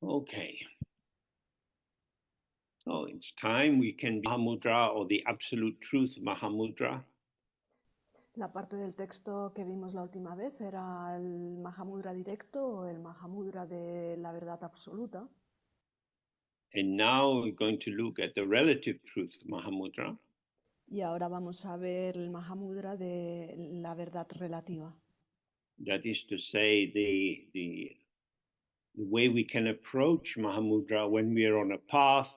Okay. So it's time we can be Mahamudra or the absolute truth Mahamudra. La parte del texto que vimos la última vez era el Mahamudra directo o el Mahamudra de la verdad absoluta. And now we're going to look at the relative truth Mahamudra. Y ahora vamos a ver el Mahamudra de la verdad relativa. That is to say, the way we can approach Mahamudra when we are on a path.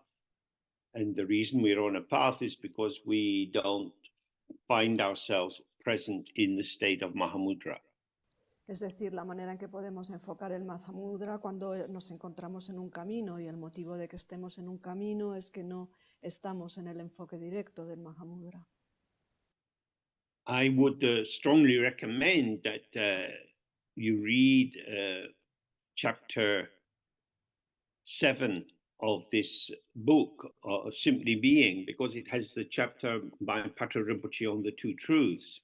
And the reason we're on a path is because we don't find ourselves present in the state of Mahamudra. Es decir, la manera en que podemos enfocar el Mahamudra cuando nos encontramos en un camino, y el motivo de que estemos en un camino es que no estamos en el enfoque directo del Mahamudra. I would strongly recommend that you read chapter 7 of this book, Simply Being, because it has the chapter by Patrul Rinpoche on the two truths.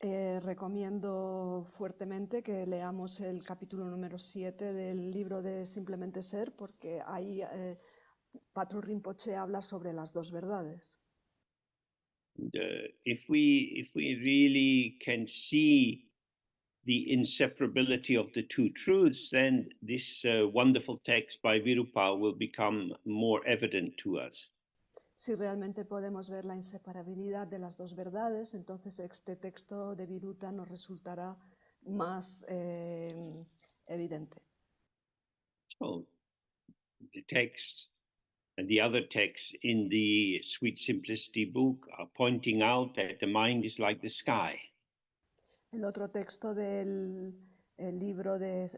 Recomiendo fuertemente que leamos el capítulo número 7 del libro de Simplemente Ser, porque ahí Patrul Rinpoche habla sobre las dos verdades. If we really can see the inseparability of the two truths, then this wonderful text by Virupa will become more evident to us. Si realmente podemos ver la inseparabilidad de las dos verdades, entonces este texto de Viruta nos resultará más evidente. So the text and the other texts in the Sweet Simplicity book are pointing out that the mind is like the sky. El otro texto del libro de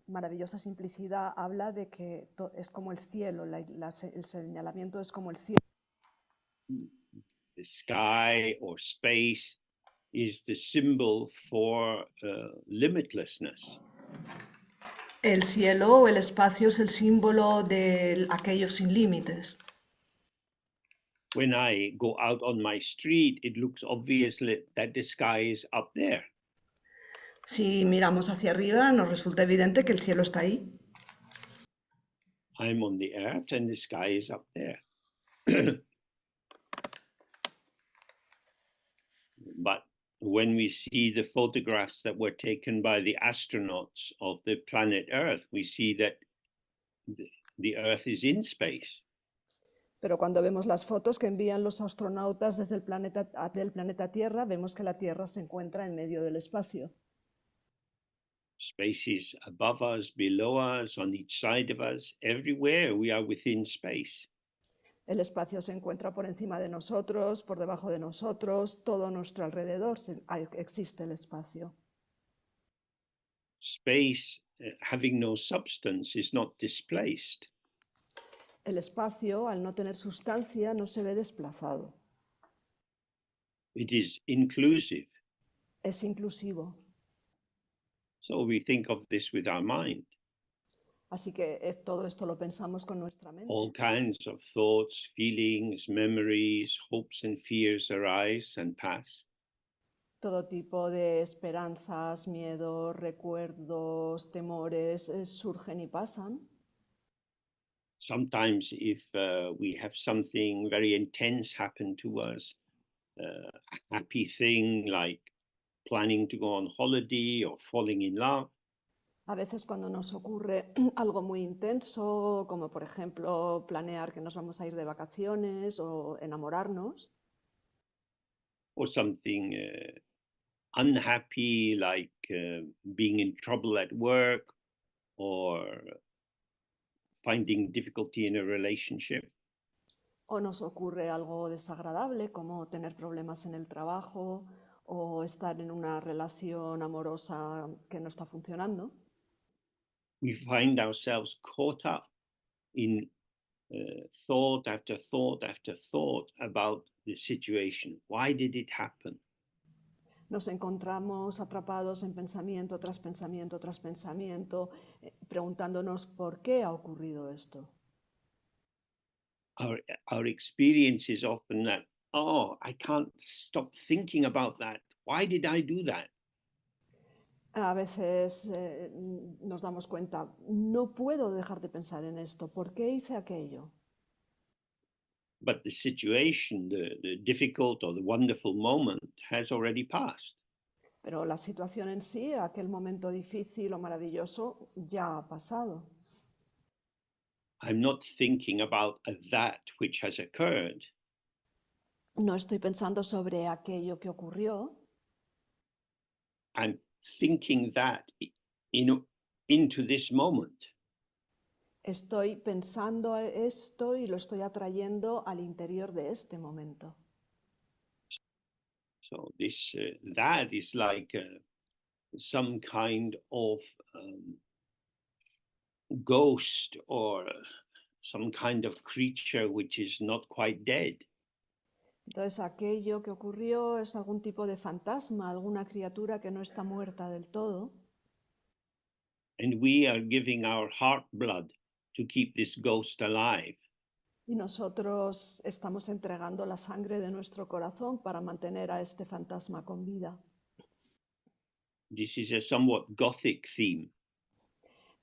Maravillosa Simplicidad habla de que es como el cielo, el señalamiento es como el cielo. The sky or space is the symbol for limitlessness. El cielo o el espacio es el símbolo de aquellos sin límites. When I go out on my street, it looks obvious that the sky is up there. Si miramos hacia arriba, nos resulta evidente que el cielo está ahí. I'm on the earth and the sky is up there. But when we see the photographs that were taken by the astronauts of the planet Earth, we see that the Earth is in space. Pero cuando vemos las fotos que envían los astronautas desde el planeta Tierra, vemos que la Tierra se encuentra en medio del espacio. Space is above us, below us, on each side of us. Everywhere we are within space. El espacio se encuentra por encima de nosotros, por debajo de nosotros, todo a nuestro alrededor existe el espacio. Space, having no substance, is not displaced. El espacio, al no tener sustancia, no se ve desplazado. It is inclusive. Es inclusivo. So we think of this with our mind. Así que todo esto lo pensamos con nuestra mente. All kinds of thoughts, feelings, memories, hopes and fears arise and pass. Todo tipo de esperanzas, miedos, recuerdos, temores surgen y pasan. Sometimes if we have something very intense happen to us, a happy thing like planning to go on holiday or falling in love, A veces cuando nos ocurre algo muy intenso, como por ejemplo planear que nos vamos a ir de vacaciones o enamorarnos, or something unhappy like being in trouble at work or finding difficulty in a relationship, o nos ocurre algo desagradable como tener problemas en el trabajo o estar en una relación amorosa que no está funcionando, we find ourselves caught up in thought after thought after thought about the situation. Why did it happen? nos encontramos atrapados en pensamiento tras pensamiento tras pensamiento, preguntándonos por qué ha ocurrido esto. Our experience is often that, oh, I can't stop thinking about that. Why did I do that? A veces nos damos cuenta, no puedo dejar de pensar en esto, ¿por qué hice aquello? But the situation, the difficult or the wonderful moment has already passed. Pero la situación en sí, aquel momento difícil o maravilloso, ya ha pasado. I'm not thinking about that which has occurred. No estoy pensando sobre aquello que ocurrió, I'm thinking that into this moment. estoy pensando esto y lo estoy atrayendo al interior de este momento. So this that is like some kind of ghost or some kind of creature which is not quite dead. Entonces aquello que ocurrió es algún tipo de fantasma, alguna criatura que no está muerta del todo. And we are giving our heart blood to keep this ghost alive. Y nosotros estamos entregando la sangre de nuestro corazón para mantener a este fantasma con vida. This is a somewhat Gothic theme.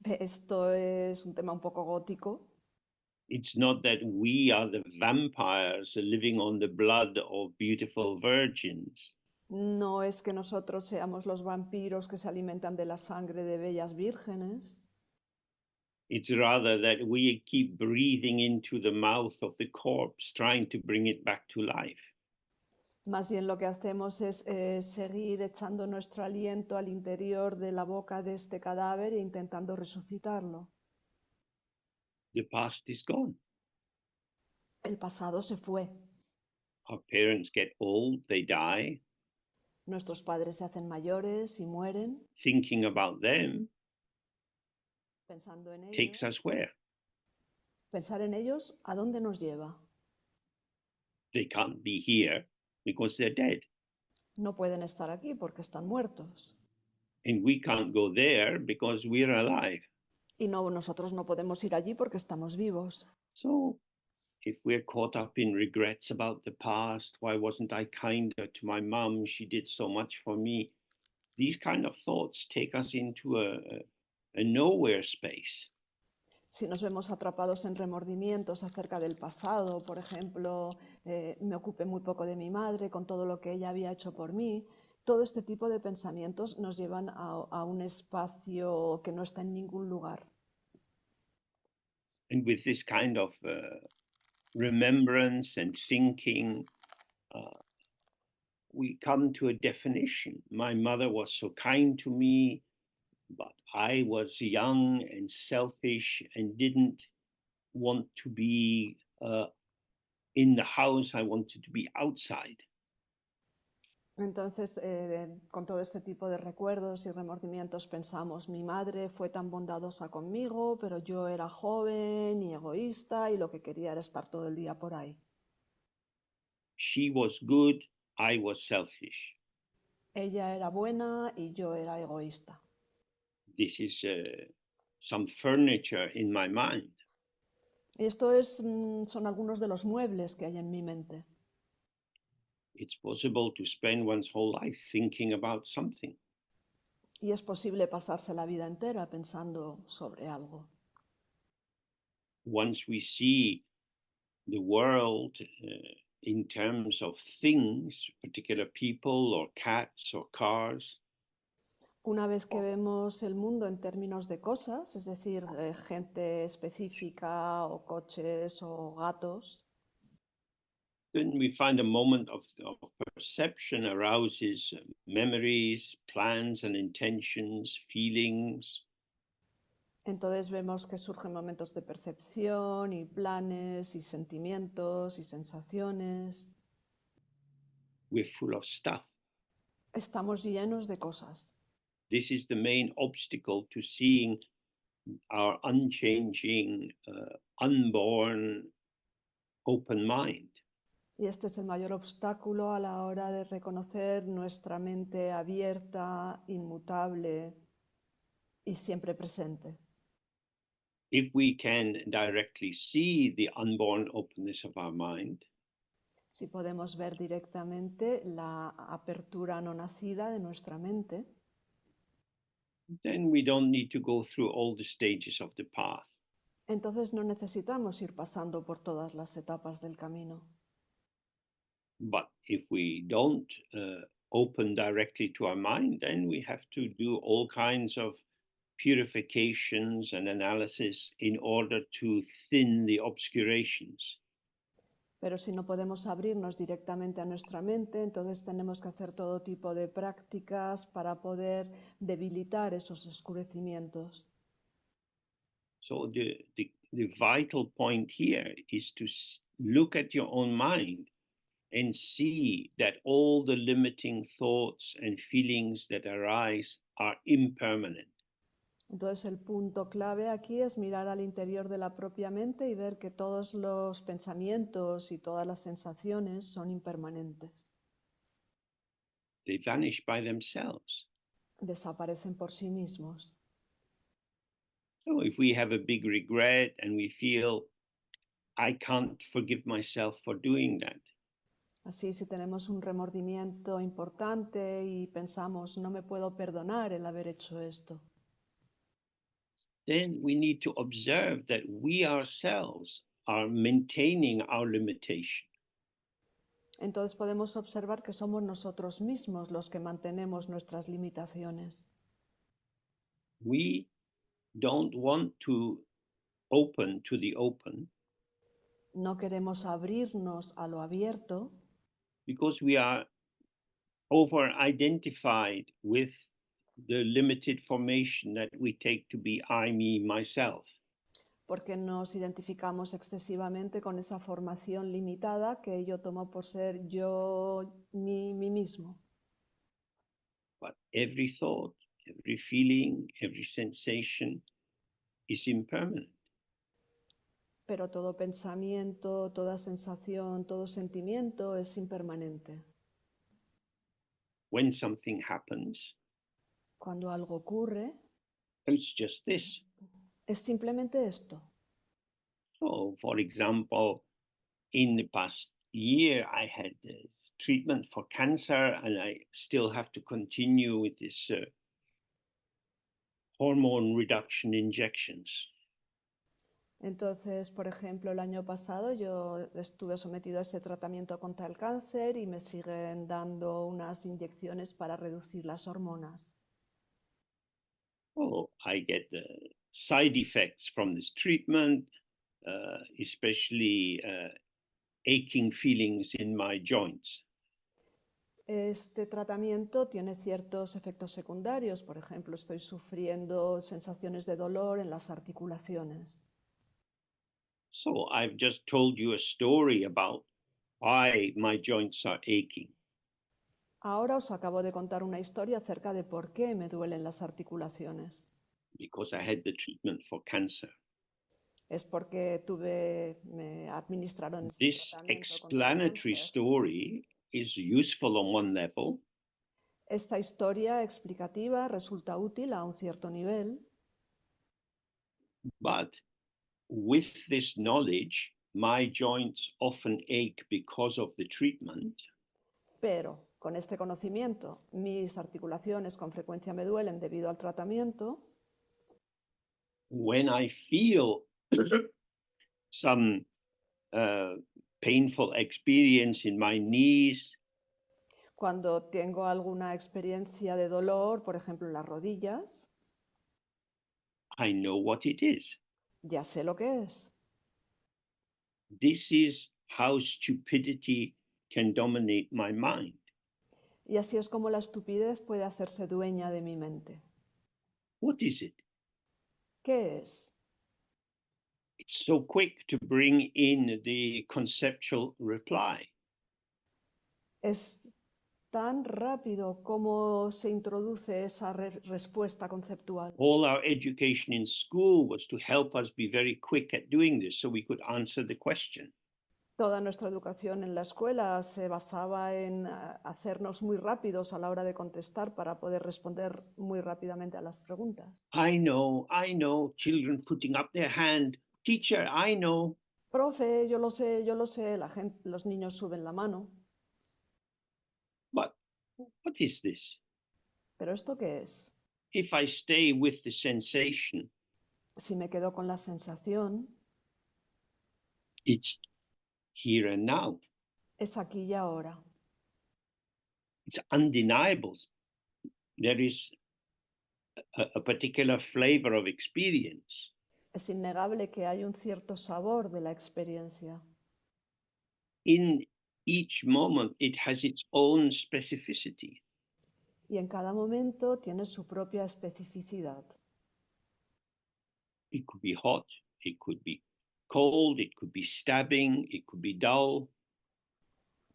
Esto es un tema un poco gótico. It's not that we are the vampires living on the blood of beautiful virgins. No es que nosotros seamos los vampiros que se alimentan de la sangre de bellas vírgenes. It's rather that we keep breathing into the mouth of the corpse, trying to bring it back to life. Más bien lo que hacemos es seguir echando nuestro aliento al interior de la boca de este cadáver e intentando resucitarlo. The past is gone. El pasado se fue. Our parents get old, they die. Nuestros padres se hacen mayores y mueren. Thinking about them Pensando en takes ellos, us where? pensar en ellos, ¿a dónde nos lleva? They can't be here because they're dead. No pueden estar aquí porque están muertos. And we can't go there because we're alive. Y no, nosotros no podemos ir allí porque estamos vivos. So if we're caught up in regrets about the past, why wasn't I kinder to my mom? She did so much for me. These kind of thoughts take us into a nowhere space. Si nos vemos atrapados en remordimientos acerca del pasado, por ejemplo, me ocupé muy poco de mi madre con todo lo que ella había hecho por mí, todo este tipo de pensamientos nos llevan a un espacio que no está en ningún lugar. And with this kind of remembrance and thinking, we come to a definition. My mother was so kind to me, but I was young and selfish and didn't want to be in the house. I wanted to be outside. Entonces, con todo este tipo de recuerdos y remordimientos pensamos, mi madre fue tan bondadosa conmigo, pero yo era joven y egoísta y lo que quería era estar todo el día por ahí. She was good, I was selfish. Ella era buena y yo era egoísta. This is some furniture in my mind. Esto son algunos de los muebles que hay en mi mente. It's possible to spend one's whole life thinking about something. Y es posible pasarse la vida entera pensando sobre algo. Once we see the world in terms of things, particular people or cats or cars, Una vez que vemos el mundo en términos de cosas, es decir, gente específica o coches o gatos, then we find a moment of perception arouses memories, plans and intentions, feelings. entonces vemos que surgen momentos de percepción y planes y sentimientos y sensaciones. We're full of stuff. Estamos llenos de cosas. This is the main obstacle to seeing our unchanging, unborn, open mind. Y este es el mayor obstáculo a la hora de reconocer nuestra mente abierta, inmutable y siempre presente. If we can directly see the unborn openness of our mind, Si podemos ver directamente la apertura no nacida de nuestra mente, then we don't need to go through all the stages of the path. Entonces no necesitamos ir pasando por todas las etapas del camino. But if we don't open directly to our mind, then we have to do all kinds of purifications and analysis in order to thin the obscurations. Pero si no podemos abrirnos directamente a nuestra mente, entonces tenemos que hacer todo tipo de prácticas para poder debilitar esos oscurecimientos. So the vital point here is to look at your own mind and see that all the limiting thoughts and feelings that arise are impermanent. Entonces el punto clave aquí es mirar al interior de la propia mente y ver que todos los pensamientos y todas las sensaciones son impermanentes. They vanish by themselves. Desaparecen por sí mismos. So if we have a big regret and we feel, I can't forgive myself for doing that, Así, si tenemos un remordimiento importante y pensamos, no me puedo perdonar el haber hecho esto, then we need to observe that we ourselves are maintaining our limitation. entonces podemos observar que somos nosotros mismos los que mantenemos nuestras limitaciones. We don't want to open to the open No queremos abrirnos a lo abierto because we are over-identified with the limited formation that we take to be I, me, myself. porque nos identificamos excesivamente con esa formación limitada que yo tomo por ser yo, mí mismo. But every thought, every feeling, every sensation is impermanent. Pero todo pensamiento, toda sensación, todo sentimiento es impermanente. When something happens, Cuando algo ocurre, it's just this. es simplemente esto. So, for example, in the past year, I had this treatment for cancer, and I still have to continue with this hormone reduction injections. Entonces, por ejemplo, el año pasado yo estuve sometido a ese tratamiento contra el cáncer y me siguen dando unas inyecciones para reducir las hormonas. Oh, I get the side effects from this treatment, especially aching feelings in my joints. Este tratamiento tiene ciertos efectos secundarios, por ejemplo, estoy sufriendo sensaciones de dolor en las articulaciones. So I've just told you a story about why my joints are aching. Ahora os acabo de contar una historia acerca de por qué me duelen las articulaciones. Because I had the treatment for cancer. Es porque me administraron ese This tratamiento contra el explanatory cáncer. story is useful on one level, Esta historia explicativa resulta útil a un cierto nivel, but with this knowledge, my joints often ache because of the treatment. pero con este conocimiento mis articulaciones con frecuencia me duelen debido al tratamiento. When I feel some painful experience in my knees, Cuando tengo alguna experiencia de dolor, por ejemplo en las rodillas, I know what it is. ya sé lo que es. This is how stupidity can dominate my mind. Y así es como la estupidez puede hacerse dueña de mi mente. What is it? ¿Qué es? It's so quick to bring in the conceptual reply. Es tan rápido como se introduce esa respuesta conceptual. All our education in school was to help us be very quick at doing this so we could answer the question. Toda nuestra educación en la escuela se basaba en hacernos muy rápidos a la hora de contestar para poder responder muy rápidamente a las preguntas. I know, children putting up their hand. Teacher, I know. Profe, yo lo sé, los niños suben la mano. But what is this? ¿Pero esto qué es? if I stay with the sensation, Si me quedo con la sensación, it's here and now. es aquí y ahora. It's undeniable. There is a particular flavor of experience. Es innegable que hay un cierto sabor de la experiencia. In each moment, it has its own specificity. Y en cada momento tiene su propia especificidad. It could be hot, it could be cold, it could be stabbing, it could be dull.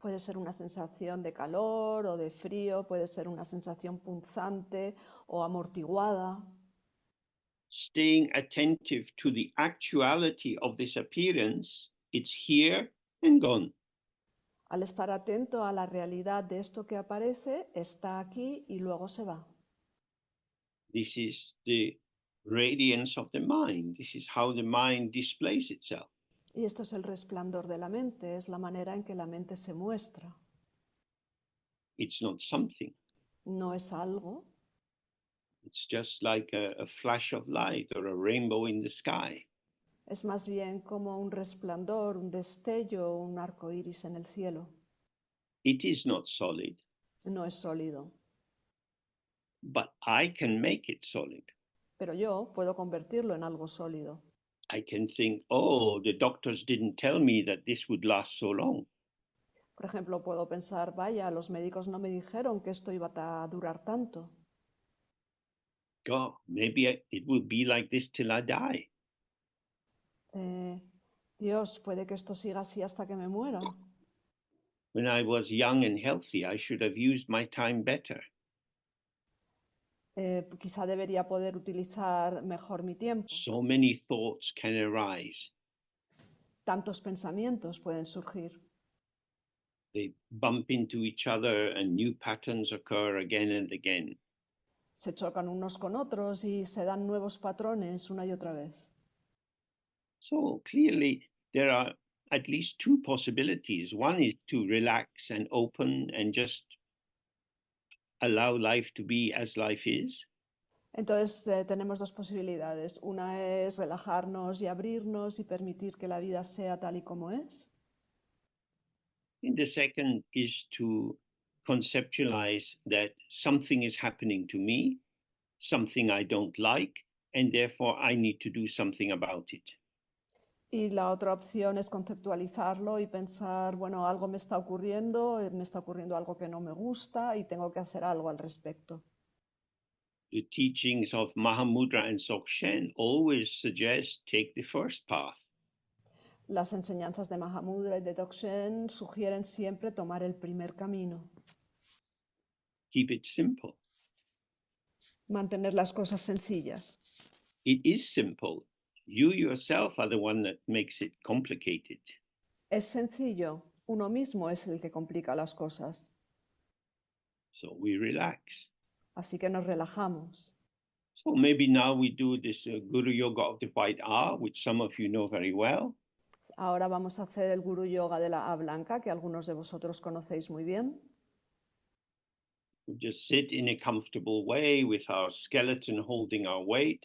Puede ser una sensación de calor o de frío, puede ser una sensación punzante o amortiguada. Staying attentive to the actuality of this appearance, it's here and gone. Al estar atento a la realidad de esto que aparece, está aquí y luego se va. This is the radiance of the mind. This is how the mind displays itself. Y esto es el resplandor de la mente, es la manera en que la mente se muestra. It's not something. No es algo, It's just like a flash of light or a rainbow in the sky. es más bien como un resplandor, un destello, un arco iris en el cielo. It is not solid, No es sólido, but I can make it solid. pero yo puedo convertirlo en algo sólido. I can think, oh, the doctors didn't tell me that this would last so long. Por ejemplo, puedo pensar, vaya, los médicos no me dijeron que esto iba a durar tanto. God, maybe it will be like this till I die. Dios, puede que esto siga así hasta que me muera. When I was young and healthy, I should have used my time better. Quizá debería poder utilizar mejor mi tiempo. So many thoughts can arise. Tantos pensamientos pueden surgir. They bump into each other and new patterns occur again and again. Se chocan unos con otros y se dan nuevos patrones una y otra vez. So clearly, there are at least two possibilities. One is to relax and open and just allow life to be as life is. Entonces tenemos dos posibilidades. Una es relajarnos y abrirnos y permitir que la vida sea tal y como es. And the second is to conceptualize that something is happening to me, something I don't like, and therefore I need to do something about it. Y la otra opción es conceptualizarlo y pensar, bueno, algo me está ocurriendo algo que no me gusta y tengo que hacer algo al respecto. The teachings of Mahamudra and Dzogchen always suggest take the first path. Las enseñanzas de Mahamudra y de Dzogchen sugieren siempre tomar el primer camino. Keep it simple. Mantener las cosas sencillas. It is simple. You yourself are the one that makes it complicated. Es sencillo. Uno mismo es el que complica las cosas. So we relax. Así que nos relajamos. So maybe now we do this Guru Yoga of the White A, which some of you know very well. Ahora vamos a hacer el Guru Yoga de la A blanca, que algunos de vosotros conocéis muy bien. We just sit in a comfortable way with our skeleton holding our weight.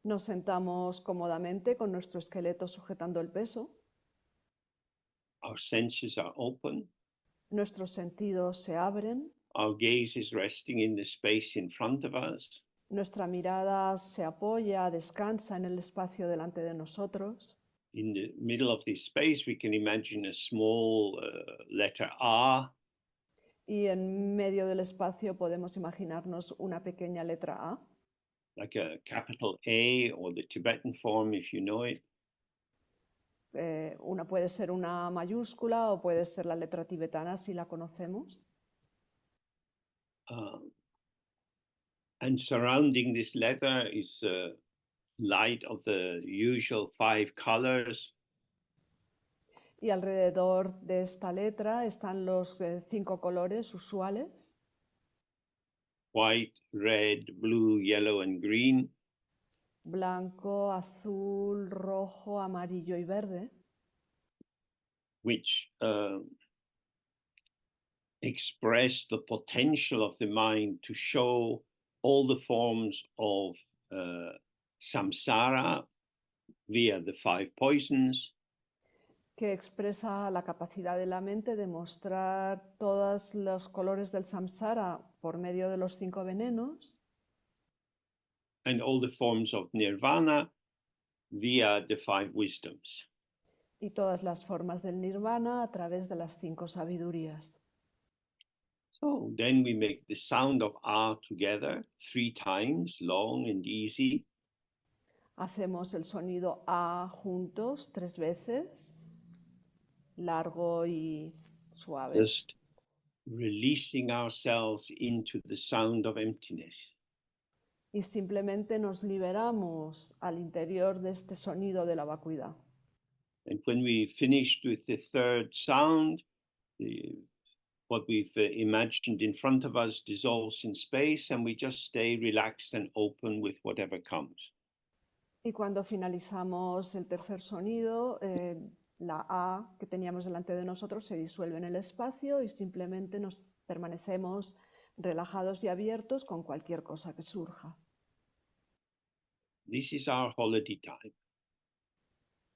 Nos sentamos cómodamente con nuestro esqueleto sujetando el peso. Our senses are open. Nuestros sentidos se abren. Our gaze is resting in the space in front of us. Nuestra mirada se apoya, descansa en el espacio delante de nosotros. In the middle of this space, we can imagine a small letter R. Y en medio del espacio podemos imaginarnos una pequeña letra A. Like a capital A or the Tibetan form, if you know it. Una puede ser una mayúscula o puede ser la letra tibetana si la conocemos. And surrounding this letter is light of the usual 5 colors. Y alrededor de esta letra están los 5 colores usuales. White, red, blue, yellow, and green. Blanco, azul, rojo, amarillo y verde. Which express the potential of the mind to show all the forms of samsara via the 5 poisons, que expresa la capacidad de la mente de mostrar todos los colores del samsara por medio de los 5 venenos, and all the forms of nirvana via the 5 wisdoms. y todas las formas del nirvana a través de las 5 sabidurías. So then we make the sound of A together 3 times, long and easy. Hacemos el sonido A juntos 3 veces, largo y suave. Just releasing ourselves into the sound of emptiness. Y simplemente nos liberamos al interior de este sonido de la vacuidad. And when we finished with the 3rd sound, what we've imagined in front of us dissolves in space, and we just stay relaxed and open with whatever comes. Y cuando finalizamos el tercer sonido, la A que teníamos delante de nosotros se disuelve en el espacio y simplemente nos permanecemos relajados y abiertos con cualquier cosa que surja. This is our holiday time.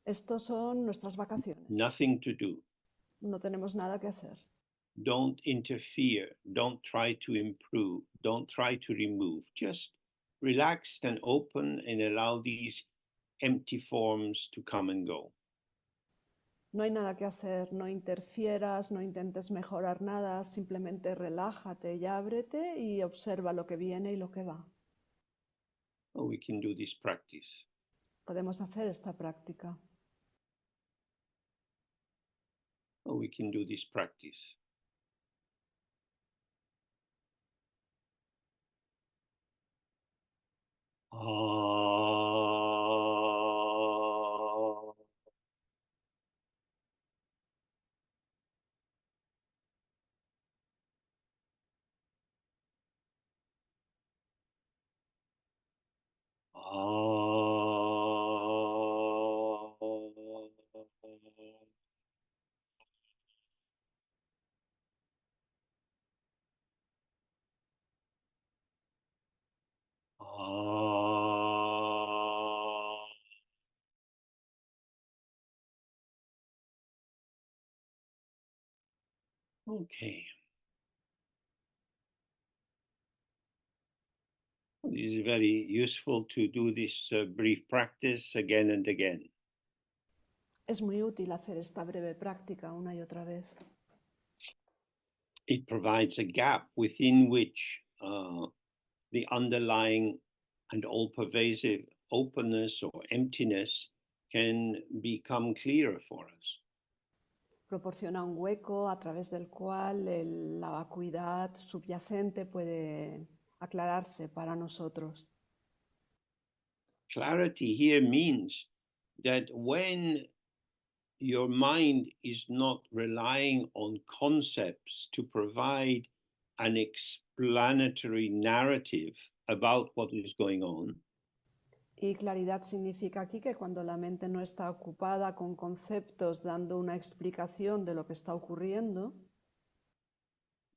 Estos son nuestras vacaciones. Nothing to do. No tenemos nada que hacer. Don't interfere. Don't try to improve. Don't try to remove. Just relaxed and open and allow these empty forms to come and go. No hay nada que hacer, no interfieras, no intentes mejorar nada, simplemente relájate y ábrete y observa lo que viene y lo que va. Oh, we can do this practice. Podemos hacer esta práctica. Oh, we can do this practice. Okay. It is very useful to do this brief practice again and again. Es muy útil hacer esta breve práctica una y otra vez. It provides a gap within which the underlying and all-pervasive openness or emptiness can become clearer for us. Proporciona un hueco a través del cual la vacuidad subyacente puede aclararse para nosotros. Clarity here means that when your mind is not relying on concepts to provide an explanatory narrative about what is going on, Y claridad significa aquí que cuando la mente no está ocupada con conceptos dando una explicación de lo que está ocurriendo,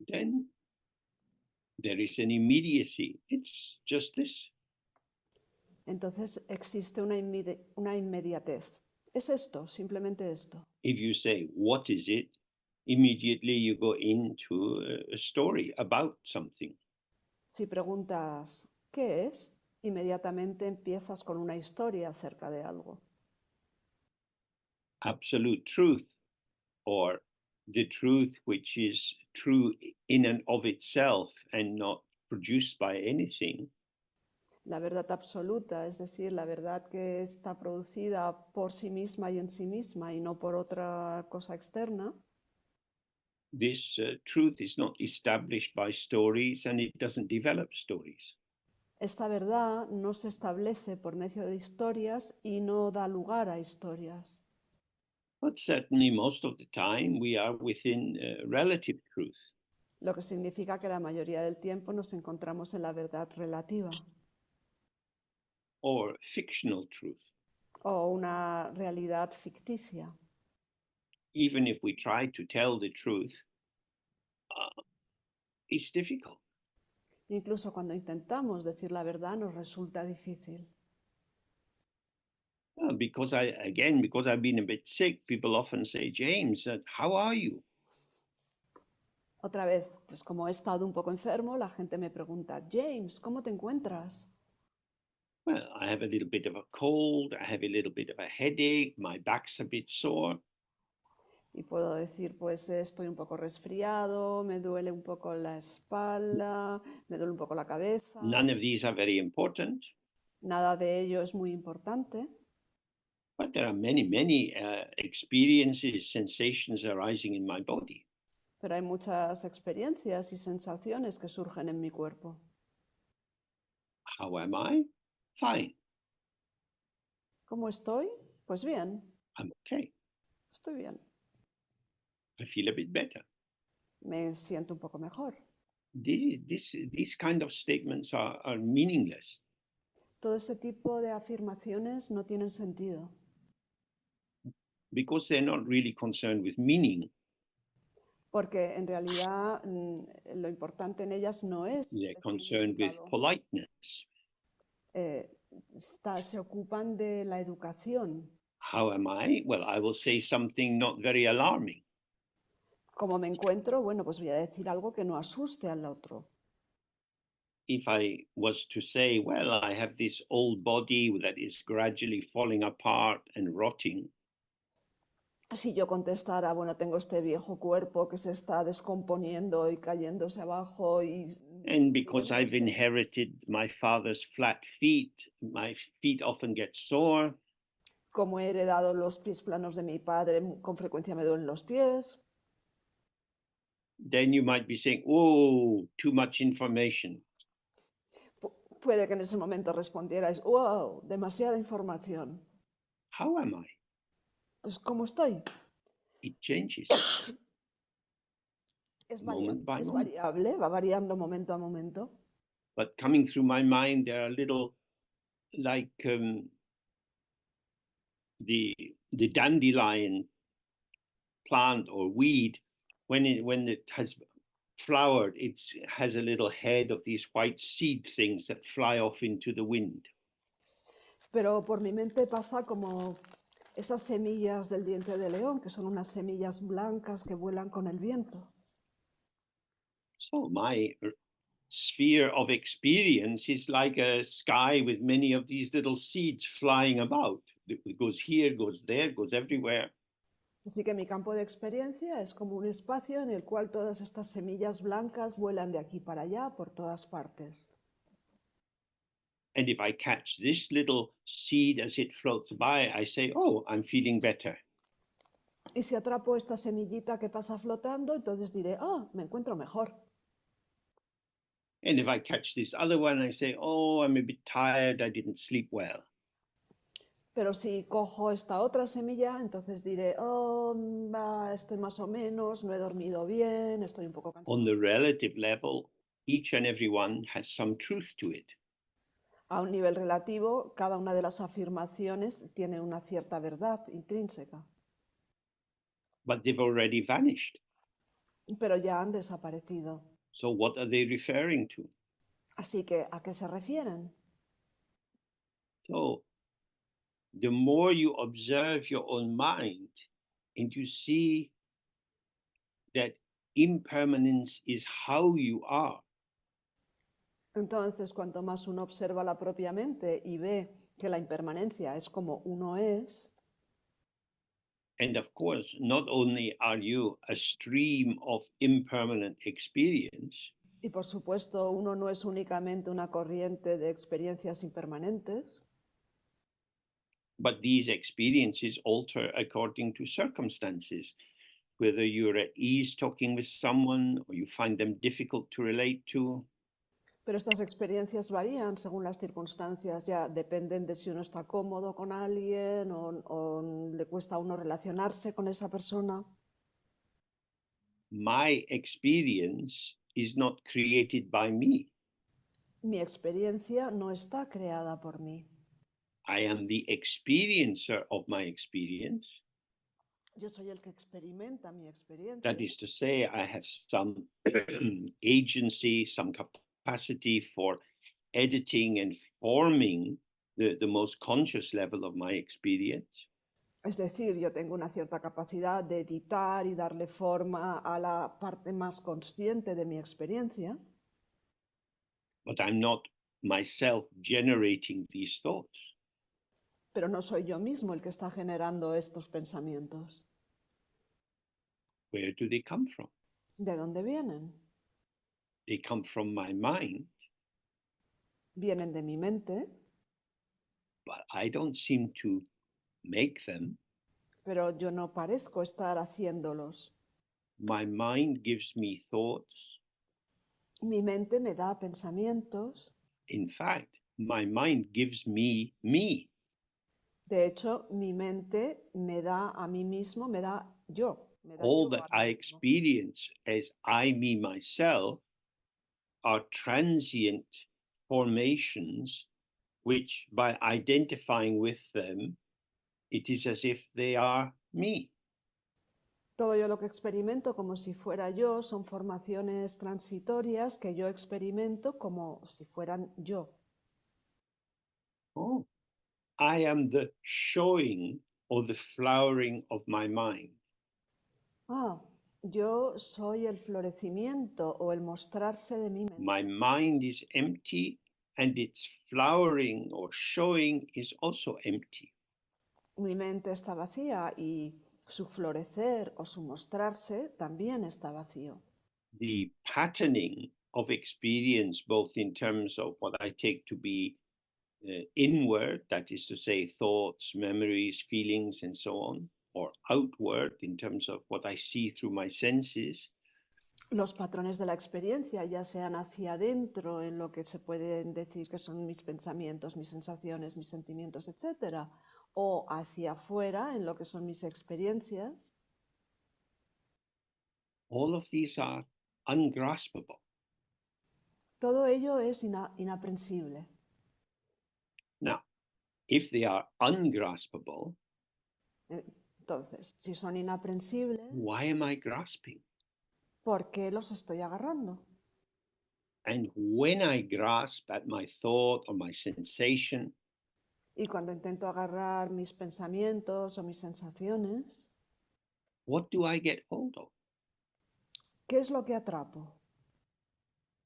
then there is an immediacy. It's just this. entonces existe una inmediatez. Es esto, simplemente esto. If you say, what is it? Immediately you go into a story about something. Si preguntas, ¿qué es? Inmediatamente empiezas con una historia acerca de algo. Absolute truth, or the truth which is true in and of itself and not produced by anything, La verdad absoluta, es decir, la verdad que está producida por sí misma y en sí misma y no por otra cosa externa. this truth is not established by stories and it doesn't develop stories. Esta verdad no se establece por medio de historias y no da lugar a historias. But certainly most of the time we are within relative truth. Lo que significa que la mayoría del tiempo nos encontramos en la verdad relativa. Or fictional truth. O una realidad ficticia. Even if we try to tell the truth, it's difficult. Incluso cuando intentamos decir la verdad nos resulta difícil. Well, because I've been a bit sick, people often say, James, how are you? Otra vez, pues como he estado un poco enfermo, la gente me pregunta, James, ¿cómo te encuentras? Well, I have a little bit of a cold, I have a little bit of a headache, my back's a bit sore. Y puedo decir, pues estoy un poco resfriado, me duele un poco la espalda, me duele un poco la cabeza. None of these are very important, Nada de ello es muy importante, but there are many experiences, sensations arising in my body. pero hay muchas experiencias y sensaciones que surgen en mi cuerpo. How am I? Fine. ¿Cómo estoy? Pues bien, I'm okay. estoy bien. I feel a bit better. Me siento un poco mejor. These kind of statements are meaningless Todo ese tipo de afirmaciones no tienen sentido, because they're not really concerned with meaning. porque en realidad lo importante en ellas no es They're el concerned with significado. politeness. Se ocupan de la educación. How am I? Well, I will say something not very alarming. ¿Cómo me encuentro? Bueno, pues voy a decir algo que no asuste al otro. If I was to say, well, I have this old body that is gradually falling apart and rotting, Si yo contestara, bueno, tengo este viejo cuerpo que se está descomponiendo y cayéndose abajo y and because I've pudriéndose, inherited my father's flat feet, my feet often get sore. como he heredado los pies planos de mi padre, con frecuencia me duelen los pies, Then you might be saying, oh, too much information. puede que en ese momento respondierais, wow, demasiada información. How am I? Pues, ¿cómo estoy? It changes Es moment by es moment. variable, va variando momento a momento. But coming through my mind, there are little like the dandelion plant or weed when it has flowered, it has a little head of these white seed things that fly off into the wind. Pero por mi mente pasa como esas semillas del diente de león, que son unas semillas blancas que vuelan con el viento. So my sphere of experience is like a sky with many of these little seeds flying about. It goes here, goes there, goes everywhere. Así que mi campo de experiencia es como un espacio en el cual todas estas semillas blancas vuelan de aquí para allá por todas partes. And if I catch this little seed as it floats by, I say, oh, I'm feeling better. Y si atrapo esta semillita que pasa flotando, entonces diré, oh, me encuentro mejor. And if I catch this other one, I say, oh, I'm a bit tired, I didn't sleep well. Pero si cojo esta otra semilla, entonces diré, oh, estoy más o menos, no he dormido bien, estoy un poco cansado. On the relative level, each and every one has some truth to it. A un nivel relativo, cada una de las afirmaciones tiene una cierta verdad intrínseca, But they've already vanished. pero ya han desaparecido. So what are they referring to? Así que, ¿a qué se refieren? So the more you observe your own mind and you see that impermanence is how you are, Entonces, cuanto más uno observa la propia mente y ve que la impermanencia es como uno es, and of course, not only are you a stream of impermanent experience, y por supuesto uno no es únicamente una corriente de experiencias impermanentes, but these experiences alter according to circumstances, whether you're at ease talking with someone or you find them difficult to relate to. pero estas experiencias varían según las circunstancias, ya dependen de si uno está cómodo con alguien o le cuesta a uno relacionarse con esa persona. My experience is not created by me. Mi experiencia no está creada por mí. I am the experiencer of my experience. Yo soy el que experimenta mi experiencia. That is to say, I have some agency, some capacity capacity for editing and forming the most conscious level of my experience. Es decir, yo tengo una cierta capacidad de editar y darle forma a la parte más consciente de mi experiencia, But I'm not myself generating these thoughts. pero no soy yo mismo el que está generando estos pensamientos. Where do they come from? ¿De dónde vienen? They come from my mind, Vienen de mi mente, but I don't seem to make them. pero yo no parezco estar haciéndolos. My mind gives me thoughts. Mi mente me da pensamientos. In fact, my mind gives me me. De hecho, mi mente me da a mí mismo, me da yo. Me da All yo that a mí I mismo. experience as I, me, myself are transient formations, which by identifying with them, it is as if they are me. Todo yo lo que experimento como si fuera yo son formaciones transitorias que yo experimento como si fueran yo. Oh, I am the showing or the flowering of my mind. Ah, yo soy el florecimiento o el mostrarse de mi mente. My mind is empty and its flowering or showing is also empty. Mi mente está vacía y su florecer o su mostrarse también está vacío. The patterning of experience, both in terms of what I take to be inward, that is to say, thoughts, memories, feelings, and so on, or outward in terms of what I see through my senses, Los patrones de la experiencia, ya sean hacia adentro, en lo que se pueden decir que son mis pensamientos, mis sensaciones, mis sentimientos, etcétera, o hacia afuera, en lo que son mis experiencias, all of these are ungraspable. todo ello es inaprensible. Now, if they are ungraspable, Entonces, si son inaprensibles, why am I grasping? ¿por qué los estoy agarrando? And when I grasp at my thought or my sensation, Y cuando intento agarrar mis pensamientos o mis sensaciones, what do I get hold of? ¿qué es lo que atrapo?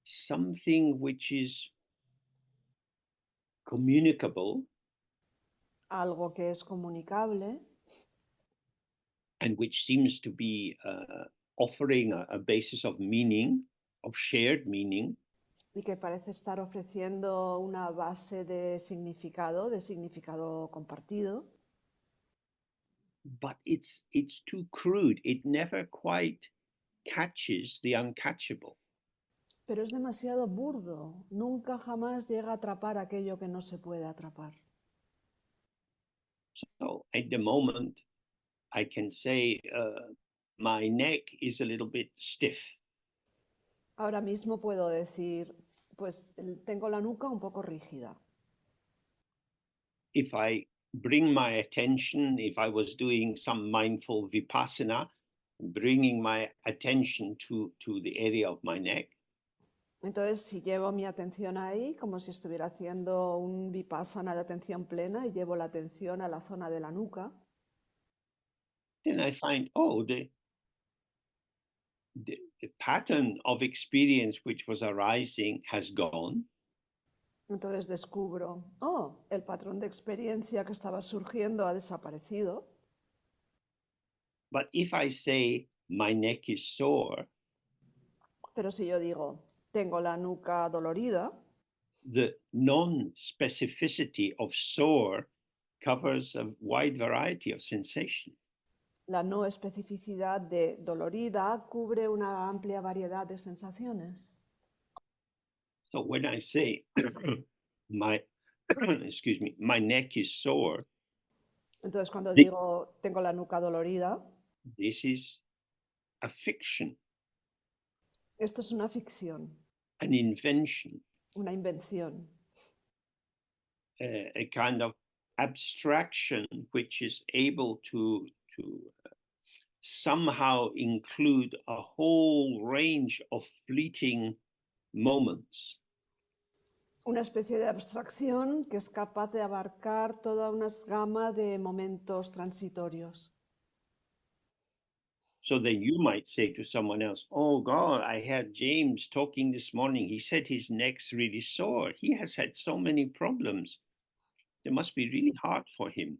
Something which is communicable Algo que es comunicable and which seems to be offering a basis of meaning, of shared meaning, y que parece estar ofreciendo una base de significado compartido, but it's too crude. It never quite catches the uncatchable. pero es demasiado burdo, nunca jamás llega a atrapar aquello que no se puede atrapar. So at the moment, I can say my neck is a little bit stiff. Ahora mismo puedo decir, pues tengo la nuca un poco rígida. If I bring my attention, if I was doing some mindful vipassana, bringing my attention to the area of my neck, Entonces, si llevo mi atención ahí, como si estuviera haciendo un vipassana de atención plena y llevo la atención a la zona de la nuca, then I find, oh, the pattern of experience which was arising has gone. entonces descubro, oh, el patrón de experiencia que estaba surgiendo ha desaparecido. But if I say my neck is sore, Pero si yo digo, tengo la nuca dolorida, the non-specificity of sore covers a wide variety of sensation. la no especificidad de dolorida cubre una amplia variedad de sensaciones. So when I say my excuse me, my neck is sore, Entonces, cuando digo, tengo la nuca dolorida, this is a fiction, esto es una ficción, an invention, una invención, a kind of abstraction which is able to somehow include a whole range of fleeting moments. Una especie de abstracción que es capaz de abarcar toda una gama de momentos transitorios. So then you might say to someone else, oh God, I heard James talking this morning. He said his neck's really sore. He has had so many problems. It must be really hard for him.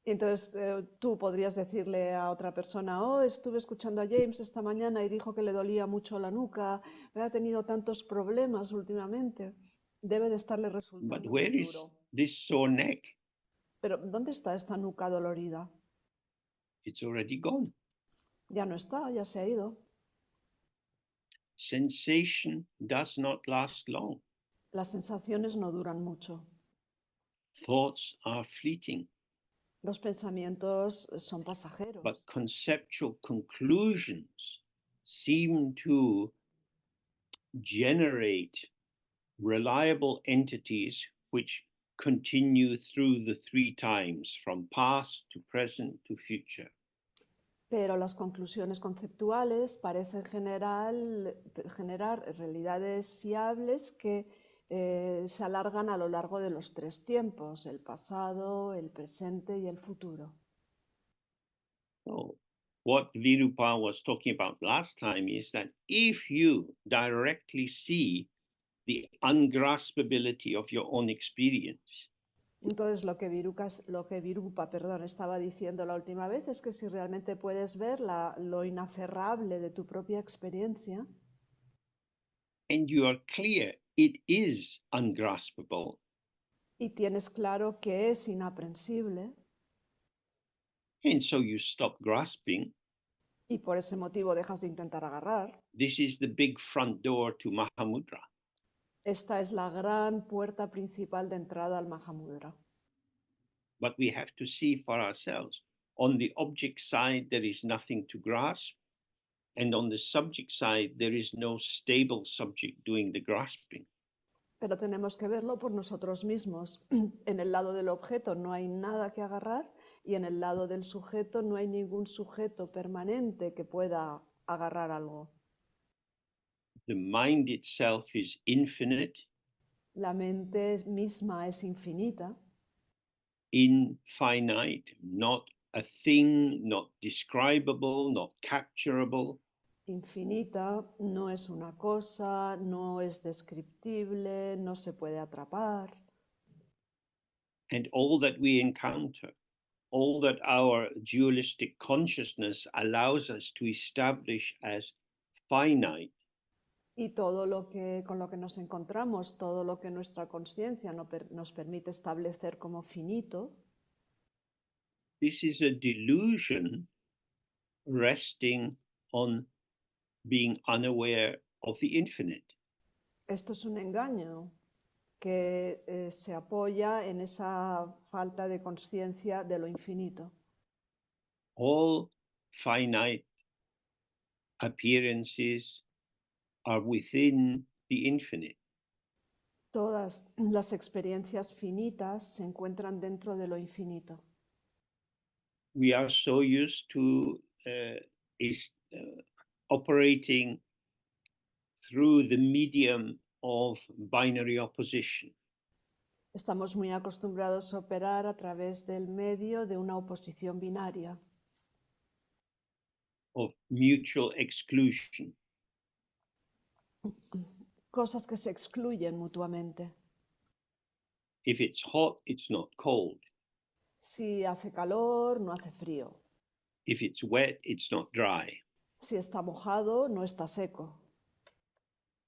Entonces tú podrías decirle a otra persona, oh, estuve escuchando a James esta mañana y dijo que le dolía mucho la nuca, ha tenido tantos problemas últimamente, debe de estarle But resultando where muy is duro. this sore neck? Pero ¿dónde está esta nuca dolorida? It's already gone. Ya no está, ya se ha ido. Sensation does not last long. Las sensaciones no duran mucho. Thoughts are fleeting. Los pensamientos son pasajeros. But conceptual conclusions seem to generate reliable entities which continue through the three times, from past to present to future. Pero las conclusiones conceptuales parecen generar realidades fiables que se alargan a lo largo de los tres tiempos, el pasado, el presente y el futuro. So, what Virupa was talking about last time is that if you directly see the ungraspability of your own experience, Entonces, lo que Virupa, perdón, estaba diciendo la última vez es que si realmente puedes ver lo inaferrable de tu propia experiencia and you are clear it is ungraspable, y tienes claro que es inaprensible and so you stop grasping, y por ese motivo dejas de intentar agarrar, this is the big front door to Mahamudra. esta es la gran puerta principal de entrada al Mahamudra. But we have to see for ourselves. On the object side, there is nothing to grasp. And on the subject side, there is no stable subject doing the grasping. Pero tenemos que verlo por nosotros mismos. En el lado del objeto no hay nada que agarrar y en el lado del sujeto no hay ningún sujeto permanente que pueda agarrar algo. The mind itself is infinite, La mente misma es infinita, infinite, not a thing, not describable, not capturable. infinita no es una cosa, no es descriptible, no se puede atrapar. And all that we encounter, all that our dualistic consciousness allows us to establish as finite, Y todo lo que, con lo que nos encontramos, todo lo que nuestra conciencia nos permite establecer como finito, this is a delusion resting on being unaware of the infinite. esto es un engaño que se apoya en esa falta de conciencia de lo infinito. All finite appearances are within the infinite. Todas las experiencias finitas se encuentran dentro de lo infinito. We are so used to operating through the medium of binary opposition. Estamos muy acostumbrados a operar a través del medio de una oposición binaria, Of mutual exclusion. cosas que se excluyen mutuamente. If it's hot, it's not cold. Si hace calor, no hace frío. If it's wet, it's not dry. Si está mojado, no está seco.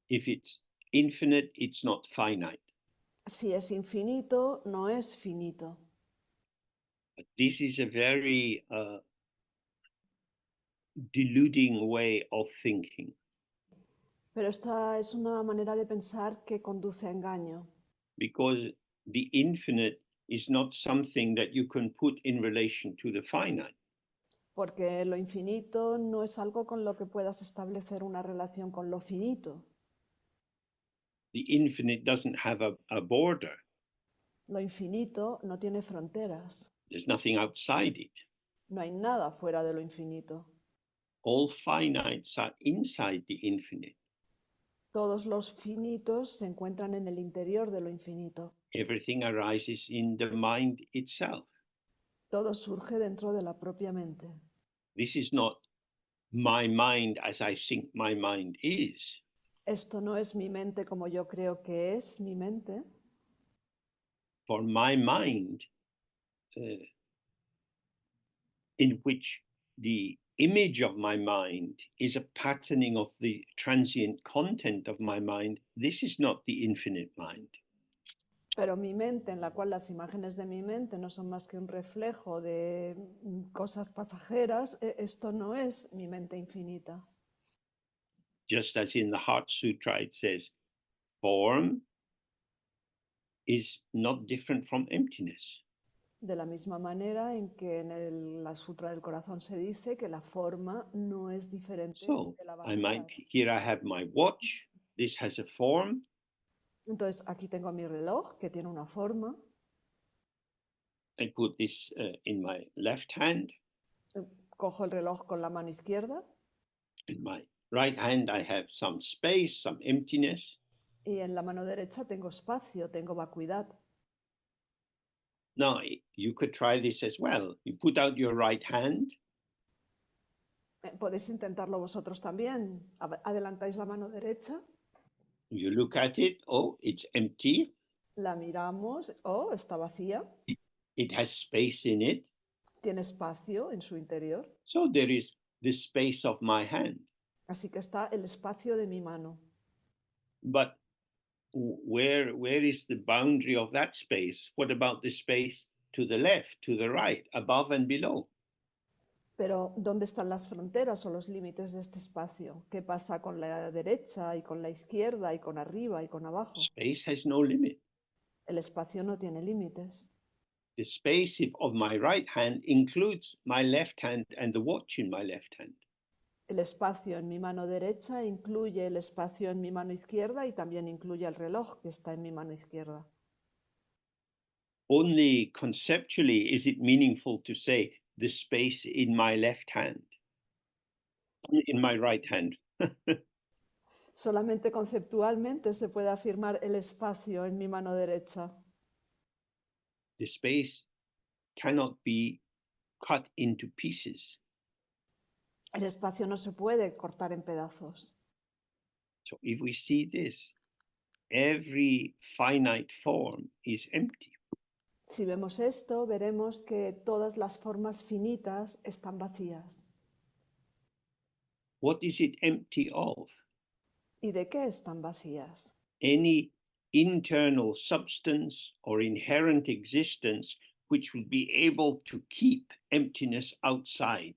If it's infinite, it's not finite. Si es infinito, no es finito. But this is a very deluding way of thinking. Pero esta es una manera de pensar que conduce a engaño. Because the infinite is not something that you can put in relation to the finite. Porque lo infinito no es algo con lo que puedas establecer una relación con lo finito. The infinite doesn't have a border. Lo infinito no tiene fronteras. There's nothing outside it. No hay nada fuera de lo infinito. All finites are inside the infinite. Todos los finitos se encuentran en el interior de lo infinito. Everything arises in the mind itself. Todo surge dentro de la propia mente. This is not my mind as I think my mind is. Esto no es mi mente como yo creo que es mi mente. For my mind, in which the image of my mind is a patterning of the transient content of my mind, this is not the infinite mind. Pero mi mente, en la cual las imágenes de mi mente no son más que un reflejo de cosas pasajeras, esto no es mi mente infinita. Just as in the Heart Sutra it says, form is not different from emptiness. De la misma manera en que en la Sutra del Corazón se dice que la forma no es diferente So de la I might, vacuidad. here I have my watch, this has a form. Entonces aquí tengo mi reloj que tiene una forma. I put this in my left hand. Cojo el reloj con la mano izquierda. In my right hand I have some space, some emptiness. Y en la mano derecha tengo espacio, tengo vacuidad. Now you could try this as well. You put out your right hand. Podéis intentarlo vosotros también. Adelantáis la mano derecha. You look at it, oh, it's empty. La miramos, oh, está vacía. It has space in it. Tiene espacio en su interior. So there is the space of my hand. Así que está el espacio de mi mano. But where is the boundary of that space? What about the space to the left, to the right, above and below? Pero, ¿dónde están las fronteras o los límites de este espacio? ¿Qué pasa con la derecha y con la izquierda y con arriba y con abajo? Space has no limit. El espacio no tiene límites. The space of my right hand includes my left hand and the watch in my left hand. El espacio en mi mano derecha incluye el espacio en mi mano izquierda y también incluye el reloj que está en mi mano izquierda. Only conceptually is it meaningful to say the space in my left hand, in my right hand. Solamente conceptualmente se puede afirmar el espacio en mi mano derecha. The space cannot be cut into pieces. El espacio no se puede cortar en pedazos. So if we see this, every finite form is empty. Si vemos esto, veremos que todas las formas finitas están vacías. What is it empty of? ¿Y de qué están vacías? Any internal substance or inherent existence which will be able to keep emptiness outside.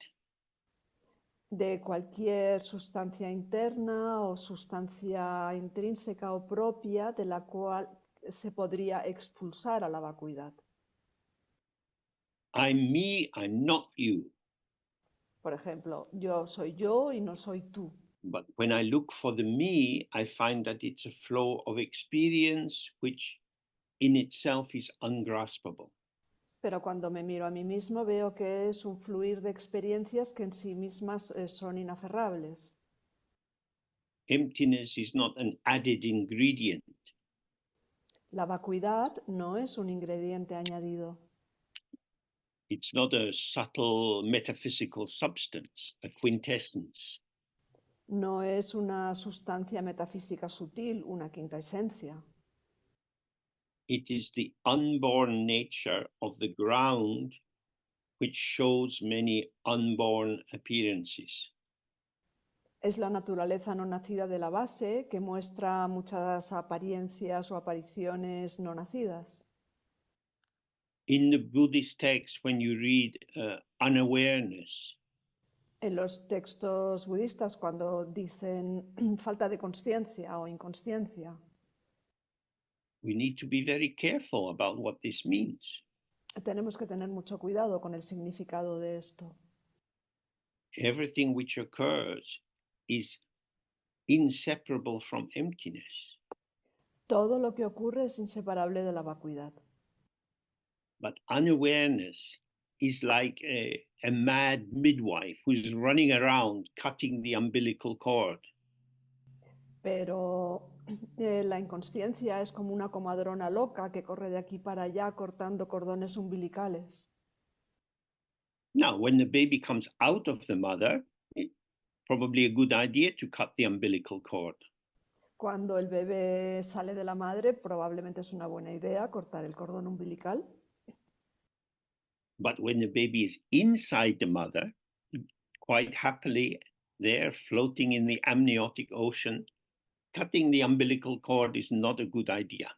De cualquier sustancia interna o sustancia intrínseca o propia de la cual se podría expulsar a la vacuidad. I'm me, I'm not you. Por ejemplo, yo soy yo y no soy tú. But when I look for the me, I find that it's a flow of experience which in itself is ungraspable. Pero cuando me miro a mí mismo veo que es un fluir de experiencias que en sí mismas son inaferrables. Emptiness is not an added ingredient. La vacuidad no es un ingrediente añadido. It's not a subtle metaphysical substance, a quintessence. No es una sustancia metafísica sutil, una quinta esencia. It is the unborn nature of the ground which shows many unborn appearances. Es la naturaleza no nacida de la base que muestra muchas apariencias o apariciones no nacidas. In the Buddhist text, when you read unawareness, En los textos budistas, cuando dicen falta de consciencia o inconsciencia, we need to be very careful about what this means. tenemos que tener mucho cuidado con el significado de esto. Everything which occurs is inseparable from emptiness. Todo lo que ocurre es inseparable de la vacuidad. But unawareness is like a mad midwife who's running around cutting the umbilical cord. Pero la inconsciencia es como una comadrona loca que corre de aquí para allá cortando cordones umbilicales. Now, when the baby comes out of the mother, it's probably a good idea to cut the umbilical cord. Cuando el bebé sale de la madre, probablemente es una buena idea cortar el cordón umbilical. But when the baby is inside the mother, quite happily there, floating in the amniotic ocean, cutting the umbilical cord is not a good idea.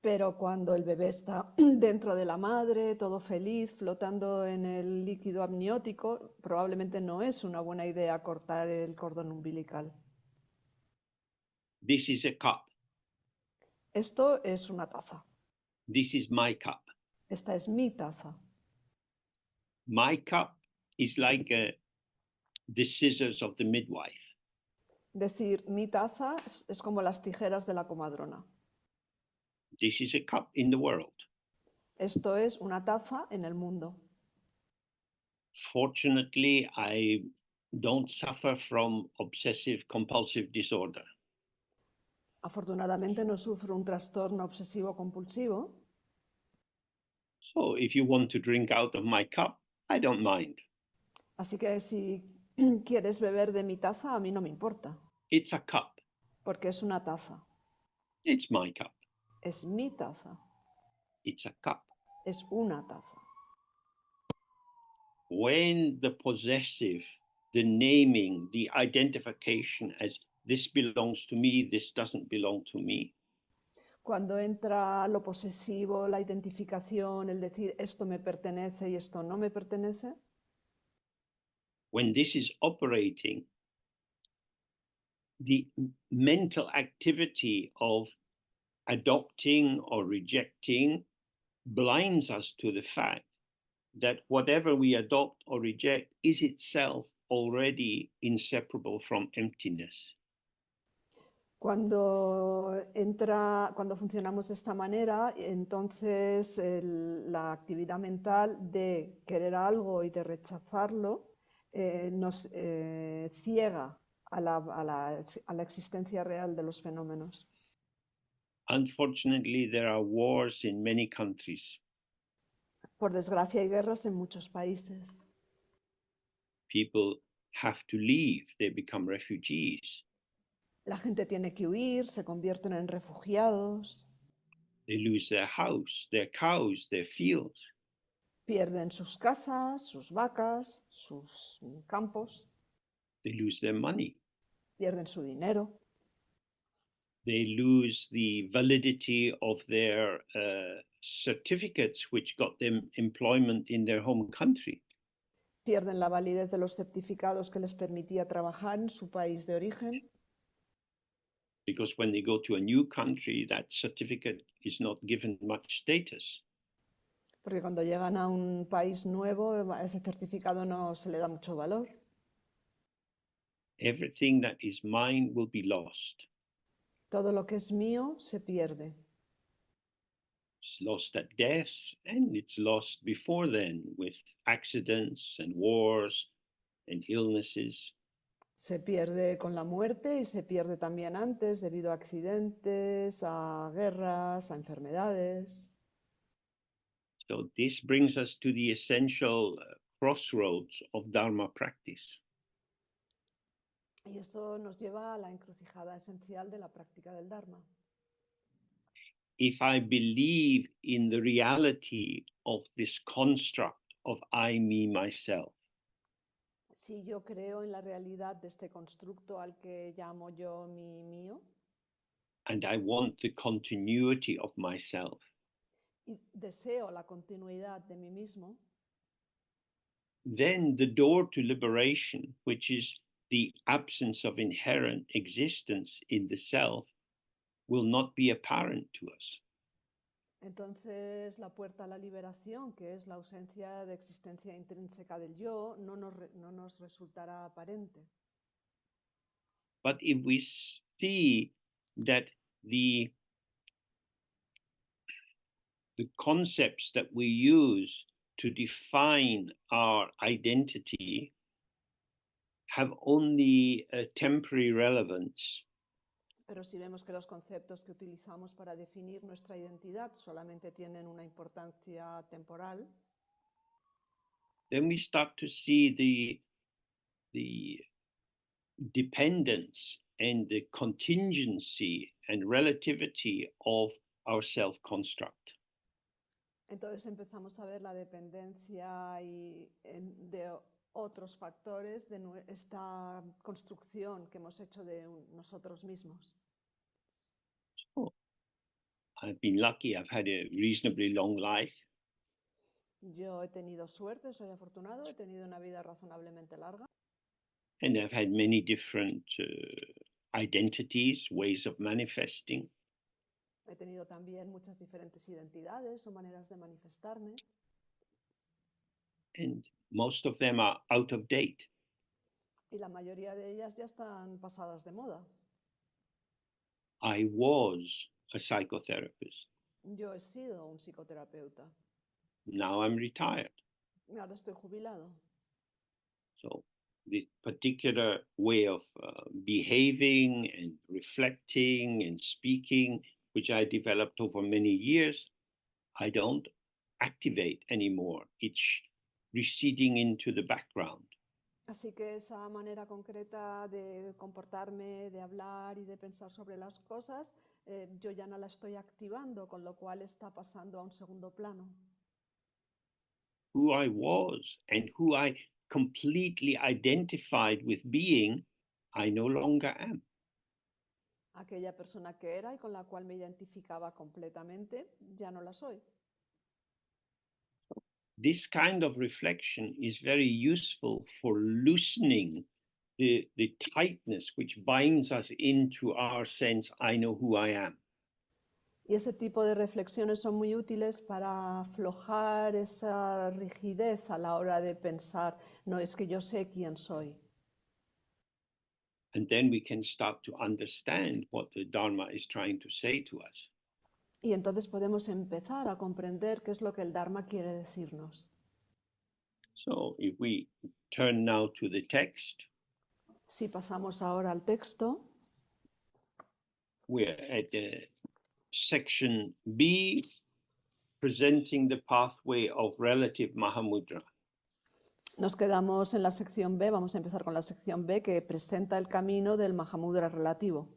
Pero cuando el bebé está dentro de la madre, todo feliz, flotando en el líquido amniótico, probablemente no es una buena idea cortar el cordón umbilical. This is a cup. Esto es una taza. This is my cup. Esta es mi taza. My cup is like the scissors of the midwife. Decir mi taza es como las tijeras de la comadrona. This is a cup in the world. Esto es una taza en el mundo. Fortunately, I don't suffer from obsessive compulsive disorder. Afortunadamente no sufro un trastorno obsesivo compulsivo. So if you want to drink out of my cup, I don't mind. Así que si quieres beber de mi taza, a mí no me importa, It's a cup. porque es una taza. It's my cup. Es mi taza. It's a cup. Es una taza. When the possessive, the naming, the identification as this belongs to me, this doesn't belong to me, Cuando entra lo posesivo, la identificación, el decir esto me pertenece y esto no me pertenece, when this is operating, the mental activity of adopting or rejecting blinds us to the fact that whatever we adopt or reject is itself already inseparable from emptiness. cuando funcionamos de esta manera, entonces la actividad mental de querer algo y de rechazarlo nos ciega a la existencia real de los fenómenos. Unfortunately, there are wars in many countries. Por desgracia, hay guerras en muchos países. People have to leave, they become refugees. La gente tiene que huir, se convierten en refugiados, They lose their house, their cows, their fields. pierden sus casas, sus vacas, sus campos, They lose their money. pierden su dinero, They lose the validity of their certificates, which got them employment in their home country. pierden la validez de los certificados que les permitía trabajar en su país de origen, Because when they go to a new country, that certificate is not given much status. porque cuando llegan a un país nuevo, a ese certificado no se le da mucho valor. Everything that is mine will be lost. Todo lo que es mío se pierde. It's lost at death, and it's lost before then with accidents and wars and illnesses. Se pierde con la muerte y se pierde también antes debido a accidentes, a guerras, a enfermedades. So this brings us to the essential crossroads of Dharma practice. Y esto nos lleva a la encrucijada esencial de la práctica del Dharma. If I believe in the reality of this construct of I, me, myself, Si yo creo en la realidad de este constructo al que llamo yo mi mío, and I want the continuity of myself, y deseo la continuidad de mí mismo, then the door to liberation, which is the absence of inherent existence in the self, will not be apparent to us. entonces la puerta a la liberación, que es la ausencia de existencia intrínseca del yo, no nos resultará aparente. But if we see that the concepts that we use to define our identity have only a temporary relevance, Pero si vemos que los conceptos que utilizamos para definir nuestra identidad solamente tienen una importancia temporal, then we start to see the dependence and the contingency and relativity of our self-construct. entonces empezamos a ver la dependencia de otros factores de esta construcción que hemos hecho de nosotros mismos. So, I've been lucky, I've had a reasonably long life. Yo he tenido suerte, soy afortunado, he tenido una vida razonablemente larga. And I've had many different identities, ways of manifesting. He tenido también muchas diferentes identidades o maneras de manifestarme. And most of them are out of date. Y la mayoría de ellas ya están pasadas de moda. I was a psychotherapist. Yo he sido un psicoterapeuta. Now I'm retired. Ahora estoy jubilado. So this particular way of behaving and reflecting and speaking, which I developed over many years, I don't activate anymore. It's receding into the background. Así que esa manera concreta de comportarme, de hablar y de pensar sobre las cosas, yo ya no la estoy activando, con lo cual está pasando a un segundo plano. Who I was and who I completely identified with being, I no longer am. Aquella persona que era y con la cual me identificaba completamente, ya no la soy. This kind of reflection is very useful for loosening the tightness which binds us into our sense, I know who I am. Y ese tipo de reflexiones son muy útiles para aflojar esa rigidez a la hora de pensar, no es que yo sé quién soy. And then we can start to understand what the Dharma is trying to say to us. Y entonces podemos empezar a comprender qué es lo que el Dharma quiere decirnos. So if we turn now to the text, Si pasamos ahora al texto, we're at section B, presenting the pathway of relative Mahamudra. nos quedamos en la sección B, vamos a empezar con la sección B que presenta el camino del Mahamudra relativo.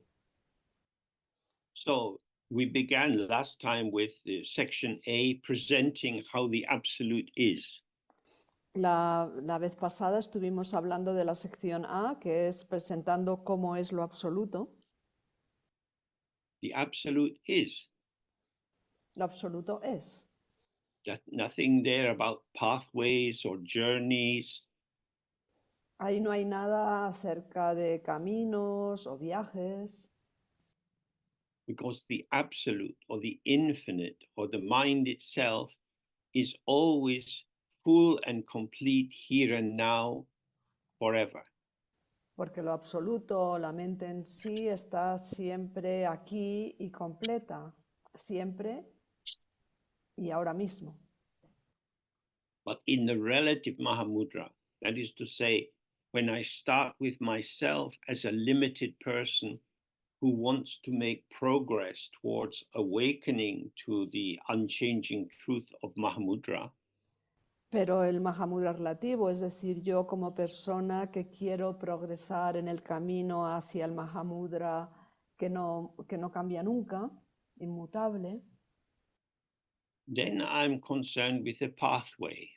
So we began last time with section A, presenting how the absolute is. La vez pasada estuvimos hablando de la sección A, que es presentando cómo es lo absoluto. The absolute is. Lo absoluto es. Nothing there about pathways or journeys. Ahí no hay nada acerca de caminos o viajes, Because the absolute or the infinite or the mind itself is always full and complete here and now forever. porque lo absoluto, la mente en sí, está siempre aquí y completa, siempre y ahora mismo. But in the relative Mahamudra, that is to say, when I start with myself as a limited person who wants to make progress towards awakening to the unchanging truth of Mahamudra, Pero el Mahamudra relativo, es decir, yo como persona que quiero progresar en el camino hacia el Mahamudra que no cambia nunca, inmutable, then I'm concerned with the pathway.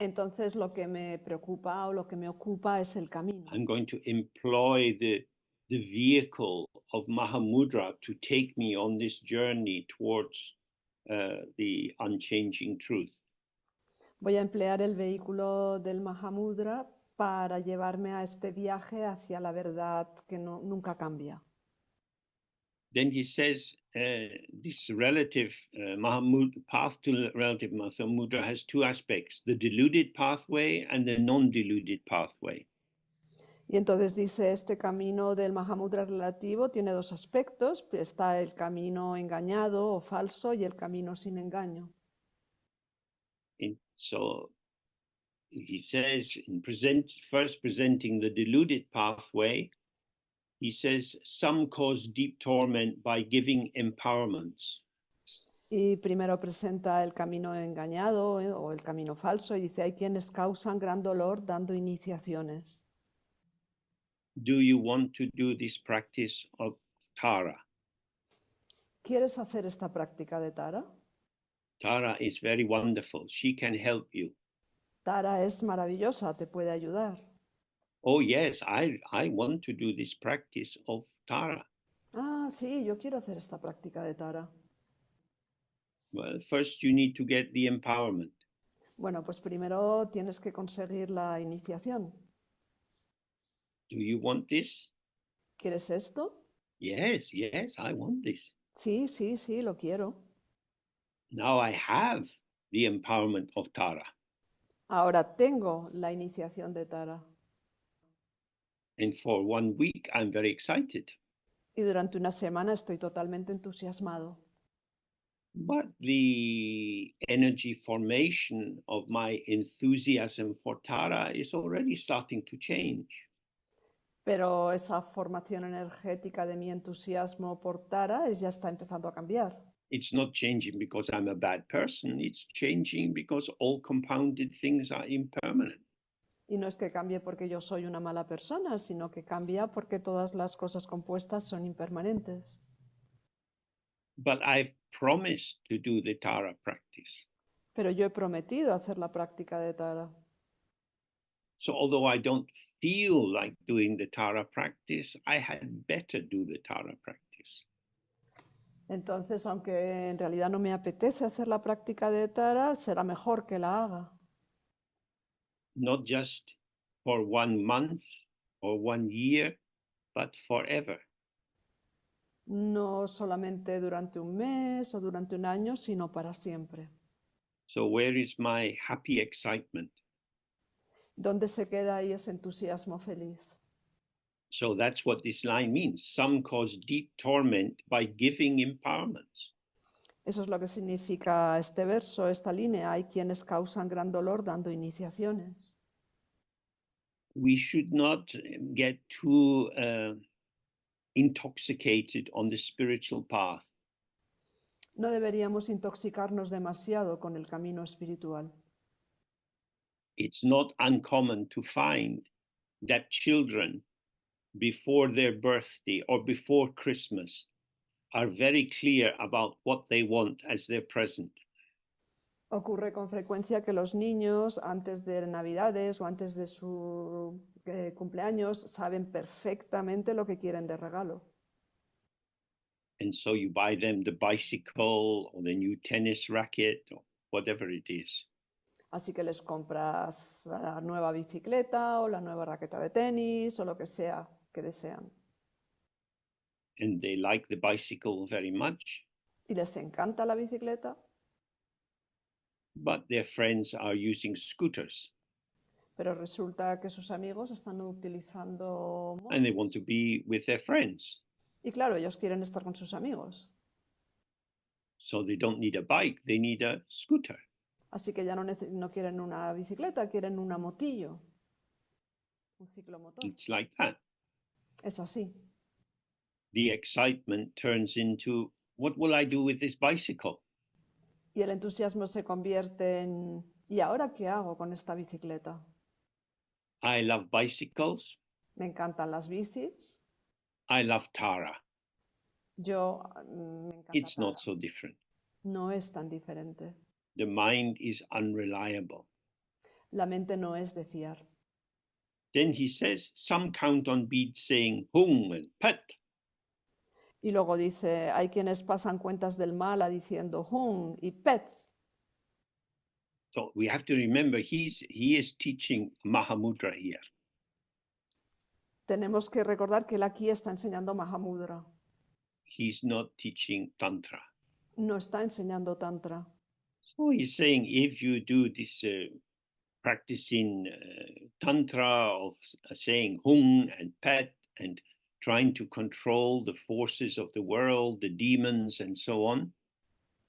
entonces lo que me preocupa o lo que me ocupa es el camino. I'm going to employ the vehicle of Mahamudra to take me on this journey towards the unchanging truth. Voy a emplear el vehículo del Mahamudra para llevarme a este viaje hacia la verdad que nunca cambia. Then he says this relative path to relative Mahamudra has two aspects, the deluded pathway and the non-deluded pathway. Y entonces dice, este camino del Mahamudra relativo tiene dos aspectos, está el camino engañado o falso y el camino sin engaño. And so he says, first presenting the deluded pathway, He says some cause deep torment by giving empowerments. Y primero presenta el camino engañado o el camino falso y dice, hay quienes causan gran dolor dando iniciaciones. Do you want to do this practice of Tara? ¿Quieres hacer esta práctica de Tara? Tara is very wonderful. She can help you. Tara es maravillosa, te puede ayudar. Oh, yes, I want to do this practice of Tara. Ah, sí, yo quiero hacer esta práctica de Tara. Well, first you need to get the empowerment. Bueno, pues primero tienes que conseguir la iniciación. Do you want this? ¿Quieres esto? Yes, yes, I want this. Sí, sí, sí, lo quiero. Now I have the empowerment of Tara. Ahora tengo la iniciación de Tara. And for 1 week, I'm very excited. Y durante una semana estoy totalmente entusiasmado. But the energy formation of my enthusiasm for Tara is already starting to change. Pero esa formación energética de mi entusiasmo por Tara ya está empezando a cambiar. It's not changing because I'm a bad person. It's changing because all compounded things are impermanent. Y no es que cambie porque yo soy una mala persona, sino que cambia porque todas las cosas compuestas son impermanentes. But I've promised to do the Tara practice. Pero yo he prometido hacer la práctica de Tara. So although I don't feel like doing the Tara practice, I had better do the Tara practice. Entonces, aunque en realidad no me apetece hacer la práctica de Tara, será mejor que la haga. Not just for 1 month or 1 year, but forever. No solamente durante un mes o durante un año, sino para siempre. So where is my happy excitement? ¿Dónde se queda ahí ese entusiasmo feliz? So that's what this line means. Some cause deep torment by giving empowerments. Eso es lo que significa este verso, esta línea. Hay quienes causan gran dolor dando iniciaciones. We should not get too intoxicated on the spiritual path. No deberíamos intoxicarnos demasiado con el camino espiritual. It's not uncommon to find that children, before their birthday or before Christmas, are very clear about what they want as their present. Ocurre con frecuencia que los niños antes de Navidades o antes de su cumpleaños saben perfectamente lo que quieren de regalo. And so you buy them the bicycle or the new tennis racket or whatever it is. Así que les compras la nueva bicicleta o la nueva raqueta de tenis o lo que sea que desean. And they like the bicycle very much, Y les encanta la bicicleta, but their friends are using scooters pero resulta que sus amigos están utilizando and they want motos. to be with their friends. Y claro, ellos quieren estar con sus amigos. So they don't need a bike, they need a scooter. Así que ya no quieren una bicicleta, quieren una motillo, un ciclomotor. It's like that. Es así. The excitement turns into, what will I do with this bicycle? Y el entusiasmo se convierte en, ¿y ahora qué hago con esta bicicleta? I love bicycles. Me encantan las bicis. I love Tara. Me encanta It's Tara. not so different. No es tan diferente. The mind is unreliable. La mente no es de fiar. Then he says, some count on beads saying hung and pet. Y luego dice, hay quienes pasan cuentas del mala diciendo hum y pets. So we have to remember he is teaching Mahamudra here. Tenemos que recordar que él aquí está enseñando Mahamudra. He's not teaching Tantra. No está enseñando Tantra. So he's saying if you do this practicing Tantra of saying hung and pet and trying to control the forces of the world, the demons and so on,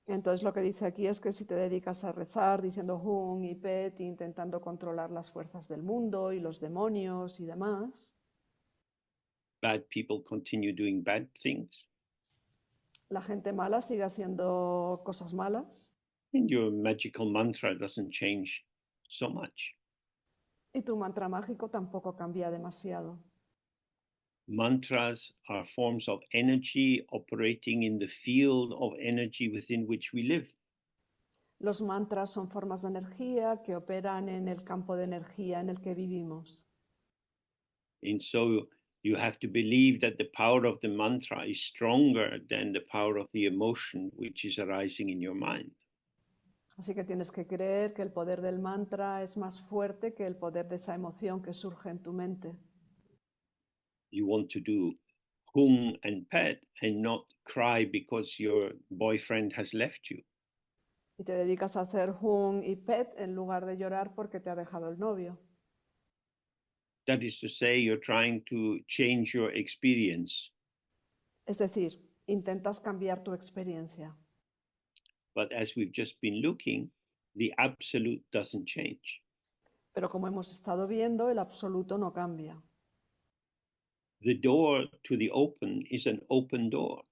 Entonces lo que dice aquí es que si te dedicas a rezar diciendo hum y pet, intentando controlar las fuerzas del mundo y los demonios y demás, bad people continue doing bad things. La gente mala sigue haciendo cosas malas And your magical mantra doesn't change so much. y tu mantra mágico tampoco cambia demasiado. Mantras are forms of energy operating in the field of energy within which we live. Los mantras son formas de energía que operan en el campo de energía en el que vivimos. And so you have to believe that the power of the mantra is stronger than the power of the emotion which is arising in your mind. Así que tienes que creer que el poder del mantra es más fuerte que el poder de esa emoción que surge en tu mente. You want to do hung and pet and not cry because your boyfriend has left you. Y te dedicas a hacer hum y pet en lugar de llorar porque te ha dejado el novio. That is to say, you're trying to change your experience. Es decir, intentas cambiar tu experiencia. But as we've just been looking, the absolute doesn't change. Pero como hemos estado viendo, el absoluto no cambia. The door to the open is an open door.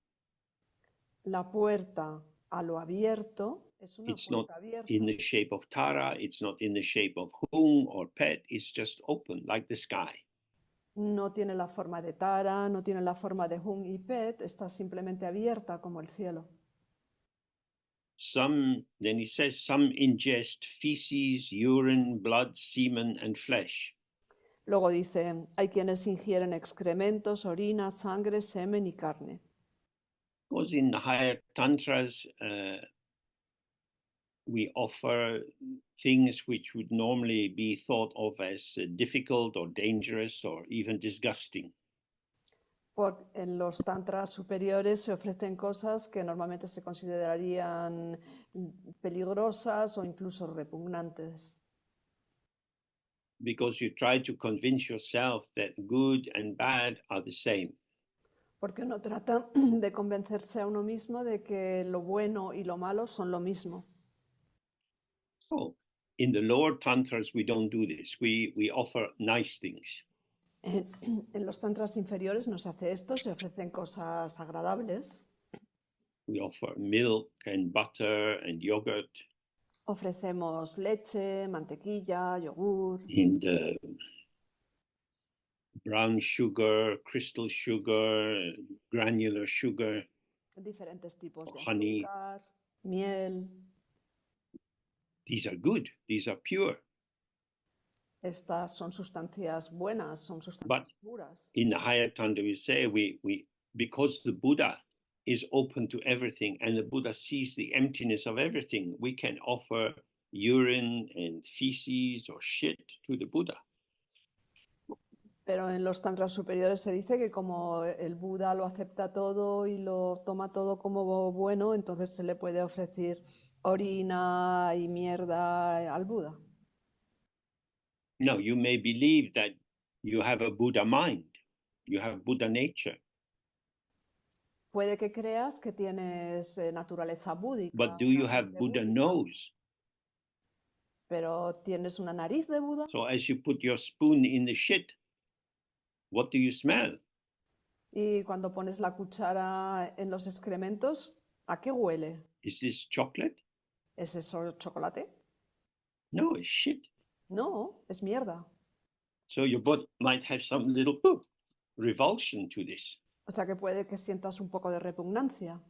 La puerta a lo abierto es una It's not puerta abierta. in the shape of Tara, it's not in the shape of Hung or Pet, it's just open, like the sky. No tiene la forma de Tara, no tiene la forma de Hung y Pet, está simplemente abierta como el cielo. Then he says, some ingest feces, urine, blood, semen, and flesh. Luego dice, hay quienes ingieren excrementos, orina, sangre, semen y carne. Because in the higher tantras, we offer things which would normally be thought of as difficult or dangerous or even disgusting. En los tantras superiores se ofrecen cosas que normalmente se considerarían peligrosas o incluso repugnantes. Because you try to convince yourself that good and bad are the same. Porque uno trata de convencerse a uno mismo de que lo bueno y lo malo son lo mismo. So in the lower tantras, we don't do this. We offer nice things. En los tantras inferiores no se hace esto, se ofrecen cosas agradables. We offer milk and butter and yogurt. Ofrecemos leche, mantequilla, yogur. And brown sugar, crystal sugar, granular sugar, Diferentes tipos de honey. azúcar, miel. These are good. These are pure. Estas son sustancias buenas, son sustancias But puras. in the higher Tantra, we say because the Buddha is open to everything and the Buddha sees the emptiness of everything, we can offer urine and feces or shit to the Buddha. Pero en los tantras superiores se dice que como el Buda lo acepta todo y lo toma todo como bueno, entonces se le puede ofrecer orina y mierda al Buda. No, you may believe that you have a Buddha mind, you have Buddha nature. Puede que creas que tienes naturaleza búdica, But do you una have mente Buddha búdica, nose? pero tienes una nariz de Buda. So as you put your spoon in the shit, what do you smell? Y cuando pones la cuchara en los excrementos, ¿a qué huele? Is this chocolate? ¿Es eso chocolate? No, it's shit. No, es mierda. So your body might have some little revulsion to this. O sea que puede que sientas un poco de repugnancia.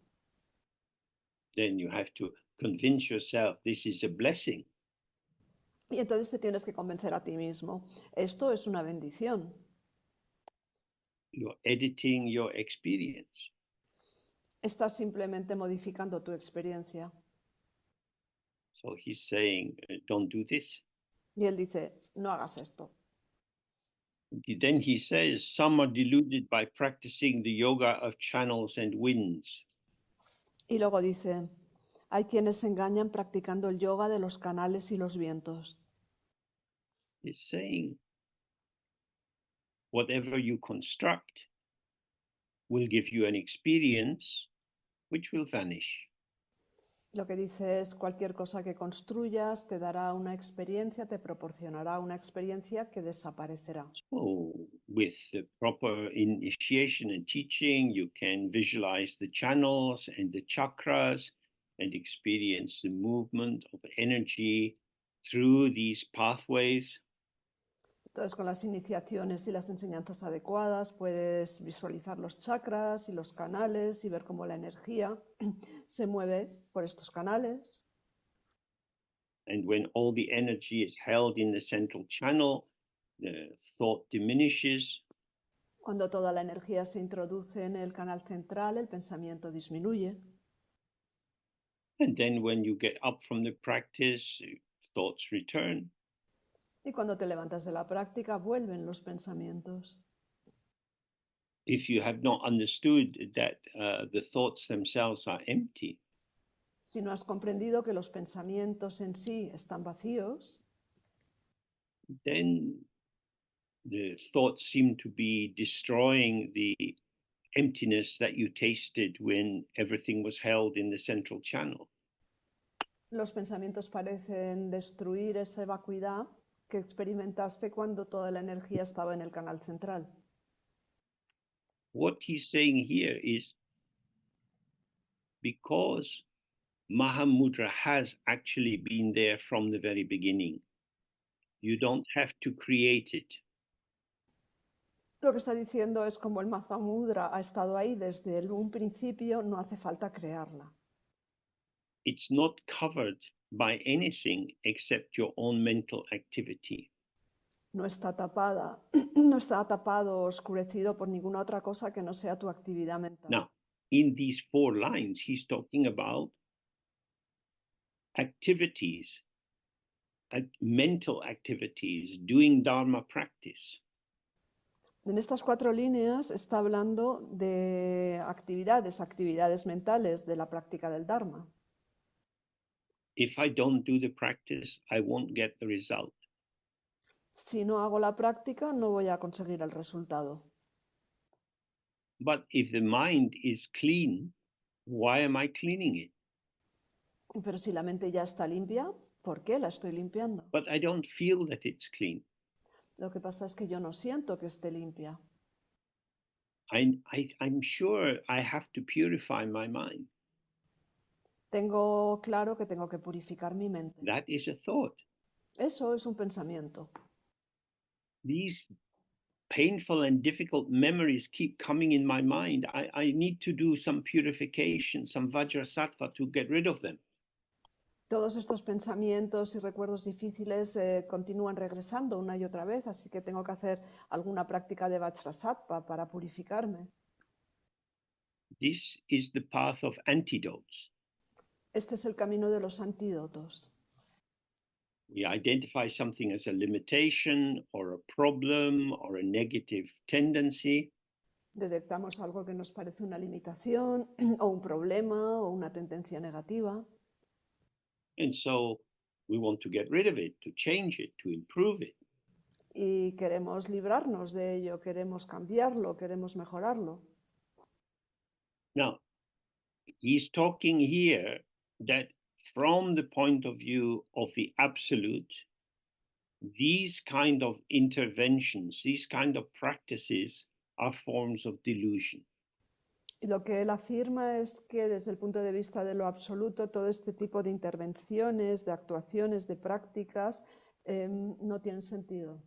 Then you have to convince yourself this is a blessing. Y entonces te tienes que convencer a ti mismo. Esto es una bendición. You're editing your experience. Estás simplemente modificando tu experiencia. So he's saying, don't do this. Y él dice, no hagas esto. Then he says, some are deluded by practicing the yoga of channels and winds. Y luego dice, hay quienes se engañan practicando el yoga de los canales y los vientos. He's saying, whatever you construct will give you an experience which will vanish. Lo que dice es cualquier cosa que construyas te dará una experiencia, te proporcionará una experiencia que desaparecerá. So, with the proper initiation and teaching, you can visualize the channels and the chakras and experience the movement of energy through these pathways. Entonces, con las iniciaciones y las enseñanzas adecuadas, puedes visualizar los chakras y los canales y ver cómo la energía se mueve por estos canales. And when all the energy is held in the central channel, the thought diminishes. Cuando toda la energía se introduce en el canal central, el pensamiento disminuye. And then when you get up from the practice, thoughts return. Y cuando te levantas de la práctica, vuelven los pensamientos. If you have not understood that the thoughts themselves are empty, Si no has comprendido que los pensamientos en sí están vacíos, then the thoughts seem to be destroying the emptiness that you tasted when everything was held in the central channel. los pensamientos parecen destruir esa vacuidad que experimentaste cuando toda la energía estaba en el canal central. What he's saying here is because Mahamudra has actually been there from the very beginning, you don't have to create it. Lo que está diciendo es como el Mahamudra ha estado ahí desde un principio, no hace falta crearla. It's not covered by anything except your own mental activity. No está tapada, no está tapado o oscurecido por ninguna otra cosa que no sea tu actividad mental. Now, in these 4 lines, he's talking about activities, mental activities, doing Dharma practice. En estas 4 líneas está hablando de actividades mentales de la práctica del Dharma. If I don't do the practice, I won't get the result. Si no hago la práctica, no voy a conseguir el resultado. But if the mind is clean, why am I cleaning it? Pero si la mente ya está limpia, ¿por qué la estoy limpiando? But I don't feel that it's clean. Lo que pasa es que yo no siento que esté limpia. I'm sure I have to purify my mind. Tengo claro que tengo que purificar mi mente. That is a thought. Eso es un pensamiento. These painful and difficult memories keep coming in my mind. I need to do some purification, some vajrasattva to get rid of them. Todos estos pensamientos y recuerdos difíciles continúan regresando una y otra vez, así que tengo que hacer alguna práctica de Vajrasattva para purificarme. This is the path of antidotes. Este es el camino de los antídotos. We identify something as a limitation or a problem or a negative tendency. Detectamos algo que nos parece una limitación o un problema o una tendencia negativa. And so we want to get rid of it, to change it, to improve it. Y queremos librarnos de ello, queremos cambiarlo, queremos mejorarlo. Now, he's talking here that from the point of view of the absolute, these kind of interventions, these kind of practices are forms of delusion. Y lo que él afirma es que desde el punto de vista de lo absoluto, todo este tipo de intervenciones, de actuaciones, de prácticas, no tienen sentido.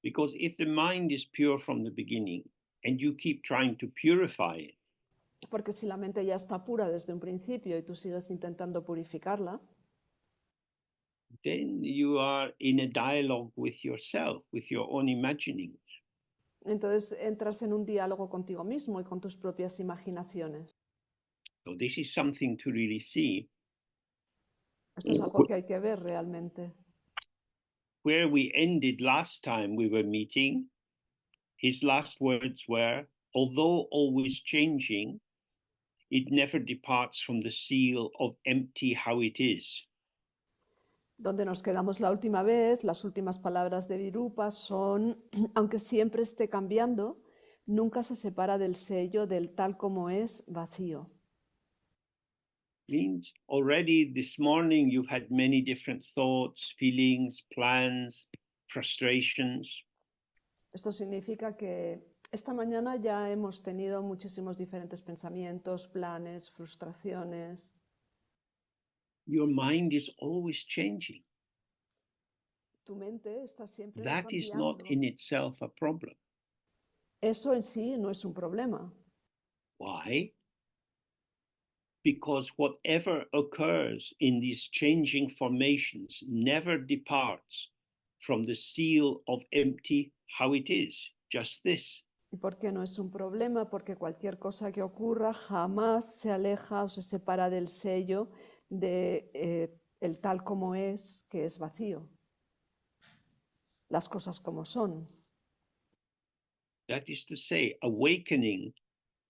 Because if the mind is pure from the beginning and you keep trying to purify it, Porque si la mente ya está pura desde un principio y tú sigues intentando purificarla, then you are in a dialogue with yourself, with your own imaginings. entonces entras en un diálogo contigo mismo y con tus propias imaginaciones. So this is something to really see. Esto es algo que hay que ver realmente. Where we ended last time we were meeting, his last words were, although always changing, it never departs from the seal of empty how it is. Donde nos quedamos la última vez, las últimas palabras de Virupa son, aunque siempre esté cambiando, nunca se separa del sello del tal como es vacío. Means already this morning you've had many different thoughts, feelings, plans, frustrations. Esto significa que esta mañana ya hemos tenido muchísimos diferentes pensamientos, planes, frustraciones. Your mind is always changing. Tu mente está siempre That is not cambiando. in itself a problem. Eso en sí no es un problema. Why? Because whatever occurs in these changing formations never departs from the seal of empty, how it is, just this. ¿Y por qué no es un problema? Porque cualquier cosa que ocurra jamás se aleja o se separa del sello de el tal como es, que es vacío. Las cosas como son. That is to say, awakening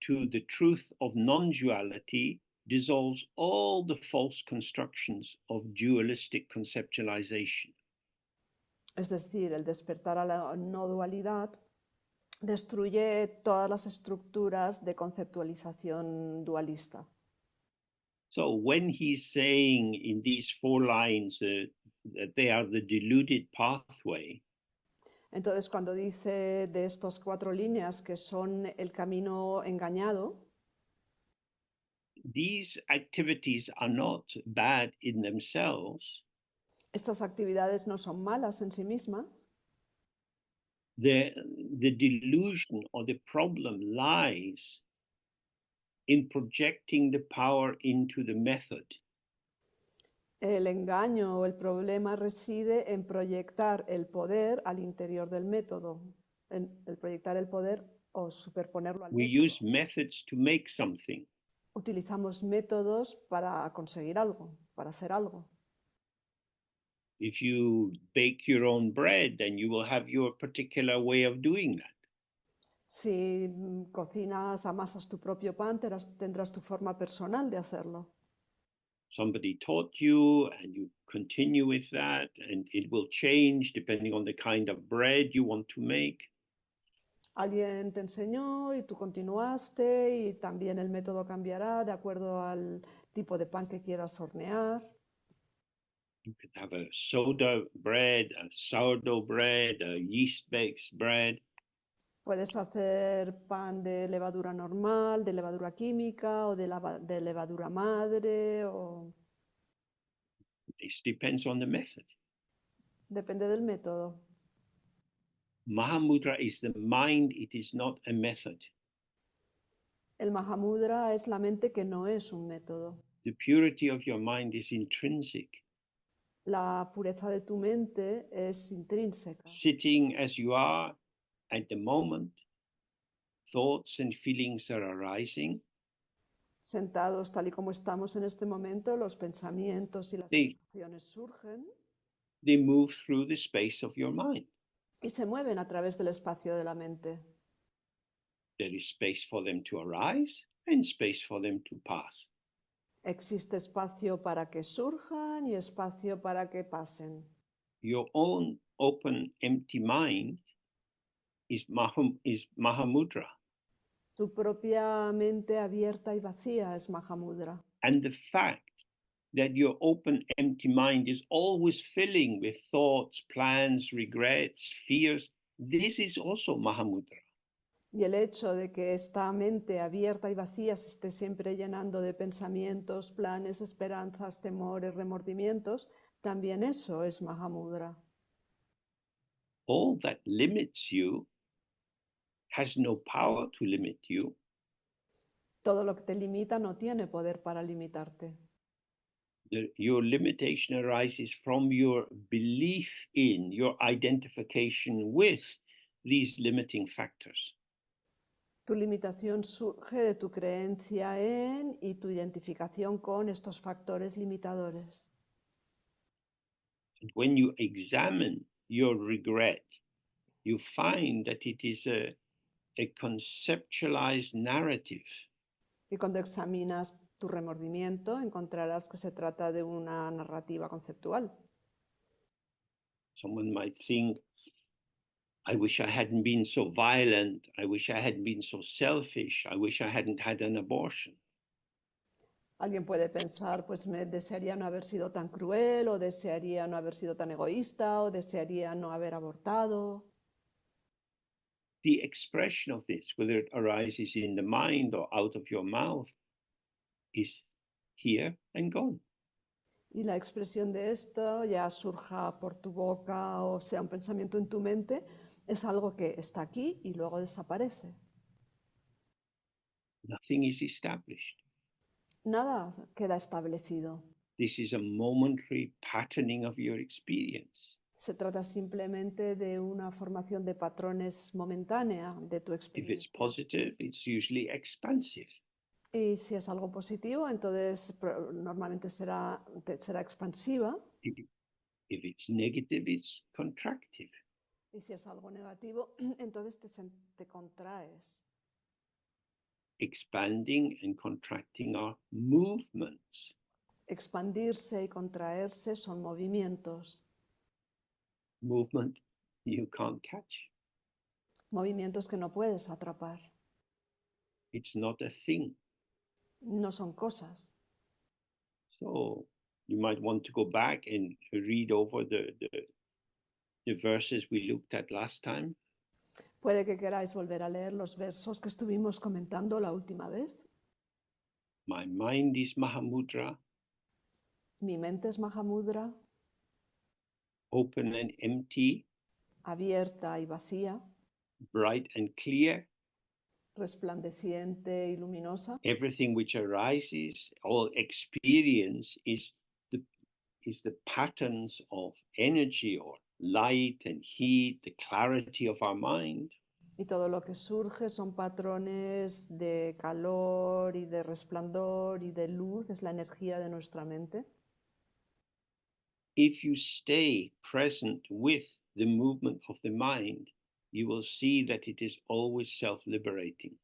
to the truth of non-duality dissolves all the false constructions of dualistic conceptualization. Es decir, el despertar a la no dualidad destruye todas las estructuras de conceptualización dualista. So when he's saying in these 4 lines that they are the deluded pathway, Entonces, cuando dice de estos 4 líneas que son el camino engañado, these activities are not bad in themselves. estas actividades no son malas en sí mismas. The delusion or the problem lies in projecting the power into the method. El engaño o el problema reside en proyectar el poder al interior del método, en el proyectar el poder o superponerlo al We método. use methods to make something. Utilizamos métodos para conseguir algo, para hacer algo. If you bake your own bread, then you will have your particular way of doing that. Si cocinas, amasas tu propio pan, tendrás tu forma personal de hacerlo. Somebody taught you and you continue with that, and it will change depending on the kind of bread you want to make. Alguien te enseñó y tú continuaste y también el método cambiará de acuerdo al tipo de pan que quieras hornear. You could have a soda bread, a sourdough bread, a yeast-based bread. Puedes hacer pan de levadura normal, de levadura química o de levadura madre, o This depends on the method. depende del método. Mahamudra is the mind, it is not a method. El Mahamudra es la mente que no es un método. The purity of your mind is intrinsic. La pureza de tu mente es intrínseca. Sitting as you are at the moment, thoughts and feelings are arising. Sentados tal y como estamos en este momento, los pensamientos y las sensaciones surgen They move through the space of your mind. y se mueven a través del espacio de la mente. There is space for them to arise and space for them to pass. Existe espacio para que surjan y espacio para que pasen. Your own open, empty mind is Mahamudra. Tu propia mente abierta y vacía es Mahamudra. And the fact that your open, empty mind is always filling with thoughts, plans, regrets, fears, this is also Mahamudra. Y el hecho de que esta mente abierta y vacía se esté siempre llenando de pensamientos, planes, esperanzas, temores, remordimientos, también eso es Mahamudra. All that limits you has no power to limit you. Todo lo que te limita no tiene poder para limitarte. Your limitation arises from your belief in, your identification with these limiting factors. Tu limitación surge de tu creencia en y tu identificación con estos factores limitadores. And when you examine your regret, you find that it is a conceptualized narrative. Y cuando examinas tu remordimiento, encontrarás que se trata de una narrativa conceptual. Someone might think, I wish I hadn't been so violent. I wish I hadn't been so selfish. I wish I hadn't had an abortion. Alguien puede pensar, pues me desearía no haber sido tan cruel, o desearía no haber sido tan egoísta, o desearía no haber abortado. The expression of this, whether it arises in the mind or out of your mouth, is here and gone. Y la expresión de esto, ya surja por tu boca o sea un pensamiento en tu mente, es algo que está aquí y luego desaparece. Nothing is established. Nada queda establecido. This is a momentary patterning of your experience. Se trata simplemente de una formación de patrones momentánea de tu If it's experiencia. positive, it's usually expansive. Y si es algo positivo, entonces normalmente será expansiva. If it's negative, it's contractive. Y si es algo negativo, entonces te contraes. Expanding and contracting are movements. Expandirse y contraerse son movimientos. Movement you can't catch. Movimientos que no puedes atrapar. It's not a thing. No son cosas. So you might want to go back and read over the verses we looked at last time. Puede que queráis volver a leer los versos que estuvimos comentando la última vez. My mind is Mahamudra, Mi mente es Mahamudra, open and empty, abierta y vacía, bright and clear. resplandeciente y luminosa. Everything which arises, all experience is the patterns of energy or light and heat, the clarity of our mind. Y todo lo que surge son patrones de calor y de resplandor y de luz, es la energía de nuestra mente. If you stay present with the movement of the mind, you will see that it is always self-liberating.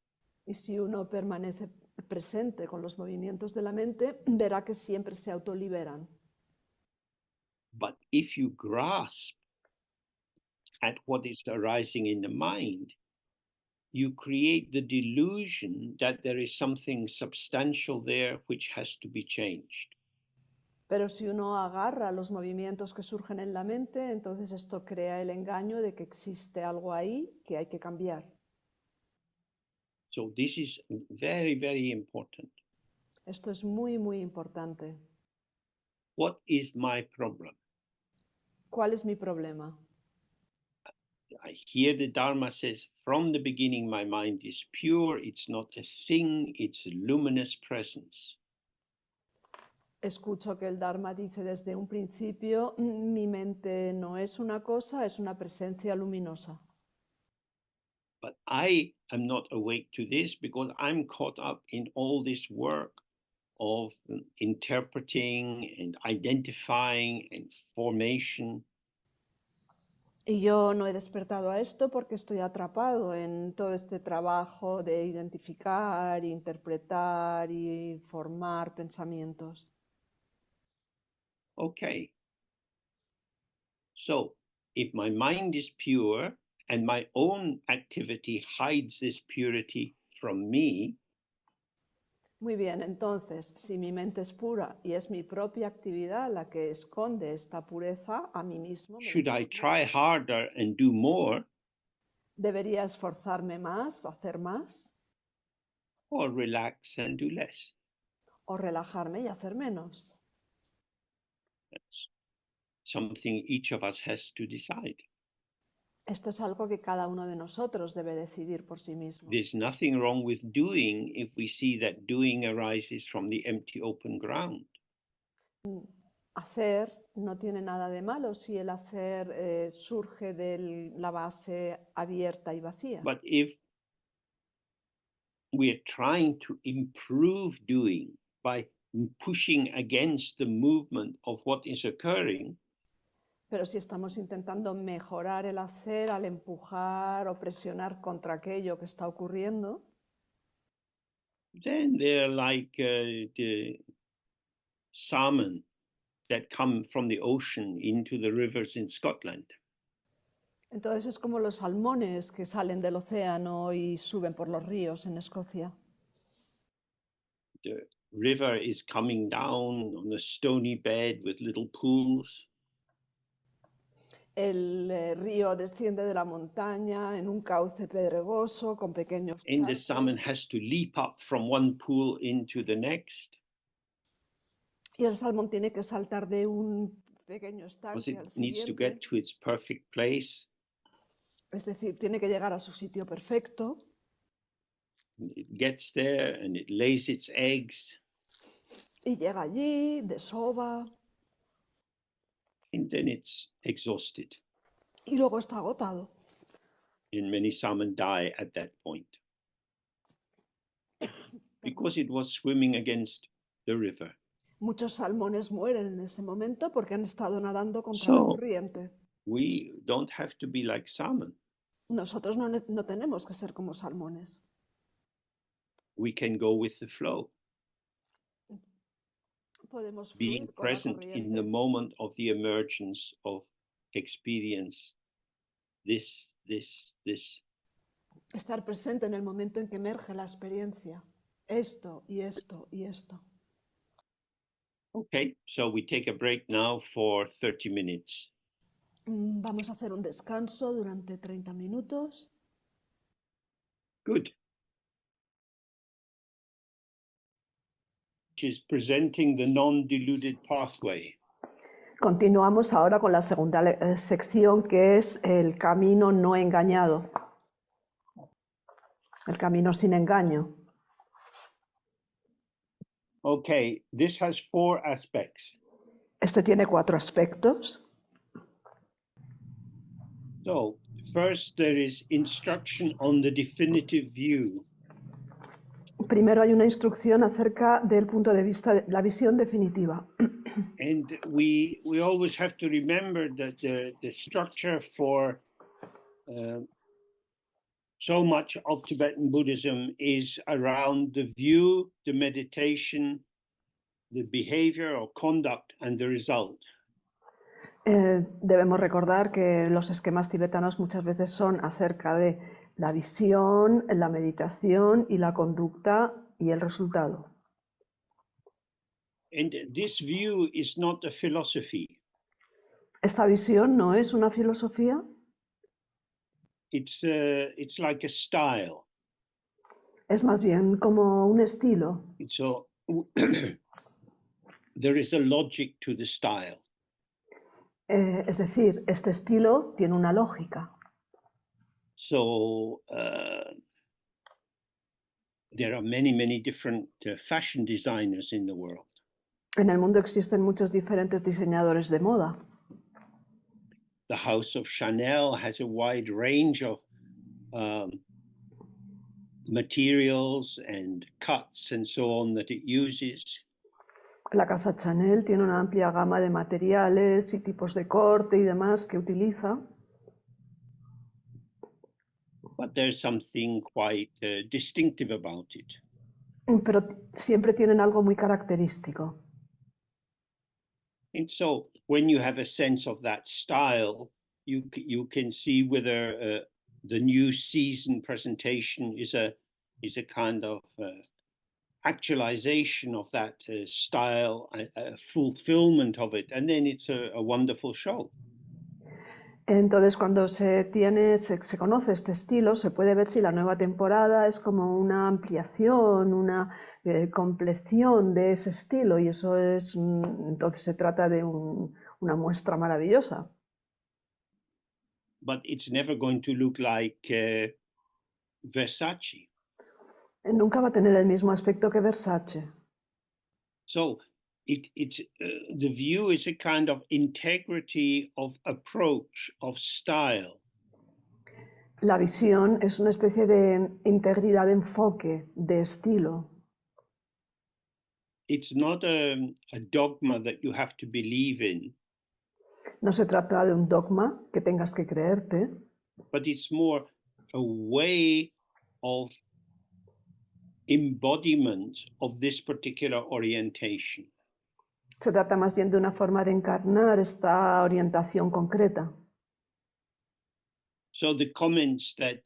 Y si uno permanece presente con los movimientos de la mente, verá que siempre se autoliberan. But if you grasp at what is arising in the mind, you create the delusion that there is something substantial there which has to be changed. Pero si uno agarra los movimientos que surgen en la mente, entonces esto crea el engaño de que existe algo ahí que hay que cambiar. So this is very, very important. Esto es muy, muy importante. What is my problem? ¿Cuál es mi problema? I hear the Dharma says, from the beginning, my mind is pure. It's not a thing. It's a luminous presence. Escucho que el Dharma dice desde un principio, mi mente no es una cosa, es una presencia luminosa. But I am not awake to this because I'm caught up in all this work of interpreting and identifying and formation. Y yo no he despertado a esto porque estoy atrapado en todo este trabajo de identificar, interpretar y formar pensamientos. Okay. So if my mind is pure and my own activity hides this purity from me, Muy bien, entonces, si mi mente es pura y es mi propia actividad la que esconde esta pureza a mí mismo, should I try harder and do more, ¿debería esforzarme más, hacer más, or relax and do less? o relajarme y hacer menos? That's something each of us has to decide. Esto es algo que cada uno de nosotros debe decidir por sí mismo. There's nothing wrong with doing if we see that doing arises from the empty open ground. Hacer no tiene nada de malo si el hacer surge de la base abierta y vacía. But if we're trying to improve doing by pushing against the movement of what is occurring, Pero si estamos intentando mejorar el hacer al empujar o presionar contra aquello que está ocurriendo, then they're like the salmon that come from the ocean into the rivers in Scotland. entonces es como los salmones que salen del océano y suben por los ríos en Escocia. river is coming down on a stony bed with little pools. El río desciende de la montaña en un cauce pedregoso con pequeños And the salmon charcos. has to leap up from one pool into the next. Y el salmón tiene que saltar de un pequeño Because estanque it al needs to siguiente. get to its perfect place. Es decir, tiene que llegar a su sitio perfecto. It gets there and it lays its eggs. Y llega allí, desova. And then it's exhausted. Y luego está agotado. And many salmon die at that point. Because it was swimming against the river. Muchos salmones mueren en ese momento porque han estado nadando contra la corriente. We don't have to be like salmon. Nosotros no tenemos que ser como salmones. We can go with the flow. Podemos Being fluir con la present in the corriente. moment of the emergence of experience. This. Estar presente en el momento en que emerge la experiencia. Esto y esto y esto. Okay, so we take a break now for 30 minutes. Vamos a hacer un descanso durante 30 minutos. Good. Which is presenting the non-diluted pathway. Continuamos ahora con la segunda sección, que es el camino no engañado. El camino sin engaño. Okay, this has 4 aspects. Este tiene 4 aspectos. So, first there is instruction on the definitive view. Primero hay una instrucción acerca del punto de vista de la visión definitiva. And we always have to remember that the structure for so much of Tibetan Buddhism is around the view, the meditation, the behavior or conduct, and the result. Debemos recordar que los esquemas tibetanos muchas veces son acerca de la visión, la meditación y la conducta y el resultado. And this view is not a philosophy. Esta visión no es una filosofía. It's like a style. Es más bien como un estilo. So there is a logic to the style. Es decir, este estilo tiene una lógica. So there are many different fashion designers in the world. En el mundo existen muchos diferentes diseñadores de moda. The House of Chanel has a wide range of materials and cuts and so on that it uses. La casa Chanel tiene una amplia gama de materiales y tipos de corte y demás que utiliza. But there's something quite distinctive about it. Pero siempre tienen algo muy característico. And so when you have a sense of that style, you can see whether the new season presentation is a kind of actualization of that style, a fulfillment of it, and then it's a wonderful show. Entonces, cuando se conoce este estilo, se puede ver si la nueva temporada es como una ampliación, una compleción de ese estilo, y eso es, entonces se trata de una muestra maravillosa. But it's never going to look like Versace. Nunca va a tener el mismo aspecto que Versace. So the view is a kind of integrity of approach, of style. La visión es una especie de integridad de enfoque, de estilo. It's not a dogma that you have to believe in. No se trata de un dogma que tengas que creerte. But it's more a way of embodiment of this particular orientation. Se trata más bien de una forma de encarnar esta orientación concreta. So the comments that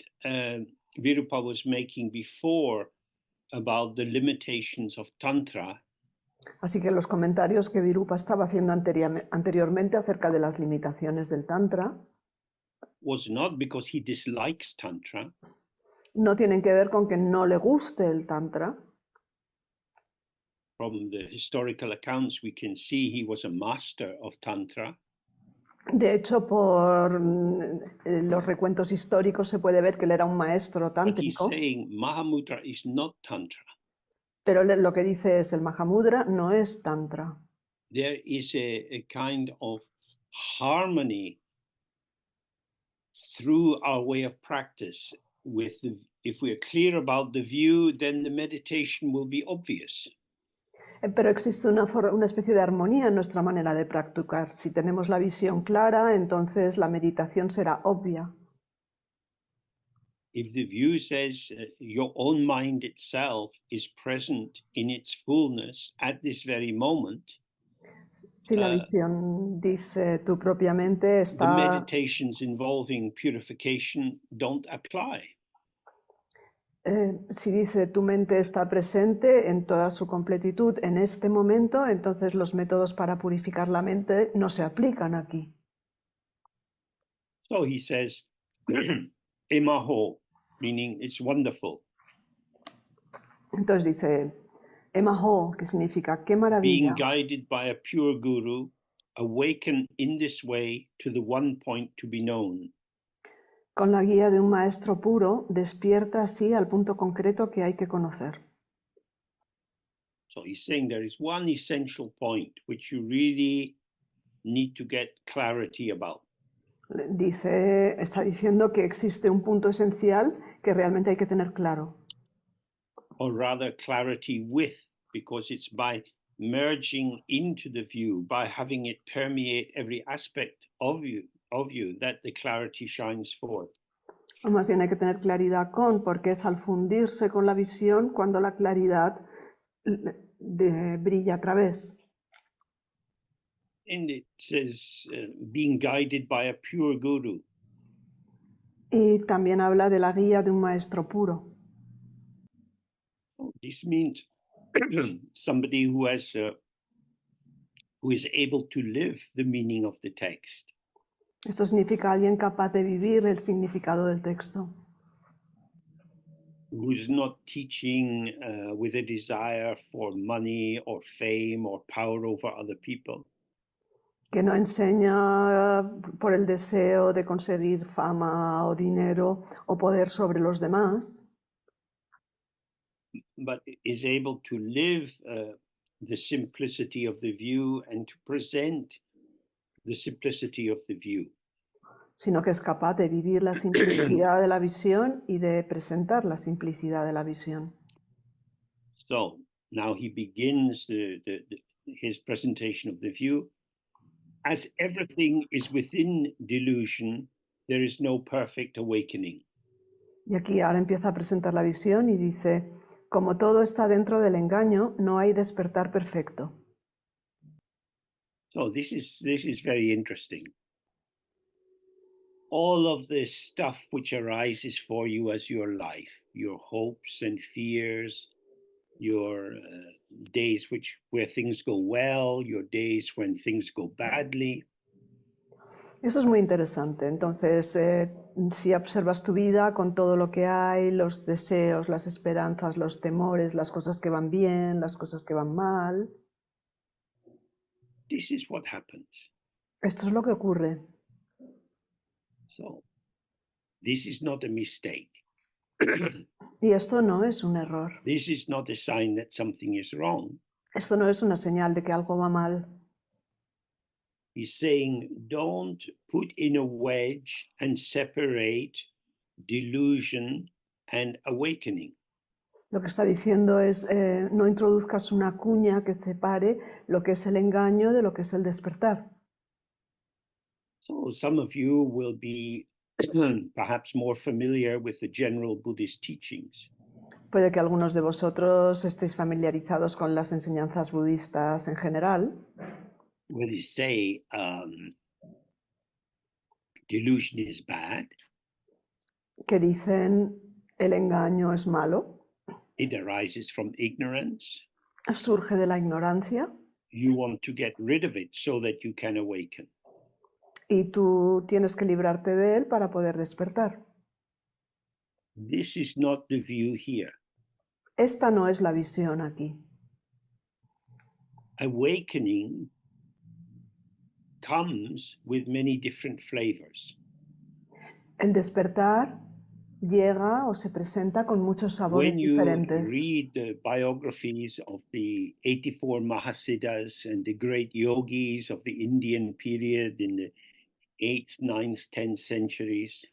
Virupa was making before about the limitations of Tantra Así que los comentarios que Virupa estaba haciendo anteriormente acerca de las limitaciones del Tantra was not because he dislikes Tantra, no tienen que ver con que no le guste el Tantra. from the historical accounts, we can see he was a master of Tantra. De hecho, por los recuentos históricos se puede ver que él era un maestro But he's tántrico, saying Mahamudra is not Tantra. pero lo que dice es el Mahamudra no es Tantra. There is a kind of harmony through our way of practice with the, if we are clear about the view, then the meditation will be obvious. Pero existe una especie de armonía en nuestra manera de practicar. Si tenemos la visión clara, entonces la meditación será obvia. If the view says your own mind itself is present in its fullness at this very moment, Si la visión dice tu propia mente the está... meditations involving purification don't apply. Si dice tu mente está presente en toda su completitud en este momento, entonces los métodos para purificar la mente no se aplican aquí. So he says, emaho, meaning it's wonderful. Entonces dice, emaho, que significa qué maravilla. Being guided by a pure guru, awaken in this way to the one point to be known. Con la guía de un maestro puro, despierta así al punto concreto que hay que conocer. So he's saying there is one essential point which you really need to get clarity about. Está diciendo que existe un punto esencial que realmente hay que tener claro. Or rather clarity with, because it's by merging into the view, by having it permeate every aspect of you that the clarity shines forth. O más bien hay que tener claridad con, porque es al fundirse con la visión cuando la claridad brilla a través. And it says being guided by a pure guru. Y también habla de la guía de un maestro puro. This means somebody who is able to live the meaning of the text. Esto significa alguien capaz de vivir el significado del texto. Who's not teaching with a desire for money or fame or power over other people. Que no enseña por el deseo de conseguir fama o dinero o poder sobre los demás. But is able to live the simplicity of the view and to present the simplicity of the view. Sino que es capaz de vivir la simplicidad de la visión y de presentar la simplicidad de la visión. So now he begins his presentation of the view. As everything is within delusion, there is no perfect awakening. Y aquí ahora empieza a presentar la visión y dice, como todo está dentro del engaño, no hay despertar perfecto. So this is very interesting. All of the stuff which arises for you as your life, your hopes and fears, your days where things go well, your days when things go badly. Eso es muy interesante. Entonces, si observas tu vida con todo lo que hay, los deseos, las esperanzas, los temores, las cosas que van bien, las cosas que van mal. This is what happens. Esto es lo que ocurre. So, this is not a mistake. Y esto no es un error. This is not a sign that something is wrong. Esto no es una señal de que algo va mal. He's saying, don't put in a wedge and separate delusion and awakening. Lo que está diciendo es, no introduzcas una cuña que separe lo que es el engaño de lo que es el despertar. So some of you will be perhaps more familiar with the general Buddhist teachings. Puede que algunos de vosotros estéis familiarizados con las enseñanzas budistas en general. Where they say delusion is bad. Que dicen el engaño es malo. It arises from ignorance. Surge de la ignorancia You want to get rid of it so that you can awaken. y tú tienes que librarte de él para poder despertar. This is not the view here. Esta no es la visión aquí. Awakening comes with many different flavors. El despertar llega o se presenta con muchos sabores When you diferentes. read the biographies of the 84 Mahasiddhas and the great yogis of the Indian period in the 8th, 9th, 10th centuries,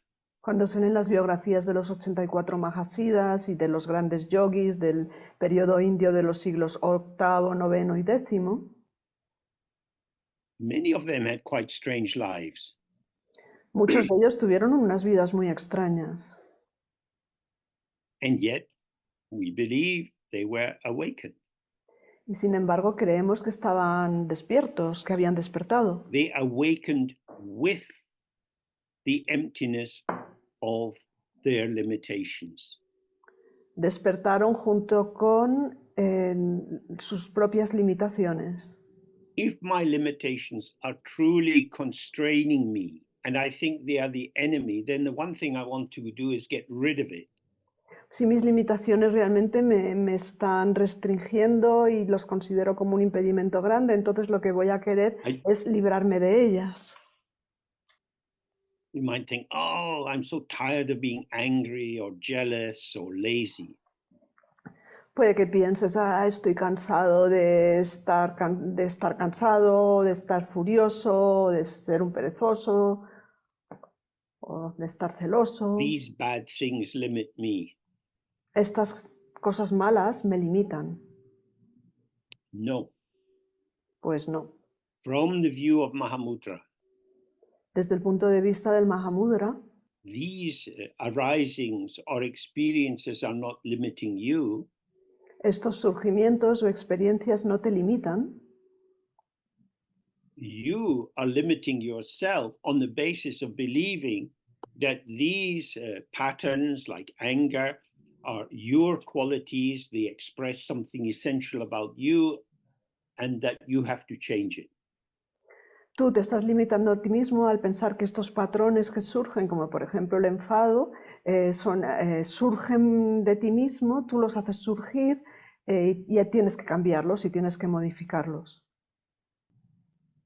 Cuando se leen las biografías de los 84 Mahasiddhas y de los grandes yogis del periodo indio de los siglos VIII, IX y X, many of them had quite strange lives. muchos de ellos tuvieron unas vidas muy extrañas. And yet, we believe they were awakened. Y sin embargo creemos que estaban despiertos, que habían despertado. They awakened with the emptiness of their limitations. Despertaron junto con sus propias limitaciones. If my limitations are truly constraining me, and I think they are the enemy, then the one thing I want to do is get rid of it. Si mis limitaciones realmente me están restringiendo y los considero como un impedimento grande, entonces lo que voy a querer es librarme de ellas. You might think, oh, I'm so tired of being angry or jealous or lazy. Puede que pienses, estoy cansado de estar cansado, de estar furioso, de ser un perezoso, o de estar celoso. These bad things limit me. Estas cosas malas me limitan. No. Pues no. From the view of Mahamudra, desde el punto de vista del Mahamudra, these arisings or experiences are not limiting you. Estos surgimientos o experiencias no te limitan. You are limiting yourself on the basis of believing that these patterns like anger are your qualities, they express something essential about you, and that you have to change it. Tú te estás limitando a ti mismo al pensar que estos patrones que surgen, como por ejemplo el enfado, surgen de ti mismo, tú los haces surgir y ya tienes que cambiarlos y tienes que modificarlos.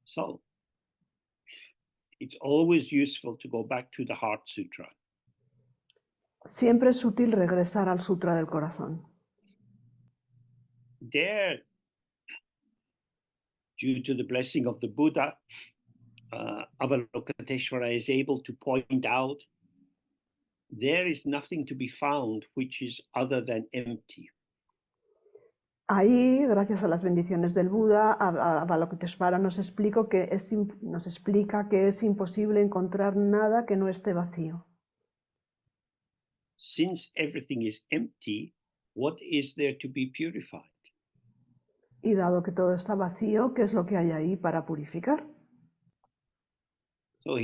So, it's always useful to go back to the Heart Sutra. Siempre es útil regresar al Sutra del Corazón. There, due to the blessing of the Buddha, Avalokiteshvara is able to point out there is nothing to be found which is other than empty. Ahí, gracias a las bendiciones del Buda, Avalokiteshvara nos explica que es imposible encontrar nada que no esté vacío. Since everything is empty, what is there to be purified? Y dado que todo está vacío, ¿qué es lo que hay ahí para purificar? So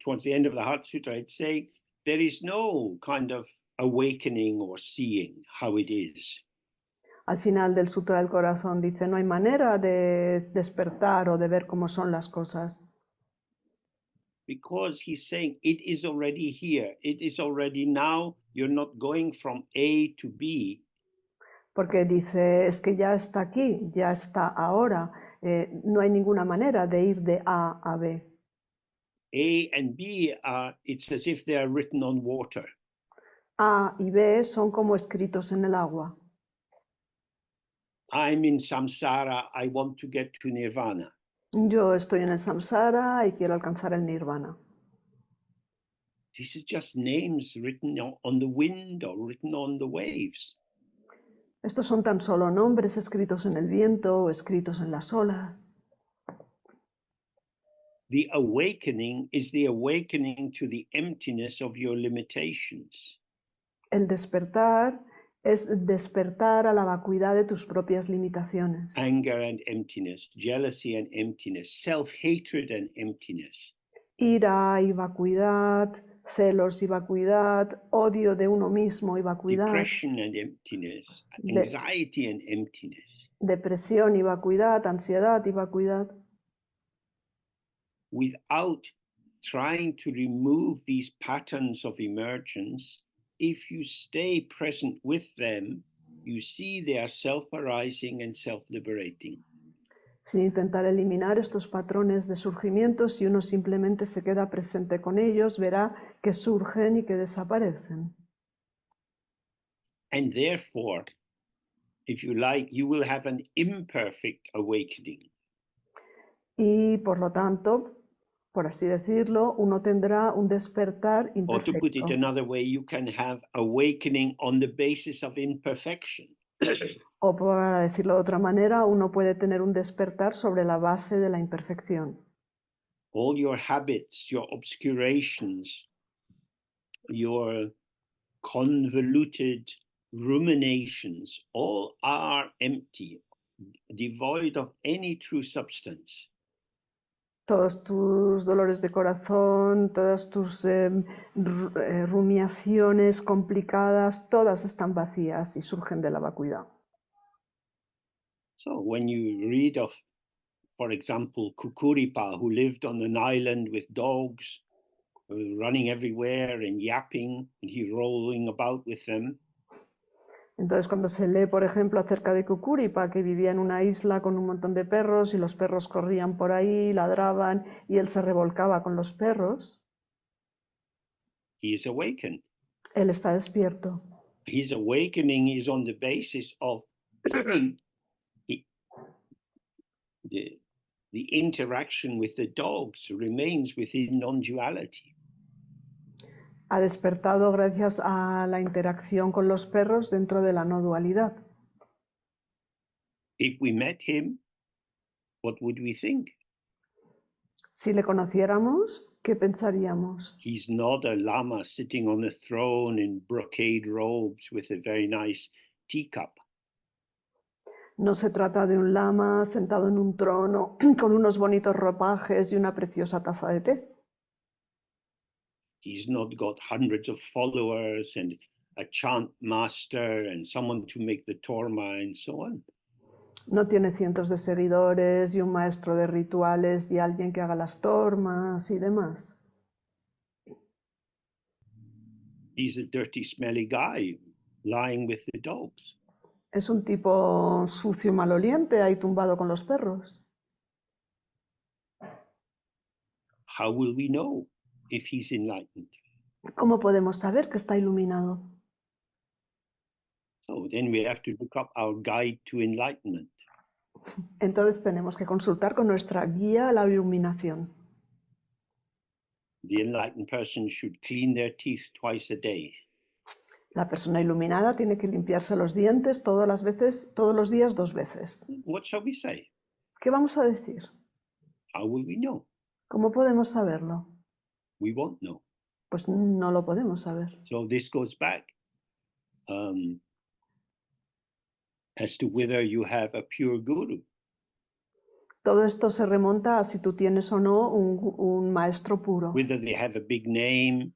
towards the end of the Heart Sutra, it's saying there is no kind of awakening or seeing how it is. Al final del Sutra del Corazón dice, no hay manera de despertar o de ver cómo son las cosas. Because he's saying it is already here. It is already now. You're not going from A to B. Porque dice, es que ya está aquí, ya está ahora. No hay ninguna manera de ir de A a B. A and B it's as if they are written on water. A y B son como escritos en el agua. I'm in samsara, I want to get to nirvana. Yo estoy en el samsara y quiero alcanzar el nirvana. This is just names written on the wind or written on the waves. Estos son tan solo nombres escritos en el viento o escritos en las olas. The awakening is the awakening to the emptiness of your limitations. El despertar es despertar a la vacuidad de tus propias limitaciones. Anger and emptiness, jealousy and emptiness, self-hatred and emptiness. Ira y vacuidad, celos y vacuidad, odio de uno mismo y vacuidad, depression and emptiness, anxiety and emptiness. depresión y vacuidad, ansiedad y vacuidad. Without trying to remove these patterns of emergence, if you stay present with them, you see they are self-arising and self-liberating. Sin intentar eliminar estos patrones de surgimiento, si uno simplemente se queda presente con ellos, verá que surgen y que desaparecen. And therefore, if you like, you will have an imperfect awakening. Y por lo tanto, por así decirlo, uno tendrá un despertar Or to put it imperfecto. another way, you can have awakening on the basis of imperfection. O para decirlo de otra manera, uno puede tener un despertar sobre la base de la imperfección. All your habits, your obscurations, your convoluted ruminations, all are empty, devoid of any true substance. Todos tus dolores de corazón, todas tus rumiaciones complicadas, todas están vacías y surgen de la vacuidad. So when you read of, for example, Kukuripa, who lived on an island with dogs running everywhere and yapping, and he rolling about with them, Entonces, cuando se lee, por ejemplo, acerca de Kukuripa, que vivía en una isla con un montón de perros y los perros corrían por ahí, ladraban y él se revolcaba con los perros, he is awakened. él está despierto. His awakening is on the basis of the interaction with the dogs remains within non-duality. Ha despertado gracias a la interacción con los perros dentro de la no dualidad. If we met him, what would we think? Si le conociéramos, ¿qué pensaríamos? He's not a lama sitting on a throne in brocade robes with a very nice teacup. No se trata de un lama sentado en un trono con unos bonitos ropajes y una preciosa taza de té. He's not got hundreds of followers and a chant master and someone to make the torma and so on. No tiene cientos de seguidores y un maestro de rituales y alguien que haga las tormas y demás. He's a dirty, smelly guy lying with the dogs. Es un tipo sucio y maloliente ahí tumbado con los perros. How will we know if he's enlightened? ¿Cómo podemos saber que está iluminado? So then we have to look up our guide to enlightenment. Entonces tenemos que consultar con nuestra guía a la iluminación. The enlightened person should clean their teeth twice a day. La persona iluminada tiene que limpiarse los dientes todos los días 2 veces. What shall we say? ¿Qué vamos a decir? How will we know? ¿Cómo podemos saberlo? We won't know. Pues no lo podemos saber. So this goes back as to whether you have a pure guru. Todo esto se remonta a si tú tienes o no un maestro puro. Whether they have a big name,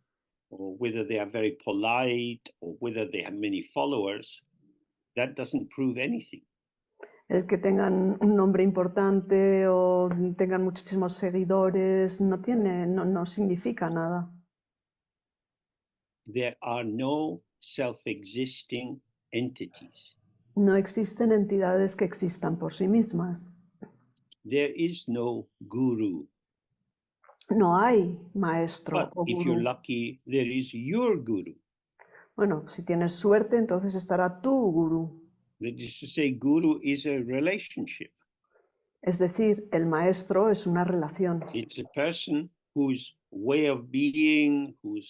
or whether they are very polite, or whether they have many followers, that doesn't prove anything. El que tengan un nombre importante o tengan muchísimos seguidores no significa nada. There are no self-existing entities. No existen entidades que existan por sí mismas. There is no guru. No hay maestro But o if you're gurú. lucky, there is your guru. Bueno, si tienes suerte, entonces estará tu gurú. That is to say, guru is a relationship. Es decir, el maestro es una relación. It's a person whose way of being, whose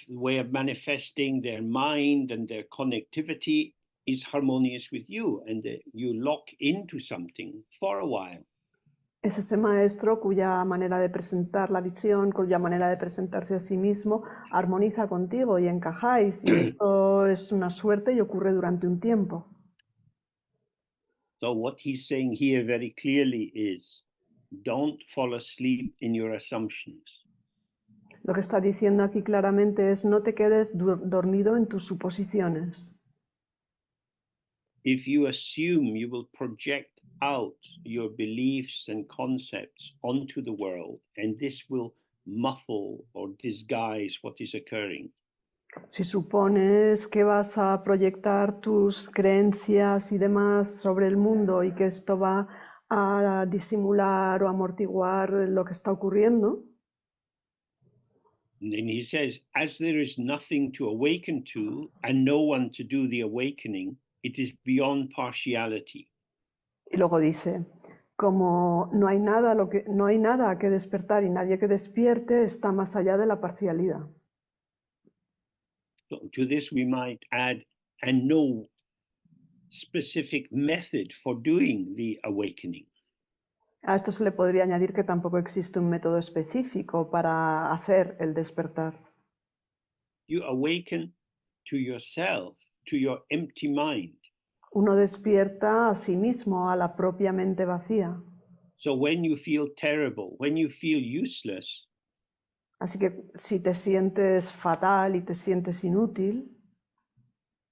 way of manifesting their mind and their connectivity is harmonious with you, and you lock into something for a while. Es ese maestro cuya manera de presentar la visión, cuya manera de presentarse a sí mismo armoniza contigo y encajáis, y esto es una suerte y ocurre durante un tiempo. So what he's saying here very clearly is, don't fall asleep in your assumptions. Lo que está diciendo aquí claramente es no te quedes dormido en tus suposiciones. If you assume you will project out your beliefs and concepts onto the world, and this will muffle or disguise what is occurring, Si supones que vas a proyectar tus creencias y demás sobre el mundo y que esto va a disimular o amortiguar lo que está ocurriendo, and then he says, as there is nothing to awaken to and no one to do the awakening, it is beyond partiality. y luego dice, como no hay nada, no hay nada a que despertar y nadie que despierte, está más allá de la parcialidad. So to this we might add, and no specific method for doing the awakening. A esto se le podría añadir que tampoco existe un método específico para hacer el despertar. You awaken to yourself, to your empty mind. Uno despierta a sí mismo, a la propia mente vacía. So when you feel terrible, when you feel useless, Así que si te sientes fatal y te sientes inútil,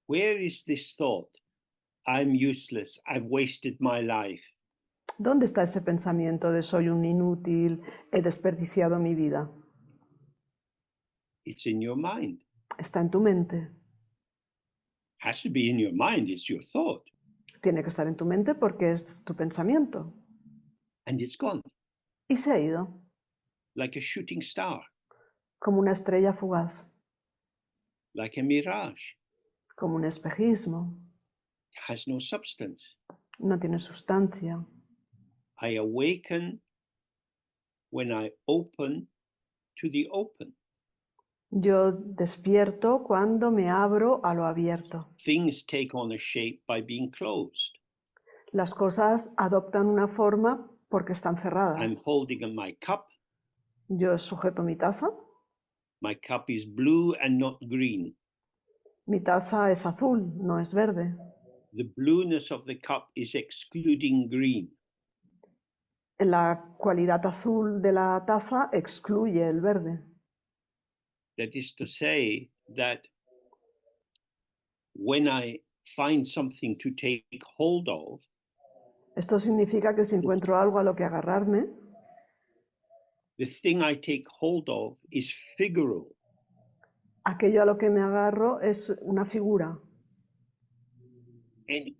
where is this thought? I'm useless, I've wasted my life. ¿dónde está ese pensamiento de soy un inútil, he desperdiciado mi vida? It's in your mind. Está en tu mente. Has to be in your mind, it's your thought. Tiene que estar en tu mente porque es tu pensamiento. And it's gone, Y se ha ido, like a shooting star, como una estrella fugaz, like a mirage. como un espejismo. It has no substance. No tiene sustancia. I awaken when I open to the open. Yo despierto cuando me abro a lo abierto. Things take on a shape by being closed. Las cosas adoptan una forma porque están cerradas. I'm holding my cup. Yo sujeto mi taza. My cup is blue and not green. Mi taza es azul, no es verde. The blueness of the cup is excluding green. La cualidad azul de la taza excluye el verde. That is to say that when I find something to take hold of, Esto significa que si encuentro algo a lo que agarrarme, the thing I take hold of is figural. aquello a lo que me agarro es una figura. And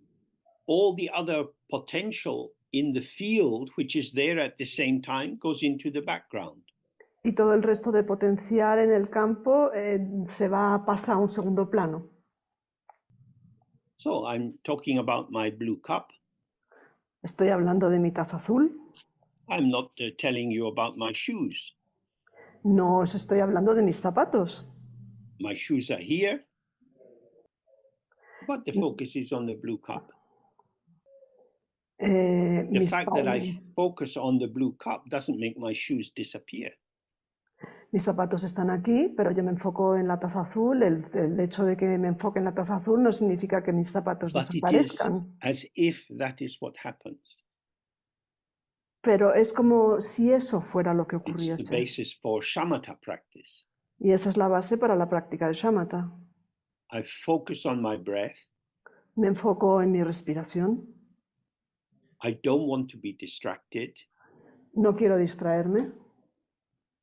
all the other potential in the field, which is there at the same time, goes into the background. Y todo el resto de potencial en el campo se va a pasar a un segundo plano. So I'm talking about my blue cup. Estoy hablando de mi taza azul. I'm not telling you about my shoes. No os estoy hablando de mis zapatos. My shoes are here, but the focus is on the blue cup. The fact that I focus on the blue cup doesn't make my shoes disappear. Mis zapatos están aquí, pero yo me enfoco en la taza azul. El hecho de que me enfoque en la taza azul no significa que mis zapatos But it is desaparezcan. as if that is what happens. Pero es como si eso fuera lo que It's the ocurriese. basis for shamatha practice. Y esa es la base para la práctica de shamatha. I focus on my breath. Me enfoco en mi respiración. I don't want to be distracted. No quiero distraerme.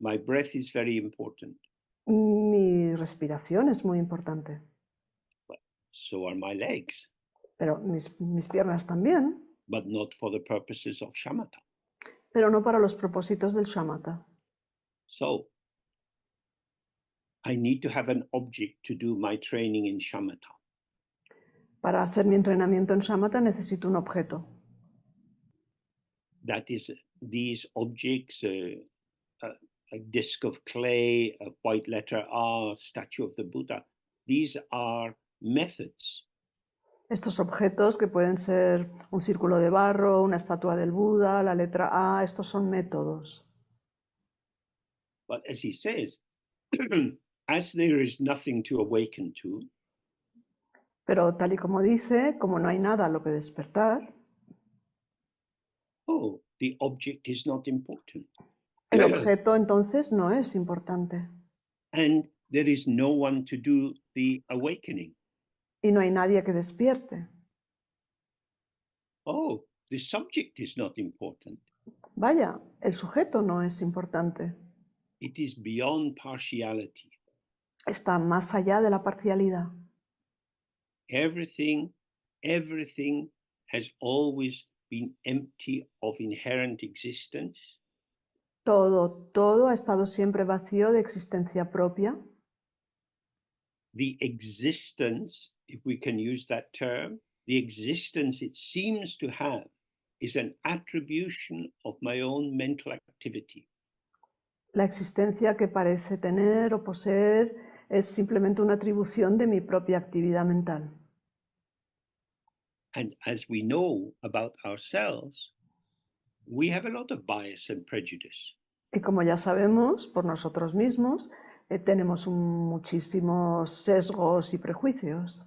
My breath is very important. Mi respiración es muy importante. But so are my legs, Pero mis piernas también. but not for the purposes of shamatha. Pero no para los propósitos del shamatha. So I need to have an object to do my training in shamatha. Para hacer mi entrenamiento en shamatha necesito un objeto. That is, these objects, a disc of clay, a white letter R, statue of the Buddha, these are methods. Estos objetos, que pueden ser un círculo de barro, una estatua del Buda, la letra A, estos son métodos. But as he says, as there is nothing to awaken to, Pero tal y como dice, como no hay nada a lo que despertar, the object is not important. el objeto entonces no es importante. And there is no one to do the awakening. Y no hay nadie que despierte. Oh, the subject is not important. Vaya, el sujeto no es importante. It is beyond partiality. Está más allá de la parcialidad. Everything has always been empty of inherent existence. Todo ha estado siempre vacío de existencia propia. The existence, if we can use that term, the existence it seems to have is an attribution of my own mental activity. La existencia que parece tener o poseer es simplemente una atribución de mi propia actividad mental. And as we know about ourselves, we have a lot of bias and prejudice. Y como ya sabemos, por nosotros mismos, tenemos muchísimos sesgos y prejuicios.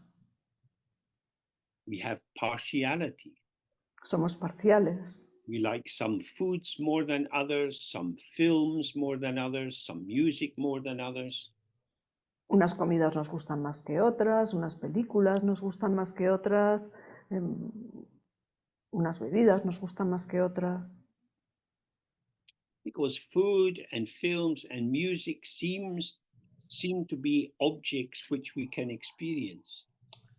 We have partiality. Somos parciales. We like some foods more than others, some films more than others, some music more than others. Unas comidas nos gustan más que otras, unas películas nos gustan más que otras, unas bebidas nos gustan más que otras. Because food and films and music seem to be objects which we can experience.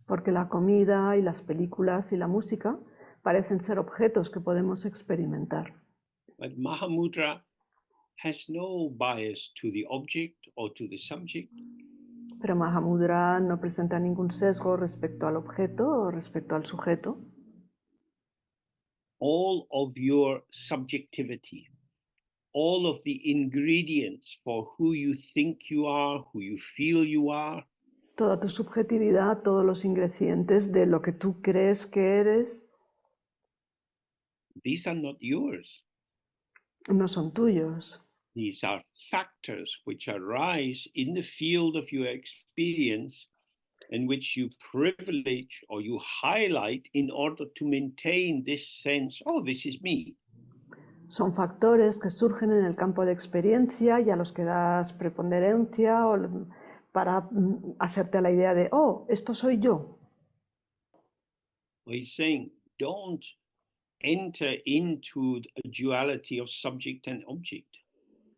Porque la comida y las películas y la música parecen ser objetos que podemos experimentar. But Mahamudra has no bias to the object or to the subject. Pero Mahamudra no presenta ningún sesgo respecto al objeto o respecto al sujeto. All of your subjectivity, all of the ingredients for who you think you are, who you feel you are, Toda tu subjetividad, todos los ingredientes de lo que tú crees que eres, these are not yours. no son tuyos. These are factors which arise in the field of your experience and which you privilege or you highlight in order to maintain this sense, oh, this is me. Son factores que surgen en el campo de experiencia y a los que das preponderancia para hacerte la idea de, oh, esto soy yo. He's saying, don't enter into a duality of subject and object.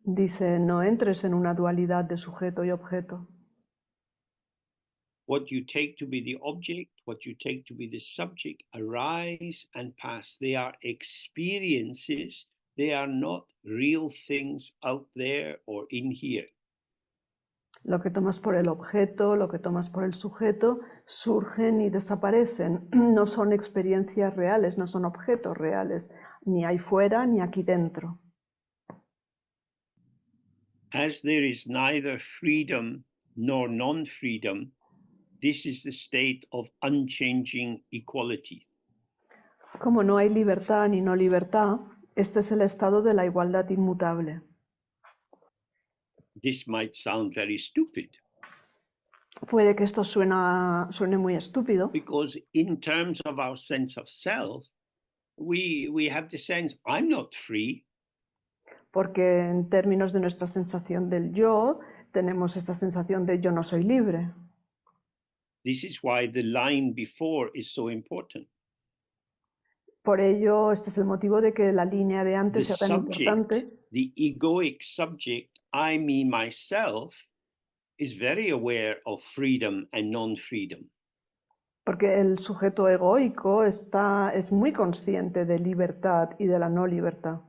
Dice, no entres en una dualidad de sujeto y objeto. What you take to be the object, what you take to be the subject, arise and pass. They are experiences. They are not real things out there or in here. Lo que tomas por el objeto, lo que tomas por el sujeto, surgen y desaparecen. No son experiencias reales, no son objetos reales, ni ahí fuera ni aquí dentro. As there is neither freedom nor non-freedom, this is the state of unchanging equality. Como no hay libertad ni no libertad, este es el estado de la igualdad inmutable. This might sound very stupid. Puede que esto suene muy estúpido. Because in terms of our sense of self, we have the sense, I'm not free. Porque en términos de nuestra sensación del yo, tenemos esta sensación de yo no soy libre. This is why the line before is so important. Por ello, este es el motivo de que la línea de antes The sea tan importante. the egoic subject, I, me, myself, is very aware of freedom and non-freedom. Porque el sujeto egoico es muy consciente de libertad y de la no libertad.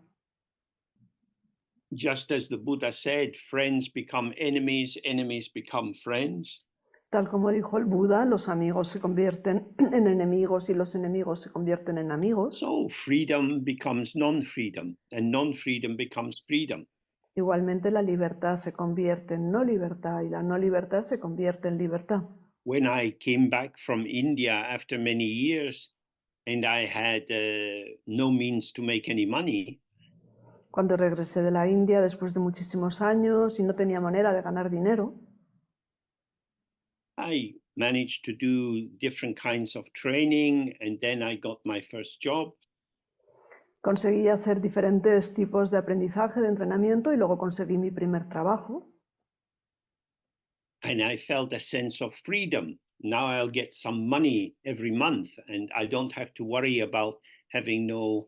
Just as the Buddha said, friends become enemies, enemies become friends. Tal como dijo el Buda, los amigos se convierten en enemigos y los enemigos se convierten en amigos. So freedom becomes non-freedom, and non-freedom becomes freedom. Igualmente la libertad se convierte en no libertad y la no libertad se convierte en libertad. When I came back from India after many years and I had no means to make any money, Cuando regresé de la India después de muchísimos años y no tenía manera de ganar dinero, I managed to do different kinds of training, and then I got my first job. conseguí hacer diferentes tipos de aprendizaje, de entrenamiento, y luego conseguí mi primer trabajo. And I felt a sense of freedom. Now I'll get some money every month and I don't have to worry about having no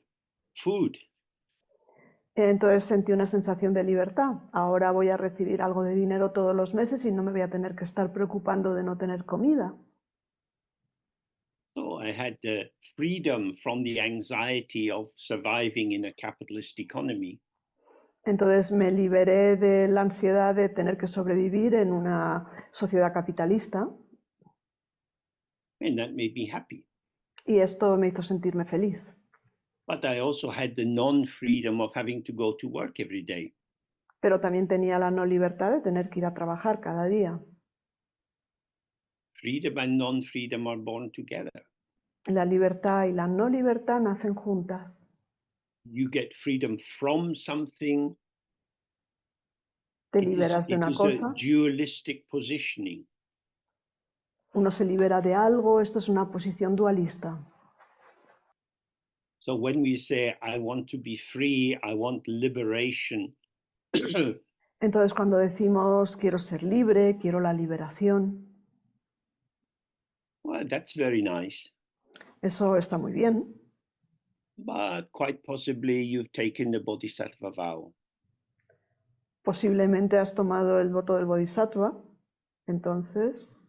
food. Entonces sentí una sensación de libertad. Ahora voy a recibir algo de dinero todos los meses y no me voy a tener que estar preocupando de no tener comida. So I had the freedom from the anxiety of surviving in a capitalist economy. Entonces me liberé de la ansiedad de tener que sobrevivir en una sociedad capitalista And that made me happy. y esto me hizo sentirme feliz. But I also had the non-freedom of having to go to work every day. Pero también tenía la no libertad de tener que ir a trabajar cada día. Freedom and non-freedom are born together. La libertad y la no libertad nacen juntas. You get freedom from something. Te liberas de It una is a cosa, dualistic positioning. uno se libera de algo, esto es una posición dualista. So when we say, I want to be free, I want liberation, Entonces cuando decimos quiero ser libre, quiero la liberación, well, that's very nice. eso está muy bien, But quite possibly you've taken the bodhisattva vow. posiblemente has tomado el voto del bodhisattva, entonces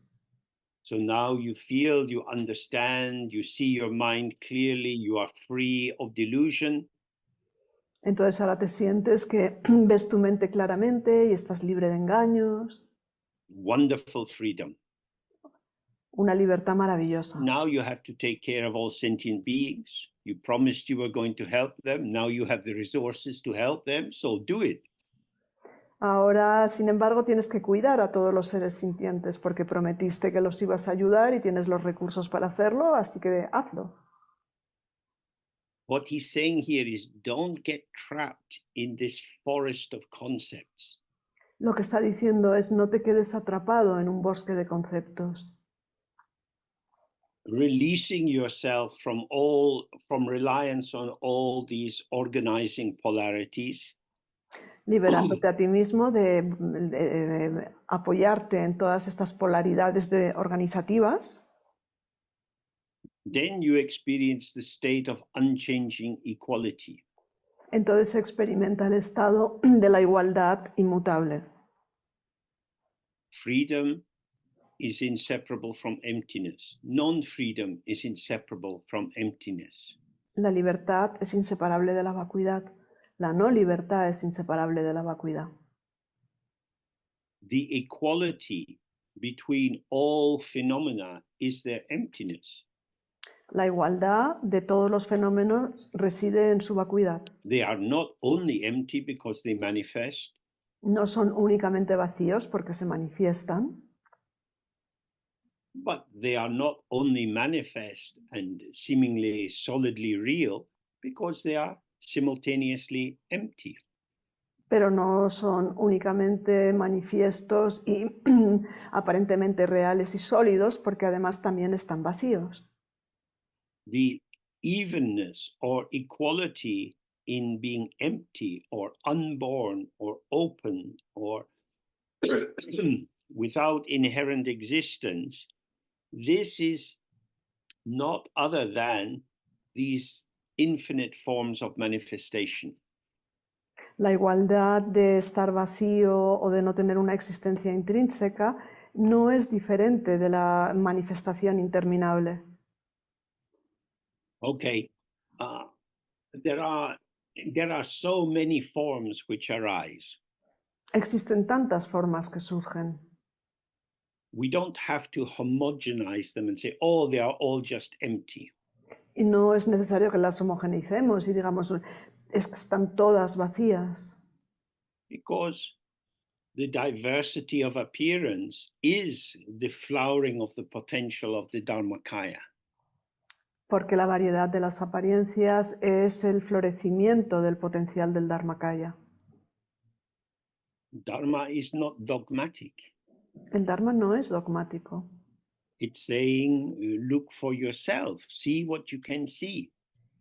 So now you feel, you understand, you see your mind clearly, you are free of delusion. Entonces ahora te sientes que ves tu mente claramente y estás libre de engaños. Wonderful freedom. Una libertad maravillosa. Now you have to take care of all sentient beings. You promised you were going to help them. Now you have the resources to help them, so do it. Ahora, sin embargo, tienes que cuidar a todos los seres sintientes porque prometiste que los ibas a ayudar y tienes los recursos para hacerlo, así que hazlo. What he's saying here is don't get trapped in this forest of concepts. Lo que está diciendo es no te quedes atrapado en un bosque de conceptos. Releasing yourself from reliance on all these organizing polarities. Liberándote a ti mismo de apoyarte en todas estas polaridades organizativas. Then you experience the state of unchanging equality. Entonces se experimenta el estado de la igualdad inmutable. Freedom is inseparable from emptiness. Non-freedom is inseparable from emptiness. La libertad es inseparable de la vacuidad. La no libertad es inseparable de la vacuidad. The equality between all phenomena is their emptiness. La igualdad de todos los fenómenos reside en su vacuidad. They are not only empty because they manifest, No son únicamente vacíos porque se manifiestan, but they are not only manifest and seemingly solidly real because they are simultaneously empty. pero no son únicamente manifiestos y aparentemente reales y sólidos porque además también están vacíos. The evenness or equality in being empty or unborn or open or without inherent existence, this is not other than these infinite forms of manifestation. La igualdad de estar vacío o de no tener una existencia intrínseca no es diferente de la manifestación interminable. Okay, there are so many forms which arise. Existen tantas formas que surgen. We don't have to homogenize them and say, oh, they are all just empty. Y no es necesario que las homogeneicemos y digamos, es que están todas vacías. Because the diversity of appearance is the flowering of the potential of the Dharmakaya. Porque la variedad de las apariencias es el florecimiento del potencial del Dharmakaya. Dharma is not dogmatic. El Dharma no es dogmático. It's saying, look for yourself, see what you can see.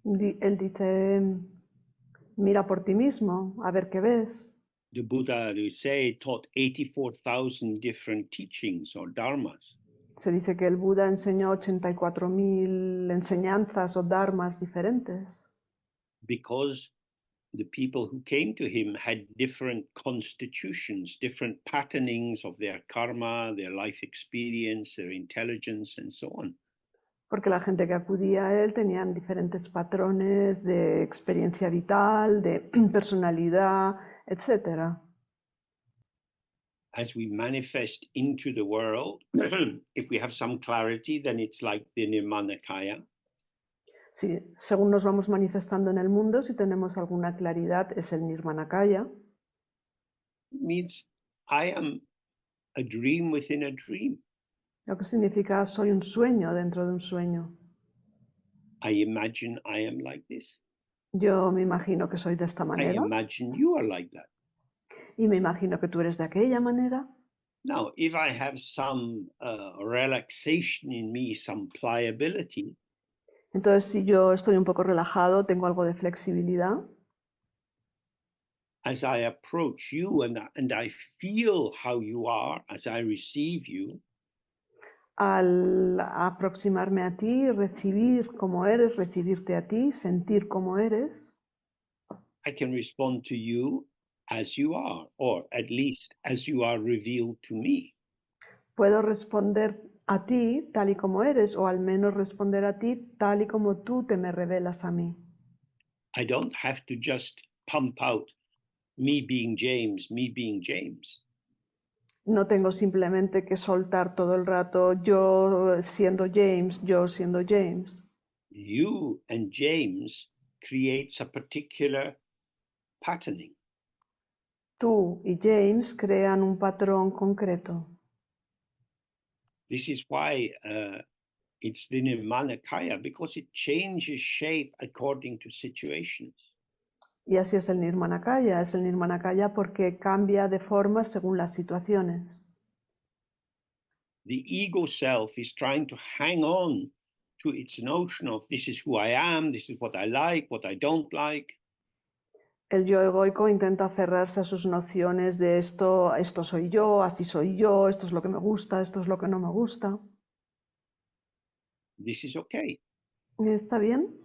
Él dice, mira por ti mismo, a ver qué ves. The Buddha, they say, taught 84,000 different teachings or dharmas. Se dice que el Buda enseñó 84.000 enseñanzas o dharmas diferentes. Because the people who came to him had different constitutions, different patternings of their karma, their life experience, their intelligence, and so on. Porque la gente que acudía a él tenían diferentes patrones de experiencia vital, de personalidad, etc. As we manifest into the world, if we have some clarity, then it's like the Nirmanakaya. Sí, según nos vamos manifestando en el mundo, si tenemos alguna claridad, es el Nirmanakaya. It means I am a dream within a dream. Lo que significa soy un sueño dentro de un sueño. I imagine I am like this. Yo me imagino que soy de esta I manera imagine you are like that. y me imagino que tú eres de aquella manera. Now, if I have some relaxation in me, some pliability, Entonces, si yo estoy un poco relajado, tengo algo de flexibilidad, as I approach you and I feel how you are, as I receive you, al aproximarme a ti, recibir como eres, recibirte a ti, sentir como eres, I can respond to you as you are, or at least as you are revealed to me. puedo responder a ti tal y como eres, o al menos responder a ti tal y como tú te me revelas a mí. I don't have to just pump out me being James, me being James. No tengo simplemente que soltar todo el rato yo siendo James, yo siendo James. You and James creates a particular patterning. Tú y James crean un patrón concreto. This is why it's the Nirmanakaya, because it changes shape according to situations. Y así es el Nirmanakaya porque cambia de forma según las situaciones. The ego self is trying to hang on to its notion of this is who I am, this is what I like, what I don't like. El yo egoico intenta aferrarse a sus nociones de esto soy yo, así soy yo, esto es lo que me gusta, esto es lo que no me gusta. This is okay. ¿Está bien?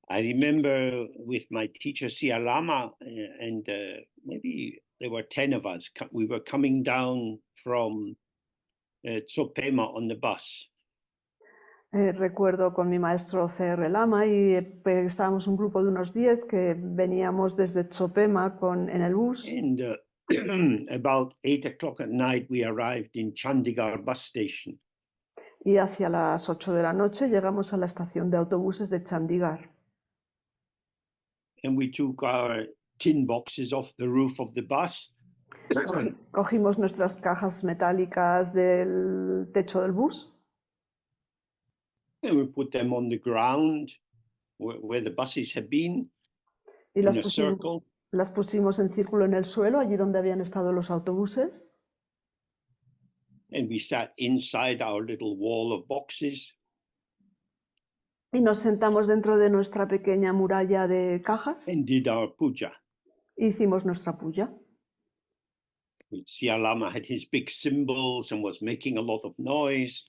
I remember with my teacher Sia Lama, and maybe there were 10 of us. We were coming down from Tsopema on the bus. Recuerdo con mi maestro C.R. Lama y estábamos un grupo de unos 10 que veníamos desde Tsopema en el bus. And about 8 o'clock at night, we arrived in Chandigarh bus station. Y hacia las 8 de la noche llegamos a la estación de autobuses de Chandigarh. And we took our tin boxes off the roof of the bus. Cogimos nuestras cajas metálicas del techo del bus And we put them on the ground where the buses had been, y in a circle. las pusimos en círculo en el suelo, allí donde habían estado los autobuses. And we sat inside our little wall of boxes. Y nos sentamos dentro de nuestra pequeña muralla de cajas And did our puja. e hicimos nuestra puya. Sia Lama had his big symbols and was making a lot of noise.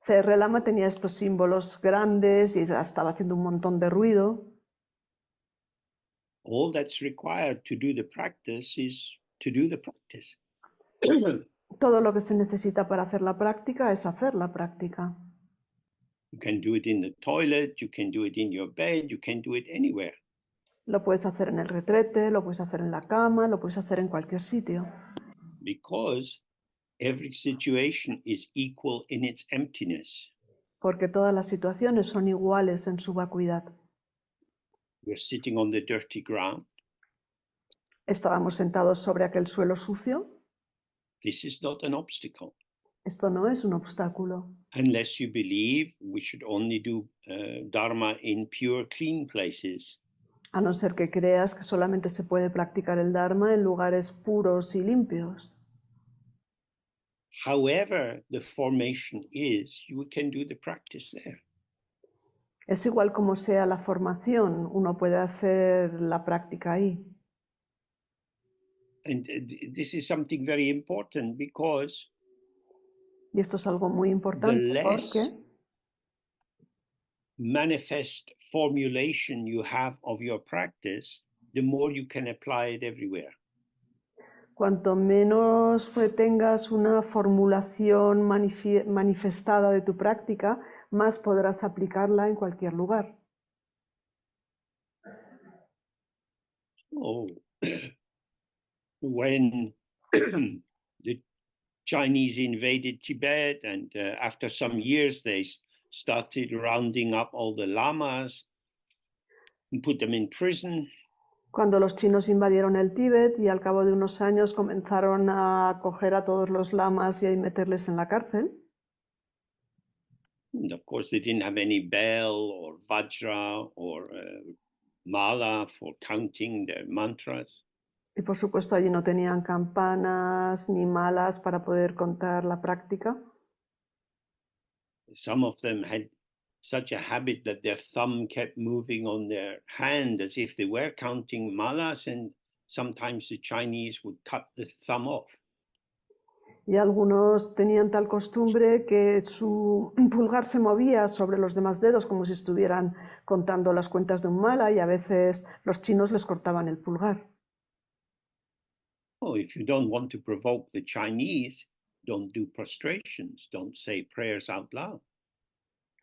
C.R. Lama tenía estos símbolos grandes y estaba haciendo un montón de ruido. All that's required to do the practice is to do the practice. Todo lo que se necesita para hacer la práctica es hacer la práctica. You can do it in the toilet, you can do it in your bed, you can do it anywhere. Lo puedes hacer en el retrete, lo puedes hacer en la cama, lo puedes hacer en cualquier sitio. Because every situation is equal in its emptiness. Porque todas las situaciones son iguales en su vacuidad. We're sitting on the dirty ground. Estábamos sentados sobre aquel suelo sucio. This is not an obstacle. Esto no es un obstáculo. Unless you believe we should only do Dharma in pure, clean places. A no ser que creas que solamente se puede practicar el Dharma en lugares puros y limpios. However the formation is, you can do the practice there. Es igual como sea la formación, uno puede hacer la práctica ahí. And this is something very important because Y esto es algo muy the importante less porque manifest formulation you have of your practice, the more you can apply it everywhere. cuanto menos tengas una formulación manifestada de tu práctica, más podrás aplicarla en cualquier lugar. Oh, when the Chinese invaded Tibet, and after some years they started rounding up all the lamas and put them in prison. Cuando los chinos invadieron el Tíbet y al cabo de unos años comenzaron a coger a todos los lamas y a meterles en la cárcel, And of course, they didn't have any bell or vajra or mala for counting their mantras. y por supuesto allí no tenían campanas ni malas para poder contar la práctica. Some of them had such a habit that their thumb kept moving on their hand as if they were counting malas, and sometimes the Chinese would cut the thumb off. Y algunos tenían tal costumbre que su pulgar se movía sobre los demás dedos como si estuvieran contando las cuentas de un mala, y a veces los chinos les cortaban el pulgar. Oh, if you don't want to provoke the Chinese, don't do prostrations, don't say prayers out loud.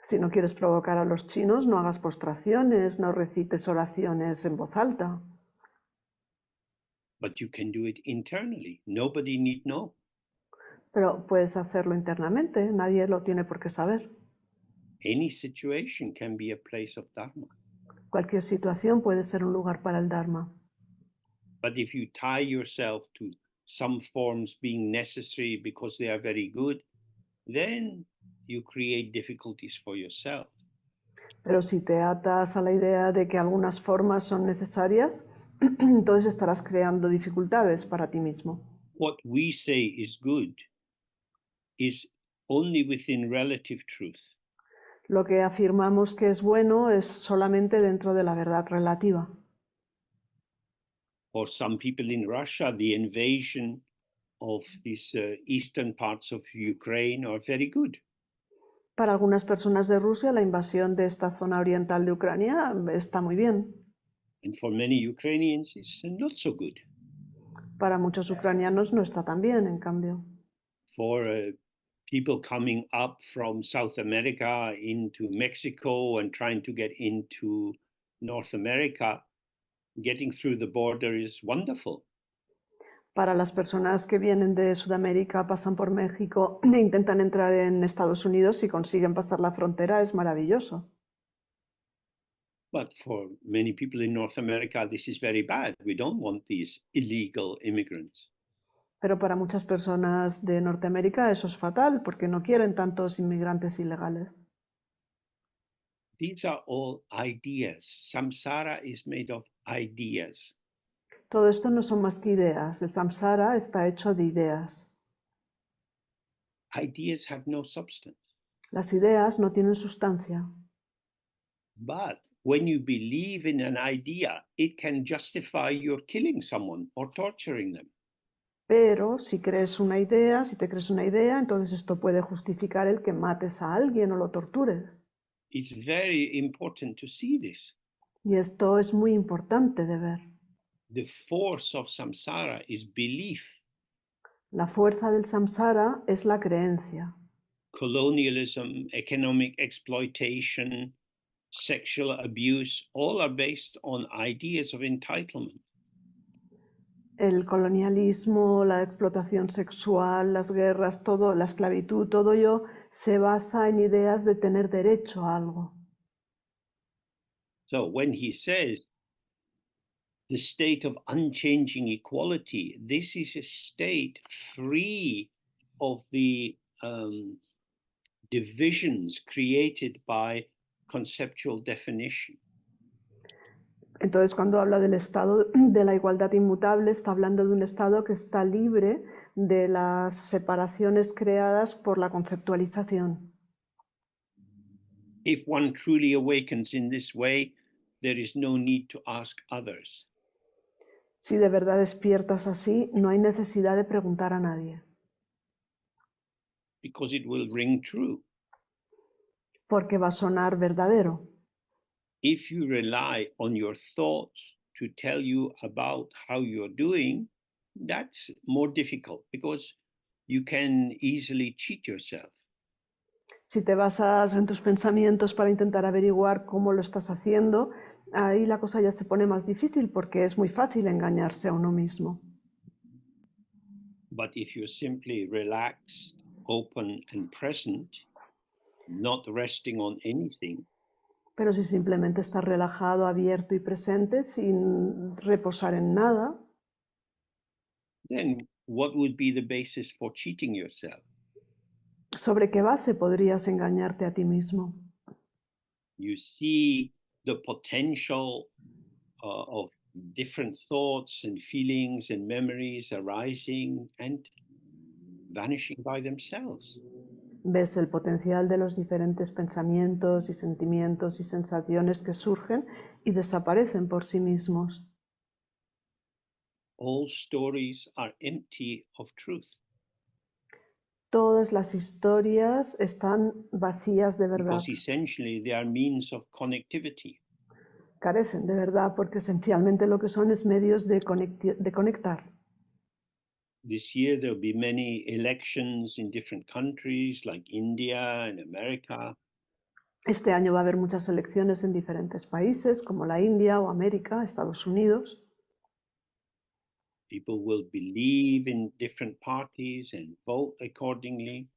Si no quieres provocar a los chinos, no hagas postraciones, no recites oraciones en voz alta. But you can do it internally. Nobody need know. Pero puedes hacerlo internamente, nadie lo tiene por qué saber. Any situation can be a place of Dharma. Cualquier situación puede ser un lugar para el Dharma. But if you tie yourself to some forms being necessary because they are very good, then you create difficulties for yourself. Pero si te atas a la idea de que algunas formas son necesarias, entonces estarás creando dificultades para ti mismo. What we say is good is only within relative truth. Lo que afirmamos que es bueno es solamente dentro de la verdad relativa. For some people in Russia, the invasion of these eastern parts of Ukraine are very good. Para algunas personas de Rusia, la invasión de esta zona oriental de Ucrania está muy bien. And for many Ukrainians, it's not so good. Para muchos ucranianos no está tan bien, en cambio. For people coming up from South America into Mexico and trying to get into North America, getting through the border is wonderful. Para las personas que vienen de Sudamérica, pasan por México e intentan entrar en Estados Unidos y consiguen pasar la frontera, es maravilloso. But for many people in North America, this is very bad. We don't want these illegal immigrants. Pero para muchas personas de Norteamérica eso es fatal, porque no quieren tantos inmigrantes ilegales. These are all ideas. Samsara is made of ideas. Todo esto no son más que ideas. El samsara está hecho de ideas. Ideas have no substance. Las ideas no tienen sustancia. But when you believe in an idea, it can justify your killing someone or torturing them. Pero si crees una idea, si te crees una idea, entonces esto puede justificar el que mates a alguien o lo tortures. It's very important to see this. Y esto es muy importante de ver. The force of samsara is belief. La fuerza del samsara es la creencia. Colonialism, economic exploitation, sexual abuse, all are based on ideas of entitlement. El colonialismo, la explotación sexual, las guerras, todo, la esclavitud, todo ello se basa en ideas de tener derecho a algo. So when he says the state of unchanging equality, this is a state free of the divisions created by conceptual definition. Entonces, cuando habla del estado de la igualdad inmutable, está hablando de un estado que está libre de las separaciones creadas por la conceptualización. If one truly awakens in this way, there is no need to ask others. Si de verdad despiertas así, no hay necesidad de preguntar a nadie, because it will ring true. porque va a sonar verdadero. If you rely on your thoughts to tell you about how you're doing, that's more difficult because you can easily cheat yourself. Si te basas en tus pensamientos para intentar averiguar cómo lo estás haciendo, ahí la cosa ya se pone más difícil porque es muy fácil engañarse a uno mismo. But if you're simply relaxed, open, and present, not resting on anything, Pero si simplemente estás relajado, abierto y presente, sin reposar en nada, then what would be the basis for cheating yourself? ¿sobre qué base podrías engañarte a ti mismo? You see the potential of different thoughts and feelings and memories arising and vanishing by themselves. Ves el potencial de los diferentes pensamientos y sentimientos y sensaciones que surgen y desaparecen por sí mismos. All stories are empty of truth. Todas las historias están vacías de verdad. Because essentially they are means of connectivity. Carecen de verdad porque esencialmente lo que son es medios de conectar. This year there will be many elections in different countries like India and America. Este año va a haber muchas elecciones en diferentes países como la India o América, Estados Unidos. People will believe in different parties and vote accordingly.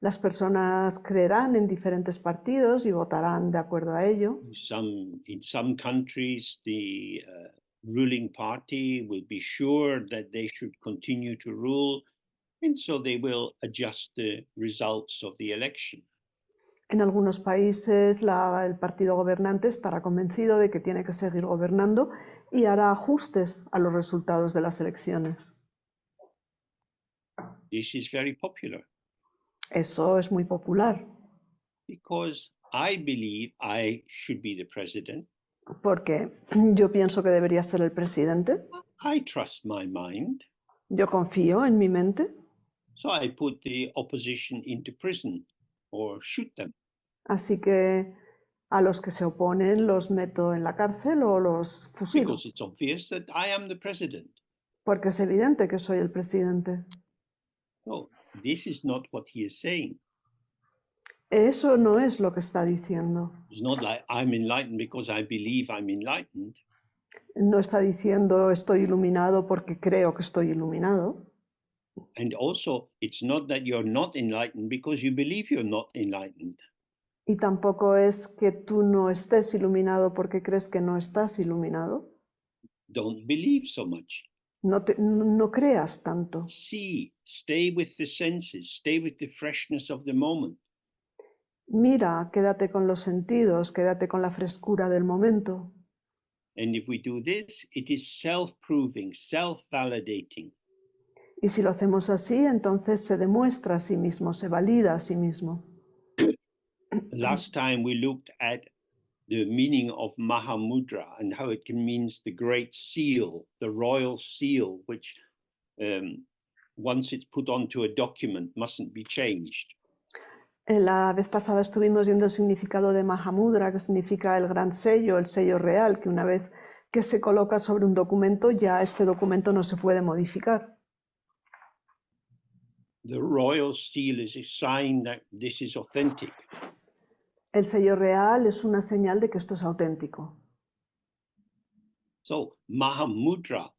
Las personas creerán en diferentes partidos y votarán de acuerdo a ello. In some countries, the ruling party will be sure that they should continue to rule, and so they will adjust the results of the election. En algunos países el partido gobernante estará convencido de que tiene que seguir gobernando y hará ajustes a los resultados de las elecciones. This is very popular Eso es muy popular because I believe I should be the president. porque yo pienso que debería ser el presidente. I trust my mind. Yo confío en mi mente. So I put the opposition into prison or shoot them. Así que a los que se oponen los meto en la cárcel o los fusilo. Because it's obvious that I am the president. Porque es evidente que soy el presidente. No, this is not what he is saying. Eso no es lo que está diciendo. It's not like I'm enlightened because I believe I'm enlightened. No está diciendo estoy iluminado porque creo que estoy iluminado. And also, it's not that you're not enlightened because you believe you're not enlightened. Y tampoco es que tú no estés iluminado porque crees que no estás iluminado. Don't believe so much. No creas tanto. See, stay with the senses, stay with the freshness of the moment. Mira, quédate con los sentidos, quédate con la frescura del momento. And if we do this, it is self-proving, self-validating. Y si lo hacemos así, entonces se demuestra a sí mismo, se valida a sí mismo. Last time we looked at the meaning of Mahamudra and how it means the great seal, the royal seal, which once it's put onto a document mustn't be changed. La vez pasada estuvimos viendo el significado de Mahamudra, que significa el gran sello, el sello real, que una vez que se coloca sobre un documento, ya este documento no se puede modificar. The royal seal is a sign that this is authentic. El sello real es una señal de que esto es auténtico. So Mahamudra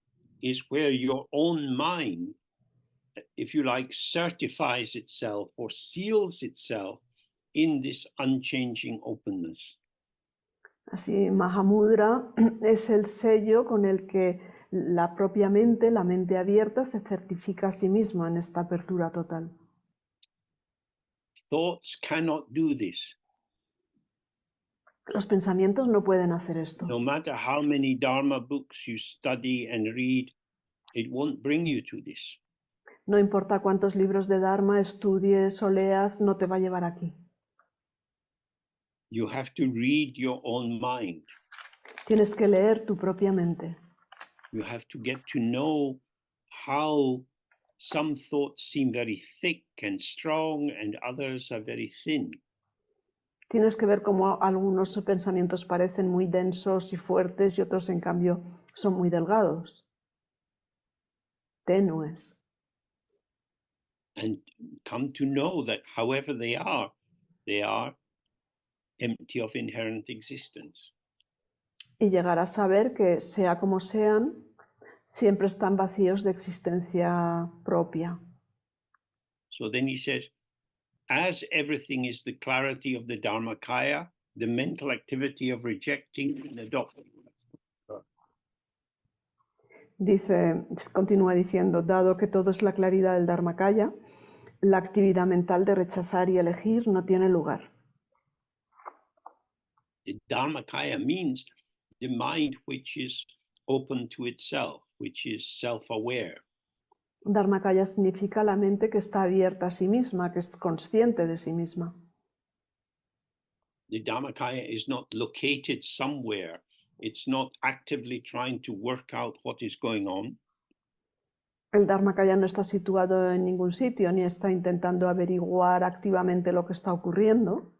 is where your own mind, if you like, certifies itself or seals itself in this unchanging openness. Así, Mahamudra es el sello con el que la propia mente, la mente abierta, se certifica a sí misma en esta apertura total. Thoughts cannot do this. Los pensamientos no pueden hacer esto. No matter how many Dharma books you study and read, it won't bring you to this. No importa cuántos libros de Dharma estudies o leas, no te va a llevar aquí. You have to read your own mind. Tienes que leer tu propia mente. You have to get to know how some thoughts seem very thick and strong and others are very thin. Tienes que ver cómo algunos pensamientos parecen muy densos y fuertes y otros, en cambio, son muy delgados, tenues. And come to know that however they are empty of inherent existence. Y llegar a saber que, sea como sean, siempre están vacíos de existencia propia. So then he says, as everything is the clarity of the Dharmakaya, the mental activity of rejecting and adopting. Dice, continúa diciendo, dado que todo es la claridad del Dharmakaya, la actividad mental de rechazar y elegir no tiene lugar. The Dharmakaya means the mind which is open to itself, which is self-aware. Dharmakaya significa la mente que está abierta a sí misma, que es consciente de sí misma. The Dharmakaya is not located somewhere. It's not actively trying to work out what is going on. El Dharmakaya no está situado en ningún sitio, ni está intentando averiguar activamente lo que está ocurriendo.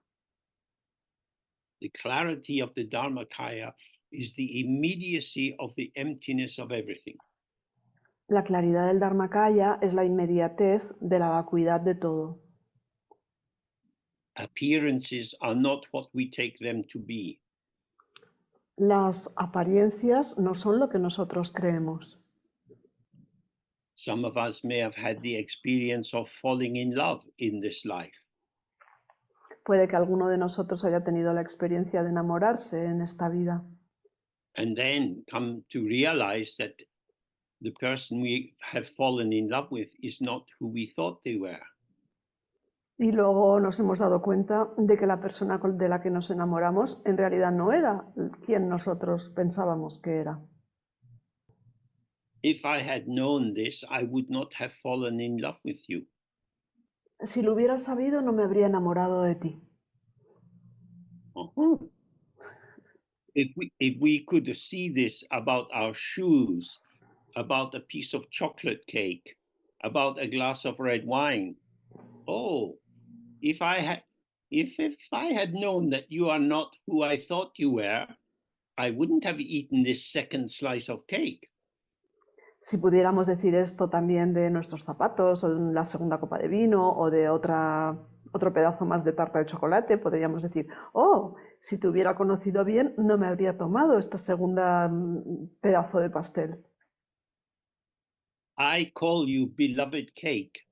The clarity of the Dharmakaya is the immediacy of the emptiness of everything. La claridad del Dharmakaya es la inmediatez de la vacuidad de todo. Appearances are not what we take them to be. Las apariencias no son lo que nosotros creemos. Some of us may have had the experience of falling in love in this life. Puede que alguno de nosotros haya tenido la experiencia de enamorarse en esta vida. And then come to realize that the person we have fallen in love with is not who we thought they were. Y luego nos hemos dado cuenta de que la persona de la que nos enamoramos en realidad no era quien nosotros pensábamos que era. If I had known this, I would not have fallen in love with you. Si lo hubiera sabido, no me habría enamorado de ti. Uh-huh. If we could see this about our shoes, about a piece of chocolate cake, about a glass of red wine, oh, if I had known that you are not who I thought you were, I wouldn't have eaten this second slice of cake. Si pudiéramos decir esto también de nuestros zapatos, o de la segunda copa de vino, o de otro pedazo más de tarta de chocolate, podríamos decir, oh, si te hubiera conocido bien, no me habría tomado esta segunda pedazo de pastel. I call you beloved cake.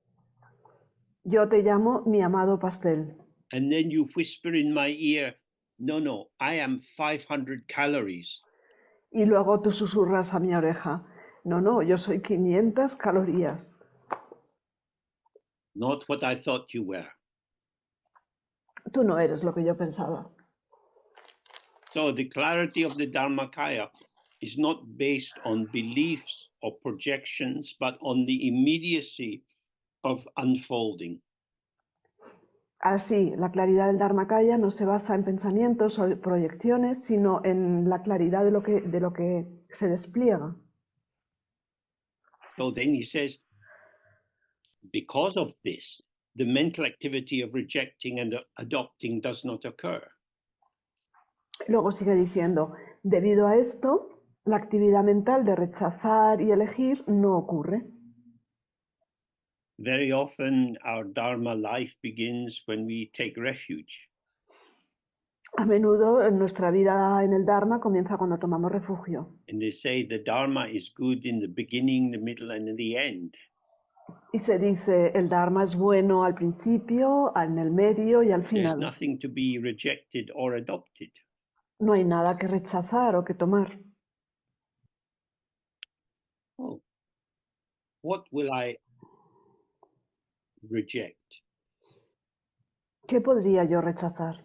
Yo te llamo mi amado pastel. And then you whisper in my ear, no, I am 500 calories. Y luego tú susurras a mi oreja, no, yo soy 500 calorías. Not what I thought you were. Tú no eres lo que yo pensaba. So the clarity of the Dharmakaya is not based on beliefs or projections, but on the immediacy of unfolding. Así, la claridad del Dharmakaya no se basa en pensamientos o proyecciones, sino en la claridad de lo que se despliega. So then he says, because of this, the mental activity of rejecting and adopting does not occur. Luego sigue diciendo, debido a esto, la actividad mental de rechazar y elegir no ocurre. Very often our Dharma life begins when we take refuge. A menudo nuestra vida en el Dharma comienza cuando tomamos refugio. And they say the Dharma is good in the beginning, the middle, and in the end. Y se dice, el Dharma es bueno al principio, en el medio y al There's final. nothing to be rejected or adopted. No hay nada que rechazar o que tomar. Oh, what will I reject? ¿Qué podría yo rechazar?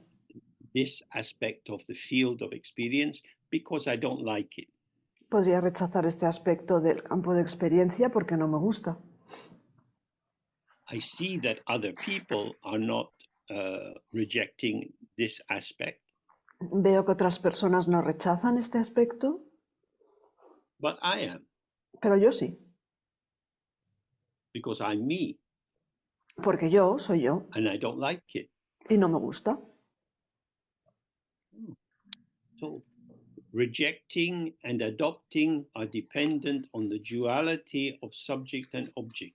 This aspect of the field of experience because I don't like it. Podría rechazar este aspecto del campo de experiencia porque no me gusta. I see that other people are not rejecting this aspect. Veo que otras personas no rechazan este aspecto, But I am. Pero yo sí, because I'm me porque yo soy yo and I don't like it. y no me gusta. So rejecting and adopting are dependent on the duality of subject and object.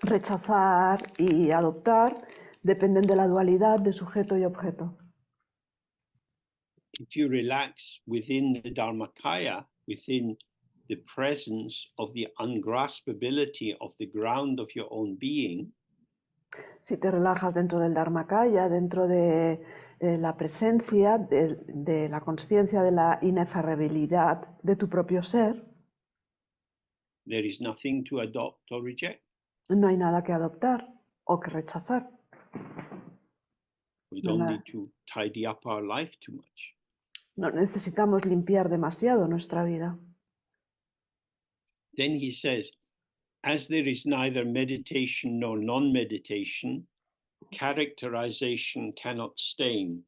Rechazar y adoptar dependen de la dualidad de sujeto y objeto. If you relax within the Dharmakaya, within the presence of the ungraspability of the ground of your own being, Si te relajas dentro del Dharmakaya, dentro de la presencia, de la consciencia de la inefabilidad de tu propio ser, there is nothing to adopt or reject. no hay nada que adoptar o que rechazar. We No, don't need to tidy up our life too much. no necesitamos limpiar demasiado nuestra vida. Then he says, as there is neither meditation nor non-meditation, characterization cannot stain.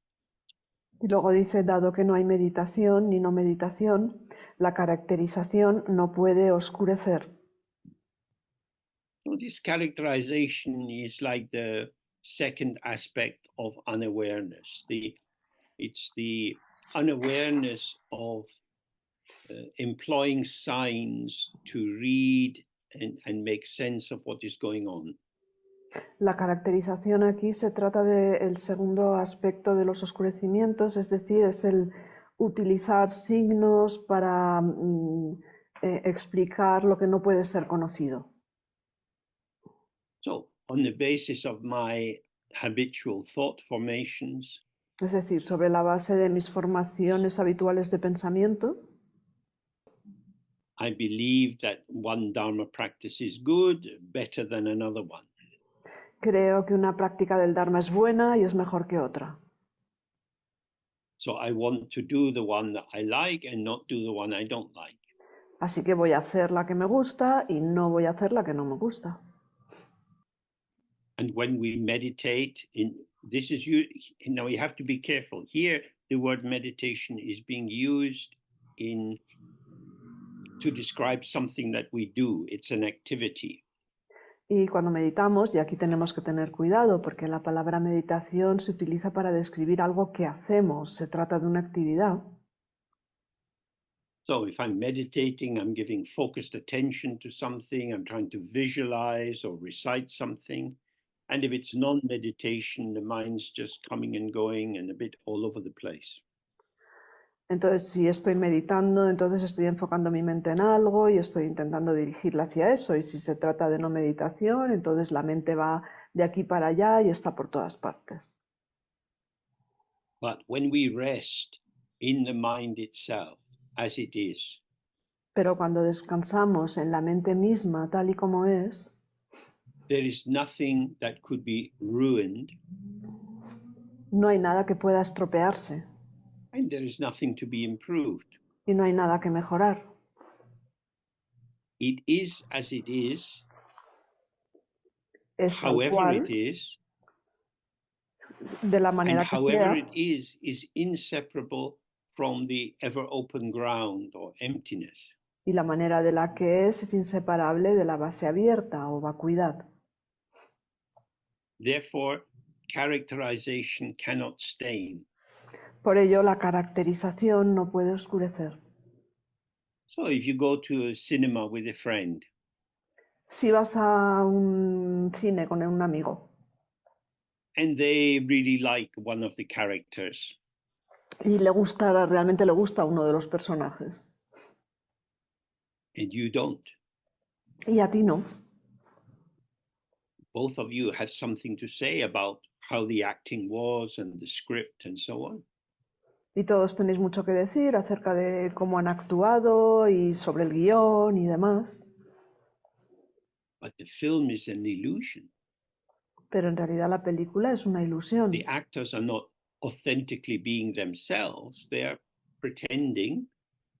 Y luego dice, dado que no hay meditación ni no meditación, la caracterización no puede oscurecer. So this characterization is like the second aspect of unawareness. It's the unawareness of employing signs to read and make sense of what is going on. La caracterización aquí se trata del segundo aspecto de los oscurecimientos, es decir, es el utilizar signos para explicar lo que no puede ser conocido. So on the basis of my habitual thought formations, Es decir, sobre la base de mis formaciones habituales de pensamiento, I believe that one Dharma practice is good, better than another one. creo que una práctica del Dharma es buena y es mejor que otra. So I want to do the one that I like and not do the one I don't like. Así que voy a hacer la que me gusta y no voy a hacer la que no me gusta. And when we meditate, this is you. Now you have to be careful. Here, the word meditation is being used to describe something that we do. It's an activity. Y cuando meditamos, y aquí tenemos que tener cuidado, porque la palabra meditación se utiliza para describir algo que hacemos, se trata de una actividad. So if I'm meditating, I'm giving focused attention to something, I'm trying to visualize or recite something. And if it's non-meditation, the mind's just coming and going and a bit all over the place. Entonces, si estoy meditando, entonces estoy enfocando mi mente en algo y estoy intentando dirigirla hacia eso. Y si se trata de no meditación, entonces la mente va de aquí para allá y está por todas partes. But when we rest in the mind itself, as it is, Pero cuando descansamos en la mente misma, tal y como es, there is nothing that could be ruined, no hay nada que pueda estropearse and there is nothing to be improved. y no hay nada que mejorar. It is as it is, Es tal however cual, it is, de la and manera que however sea, it is inseparable from the ever open ground or emptiness. y la manera de la que es inseparable de la base abierta o vacuidad. Therefore, characterization cannot stain. Por ello, la caracterización no puede oscurecer. So if you go to a cinema with a friend Si vas a un cine con un amigo and they really like one of the characters, y realmente le gusta uno de los personajes and you don't, y a ti no, both of you have something to say about how the acting was and the script and so on. y todos tenéis mucho que decir acerca de cómo han actuado y sobre el guión y demás, But the film is an illusion. pero en realidad la película es una ilusión. The actors are not authentically being themselves. They are pretending,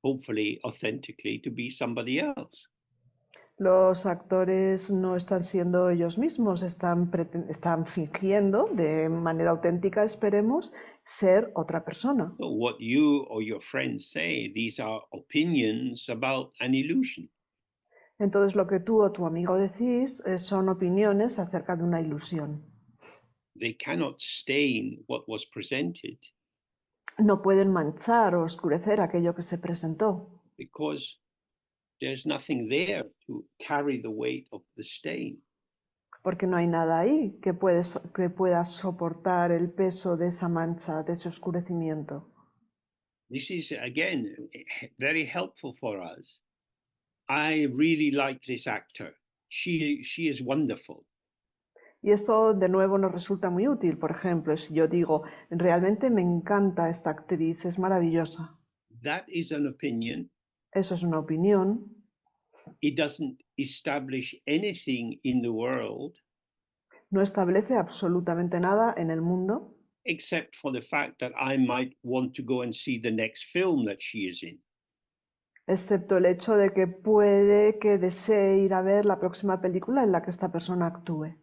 hopefully authentically, to be somebody else. Los actores no están siendo ellos mismos, están fingiendo de manera auténtica, esperemos, ser otra persona. So what you or your friends say, these are opinions about an illusion. Entonces lo que tú o tu amigo decís son opiniones acerca de una ilusión. They cannot stain what was presented No pueden manchar o oscurecer aquello que se presentó, because there's nothing there to carry the weight of the stain. porque no hay nada ahí que pueda soportar el peso de esa mancha, de ese oscurecimiento. This is, again, very helpful for us. I really like this actor. She is wonderful. Y esto de nuevo nos resulta muy útil. Por ejemplo, si yo digo, realmente me encanta esta actriz, es maravillosa. That is an opinion. Eso es una opinión. It doesn't establish anything in the world No establece absolutamente nada en el mundo, except for the fact that I might want to go and see the next film that she is in. excepto el hecho de que puede que desee ir a ver la próxima película en la que esta persona actúe.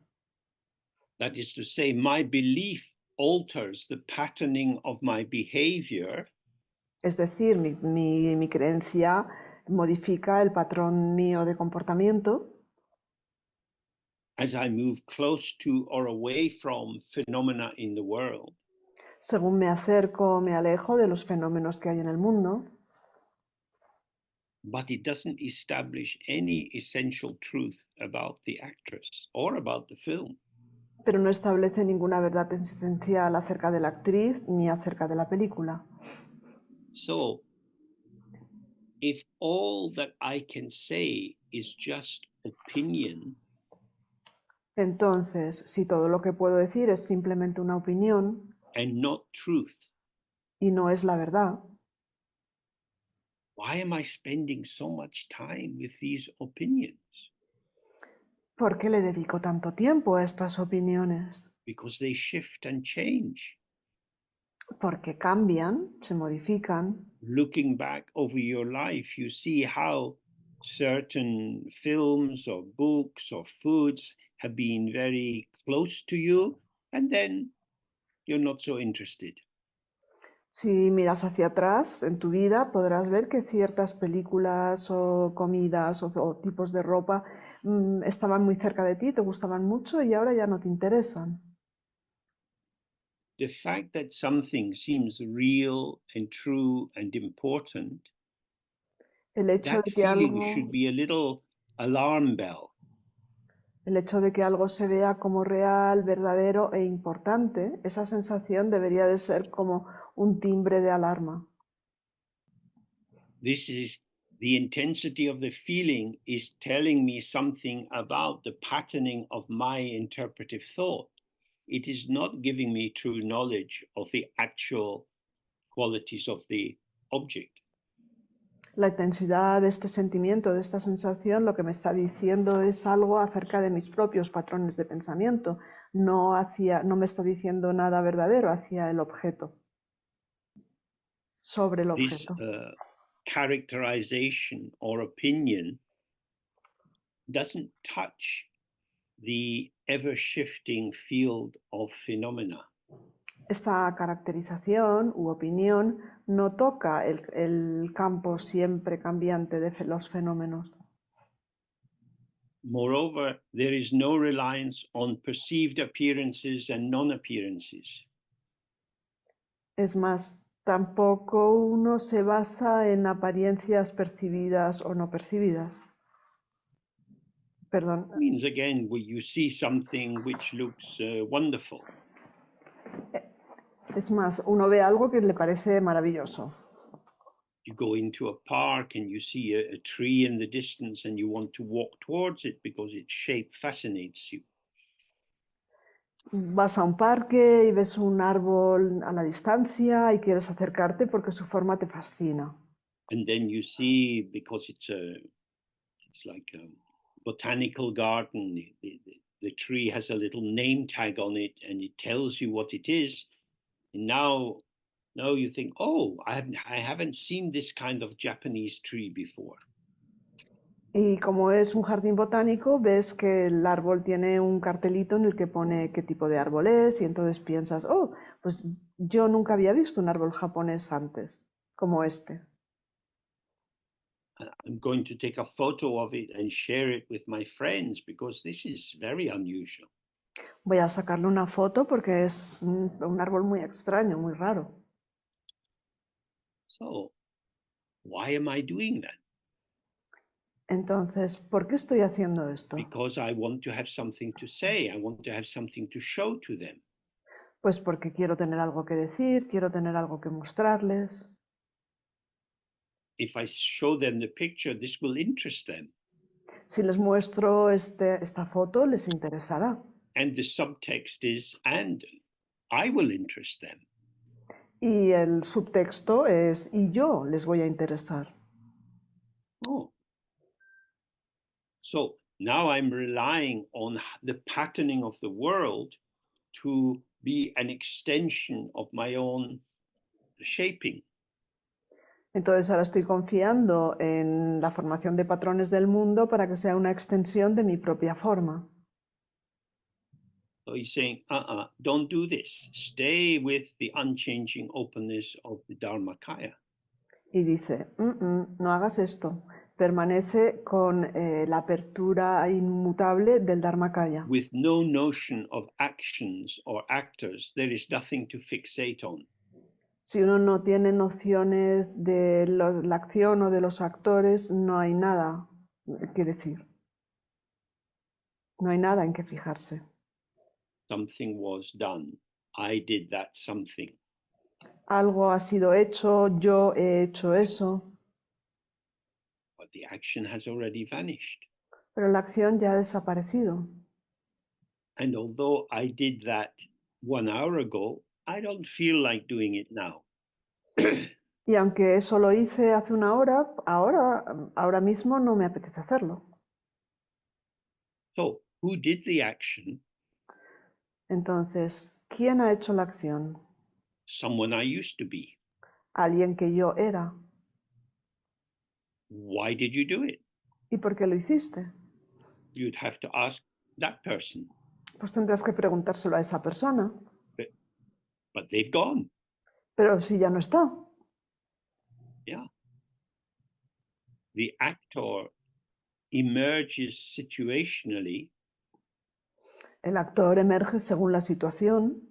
That is to say, my belief alters the patterning of my behavior Es decir, mi creencia modifica el patrón mío de comportamiento as I move close to or away from phenomena in the world. según me acerco o me alejo de los fenómenos que hay en el mundo, But it doesn't establish any essential truth about the actress or about the film. pero no establece ninguna verdad esencial acerca de la actriz ni acerca de la película. So, if all that I can say is just opinion, Entonces, si todo lo que puedo decir es simplemente una opinión and not truth, y no es la verdad, why am I spending so much time with these opinions? ¿por qué le dedico tanto tiempo a estas opiniones? Because they shift and change. Porque cambian, se modifican. Looking back over your life, you see how certain films or books or foods have been very close to you, and then you're not so interested. Si miras hacia atrás en tu vida, podrás ver que ciertas películas o comidas o tipos de ropa estaban muy cerca de ti, te gustaban mucho y ahora ya no te interesan. The fact that something seems real and true and important, El hecho that de que feeling algo, should be a little alarm bell. el hecho de que algo se vea como real, verdadero e importante, esa sensación debería de ser como un timbre de alarma. This is the intensity of the feeling is telling me something about the patterning of my interpretive thought. It is not giving me true knowledge of the actual qualities of the object. La intensidad de este sentimiento, de esta sensación, lo que me está diciendo es algo acerca de mis propios patrones de pensamiento. No me está diciendo nada verdadero hacia el objeto, sobre el This objeto. characterization or opinion doesn't touch the ever shifting field of phenomena. Esta caracterización u opinión no toca el campo siempre cambiante de los fenómenos. Moreover, there is no reliance on perceived appearances and non-appearances. Es más, tampoco uno se basa en apariencias percibidas o no percibidas. Perdón. It means again, when you see something which looks wonderful, Es más, uno ve algo que le parece maravilloso. you go into a park and you see a tree in the distance and you want to walk towards it because its shape fascinates you. Vas a un parque y ves un árbol a la distancia y quieres acercarte porque su forma te fascina. And then you see, because it's like a botanical garden, the tree has a little name tag on it and it tells you what it is. And now you think, oh, I haven't seen this kind of Japanese tree before. Y como es un jardín botánico, ves que el árbol tiene un cartelito en el que pone qué tipo de árbol es y entonces piensas, oh, pues yo nunca había visto un árbol japonés antes, como este. I'm going to take a photo of it and share it with my friends because this is very unusual. Voy a sacarle una foto porque es un árbol muy extraño, muy raro. So, why am I doing that? Entonces, ¿por qué estoy haciendo esto? Because I want to have something to say. I want to have something to show to them. Pues porque quiero tener algo que decir, quiero tener algo que mostrarles. If I show them the picture, this will interest them. Si les muestro esta foto, les interesará. And the subtext is, and I will interest them. Y el subtexto es, y yo les voy a interesar. Oh. So now I'm relying on the patterning of the world to be an extension of my own shaping. Entonces ahora estoy confiando en la formación de patrones del mundo para que sea una extensión de mi propia forma. So he's saying, don't do this. Stay with the unchanging openness of the Dharmakaya. Y dice, no hagas esto, permanece con la apertura inmutable del Dharmakaya. With no notion of actions or actors, there is nothing to fixate on. Si uno no tiene nociones de la acción o de los actores, no hay nada que decir. No hay nada en que fijarse. Something was done. I did that something. Algo ha sido hecho, yo he hecho eso, But the action has already vanished. pero la acción ya ha desaparecido. And although I did that 1 hour ago, I don't feel like doing it now. Y aunque eso lo hice hace una hora, ahora mismo no me apetece hacerlo. So, who did the action? Entonces, ¿quién ha hecho la acción? Someone I used to be. Alguien que yo era. Why did you do it? ¿Y por qué lo hiciste? You'd have to ask that person. Pues tendrás que preguntárselo a esa persona. But they've gone. Pero si ya no está. Yeah. The actor emerges situationally. El actor emerge según la situación.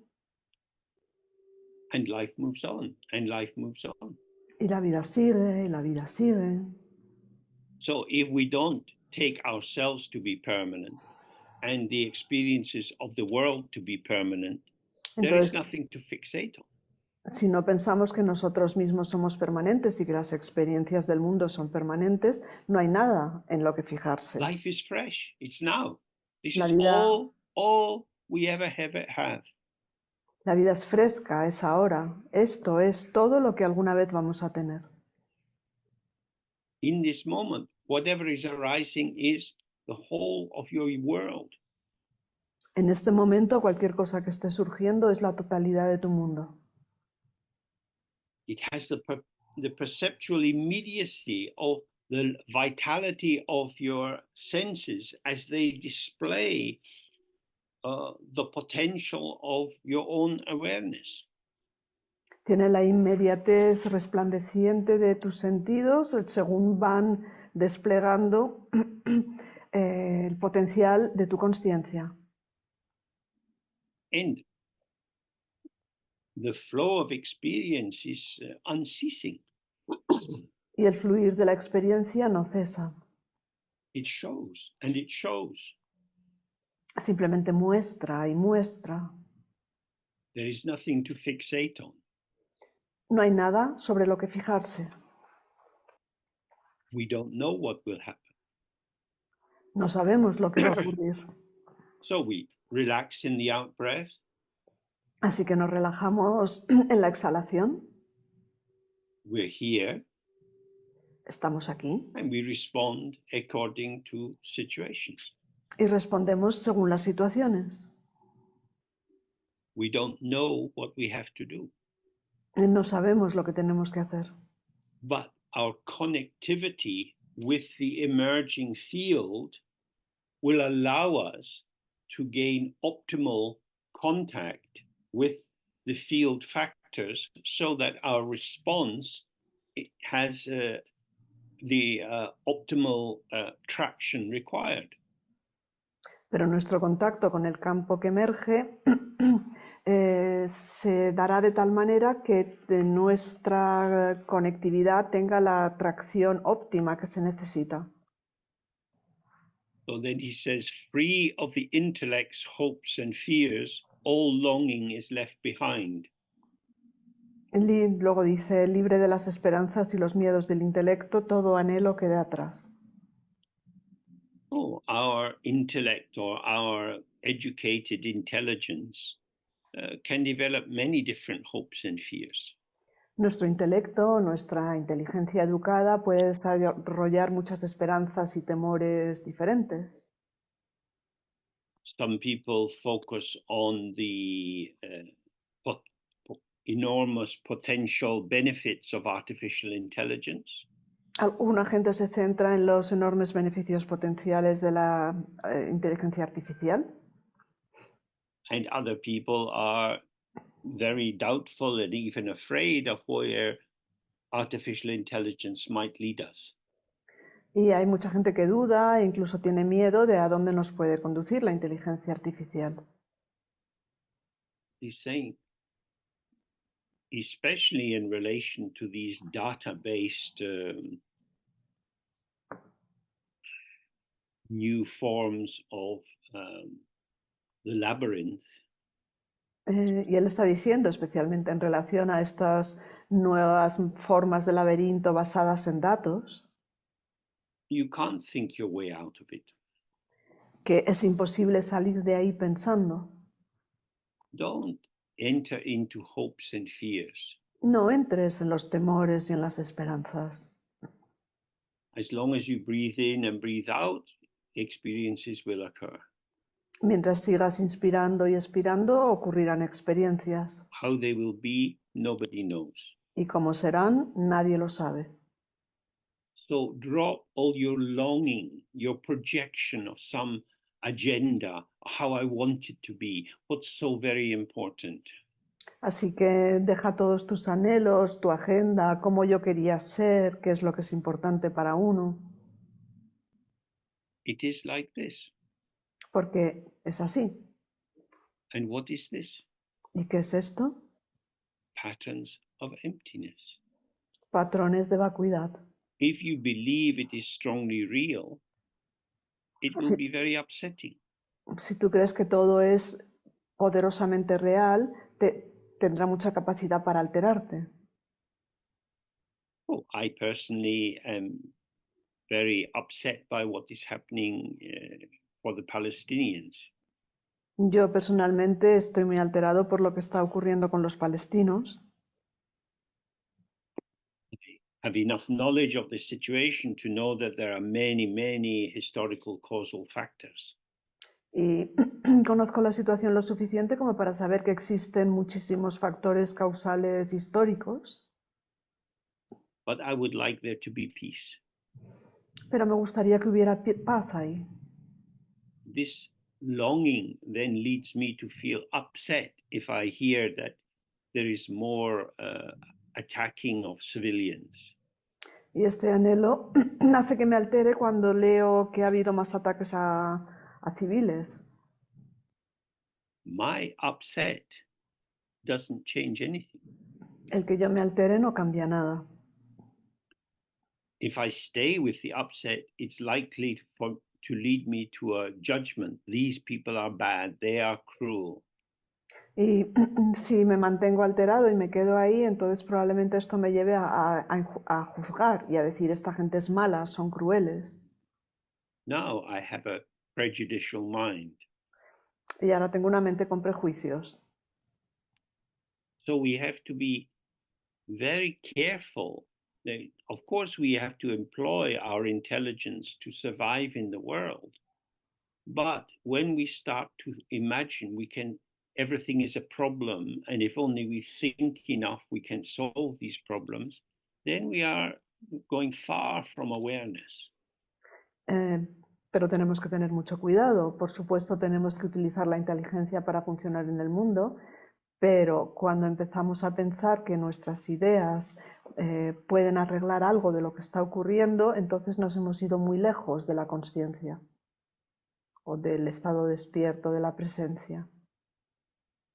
And life moves on, and life moves on. Y la vida sigue, y la vida sigue. So if we don't take ourselves to be permanent and the experiences of the world to be permanent, there is Entonces, nothing to fixate on. si no pensamos que nosotros mismos somos permanentes y que las experiencias del mundo son permanentes, no hay nada en lo que fijarse. Life is fresh. It's now. This La is vida, all we ever have. la vida es fresca, es ahora. Esto es todo lo que alguna vez vamos a tener. In this moment, whatever is arising is the whole of your world. En este momento, cualquier cosa que esté surgiendo es la totalidad de tu mundo. It has the perceptual immediacy of the vitality of your senses as they display the potential of your own awareness. Tiene la inmediatez resplandeciente de tus sentidos según van desplegando el potencial de tu consciencia. And the flow of experience is unceasing. Y el fluir de la experiencia no cesa. It shows and it shows. Simplemente muestra y muestra. There is nothing to fixate on. No hay nada sobre lo que fijarse. We don't know what will happen. No sabemos lo que va a ocurrir. So we relax in the out breath. Así que nos relajamos en la exhalación. We're here. Estamos aquí. And we respond according to situations. Y respondemos según las situaciones. We don't know what we have to do. No sabemos lo que tenemos que hacer. But our connectivity with the emerging field will allow us to gain optimal contact with the field factors so that our response has the optimal traction required. Pero nuestro contacto con el campo que emerge se dará de tal manera que nuestra conectividad tenga la tracción óptima que se necesita. So then he says, free of the intellect's hopes and fears, all longing is left behind. Luego dice, libre de las esperanzas y los miedos del intelecto, todo anhelo queda atrás. Oh, our intellect or our educated intelligence can develop many different hopes and fears. Nuestro intelecto, nuestra inteligencia educada puede desarrollar muchas esperanzas y temores diferentes. Some people focus on the enormous potential benefits of artificial intelligence. Alguna gente se centra en los enormes beneficios potenciales de la inteligencia artificial. And other people are very doubtful and even afraid of where artificial intelligence might lead us. Y hay mucha gente que duda e incluso tiene miedo de a dónde nos puede conducir la inteligencia artificial. He's saying, especially in relation to these data-based new forms of the labyrinth. Y él está diciendo, especialmente en relación a estas nuevas formas de laberinto basadas en datos, You can't think your way out of it. que es imposible salir de ahí pensando. Don't enter into hopes and fears. No entres en los temores y en las esperanzas. As long as you breathe in and breathe out, experiences will occur. Mientras sigas inspirando y expirando, ocurrirán experiencias. How they will be, nobody knows. Y cómo serán, nadie lo sabe. So drop all your longing, your projection of some agenda, how I want it to be, what's so very important. Así que deja todos tus anhelos, tu agenda, cómo yo quería ser, qué es lo que es importante para uno. It is like this. Porque es así. And what is this? ¿Y qué es esto? Patterns of emptiness. Patrones de vacuidad. If you believe it is strongly real, it will be very upsetting. Si tú crees que todo es poderosamente real, tendrá mucha capacidad para alterarte. Oh, I personally am very upset by what is happening for the Palestinians. Yo personalmente estoy muy alterado por lo que está ocurriendo con los palestinos. I have enough knowledge of the situation to know that there are many, many historical causal factors. Y conozco la situación lo suficiente como para saber que existen muchísimos factores causales históricos. But I would like there to be peace. Pero me gustaría que hubiera paz ahí. This longing then leads me to feel upset if I hear that there is more attacking of civilians. Y este anhelo hace que me altere cuando leo que ha habido más ataques a civiles. My upset doesn't change anything. El que yo me altere no cambia nada. If I stay with the upset, it's likely to lead me to a judgment. These people are bad, they are cruel. Y si me mantengo alterado y me quedo ahí, entonces probablemente esto me lleve a juzgar y a decir, esta gente es mala, son crueles. Now I have a prejudicial mind. Y ahora tengo una mente con prejuicios. So we have to be very careful. Of course, we have to employ our intelligence to survive in the world. But when we start to imagine everything is a problem, and if only we think enough, we can solve these problems, then we are going far from awareness. Pero tenemos que tener mucho cuidado. Por supuesto, tenemos que utilizar la inteligencia para funcionar en el mundo, pero cuando empezamos a pensar que nuestras ideas pueden arreglar algo de lo que está ocurriendo, entonces nos hemos ido muy lejos de la consciencia o del estado despierto de la presencia.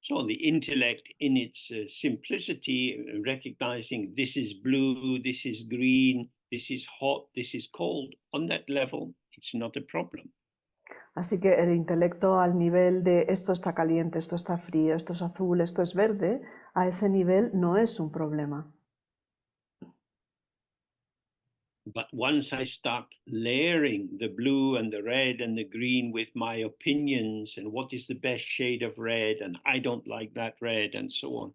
So the intellect in its simplicity, recognizing this is blue, this is green, this is hot, this is cold, on that level, it's not a problem. Así que el intelecto al nivel de esto está caliente, esto está frío, esto es azul, esto es verde, a ese nivel no es un problema. But once I start layering the blue and the red and the green with my opinions and what is the best shade of red and I don't like that red and so on.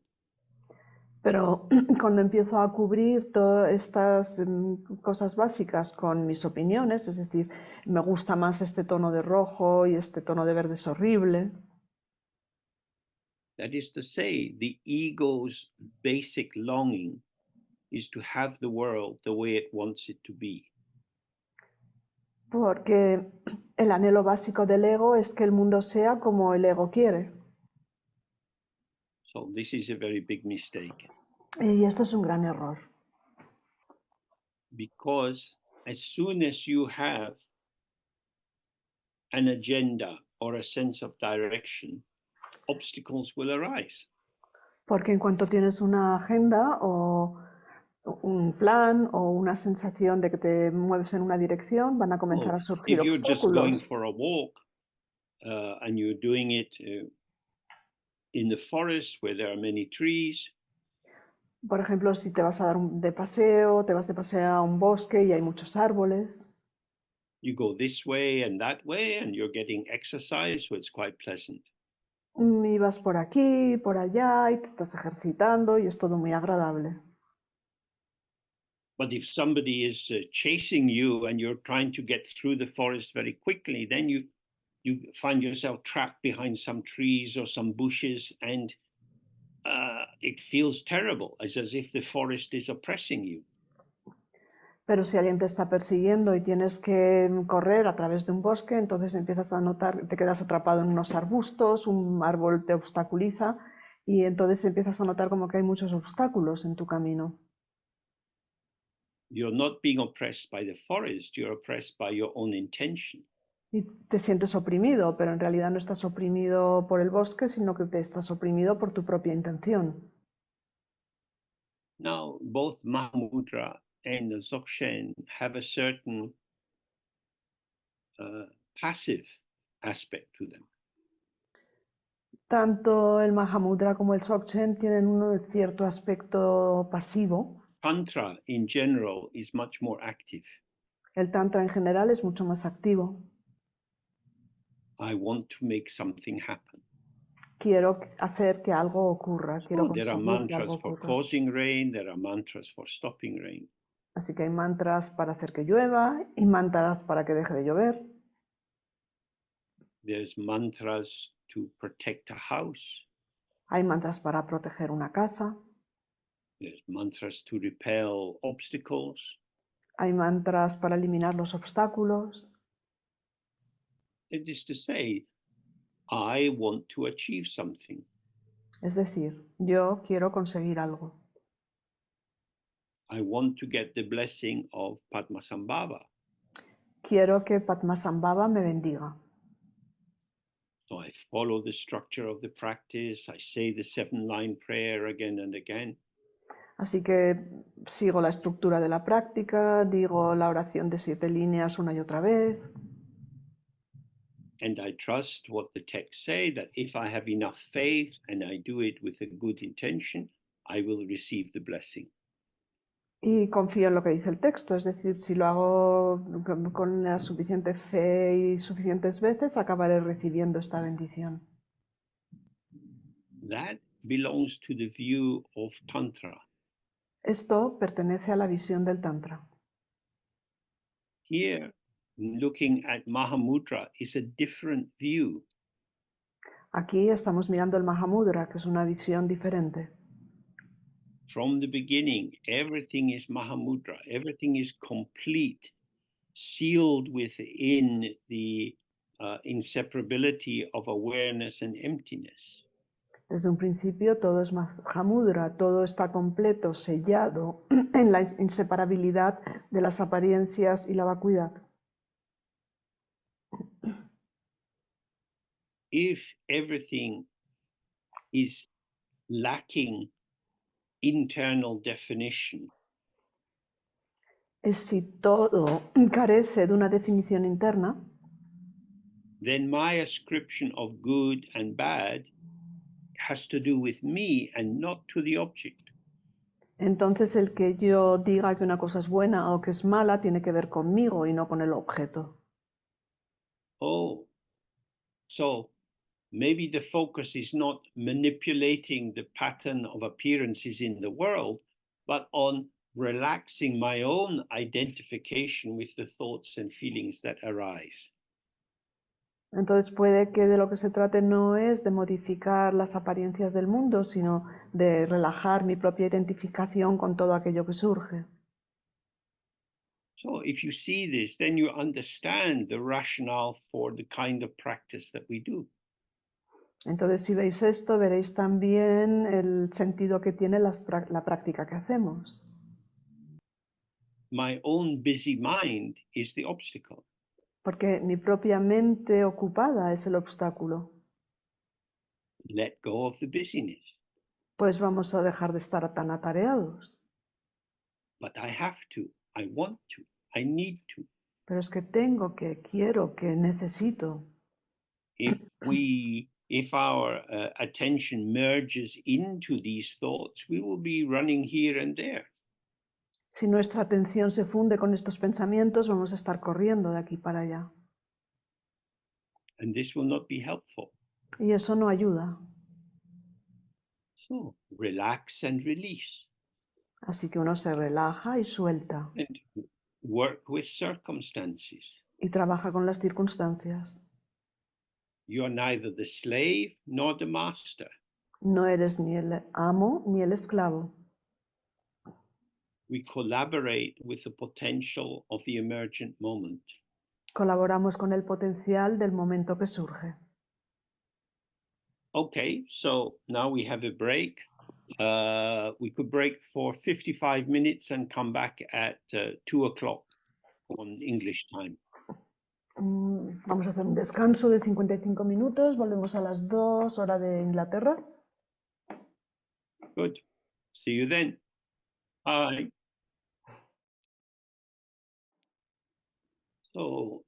Pero cuando empiezo a cubrir todas estas cosas básicas con mis opiniones, es decir, me gusta más este tono de rojo y este tono de verde es horrible. That is to say, the ego's basic longing is to have the world the way it wants it to be. Porque el anhelo básico del ego es que el mundo sea como el ego quiere. So this is a very big mistake. Y esto es un gran error. Because as soon as you have an agenda or a sense of direction, obstacles will arise. Porque en cuanto tienes una agenda o un plan o una sensación de que te mueves en una dirección, van a comenzar a surgir If you're just going obstáculos. for a walk and you're doing it in the forest where there are many trees, Por ejemplo, si te vas a dar de paseo, te vas de paseo a un bosque y hay muchos árboles, you go this way and you're getting exercise, so it's quite pleasant. y vas por aquí, por allá y te estás ejercitando y es todo muy agradable. But if somebody is chasing you and you're trying to get through the forest very quickly, then you find yourself trapped behind some trees or some bushes, and it feels terrible. It's as if the forest is oppressing you. Pero si alguien te está persiguiendo y tienes que correr a través de un bosque, entonces empiezas a notar, te quedas atrapado en unos arbustos, un árbol te obstaculiza y entonces empiezas a notar como que hay muchos obstáculos en tu camino. You're not being oppressed by the forest, you're oppressed by your own intention. Y te sientes oprimido, pero en realidad no estás oprimido por el bosque, sino que te estás oprimido por tu propia intención. Now, both Mahamudra and the Dzogchen have a certain passive aspect to them. Tanto el Mahamudra como el Dzogchen tienen un cierto aspecto pasivo. Tantra in general is much more active. El Tantra en general es mucho más activo. I want to make something happen. Quiero hacer que algo ocurra. Quiero There are conseguir que algo mantras for ocurra. causing rain, there are mantras for stopping rain. Así que hay mantras para hacer que llueva y mantras para que deje de llover. There's mantras to protect a house. Hay mantras para proteger una casa. There's mantras to repel obstacles. Hay mantras para eliminar los obstáculos. It is to say, I want to achieve something. Es decir, yo quiero conseguir algo. I want to get the blessing of Padmasambhava. Quiero que Padmasambhava me bendiga. So I follow the structure of the practice. I say the 7-line prayer again and again. Así que sigo la estructura de la práctica, digo la oración de 7 líneas una y otra vez. And I trust what the texts say, that if I have enough faith and I do it with a good intention, I will receive the blessing. Y confío en lo que dice el texto, es decir, si lo hago con la suficiente fe y suficientes veces, acabaré recibiendo esta bendición. That belongs to the view of Tantra. Esto pertenece a la visión del Tantra. Here, looking at Mahamudra is a different view. Aquí estamos mirando el Mahamudra, que es una visión diferente. from the beginning, everything is Mahamudra, everything is complete, sealed within the inseparability of awareness and emptiness. Desde un principio todo es Mahamudra, todo está completo, sellado en la inseparabilidad de las apariencias y la vacuidad. If everything is lacking internal definition, Es si todo carece de una definición interna, then my ascription of good and bad has to do with me and not to the object. entonces el que yo diga que una cosa es buena o que es mala tiene que ver conmigo y no con el objeto. Oh, so maybe the focus is not manipulating the pattern of appearances in the world, but on relaxing my own identification with the thoughts and feelings that arise. Entonces puede que de lo que se trate no es de modificar las apariencias del mundo, sino de relajar mi propia identificación con todo aquello que surge. So if you see this, then you understand the rationale for the kind of practice that we do. Entonces, si veis esto, veréis también el sentido que tiene la práctica que hacemos. My own busy mind is the obstacle. Porque mi propia mente ocupada es el obstáculo. Let go of the busyness. Pues vamos a dejar de estar tan atareados. But I have to, I want to, I need to. Pero es que tengo que, quiero que, necesito. If our attention merges into these thoughts, we will be running here and there. Si nuestra atención se funde con estos pensamientos, vamos a estar corriendo de aquí para allá. And this will not be helpful. Y eso no ayuda. So relax and release. Así que uno se relaja y suelta. And work with circumstances. Y trabaja con las circunstancias. You are neither the slave nor the master. No eres ni el amo ni el esclavo. We collaborate with the potential of the emergent moment. Colaboramos con el potencial del momento que surge. Okay, so now we have a break. We could break for 55 minutes and come back at 2 o'clock on English time. Vamos a hacer un descanso de 55 minutos. Volvemos a las 2 hora de Inglaterra. Good. See you then. Bye. So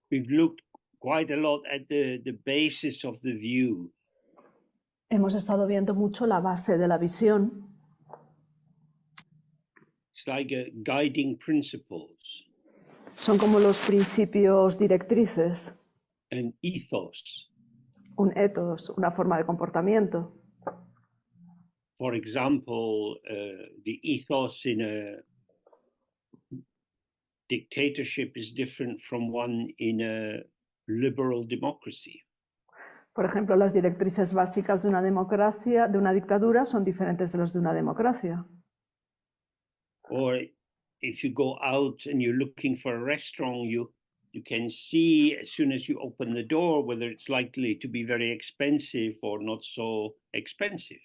we've looked quite a lot at the basis of the view. Hemos estado viendo mucho la base de la visión. It's like a guiding principles. Son como los principios directrices. An ethos. Un ethos, una forma de comportamiento. For example, the ethos in a dictatorship is different from one in a liberal democracy. Por ejemplo, las directrices básicas de una democracia, de una dictadura, son diferentes de las de una democracia. Or if you go out and you're looking for a restaurant, you can see as soon as you open the door whether it's likely to be very expensive or not so expensive.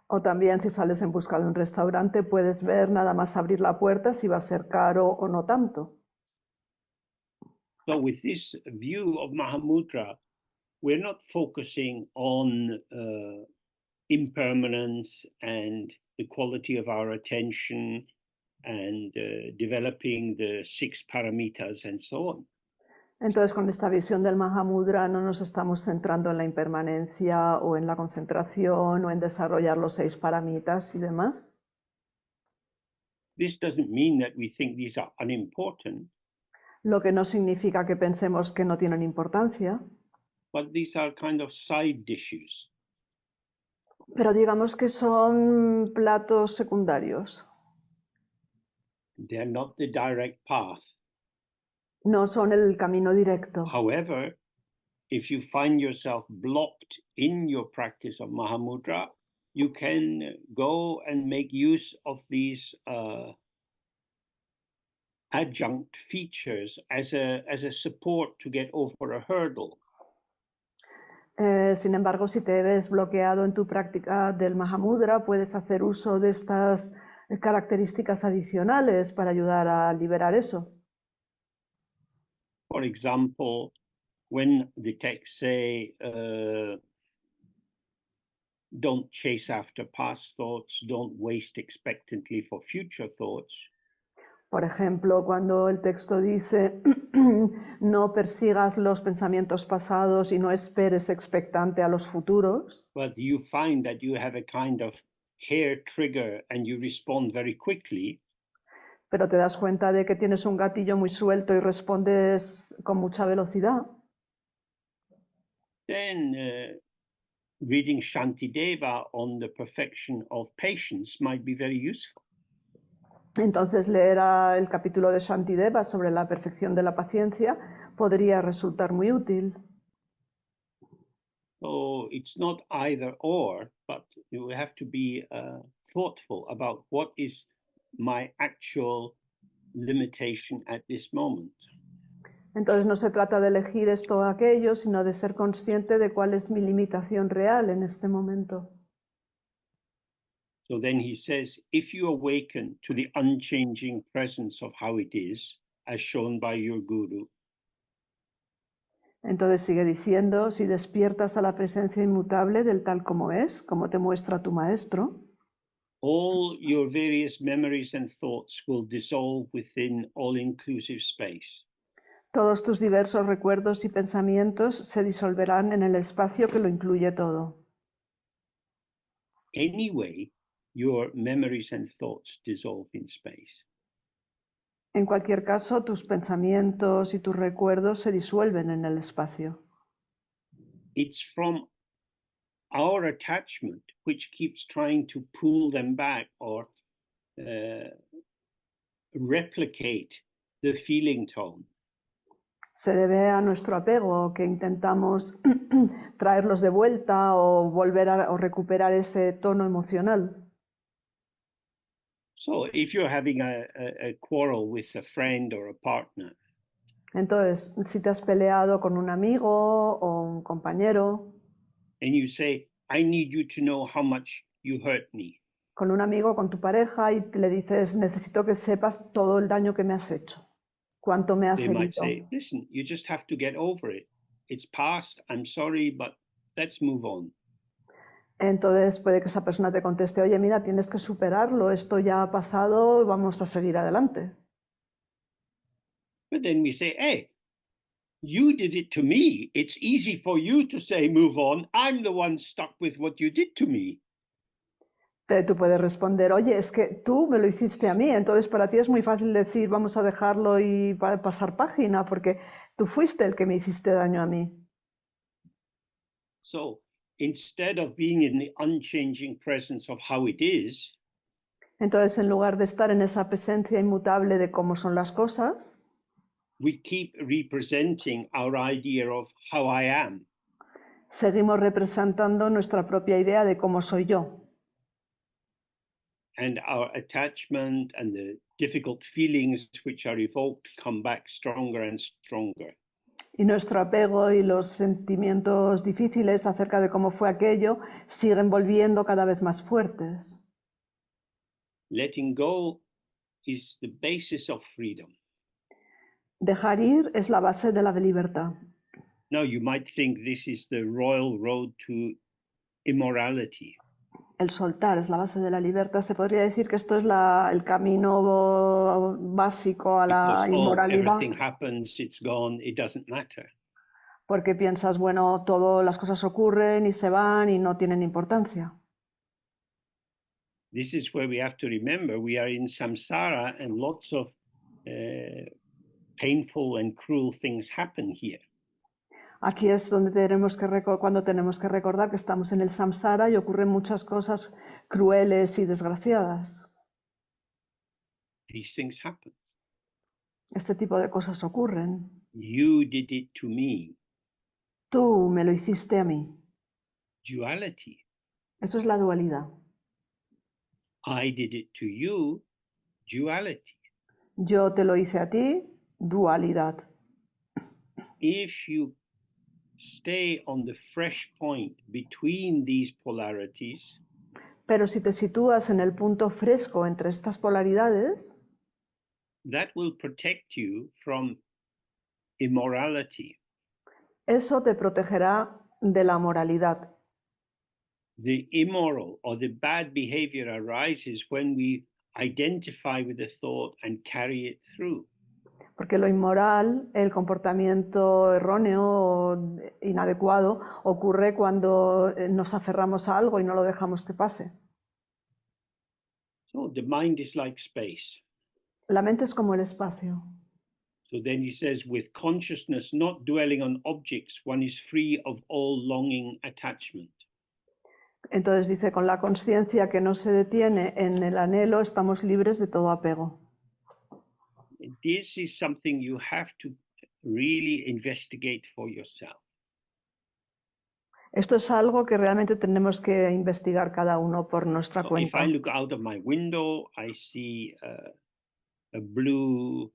O también si sales en busca de un restaurante, puedes ver nada más abrir la puerta si va a ser caro o no tanto. So with this view of Mahamudra, we're not focusing on impermanence and the quality of our attention and developing the 6 paramitas and so on. Entonces, con esta visión del Mahamudra no nos estamos centrando en la impermanencia o en la concentración o en desarrollar los 6 paramitas y demás. This doesn't mean that we think these are unimportant. Lo que no significa que pensemos que no tienen importancia. But these are kind of side dishes. Pero digamos que son platos secundarios. They're not the direct path. No son el camino directo. However, if you find yourself blocked in your practice of Mahamudra, you can go and make use of these adjunct features as a support to get over a hurdle. Sin embargo, si te ves bloqueado en tu práctica del Mahamudra, puedes hacer uso de estas características adicionales para ayudar a liberar eso. For example, when the texts say, don't chase after past thoughts, don't waste expectantly for future thoughts. Por ejemplo, cuando el texto dice no persigas los pensamientos pasados y no esperes expectante a los futuros, But you find that you have a kind of hair trigger and you respond very quickly, pero te das cuenta de que tienes un gatillo muy suelto y respondes con mucha velocidad, then reading Shantideva on the perfection of patience might be very useful. entonces leer el capítulo de Shantideva sobre la perfección de la paciencia podría resultar muy útil. So it's not either or, but you have to be thoughtful about what is my actual limitation at this moment. Entonces no se trata de elegir esto o aquello, sino de ser consciente de cuál es mi limitación real en este momento. So then he says, if you awaken to the unchanging presence of how it is, as shown by your guru, Entonces sigue diciendo, si despiertas a la presencia inmutable del tal como es, como te muestra tu maestro, all your various memories and thoughts will dissolve within all-inclusive space. todos tus diversos recuerdos y pensamientos se disolverán en el espacio que lo incluye todo. Anyway, your memories and thoughts dissolve in space. En cualquier caso, tus pensamientos y tus recuerdos se disuelven en el espacio. It's from our attachment which keeps trying to pull them back or replicate the feeling tone. Se debe a nuestro apego, que intentamos traerlos de vuelta o volver o recuperar ese tono emocional. So if you're having a quarrel with a friend or a partner, Entonces, si te has peleado con un amigo o un compañero, and you say, I need you to know how much you hurt me, con un amigo, con tu pareja, y le dices, necesito que sepas todo el daño que me has hecho, cuánto me has they might herido. say, listen, you just have to get over it. It's past, I'm sorry, but let's move on. Entonces puede que esa persona te conteste, oye, mira, tienes que superarlo, esto ya ha pasado, vamos a seguir adelante. But then we say, hey, you did it to me. It's easy for you to say, move on. I'm the one stuck with what you did to me. Pero tú puedes responder, oye, es que tú me lo hiciste a mí, entonces para ti es muy fácil decir, vamos a dejarlo y pasar página, porque tú fuiste el que me hiciste daño a mí. So instead of being in the unchanging presence of how it is, Entonces, en lugar de estar en esa presencia inmutable de cómo son las cosas, we keep representing our idea of how I am. seguimos representando nuestra propia idea de cómo soy yo. And our attachment and the difficult feelings which are evoked come back stronger and stronger. Y nuestro apego y los sentimientos difíciles acerca de cómo fue aquello siguen volviendo cada vez más fuertes. Letting go is the basis of freedom. Dejar ir es la base de la libertad. Now, you might think this is the royal road to immorality. El soltar es la base de la libertad. Se podría decir que esto es el camino básico a la Because, inmoralidad. everything happens, it's gone, it doesn't matter. Porque piensas, bueno, todas las cosas ocurren y se van y no tienen importancia. This is where we have to remember we are in samsara and lots of painful and cruel things happen here. Aquí es donde cuando tenemos que recordar que estamos en el samsara y ocurren muchas cosas crueles y desgraciadas. These things happen. Este tipo de cosas ocurren. You did it to me. Tú me lo hiciste a mí. Duality. Eso es la dualidad. I did it to you, duality. Yo te lo hice a ti, dualidad. If you stay on the fresh point between these polarities, Pero si te sitúas en el punto fresco entre estas polaridades, that will protect you from immorality. eso te protegerá de la moralidad. The immoral or the bad behavior arises when we identify with the thought and carry it through. Porque lo inmoral, el comportamiento erróneo o inadecuado, ocurre cuando nos aferramos a algo y no lo dejamos que pase. So the mind is like space. La mente es como el espacio. So then he says, with consciousness not dwelling on objects, one is free of all longing attachment. Entonces dice, con la conciencia que no se detiene en el anhelo, estamos libres de todo apego. This is something you have to really investigate for yourself. Esto es algo que realmente tenemos que investigar cada uno por nuestra So if cuenta. I look out of my window, I see a blue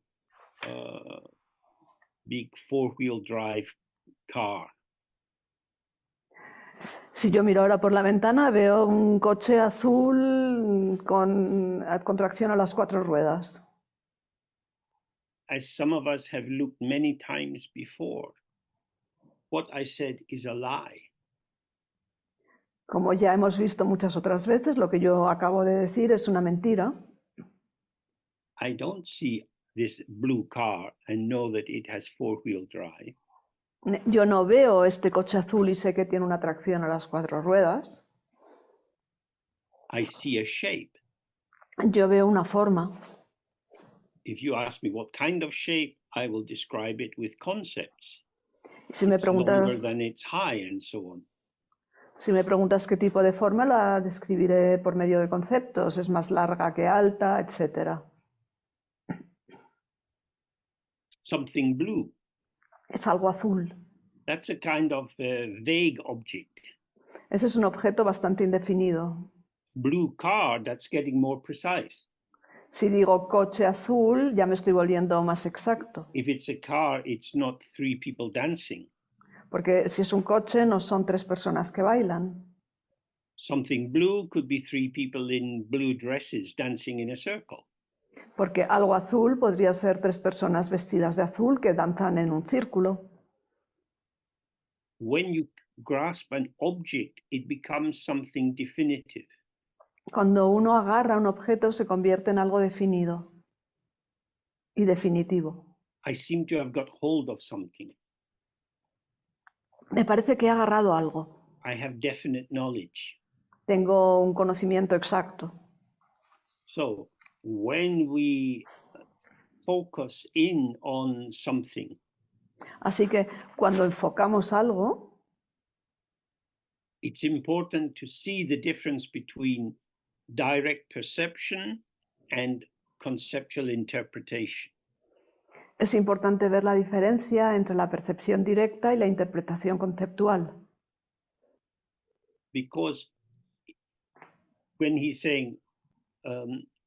big four-wheel drive car. Si yo miro ahora por la ventana, veo un coche azul con tracción a las 4 ruedas. As some of us have looked many times before, what I said is a lie. Como ya hemos visto muchas otras veces, lo que yo acabo de decir es una mentira. I don't see this blue car and know that it has four-wheel drive. Yo no veo este coche azul y sé que tiene una tracción a las 4 ruedas. I see a shape. Yo veo una forma. If you ask me what kind of shape, I will describe it with concepts. Si me It's longer preguntas, than it's high and so on. si me preguntas qué tipo de forma, la describiré por medio de conceptos. Es más larga que alta, etc. Something blue. Es algo azul. That's a kind of vague object. Ese es un objeto bastante indefinido. Blue car, that's getting more precise. Si digo coche azul, ya me estoy volviendo más exacto. If it's a car, it's not three people dancing. Porque si es un coche, no son 3 personas que bailan. Something blue could be three people in blue dresses dancing in a circle. Porque algo azul podría ser 3 personas vestidas de azul que danzan en un círculo. When you grasp an object, it becomes something definitive. Cuando uno agarra un objeto, se convierte en algo definido y definitivo. I seem to have got hold of something. Me parece que he agarrado algo. I have definite knowledge. Tengo un conocimiento exacto. So when we focus in on something, Así que cuando enfocamos algo, it's important to see the difference between direct perception and conceptual interpretation. es importante ver la diferencia entre la percepción directa y la interpretación conceptual. Because when he's saying,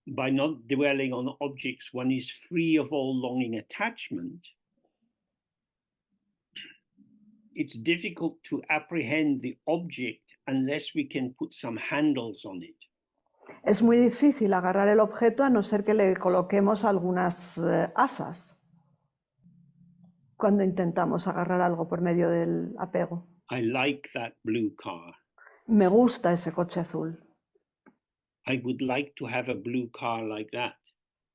by not dwelling on objects, one is free of all longing attachment, it's difficult to apprehend the object unless we can put some handles on it. Es muy difícil agarrar el objeto a no ser que le coloquemos algunas asas cuando intentamos agarrar algo por medio del apego. I like that blue car. Me gusta ese coche azul. I would like to have a blue car like that.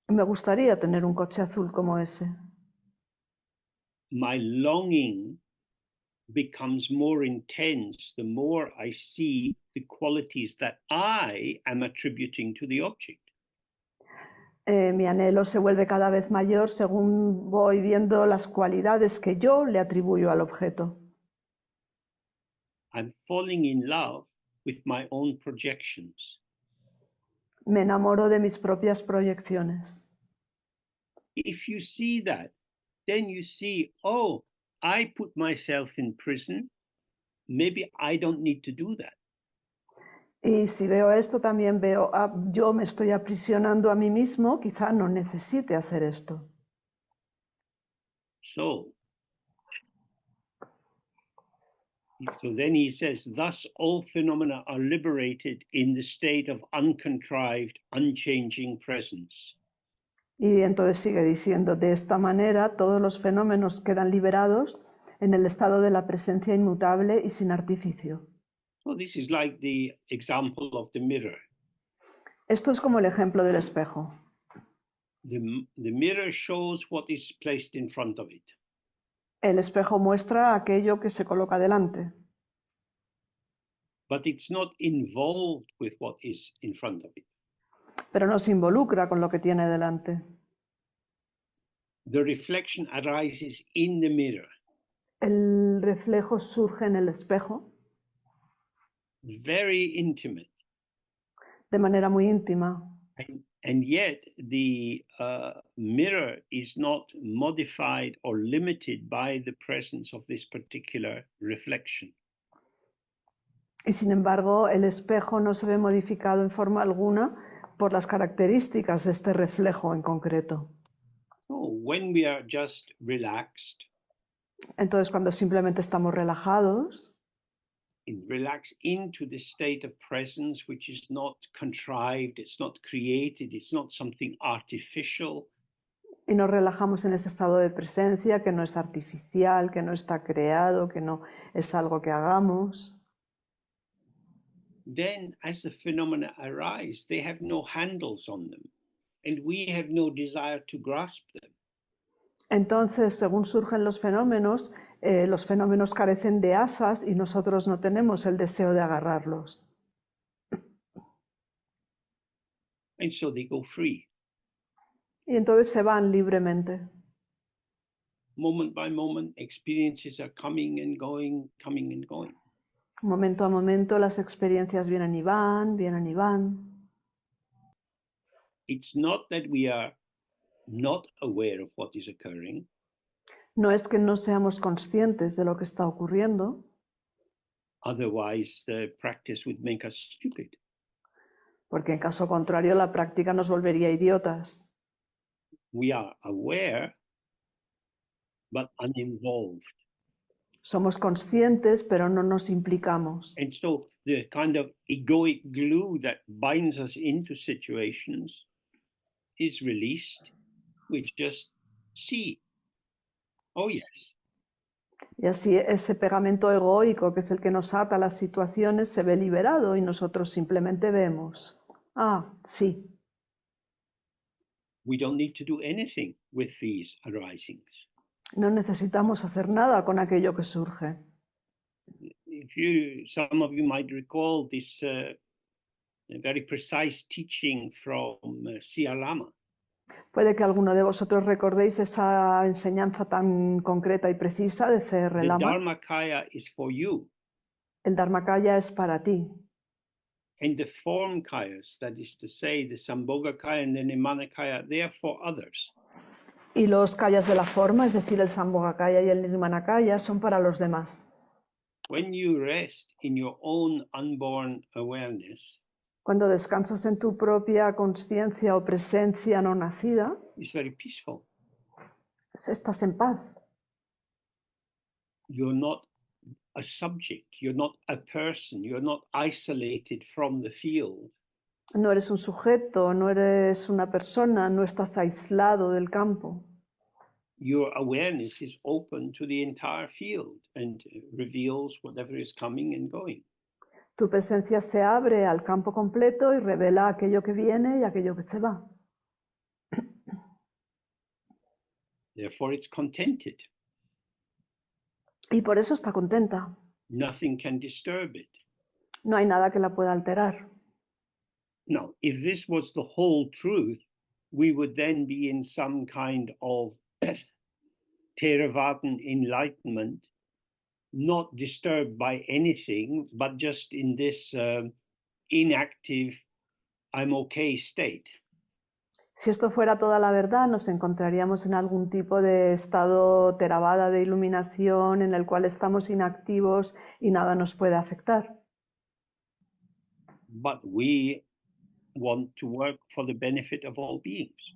Me gustaría tener un coche azul como ese. My longing becomes more intense the more I see the qualities that I am attributing to the object. Mi anhelo se vuelve cada vez mayor según voy viendo las cualidades que yo le atribuyo al objeto. I'm falling in love with my own projections. Me enamoro de mis propias proyecciones. If you see that, then you see, oh, I put myself in prison. Maybe I don't need to do that. Y si veo esto, también veo, yo me estoy aprisionando a mí mismo, quizá no necesite hacer esto. So then he says, thus all phenomena are liberated in the state of uncontrived, unchanging presence. Y entonces sigue diciendo, de esta manera todos los fenómenos quedan liberados en el estado de la presencia inmutable y sin artificio. So this is like the example of the mirror. Esto es como el ejemplo del espejo. The mirror shows what is placed in front of it. El espejo muestra aquello que se coloca delante, but it's not involved with what is in front of it. pero no se involucra con lo que tiene delante. The reflection arises in the mirror. El reflejo surge en el espejo Very intimate. de manera muy íntima. And yet the mirror is not modified or limited by the presence of this particular reflection. Y sin embargo, el espejo no se ve modificado en forma alguna por las características de este reflejo en concreto. So when we are just relaxed, Entonces, cuando simplemente estamos relajados, relax into the state of presence, which is not contrived, it's not created, it's not something artificial. y nos relajamos en ese estado de presencia que no es artificial, que no está creado, que no es algo que hagamos. Then as the phenomena arise, they have no handles on them, and we have no desire to grasp them. Entonces, según surgen los fenómenos carecen de asas y nosotros no tenemos el deseo de agarrarlos. And so they go free. Y entonces se van libremente. Moment by moment, experiences are coming and going, coming and going. Momento a momento las experiencias vienen y van, vienen y van. It's not that we are not aware of what is occurring. No es que no seamos conscientes de lo que está ocurriendo, Otherwise, the practice would make us stupid. porque en caso contrario la práctica nos volvería idiotas. We are aware, but uninvolved. Somos conscientes, pero no nos implicamos. And so the kind of egoic glue that binds us into situations is released. We just see. Oh, yes. Y así ese pegamento egoico, que es el que nos ata a las situaciones, se ve liberado y nosotros simplemente vemos. Ah, sí. We don't need to do anything with these arisings. No necesitamos hacer nada con aquello que surge. Some of you might recall this very precise teaching from Sia Lama. Puede que alguno de vosotros recordéis esa enseñanza tan concreta y precisa de C.R. The Lama. Dharmakaya is for you. El Dharmakaya es para ti. And the form kayas, that is to say, the Sambhogakaya and the Nimanakaya, they are for others. Y los kayas de la forma, es decir, el Sambhogakaya y el Nirmanakaya, son para los demás. When you rest in your own unborn awareness, Cuando descansas en tu propia conciencia o presencia no nacida, it's very peaceful. estás en paz. You're not a subject, you're not a person, you're not isolated from the field. No eres un sujeto, no eres una persona, no estás aislado del campo. Your awareness is open to the entire field and reveals whatever is coming and going. Tu presencia se abre al campo completo y revela aquello que viene y aquello que se va. Therefore, it's contented. Y por eso está contenta. Nothing can disturb it. No hay nada que la pueda alterar. Now, if this was the whole truth, we would then be in some kind of Theravadan enlightenment, not disturbed by anything, but just in this inactive, I'm okay state. Si esto fuera toda la verdad, nos encontraríamos en algún tipo de estado Theravada de iluminación en el cual estamos inactivos y nada nos puede afectar. But we want to work for the benefit of all beings.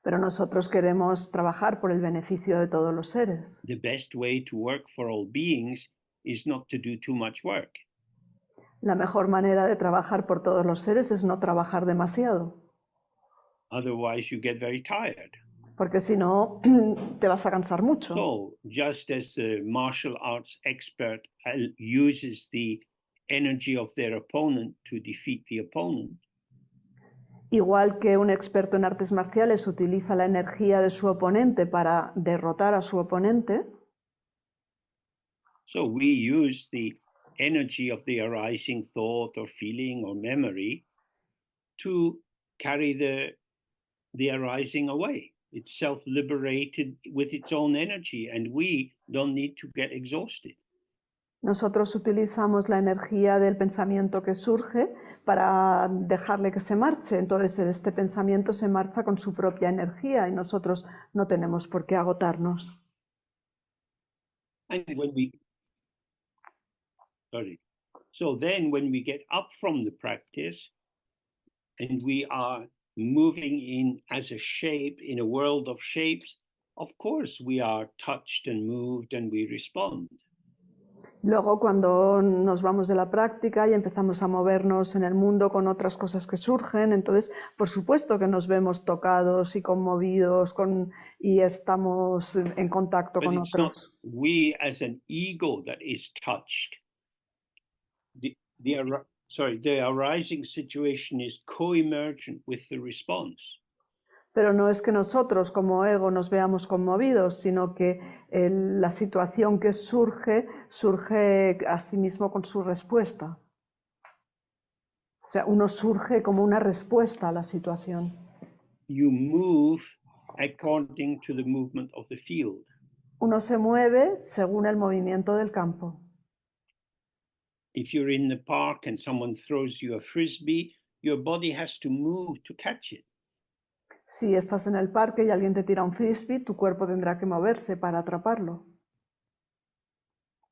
Pero nosotros queremos trabajar por el beneficio de todos los seres. The best way to work for all beings is not to do too much work. La mejor manera de trabajar por todos los seres es no trabajar demasiado, Otherwise, you get very tired. porque si no te vas a cansar mucho. So, just as the martial arts expert uses the energy of their opponent to defeat the opponent, Igual que un experto en artes marciales utiliza la energía de su oponente para derrotar a su oponente, so we use the energy of the arising thought or feeling or memory to carry the arising away. It's self-liberated with its own energy, and we don't need to get exhausted. nosotros utilizamos la energía del pensamiento que surge para dejarle que se marche. Entonces este pensamiento se marcha con su propia energía y nosotros no tenemos por qué agotarnos. And so then when we get up from the practice and we are moving in as a shape in a world of shapes, of course we are touched and moved and we respond. Luego, cuando nos vamos de la práctica y empezamos a movernos en el mundo con otras cosas que surgen, entonces, por supuesto que nos vemos tocados y conmovidos y estamos en contacto But con it's not otros. we as an ego that is touched. The arising situation is co-emergent with the response. Pero no es que nosotros como ego nos veamos conmovidos, sino que la situación que surge a sí mismo con su respuesta. O sea, uno surge como una respuesta a la situación. You move according to the movement of the field. Uno se mueve según el movimiento del campo. If you're in the park and someone throws you a frisbee, your body has to move to catch it. Si estás en el parque y alguien te tira un frisbee, tu cuerpo tendrá que moverse para atraparlo.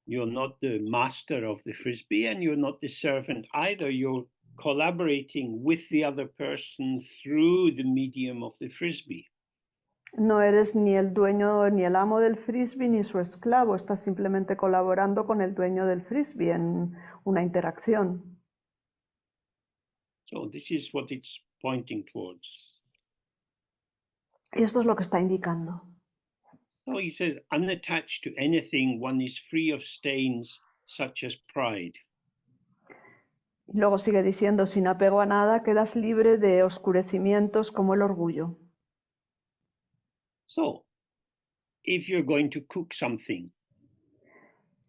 You're not the master of the frisbee and you're not the servant either. You're collaborating with the other person through the medium of the frisbee. No eres ni el dueño ni el amo del frisbee ni su esclavo, estás simplemente colaborando con el dueño del frisbee en una interacción. So this is what it's pointing towards. Y esto es lo que está indicando. So he says, unattached to anything, one is free of stains such as pride. Luego sigue diciendo, sin apego a nada, quedas libre de oscurecimientos como el orgullo. So, if you're going to cook something,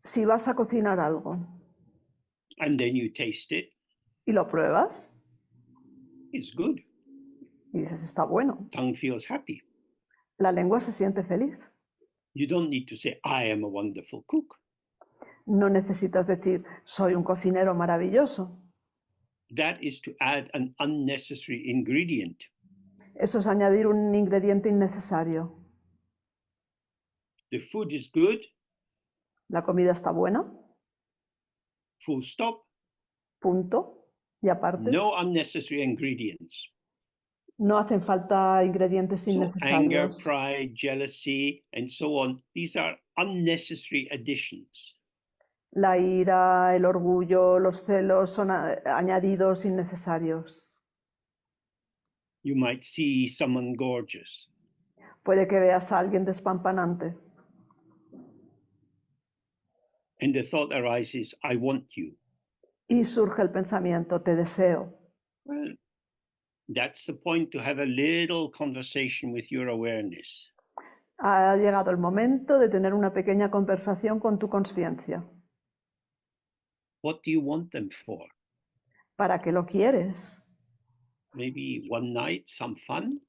Si vas a cocinar algo and then you taste it, y lo pruebas it's good. y dices, está bueno, Tongue feels happy. la lengua se siente feliz. You don't need to say, I am a wonderful cook. No necesitas decir, soy un cocinero maravilloso. That is to add an unnecessary ingredient. Eso es añadir un ingrediente innecesario. The food is good, La comida está buena, full stop. punto. Y aparte, No unnecessary ingredients. no hacen falta ingredientes So anger, innecesarios. pride, jealousy, and so on, these are unnecessary additions. La ira, el orgullo, los celos son añadidos innecesarios. You might see someone gorgeous. Puede que veas a alguien despampanante And the thought arises, I want you. y surge el pensamiento, te deseo. Well, that's the point, to have a little conversation with your awareness. Ha llegado el momento de tener una pequeña conversación con tu conciencia. What do you want them for? ¿Para qué lo quieres? Maybe one night, some fun?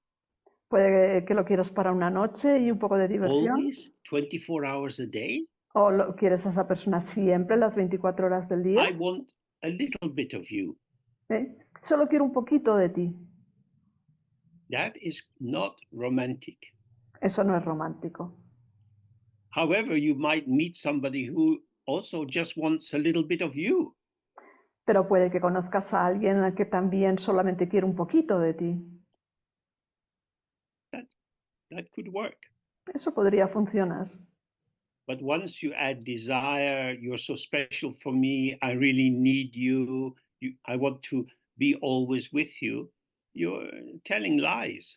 Puede que lo quieras para una noche y un poco de diversión. Always? 24 hours a day? ¿O lo quieres a esa persona siempre, las 24 horas del día? I want a little bit of you. Solo quiero un poquito de ti. That is not romantic. Eso no es romántico. However, you might meet somebody who also just wants a little bit of you. Pero puede que conozcas a alguien que también solamente quiere un poquito de ti. That could work. Eso podría funcionar. But once you add desire, you're so special for me, I really need you, I want to be always with you, you're telling lies.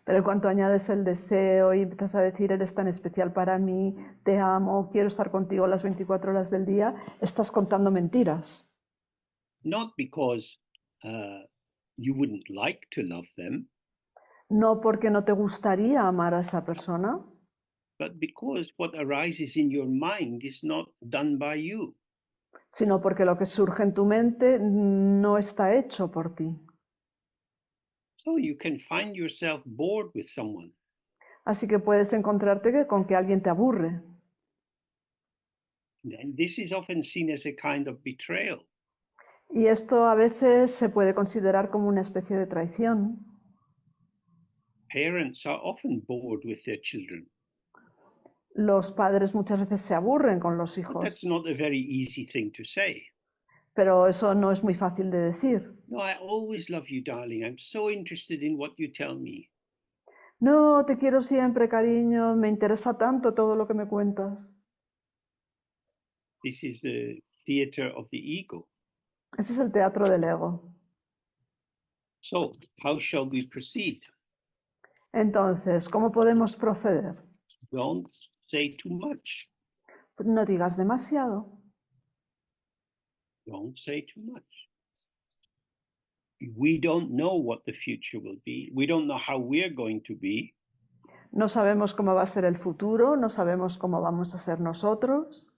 Pero en cuanto añades el deseo y empiezas a decir, eres tan especial para mí, te amo, quiero estar contigo las 24 horas del día, estás contando mentiras. Not because you wouldn't like to love them, No porque no te gustaría amar a esa persona, but because what arises in your mind is not done by you. sino porque lo que surge en tu mente no está hecho por ti. So you can find yourself bored with someone. Así que puedes encontrarte con que alguien te aburre. And this is often seen as a kind of betrayal. Y esto a veces se puede considerar como una especie de traición. Parents are often bored with their children. Los padres muchas veces se aburren con los But hijos, that's not a very easy thing to say. pero eso no es muy fácil de decir. No, I always love you, darling. I'm so interested in what you tell me. No, te quiero siempre, cariño, me interesa tanto todo lo que me cuentas. This is the theater of the ego. Ese es el teatro del ego. So, how shall we proceed? Entonces, ¿cómo podemos proceder? Don't say too much. No digas demasiado. Don't say too much. We don't know what the future will be. We don't know how we're going to be. No sabemos cómo va a ser el futuro, no sabemos cómo vamos a ser nosotros.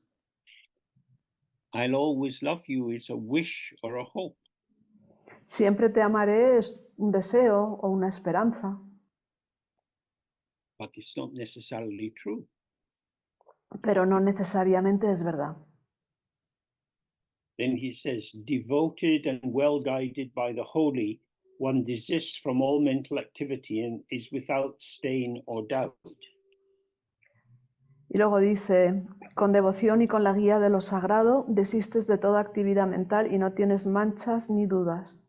I'll always love you is a wish or a hope. Siempre te amaré es un deseo o una esperanza, But it's not necessarily true. pero no necesariamente es verdad. Then he says, devoted and well guided by the holy, one desists from all mental activity and is without stain or doubt. Y luego dice, con devoción y con la guía de lo sagrado, desistes de toda actividad mental y no tienes manchas ni dudas.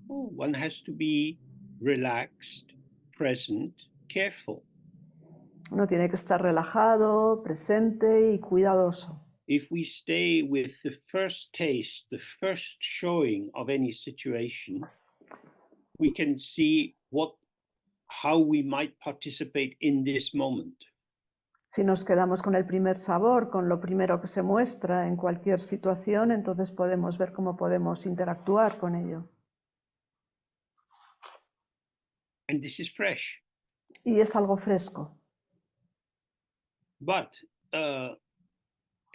Oh, one has to be relaxed, present, careful. Uno tiene que estar relajado, presente y cuidadoso. If we stay with the first taste, the first showing of any situation, we can see how we might participate in this moment. Si nos quedamos con el primer sabor, con lo primero que se muestra en cualquier situación, entonces podemos ver cómo podemos interactuar con ello. And this is fresh. Y es algo fresco. But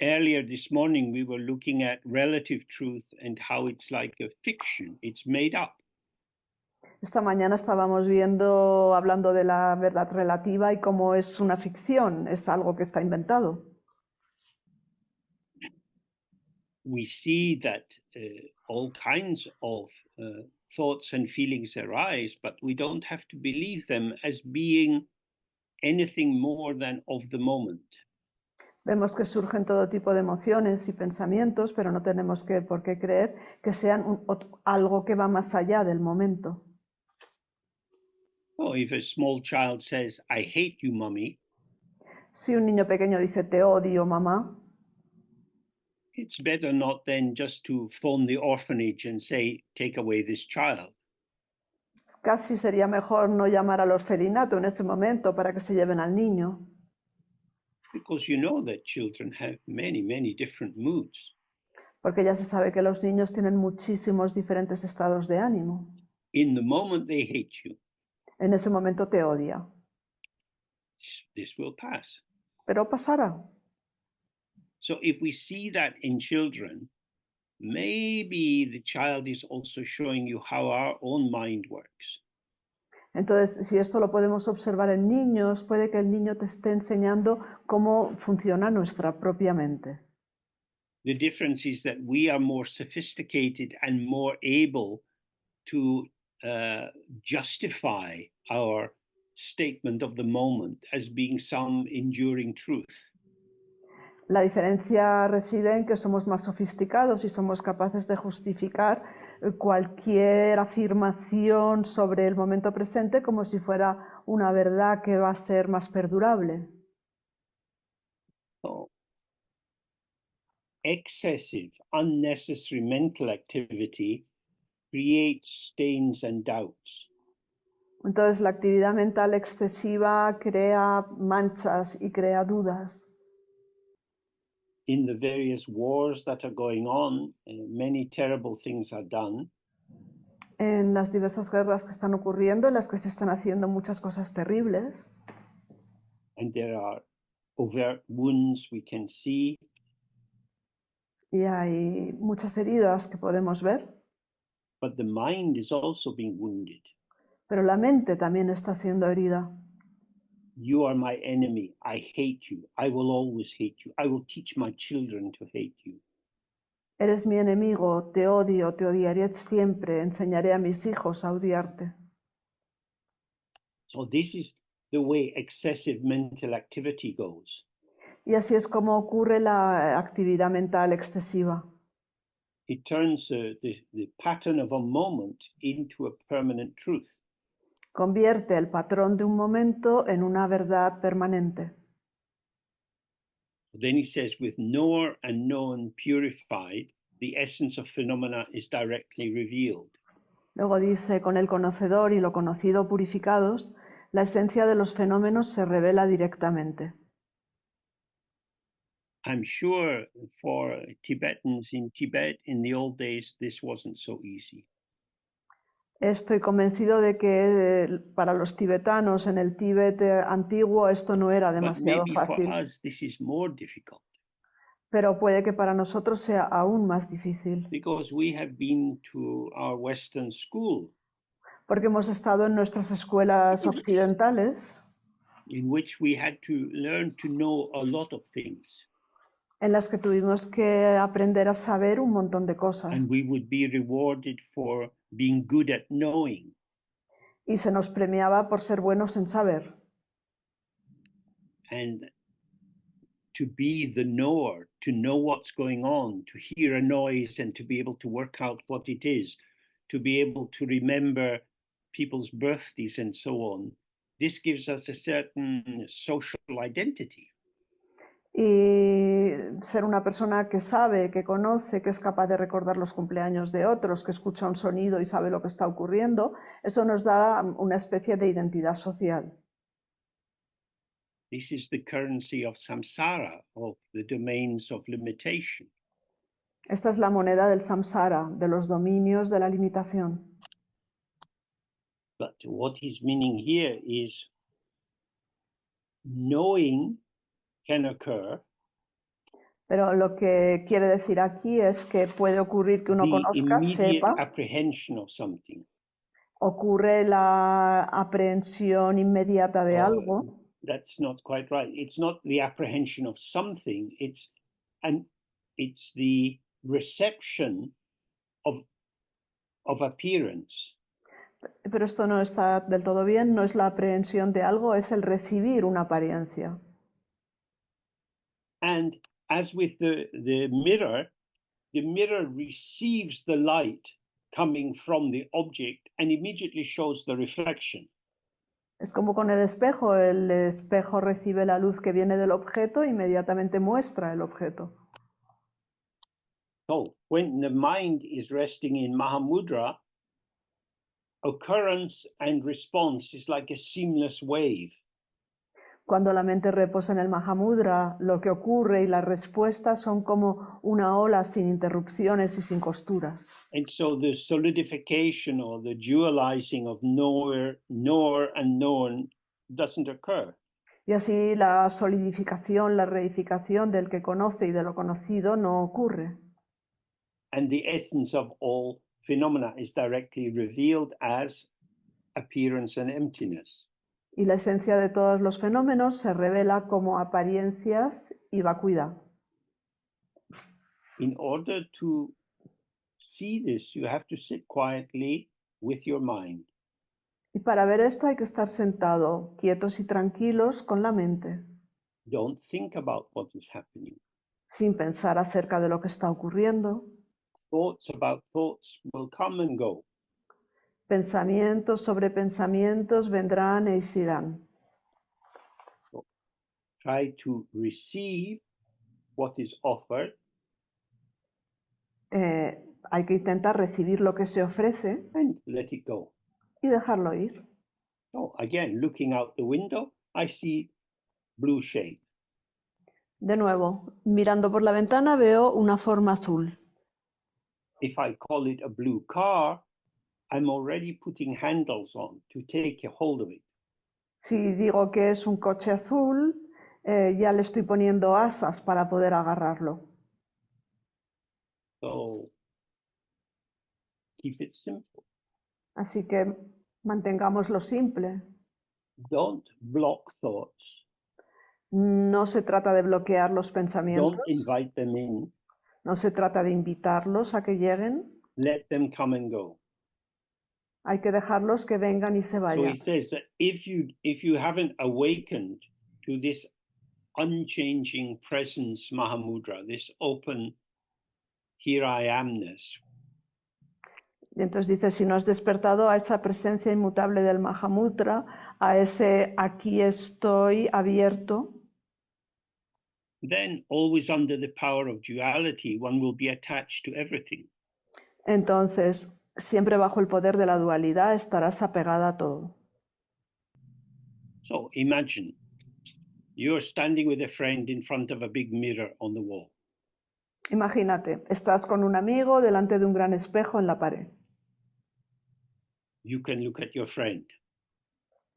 earlier this morning, we were looking at relative truth and how it's like a fiction, it's made up. Esta mañana estábamos hablando de la verdad relativa y cómo es una ficción, es algo que está inventado. We see that all kinds of thoughts and feelings arise, but we don't have to believe them as being anything more than of the moment. Vemos que surgen todo tipo de emociones y pensamientos, pero no tenemos por qué creer que sean algo que va más allá del momento. Oh, if a small child says, I hate you, mommy, Si un niño pequeño dice te odio, mamá, it's better not then just to phone the orphanage and say, take away this child. casi sería mejor no llamar al orfelinato en ese momento para que se lleven al niño. Because you know that children have many, many different moods. Porque ya se sabe que los niños tienen muchísimos diferentes estados de ánimo. In the moment they hate you, En ese momento te odia, this will pass. pero pasará. So if we see that in children, maybe the child is also showing you how our own mind works. Entonces, si esto lo podemos observar en niños, puede que el niño te esté enseñando cómo funciona nuestra propia mente. The difference is that we are more sophisticated and more able to justify our statement of the moment as being some enduring truth. La diferencia reside en que somos más sofisticados y somos capaces de justificar cualquier afirmación sobre el momento presente como si fuera una verdad que va a ser más perdurable. So, excessive, unnecessary mental activity creates stains and doubts. Entonces, la actividad mental excesiva crea manchas y crea dudas. In the various wars that are going on, many terrible things are done. En las diversas guerras que están ocurriendo, en las que se están haciendo muchas cosas terribles, And there are overt wounds we can see. y hay muchas heridas que podemos ver, But the mind is also being wounded. pero la mente también está siendo herida. You are my enemy. I hate you. I will always hate you. I will teach my children to hate you. Eres mi enemigo, te odio, te odiaré siempre, enseñaré a mis hijos a odiarte. So this is the way excessive mental activity goes. Y así es como ocurre la actividad mental excesiva. It turns the pattern of a moment into a permanent truth. Convierte el patrón de un momento en una verdad permanente. Then he says, with knower and known purified, the essence of phenomena is directly revealed. Luego dice, con el conocedor y lo conocido purificados, la esencia de los fenómenos se revela directamente. I'm sure for Tibetans in Tibet in the old days, this wasn't so easy. Estoy convencido de que para los tibetanos en el Tíbet antiguo esto no era But demasiado maybe for fácil, us, this is more difficult pero puede que para nosotros sea aún más difícil, because we have been to our Western school porque hemos estado en nuestras escuelas occidentales in which we had to learn to know a lot of things. en las que tuvimos que aprender a saber un montón de cosas And we would be rewarded for being good at knowing. y se nos premiaba por ser buenos en saber. And to be the knower, to know what's going on, to hear a noise and to be able to work out what it is, to be able to remember people's birthdays and so on. This gives us a certain social identity. Y ser una persona que sabe, que conoce, que es capaz de recordar los cumpleaños de otros, que escucha un sonido y sabe lo que está ocurriendo, eso nos da una especie de identidad social. This is the currency of samsara, of the domains of limitation. Esta es la moneda del samsara, de los dominios de la limitación. But what he's meaning here is knowing can occur. Pero lo que quiere decir aquí es que puede ocurrir que uno The conozca, immediate sepa, apprehension of something. ocurre la aprehensión inmediata de algo. That's not quite right. It's not the apprehension of something. It's the reception of appearance. Pero esto no está del todo bien, no es la aprehensión de algo, es el recibir una apariencia. And as with the mirror receives the light coming from the object and immediately shows the reflection. Es como con el espejo recibe la luz que viene del objeto e inmediatamente muestra el objeto. So when the mind is resting in Mahamudra, occurrence and response is like a seamless wave. Cuando la mente reposa en el Mahamudra, lo que ocurre y las respuestas son como una ola sin interrupciones y sin costuras. And so the solidification or the dualizing of knower and known doesn't occur. Y así la solidificación, la reificación del que conoce y de lo conocido no ocurre. And the essence of all phenomena is directly revealed as appearance and emptiness. Y la esencia de todos los fenómenos se revela como apariencias y vacuidad. In order to see this, you have to sit quietly with your mind. Y para ver esto hay que estar sentado, quietos y tranquilos con la mente. Don't think about what is happening. sin pensar acerca de lo que está ocurriendo. Thoughts about thoughts will come and go. Pensamientos sobre pensamientos vendrán e irán. So try to receive what is offered. Hay que intentar recibir lo que se ofrece And let it go. y dejarlo ir. So again, looking out the window, I see blue shape. De nuevo, mirando por la ventana veo una forma azul. If I call it a blue car, I'm already putting handles on to take a hold of it. Si digo que es un coche azul, ya le estoy poniendo asas para poder agarrarlo. So keep it simple. Así que mantengámoslo simple. Don't block thoughts. No se trata de bloquear los Don't pensamientos, invite them in. no se trata de invitarlos a que lleguen, Let them come and go. hay que dejarlos que vengan y se So vayan. he says that if you haven't awakened to this unchanging presence Mahamudra, this open here I amness, Y entonces dice, si no has despertado a esa presencia inmutable del Mahamudra, a ese aquí estoy abierto, then always under the power of duality, one will be attached to everything. entonces siempre bajo el poder de la dualidad estarás apegada a todo. So imagine you're standing with a friend in front of a big mirror on the wall. Imagínate, estás con un amigo delante de un gran espejo en la pared. You can look at your friend.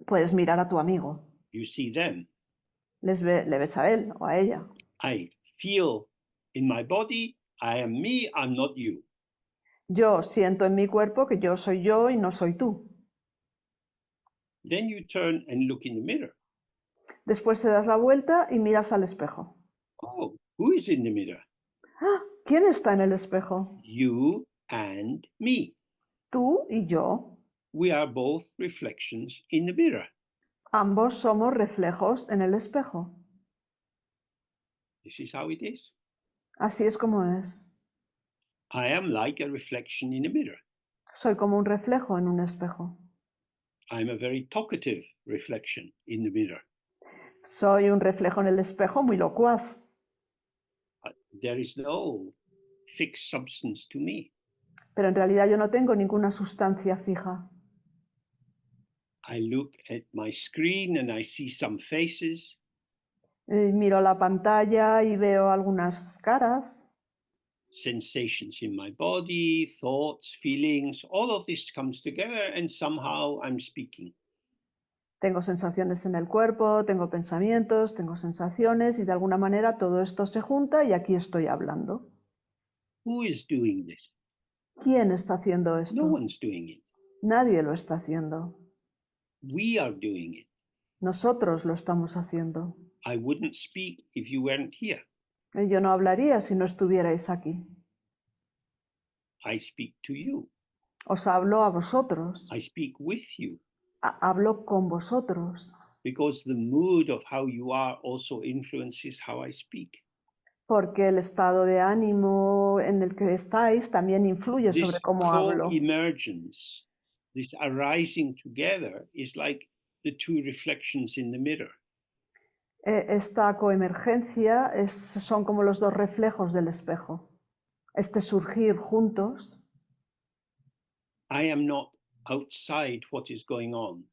Puedes mirar a tu amigo, You see them. le ves a él o a ella. I feel in my body, I am me, I'm not you. Yo siento en mi cuerpo que yo soy yo y no soy tú. Then you turn and look in the mirror. Después te das la vuelta y miras al espejo. Oh, who is in the mirror? ¡Ah! ¿Quién está en el espejo? You and me. Tú y yo. We are both reflections in the mirror. Ambos somos reflejos en el espejo. This is how it is. Así es como es. I am like a reflection in a mirror. Soy como un reflejo en un espejo. I'm a very talkative reflection in the mirror. Soy un reflejo en el espejo muy locuaz. There is no fixed substance to me. Pero en realidad yo no tengo ninguna sustancia fija. I look at my screen and I see some faces. Miro la pantalla y veo algunas caras. Sensations in my body, thoughts, feelings, all of this comes together and somehow I'm speaking. Tengo sensaciones en el cuerpo, tengo pensamientos, tengo sensaciones y de alguna manera todo esto se junta y aquí estoy hablando. Who is doing this? ¿Quién está haciendo No esto? one's doing it. Nadie lo está haciendo. We are doing it. Nosotros lo estamos haciendo. I wouldn't speak if you weren't here. Yo no hablaría si no estuvierais aquí. I speak to you. Os hablo a vosotros. I speak with you Hablo con vosotros. because the mood of how you are also influences how I speak. Porque el estado de ánimo en el que estáis también influye This sobre cómo hablo. co-emergence, this arising together is like the two reflections in the mirror. Esta coemergencia son como los dos reflejos del espejo. Este surgir juntos. I am not outside what is going on.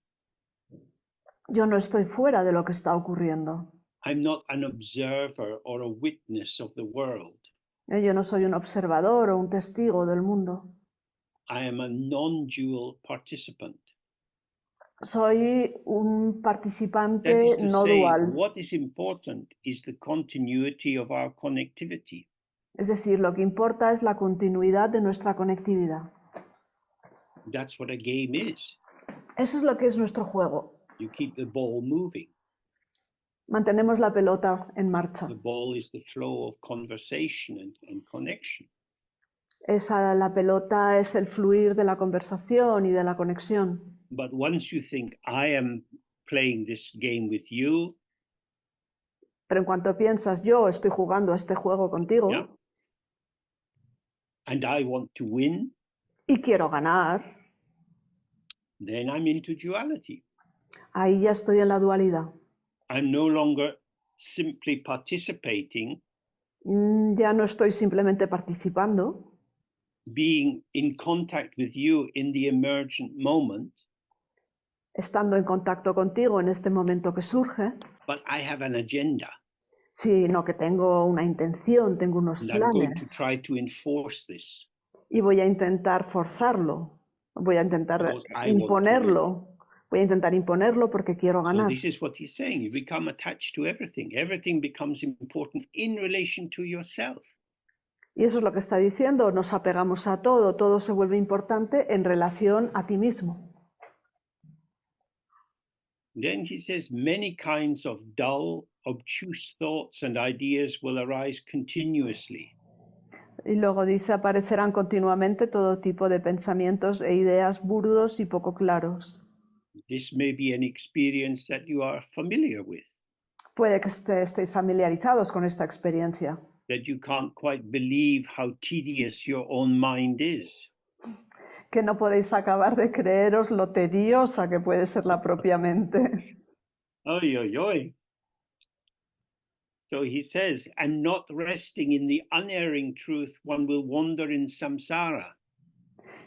Yo no estoy fuera de lo que está ocurriendo. I'm not an observer or a witness of the world. Yo no soy un observador o un testigo del mundo. I am a non-dual participant. Soy un That participante is to no say, dual. what is important is the continuity of our connectivity. Es decir, lo que importa es la continuidad de nuestra conectividad. That's what a game is. Eso es lo que es nuestro juego. You keep the ball moving. Mantenemos la pelota en marcha. The ball is the flow of conversation and connection. La pelota es el fluir de la conversación y de la conexión. But once you think, I am playing this game with you, Pero en cuanto piensas, yo estoy jugando a este juego contigo Yeah. And I want to win, y quiero ganar, then I'm into duality. ahí ya estoy en la dualidad. I'm no longer simply participating, Ya no estoy simplemente participando, being in contact with you in the emergent moment, estando en contacto contigo en este momento que surge, but I have an agenda, sino que tengo una intención, tengo unos and I'm going to planes try to enforce this y voy a intentar forzarlo, voy a intentar because I want to win. imponerlo, voy a intentar imponerlo porque quiero So ganar. this is what he's saying. You become attached to everything. Everything becomes important in relation to yourself. Y eso es lo que está diciendo, nos apegamos a todo, todo se vuelve importante en relación a ti mismo. Then he says many kinds of dull, obtuse thoughts and ideas will arise continuously. Y luego dice, aparecerán continuamente todo tipo de pensamientos e ideas burdos y poco claros. This may be an experience that you are familiar with, Puede que estéis familiarizados con esta experiencia, that you can't quite believe how tedious your own mind is. que no podéis acabar de creeros lo tediosa que puede ser la propia mente. Oy, oy, oy. So he says, and not resting in the unerring truth, one will wander in samsara.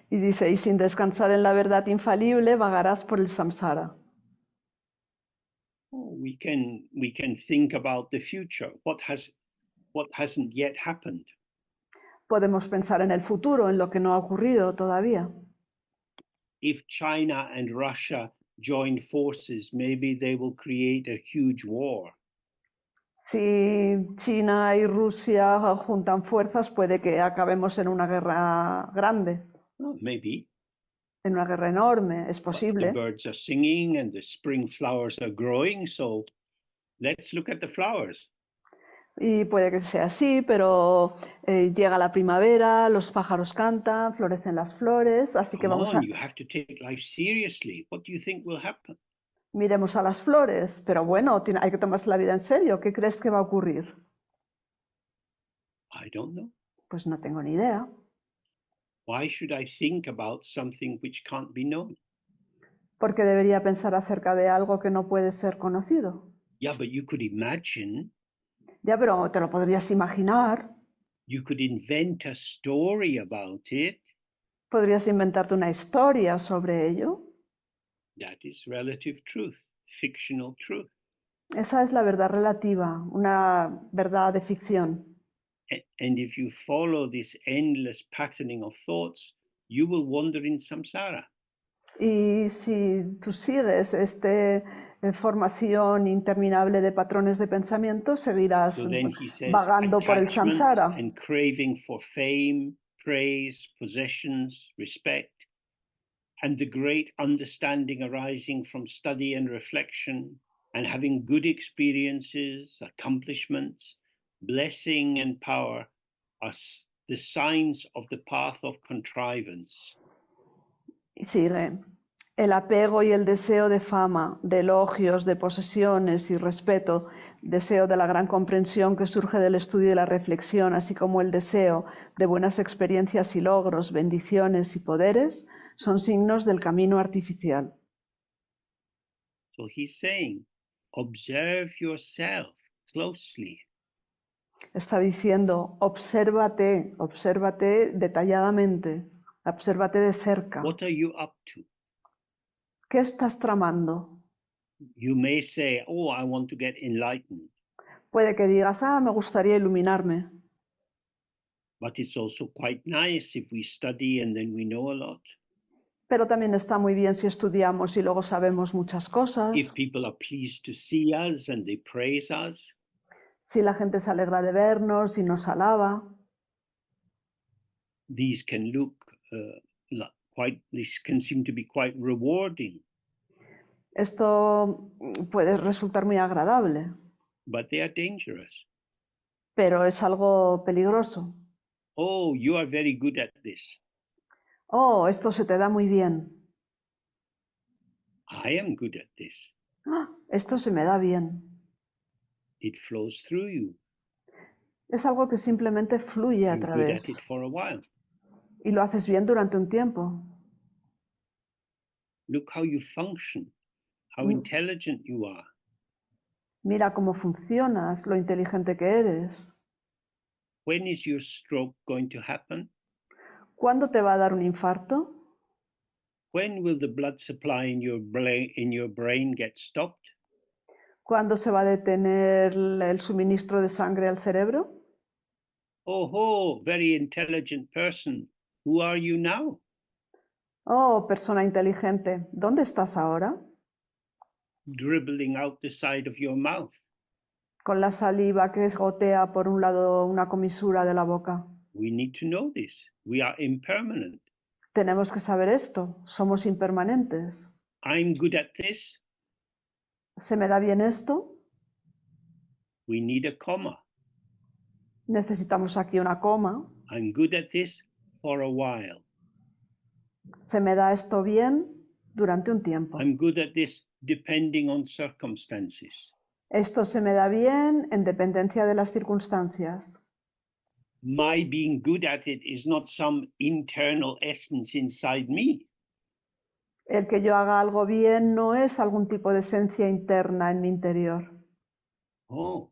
Y dice, y sin descansar en la verdad infalible, vagarás por el samsara. We can think about the future, what hasn't yet happened. Podemos pensar en el futuro, en lo que no ha ocurrido todavía. If China and Russia join forces, maybe they will create a huge war. Si China y Rusia juntan fuerzas, puede que acabemos en una guerra grande, Oh, maybe. en una guerra enorme, es But the posible. birds are singing and the spring flowers are growing, so let's look at the flowers. Y puede que sea así, pero llega la primavera, los pájaros cantan, florecen las flores, así que Come on, you have to take life seriously. What do you think will happen? miremos a las flores. Pero bueno, hay que tomarse la vida en serio. ¿Qué crees que va a ocurrir? I don't know. Pues no tengo ni idea. Why should I think about something which can't be known? Porque debería pensar acerca de algo que no puede ser conocido. Yeah, but you could imagine, Ya, pero te lo podrías imaginar. you could invent a story about it. Podrías inventarte una historia sobre ello. That is relative truth, fictional truth. Esa es la verdad relativa, una verdad de ficción. And if you follow this endless patterning of thoughts, you will wander in samsara. Y si tú sigues esta formación interminable de patrones de pensamiento, seguirás So then he says vagando por el attachment samsara. and craving for fame, praise, possessions, respect, and the great understanding arising from study and reflection, and having good experiences, accomplishments, blessing, and power are the signs of the path of contrivance. Y sigue. El apego y el deseo de fama, de elogios, de posesiones y respeto, deseo de la gran comprensión que surge del estudio y la reflexión, así como el deseo de buenas experiencias y logros, bendiciones y poderes, son signos del camino artificial. So he's saying, observe yourself closely. Está diciendo, obsérvate, obsérvate detalladamente, obsérvate de cerca. What are you up to? ¿Qué estás tramando? You may say, oh, I want to get enlightened. Puede que digas, me gustaría iluminarme. But it's also quite nice if we study and then we know a lot. Pero también está muy bien si estudiamos y luego sabemos muchas cosas. If people are pleased to see us and they praise us. Si la gente se alegra de vernos y nos alaba. These can look these can seem to be quite rewarding. Esto puede resultar muy agradable. But they are dangerous. Pero es algo peligroso. Oh, you are very good at this. Oh, esto se te da muy bien. I am good at this. Esto se me da bien. It flows through you. Es algo que simplemente fluye a You're good través at it for a while. y lo haces bien durante un tiempo. Look how you function, how Mm. intelligent you are. Mira cómo funcionas, lo inteligente que eres. When is your stroke going to happen? ¿Cuándo te va a dar un infarto? When will the blood supply in your brain get stopped? ¿Cuándo se va a detener el suministro de sangre al cerebro? Oh, very intelligent person. Who are you now? Oh, persona inteligente, ¿dónde estás ahora? Dribbling out the side of your mouth. Con la saliva que gotea por un lado una comisura de la boca. We need to know this. We are impermanent. Tenemos que saber esto, somos impermanentes. I'm good at this. ¿Se me da bien esto? We need a comma. Necesitamos aquí una coma. I'm good at this for a while. ¿Se me da esto bien? Durante un tiempo. I'm good at this depending on circumstances. Esto se me da bien en dependencia de las circunstancias. My being good at it is not some internal essence inside me. El que yo haga algo bien no es algún tipo de esencia interna en mi interior. Oh,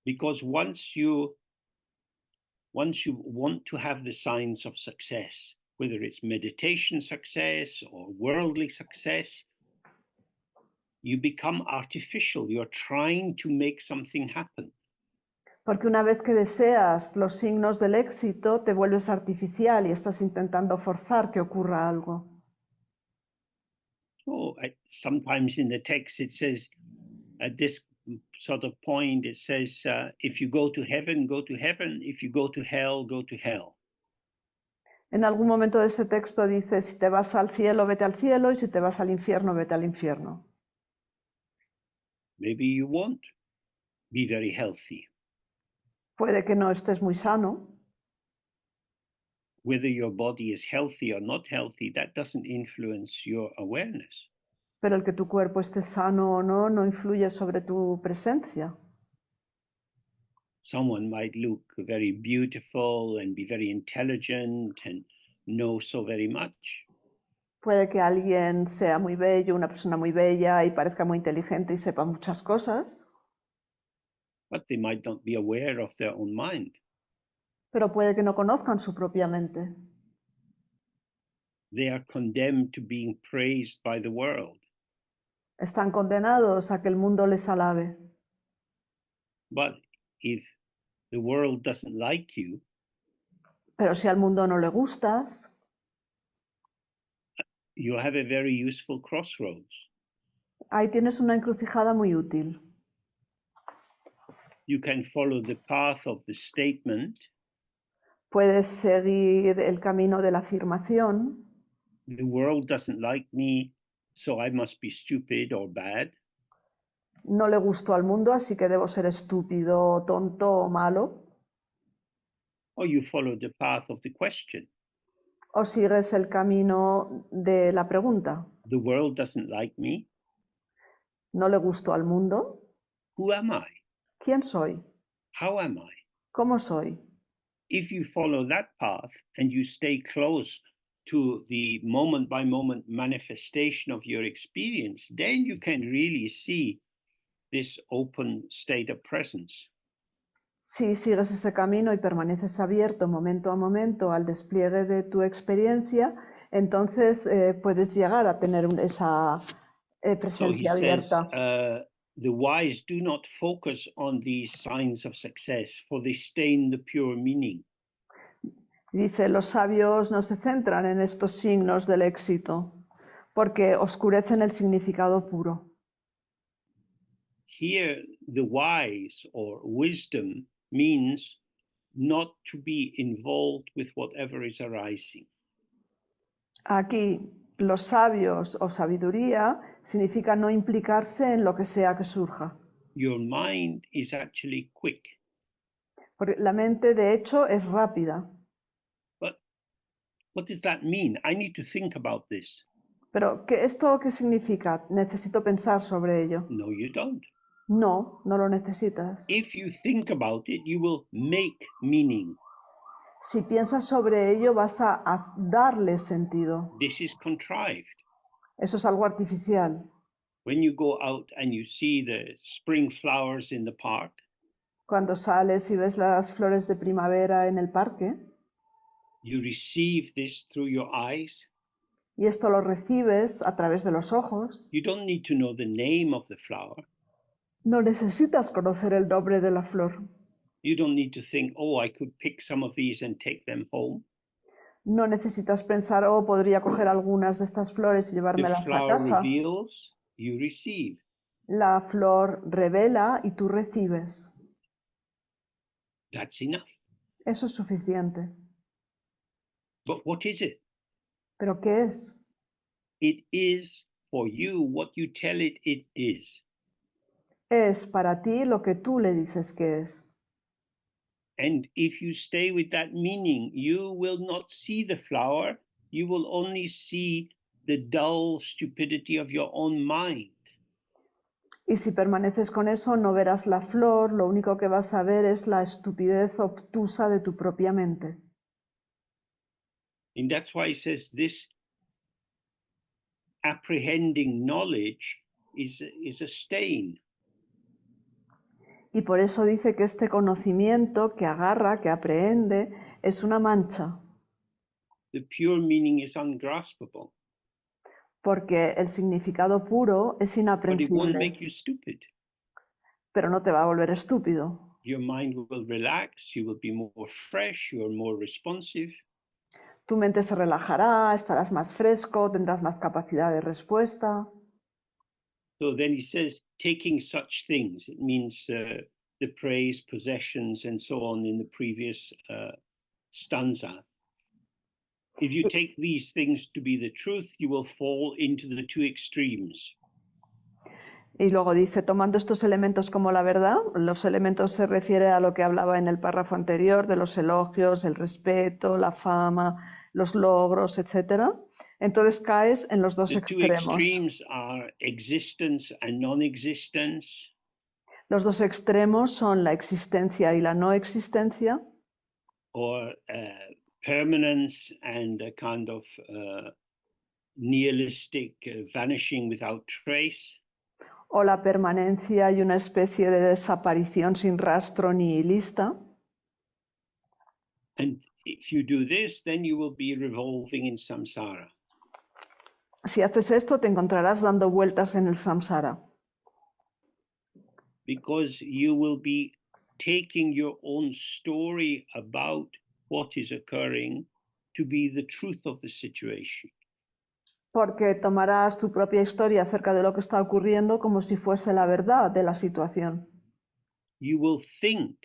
because once you want to have the signs of success, whether it's meditation success or worldly success, you become artificial. You're trying to make something happen. Porque una vez que deseas los signos del éxito, te vuelves artificial y estás intentando forzar que ocurra algo. Oh, sometimes in the text it says, at this sort of point, it says, if you go to heaven, go to heaven. If you go to hell, go to hell. En algún momento de ese texto dice, si te vas al cielo, vete al cielo, y si te vas al infierno, vete al infierno. Maybe you won't be very healthy. Puede que no estés muy sano. Whether your body is healthy or not healthy, that doesn't influence your awareness. Pero el que tu cuerpo esté sano o no, no influye sobre tu presencia. Someone might look very beautiful and be very intelligent and know so very much. Puede que alguien sea muy bello, una persona muy bella y parezca muy inteligente y sepa muchas cosas, But they might not be aware of their own mind. pero puede que no conozcan su propia mente. They are condemned to being praised by the world. Están condenados a que el mundo les alabe. But if the world doesn't like you, Pero si al mundo no le gustas, you have a very useful crossroads. ahí tienes una encrucijada muy útil. You can follow the path of the statement, Puedes seguir el camino de la afirmación. the world doesn't like me, so I must be stupid or bad. No le gusto al mundo, así que debo ser estúpido, tonto o malo. Or you follow the path of the question. O sigues el camino de la pregunta. The world doesn't like me. No le gusto al mundo. Who am I? ¿Quién soy? How am I? ¿Cómo soy? If you follow that path and you stay close to the moment by moment manifestation of your experience, then you can really see this open state of presence. Si sigues ese camino y permaneces abierto momento a momento al despliegue de tu experiencia, entonces puedes llegar a tener esa presencia abierta. The wise do not focus on these signs of success, for they stain the pure meaning. Dice, los sabios no se centran en estos signos del éxito, porque oscurecen el significado puro. Here, the wise or wisdom means not to be involved with whatever is arising. Aquí, los sabios o sabiduría significa no implicarse en lo que sea que surja. Your mind is actually quick. Porque la mente, de hecho, es rápida. But what does that mean? I need to think about this. Pero, ¿esto qué significa? Necesito pensar sobre ello. No, you don't. No, no lo necesitas. If you think about it, you will make meaning. Si piensas sobre ello, vas a darle sentido. This is contrived. Eso es algo artificial. When you go out and you see the spring flowers in the park, Cuando sales y ves las flores de primavera en el parque, you receive this through your eyes. y esto lo recibes a través de los ojos, You don't need to know the name of the flower. no necesitas conocer el nombre de la flor. You don't need to think, oh, I could pick some of these and take them home. No necesitas pensar, oh, podría coger algunas de estas flores y The llevármelas a flower casa. reveals, you receive. La flor revela y tú recibes. That's enough. Eso es suficiente. But what is it? ¿Pero qué es? It is for you what you tell it is. Es para ti lo que tú le dices que es. And if you stay with that meaning, you will not see the flower, you will only see the dull stupidity of your own mind. Y si permaneces con eso, no verás la flor, lo único que vas a ver es la estupidez obtusa de tu propia mente. And that's why it says this apprehending knowledge is a stain. Y por eso dice que este conocimiento que agarra, que aprehende, es una mancha, The pure meaning is ungraspable, porque el significado puro es but it won't inaprensible, make you stupid. pero no te va a volver estúpido. Your mind will relax, you will be more fresh, you are more responsive. Tu mente se relajará, estarás más fresco, tendrás más capacidad de respuesta. So then he says, taking such things, it means the praise, possessions, and so on in the previous stanza. If you take these things to be the truth, you will fall into the two extremes. Y luego dice, tomando estos elementos como la verdad, los elementos se refiere a lo que hablaba en el párrafo anterior, de los elogios, el respeto, la fama, los logros, etc. Entonces caes en los dos The two extremos. extremes are existence and non-existence, Los dos extremos son la existencia y la no existencia, or permanence and a kind of nihilistic vanishing without trace. o la permanencia y una especie de desaparición sin rastro nihilista. And if you do this, then you will be revolving in samsara. Si haces esto, te encontrarás dando vueltas en el samsara, Because you will be taking your own story about what is occurring to be the truth of the situation. porque tomarás tu propia historia acerca de lo que está ocurriendo como si fuese la verdad de la situación. You will think,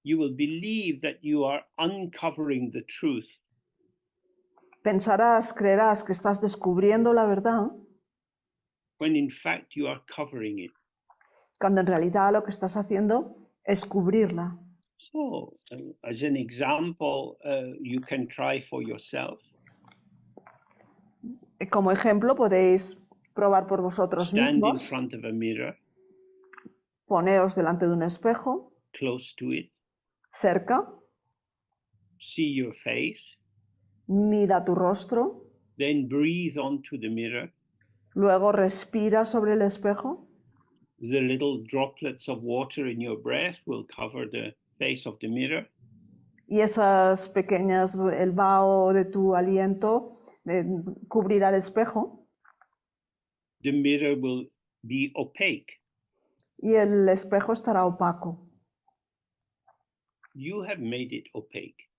you will believe that you are uncovering the truth, Pensarás, creerás que estás descubriendo la verdad, when in fact you are covering it. cuando en realidad lo que estás haciendo es cubrirla. So, as an example, you can try for yourself. Como ejemplo, podéis probar por vosotros Stand in mismos, front of a mirror, poneos delante de un espejo, close to it, cerca, see your face, mira tu rostro, then breathe onto the mirror. luego respira sobre el espejo. The little droplets of water in your breath will cover the face of the mirror. Y esas pequeñas, el vaho de tu aliento cubrirá el espejo The mirror will be opaque. y el espejo estará opaco. You have made it opaque.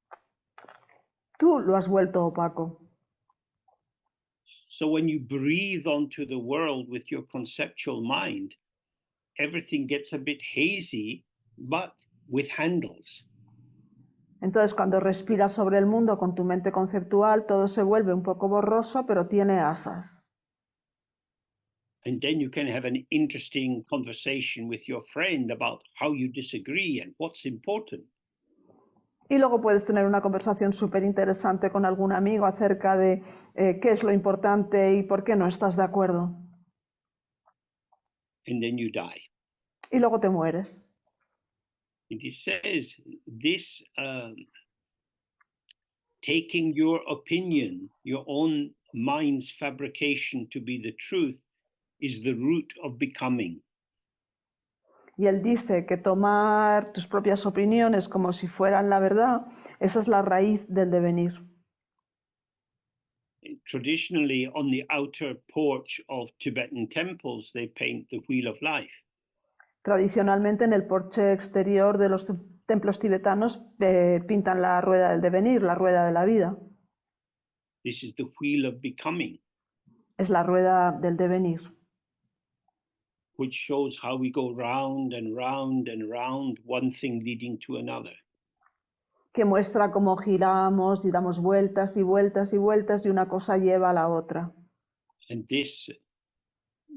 Tú lo has vuelto opaco. So when you breathe onto the world with your conceptual mind, everything gets a bit hazy, but with handles. Entonces, cuando respiras sobre el mundo con tu mente conceptual, todo se vuelve un poco borroso, pero tiene asas. And then you can have an interesting conversation with your friend about how you disagree and what's important. Y luego puedes tener una conversación súper interesante con algún amigo acerca de qué es lo importante y por qué no estás de acuerdo. And then you die. y luego te mueres. It says this taking your opinion, your own mind's fabrication to be the truth, is the root of becoming. Y él dice que tomar tus propias opiniones como si fueran la verdad, esa es la raíz del devenir. Traditionally, on the outer porch of Tibetan temples, they paint the wheel of life. Tradicionalmente en el porche exterior de los templos tibetanos pintan la rueda del devenir, la rueda de la vida. This is the wheel of becoming, Es la rueda del devenir, which shows how we go round and round and round, one thing leading to another. que muestra cómo giramos y damos vueltas y vueltas y vueltas y una cosa lleva a la otra. And this,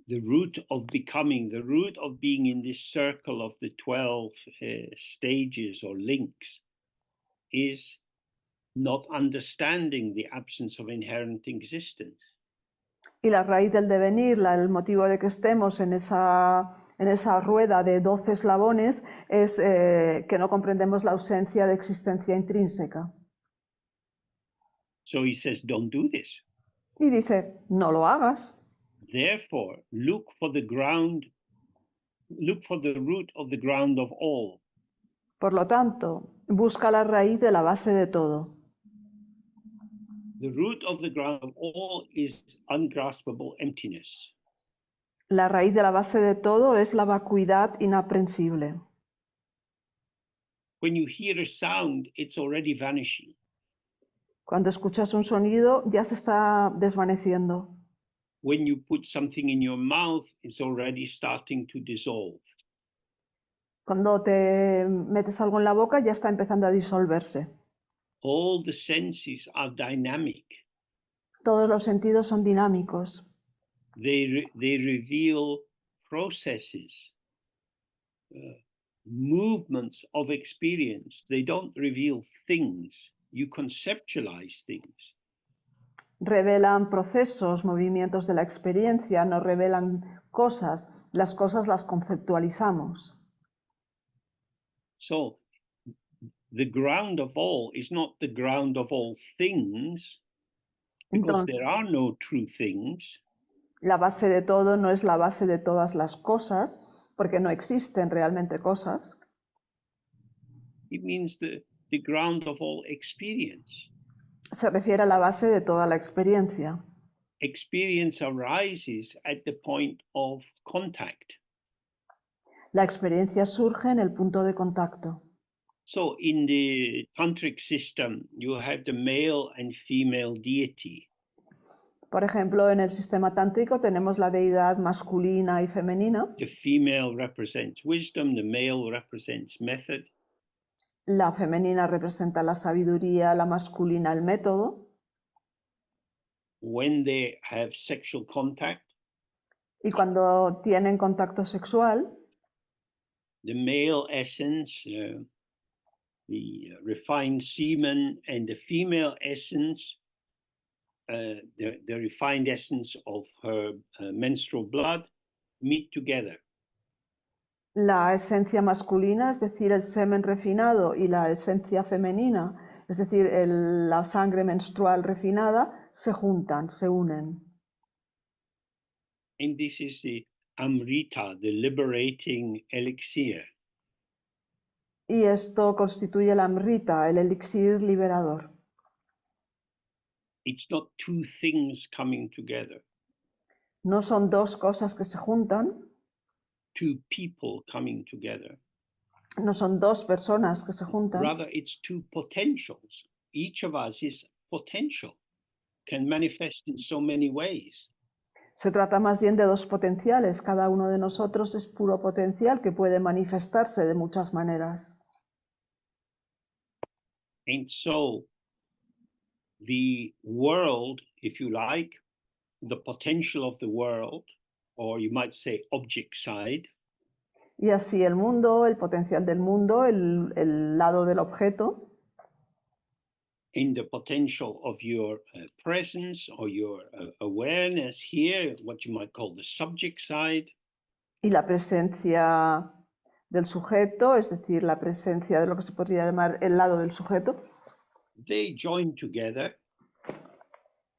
the root of becoming, the root of being in this circle of the 12 stages or links, is not understanding the absence of inherent existence. Y la raíz del devenir, el motivo de que estemos en esa rueda de 12 eslabones, es que no comprendemos la ausencia de existencia intrínseca. So he says, don't do this. Y dice, no lo hagas. Therefore, look for the ground, look for the root of the ground of all. Por lo tanto, busca la raíz de la base de todo. The root of the ground of all is ungraspable emptiness. La raíz de la base de todo es la vacuidad inaprensible. When you hear a sound, it's already vanishing. Cuando escuchas un sonido, ya se está desvaneciendo. When you put something in your mouth, it's already starting to dissolve. Cuando te metes algo en la boca, ya está empezando a disolverse. All the senses are dynamic. Todos los sentidos son dinámicos. They reveal processes, movements of experience. They don't reveal things. You conceptualize things. Revelan procesos, movimientos de la experiencia, no revelan cosas. Las cosas las conceptualizamos. So, the ground of all is not the ground of all things, because Entonces, there are no true things. la base de todo no es la base de todas las cosas, porque no existen realmente cosas. It means the ground of all experience. Se refiere a la base de toda la experiencia. Experience arises at the point of contact. La experiencia surge en el punto de contacto. So in the tantric system, you have the male and female deity. Por ejemplo, en el sistema tántrico tenemos la deidad masculina y femenina. The female represents wisdom, the male represents method. La femenina representa la sabiduría, la masculina el método. When they have sexual contact, Y cuando tienen contacto sexual, the male essence, the refined semen, and the female essence, the refined essence of her menstrual blood, meet together. la esencia masculina, es decir, el semen refinado, y la esencia femenina, es decir, la sangre menstrual refinada, se juntan, se unen. And this is the Amrita, the liberating elixir. Y esto constituye el Amrita, el elixir liberador. It's not two things coming together, No son dos cosas que se juntan, two people coming together. no son dos personas que se juntan. Rather, it's two potentials. Each of us is potential, can manifest in so many ways. Se trata más bien de dos potenciales. Cada uno de nosotros es puro potencial que puede manifestarse de muchas maneras. And so, the world, if you like, the potential of the world, or you might say object side, Y así el mundo, el potencial del mundo, el lado del objeto, in the potential of your presence or your awareness here, what you might call the subject side, y la presencia del sujeto, es decir, la presencia de lo que se podría llamar el lado del sujeto, they join together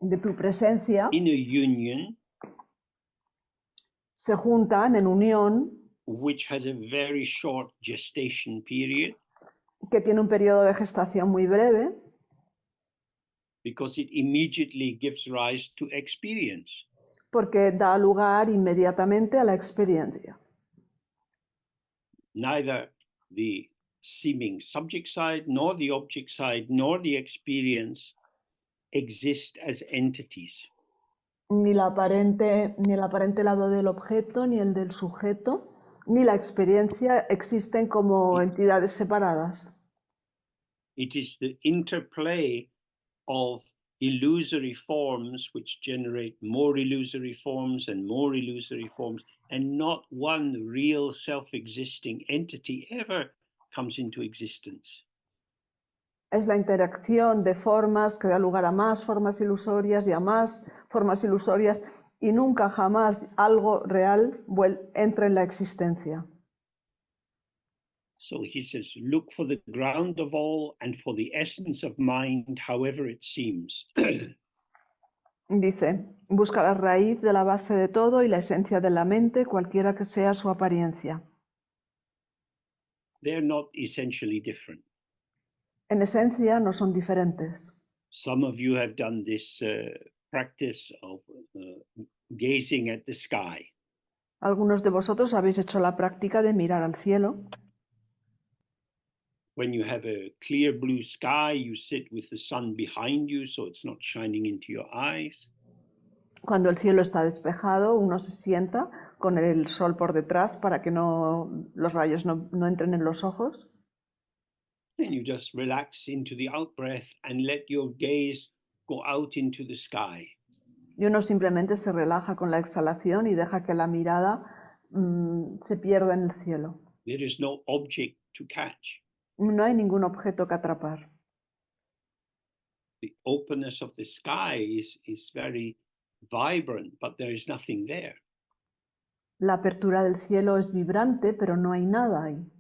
de tu presencia, in a union se juntan en unión which has a very short gestation period, que tiene un periodo de gestación muy breve, because it immediately gives rise to experience. porque da lugar inmediatamente a la experiencia. Neither the seeming subject side, nor the object side, nor the experience exist as entities. Ni el aparente lado del objeto, ni el del sujeto, ni la experiencia existen como entidades separadas. It is the interplay of illusory forms which generate more illusory forms and more illusory forms, and not one real self-existing entity ever comes into existence. Es la interacción de formas que da lugar a más formas ilusorias y a más formas ilusorias, y nunca jamás algo real entra en la existencia. So he says, look for the ground of all and for the essence of mind, however it seems. Dice, busca la raíz de la base de todo y la esencia de la mente, cualquiera que sea su apariencia. They're not essentially different. En esencia no son diferentes. Some of you have done this practice of gazing at the sky. Algunos de vosotros habéis hecho la práctica de mirar al cielo. When you have a clear blue sky, you sit with the sun behind you, so it's not shining into your eyes. Cuando el cielo está despejado, uno se sienta con el sol por detrás para que los rayos no entren en los ojos. Then you just relax into the out breath and let your gaze go out into the sky. Y uno simplemente se relaja con la exhalación y deja que la mirada se pierda en el cielo. There is no object to catch. No hay ningún objeto que atrapar. The openness of the sky is very vibrant, but there is nothing there. La apertura del cielo es vibrante, pero no hay nada ahí.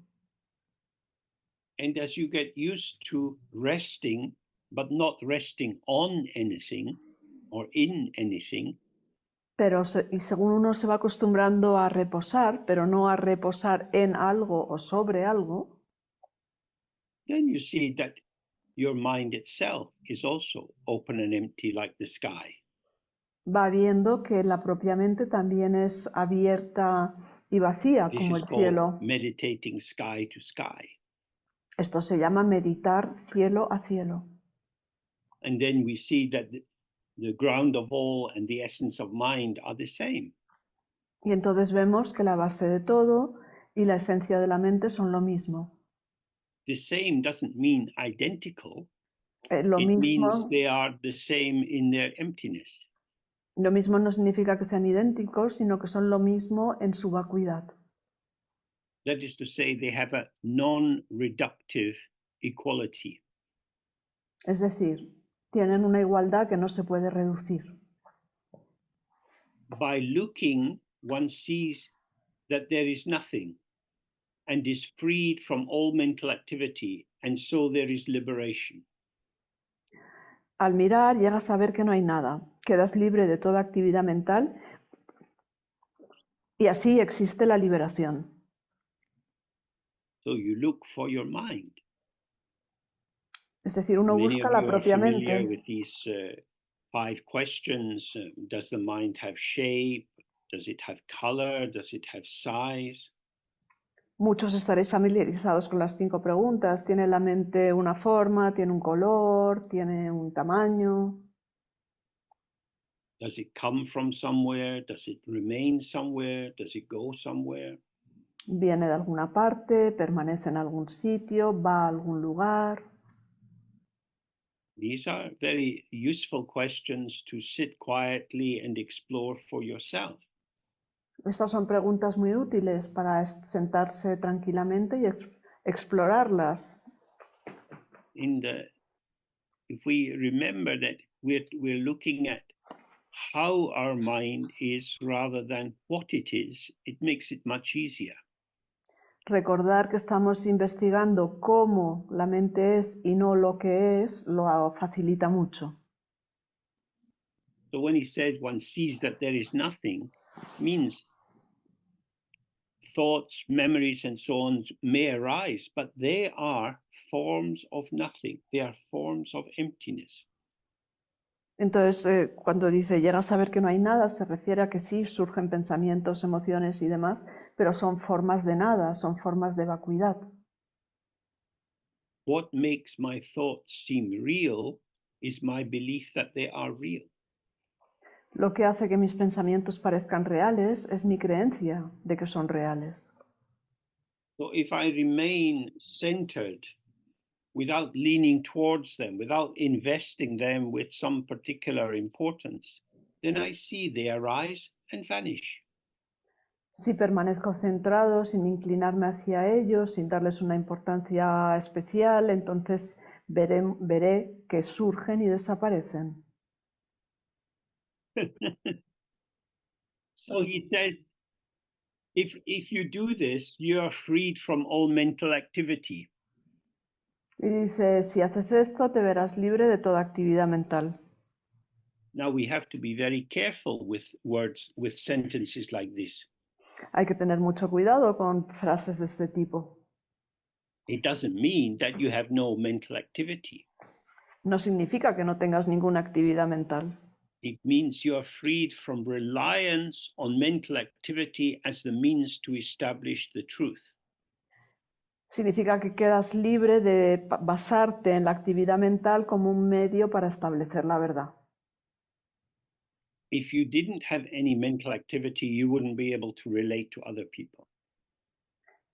And as you get used to resting, but not resting on anything or in anything, Pero y según uno se va acostumbrando a reposar, pero no a reposar en algo o sobre algo, then you see that your mind itself is also open and empty like the sky. va viendo que la propia mente también es abierta y vacía This como is el called cielo. meditating sky to sky. Esto se llama meditar cielo a cielo. And then we see that the ground of all and the essence of mind are the same. Y entonces vemos que la base de todo y la esencia de la mente son lo mismo. The same doesn't mean identical. Lo It means mismo, they are the same in their emptiness. lo mismo no significa que sean idénticos, sino que son lo mismo en su vacuidad. That is to say, they have a non-reductive equality. Es decir, tienen una igualdad que no se puede reducir. By looking, one sees that there is nothing and is freed from all mental activity, and so there is liberation. Al mirar llegas a ver que no hay nada, quedas libre de toda actividad mental y así existe la liberación. So you look for your mind. Es decir, uno Many busca of la you are propia familiar mente. with these 5 questions. Does the mind have shape? Does it have color? Does it have size? Muchos estaréis familiarizados con las 5 preguntas. ¿Tiene la mente una forma? ¿Tiene un color? ¿Tiene un tamaño? Does it come from somewhere? Does it remain somewhere? Does it go somewhere? ¿Viene de alguna parte? ¿Permanece en algún sitio? ¿Va a algún lugar? These are very useful questions to sit quietly and explore for yourself. Estas son preguntas muy útiles para sentarse tranquilamente y explorarlas. If we remember that we're looking at how our mind is rather than what it is, it makes it much easier. Recordar que estamos investigando cómo la mente es y no lo que es, lo facilita mucho. So when he says one sees that there is nothing, means thoughts, memories, and so on may arise, but they are forms of nothing. They are forms of emptiness. Entonces, cuando dice llega a saber que no hay nada, se refiere a que sí surgen pensamientos, emociones y demás, pero son formas de nada, son formas de vacuidad. What makes my thoughts seem real is my belief that they are real. Lo que hace que mis pensamientos parezcan reales es mi creencia de que son reales. So if I remain centered without leaning towards them, without investing them with some particular importance, then I see they arise and vanish. Si permanezco centrado, sin inclinarme hacia ellos, sin darles una importancia especial, entonces veré que surgen y desaparecen. So he says, if you do this, you are freed from all mental activity. Y dice, si haces esto, te verás libre de toda actividad mental. Now we have to be very careful with words, with sentences like this. Hay que tener mucho cuidado con frases de este tipo. It doesn't mean that you have no mental activity. No significa que no tengas ninguna actividad mental. It means you are freed from reliance on mental activity as the means to establish the truth. Significa que quedas libre de basarte en la actividad mental como un medio para establecer la verdad. If you didn't have any mental activity, you wouldn't be able to relate to other people.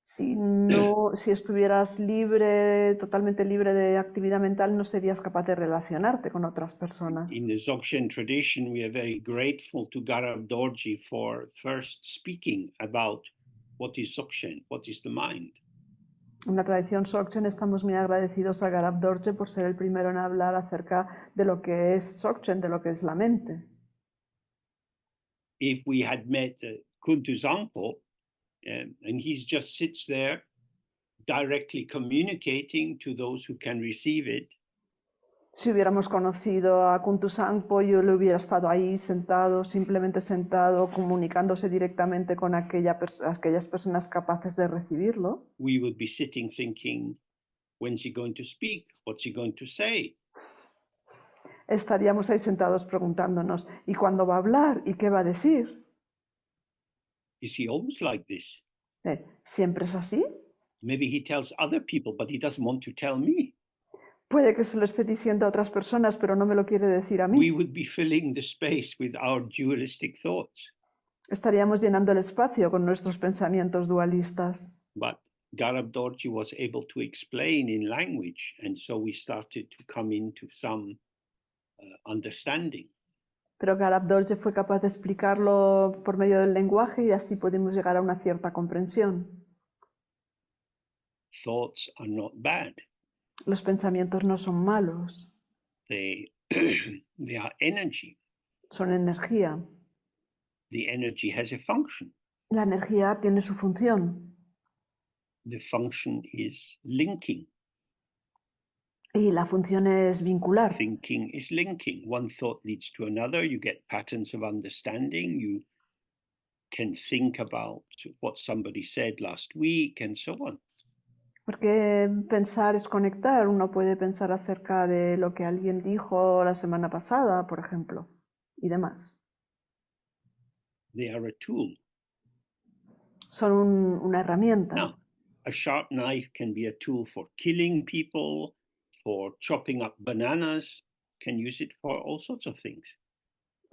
Si estuvieras libre, totalmente libre de actividad mental, no serías capaz de relacionarte con otras personas. In the Dzogchen tradition, we are very grateful to Garab Dorji for first speaking about what is Dzogchen, what is the mind. En la tradición Dzogchen estamos muy agradecidos a Garab Dorje por ser el primero en hablar acerca de lo que es Dzogchen, de lo que es la mente. If we had met Kuntu Zangpo, and he just sits there directly communicating to those who can receive it, Si hubiéramos conocido a Kuntu Sangpo, yo le hubiera estado ahí sentado, simplemente sentado, comunicándose directamente con aquellas personas capaces de recibirlo. we would be sitting thinking, when's he going to speak? What's he going to say? Estaríamos ahí sentados preguntándonos, ¿y cuándo va a hablar? ¿Y qué va a decir? Is he always like this? ¿Siempre es así? Maybe he tells other people, but he doesn't want to tell me. Puede que se lo esté diciendo a otras personas, pero no me lo quiere decir a We mí. would be filling the space with our dualistic thoughts. Estaríamos llenando el espacio con nuestros pensamientos dualistas. But Garab Dorji was able to explain in language, and so we started to come into some understanding. Pero Garab Dorje fue capaz de explicarlo por medio del lenguaje y así pudimos llegar a una cierta comprensión. Thoughts are not bad. Los pensamientos no son malos, They they are energy. son energía. The energy has a function. La energía tiene su función The function is linking. y la función es vincular. Thinking is linking. One thought leads to another. You get patterns of understanding. You can think about what somebody said last week and so on. Porque pensar es conectar. Uno puede pensar acerca de lo que alguien dijo la semana pasada, por ejemplo, y demás. They are a tool. Son una herramienta. Now, a sharp knife can be a tool for killing people, for chopping up bananas, can use it for all sorts of things.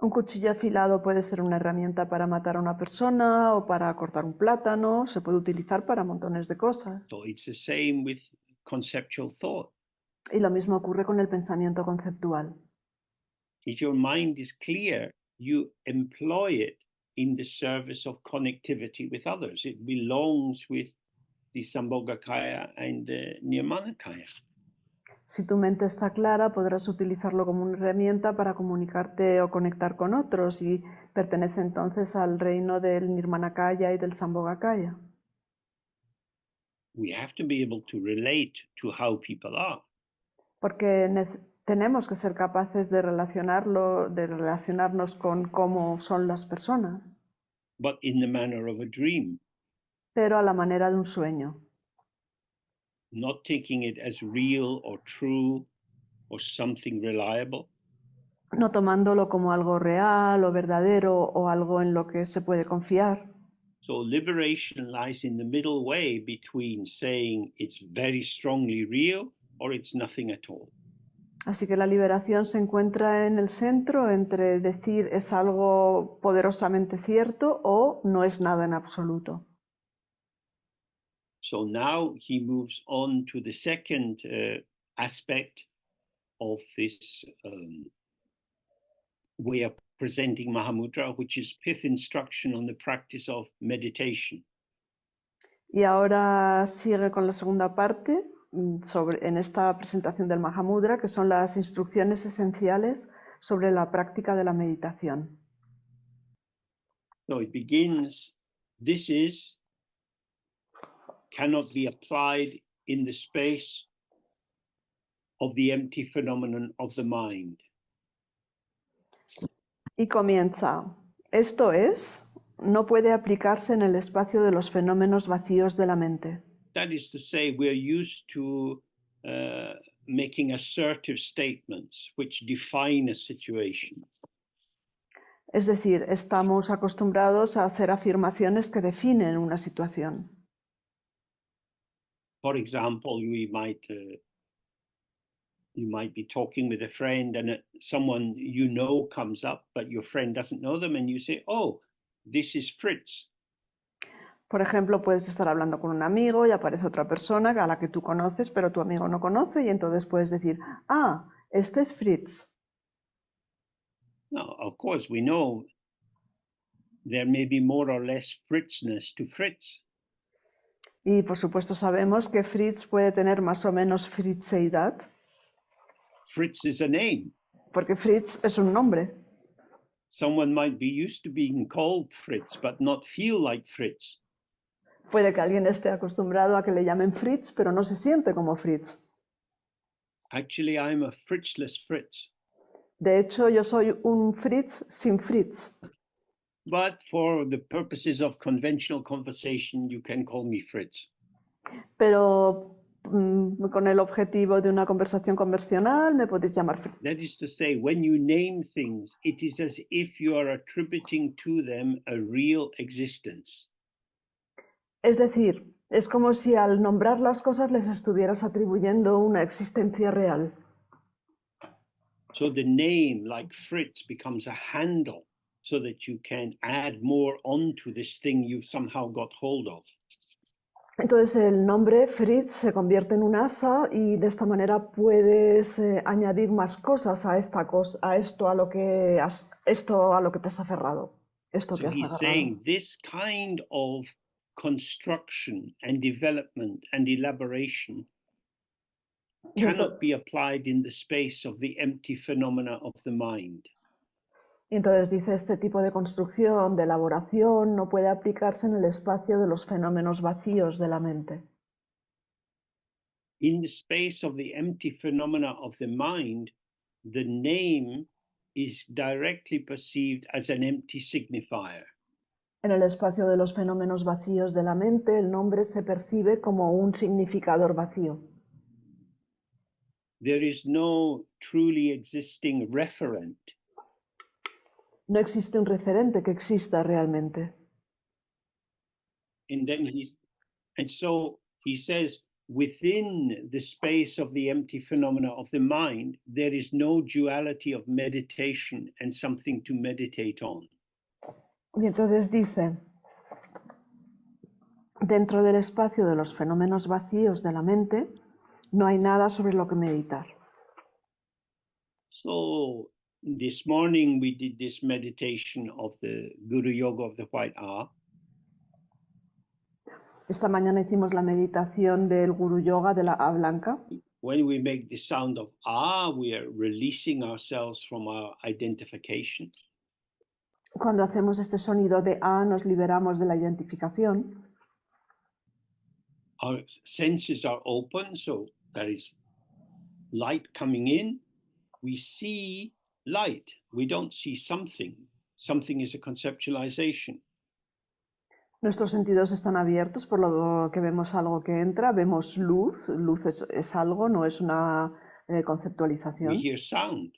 Un cuchillo afilado puede ser una herramienta para matar a una persona o para cortar un plátano. Se puede utilizar para montones de cosas. So it's the same with conceptual thought. Y lo mismo ocurre con el pensamiento conceptual. If your mind is clear, you employ it in the service of connectivity with others. It belongs with the Sambhogakaya and the Nirmanakaya. Si tu mente está clara, podrás utilizarlo como una herramienta para comunicarte o conectar con otros y pertenece entonces al reino del Nirmanakaya y del Sambhogakaya. we have to be able to relate to how people are. Porque tenemos que ser capaces de relacionarnos con cómo son las personas, But in the manner of a dream, pero a la manera de un sueño, not taking it as real or true or something reliable. no tomándolo como algo real o verdadero o algo en lo que se puede confiar. So liberation lies in the middle way between saying it's very strongly real or it's nothing at all. Así que la liberación se encuentra en el centro entre decir es algo poderosamente cierto o no es nada en absoluto. So now he moves on to the second aspect of this way of presenting Mahamudra, which is pith instruction on the practice of meditation. Y ahora sigue con la segunda parte en esta presentación del Mahamudra, que son las instrucciones esenciales sobre la práctica de la meditación. So it begins, this is, cannot be applied in the space of the empty phenomenon of the mind. Y comienza, esto es, no puede aplicarse en el espacio de los fenómenos vacíos de la mente. That is to say, we're used to making assertive statements which define a situation. Es decir, estamos acostumbrados a hacer afirmaciones que definen una situación. For example, you might be talking with a friend and someone you know comes up, but your friend doesn't know them, and you say, oh, this is Fritz. Por ejemplo, puedes estar hablando con un amigo y aparece otra persona a la que tú conoces, pero tu amigo no conoce, y entonces puedes decir, ah, este es Fritz. Now, of course, we know there may be more or less Fritzness to Fritz. Y por supuesto sabemos que Fritz puede tener más o menos fritzeidad, Fritz is a name. porque Fritz es un nombre. Someone might be used to being called Fritz, but not feel like Fritz. Puede que alguien esté acostumbrado a que le llamen Fritz, pero no se siente como Fritz. Actually, I'm a Fritzless Fritz. De hecho, yo soy un Fritz sin Fritz. But for the purposes of conventional conversation, you can call me Fritz. Pero con el objetivo de una conversación convencional me podéis llamar Fritz. That is to say, when you name things, it is as if you are attributing to them a real existence. Es decir, es como si al nombrar las cosas les estuvieras atribuyendo una existencia real. So the name, like Fritz, becomes a handle so that you can add more onto this thing you've somehow got hold of. Entonces el nombre Fritz se convierte en un asa y de esta manera puedes añadir más cosas a esta cosa, a esto a lo que te has aferrado. Esto So que has he's agarrado. saying this kind of construction and development and elaboration cannot be applied in the space of the empty phenomena of the mind. Y entonces dice, este tipo de construcción, de elaboración, no puede aplicarse en el espacio de los fenómenos vacíos de la mente. In the space of the empty phenomena of the mind, the name is directly perceived as an empty signifier. En el espacio de los fenómenos vacíos de la mente, el nombre se percibe como un significador vacío. There is no truly existing referent. No existe un referente que exista realmente. And so he says, within the space of the empty phenomena of the mind, there is no duality of meditation and something to meditate on. Y entonces dice, dentro del espacio de los fenómenos vacíos de la mente, no hay nada sobre lo que meditar. So this morning we did this meditation of the Guru Yoga of the White R. Esta mañana hicimos la meditación del Guru Yoga de la A blanca. When we make the sound of ah, we are releasing ourselves from our identification. Cuando hacemos este sonido de A, nos liberamos de la identificación. our senses are open, so there is light coming in. We see light. We don't see something. Something is a conceptualization. Nuestros sentidos están abiertos, por lo que vemos algo que entra, vemos luz, luz es algo, no es una We conceptualización. hear sound.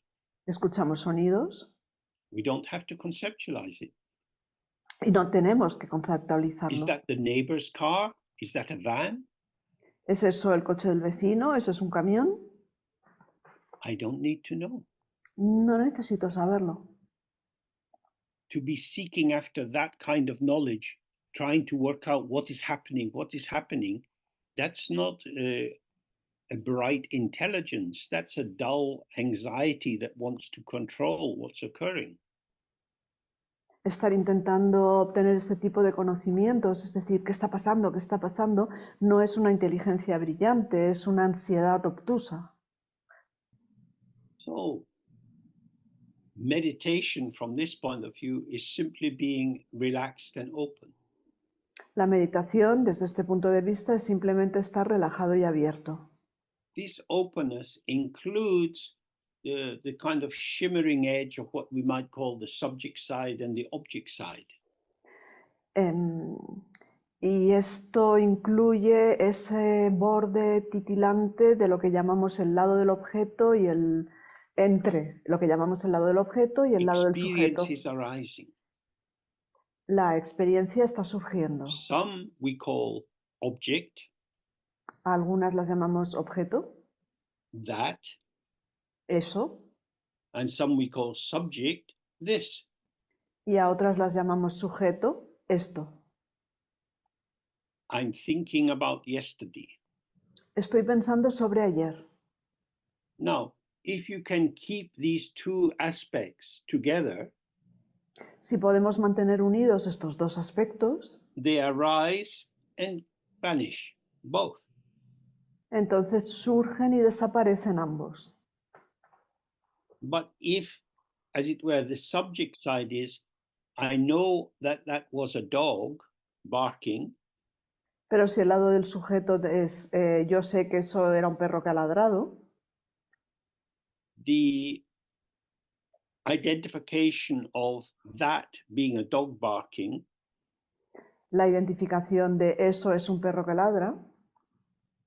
Escuchamos sonidos We don't have to conceptualize it. y no tenemos que Is conceptualizarlo. that the neighbor's car? Is that a van? ¿Es eso el coche del vecino? ¿Eso es un camión? I don't need to know. No necesito saberlo. To be seeking after that kind of knowledge, trying to work out what is happening, that's not a bright intelligence. That's a dull anxiety that wants to control what's occurring. Estar intentando obtener este tipo de conocimientos, es decir, ¿qué está pasando? ¿Qué está pasando? No es una inteligencia brillante, es una ansiedad obtusa. So, meditation from this point of view is simply being relaxed and open. La meditación, desde este punto de vista, es simplemente estar relajado y abierto. This openness includes the kind of shimmering edge of what we might call the subject side and the object side. Y esto incluye ese borde titilante de lo que llamamos el lado del objeto y entre lo que llamamos el lado del objeto y el lado del sujeto. Experience is arising. La experiencia está surgiendo. Some we call object, A algunas las llamamos objeto, that, eso, and some we call subject, this. y a otras las llamamos sujeto, esto. I'm thinking about yesterday. Estoy pensando sobre ayer. Now, if you can keep these two aspects together, Si podemos mantener unidos estos dos aspectos, they arise and vanish, both. entonces surgen y desaparecen ambos. But if, as it were, the subject side is, I know that that was a dog barking, Pero si el lado del sujeto es yo sé que eso era un perro que ha ladrado, the identification of that being a dog barking la identificación de eso es un perro que ladra,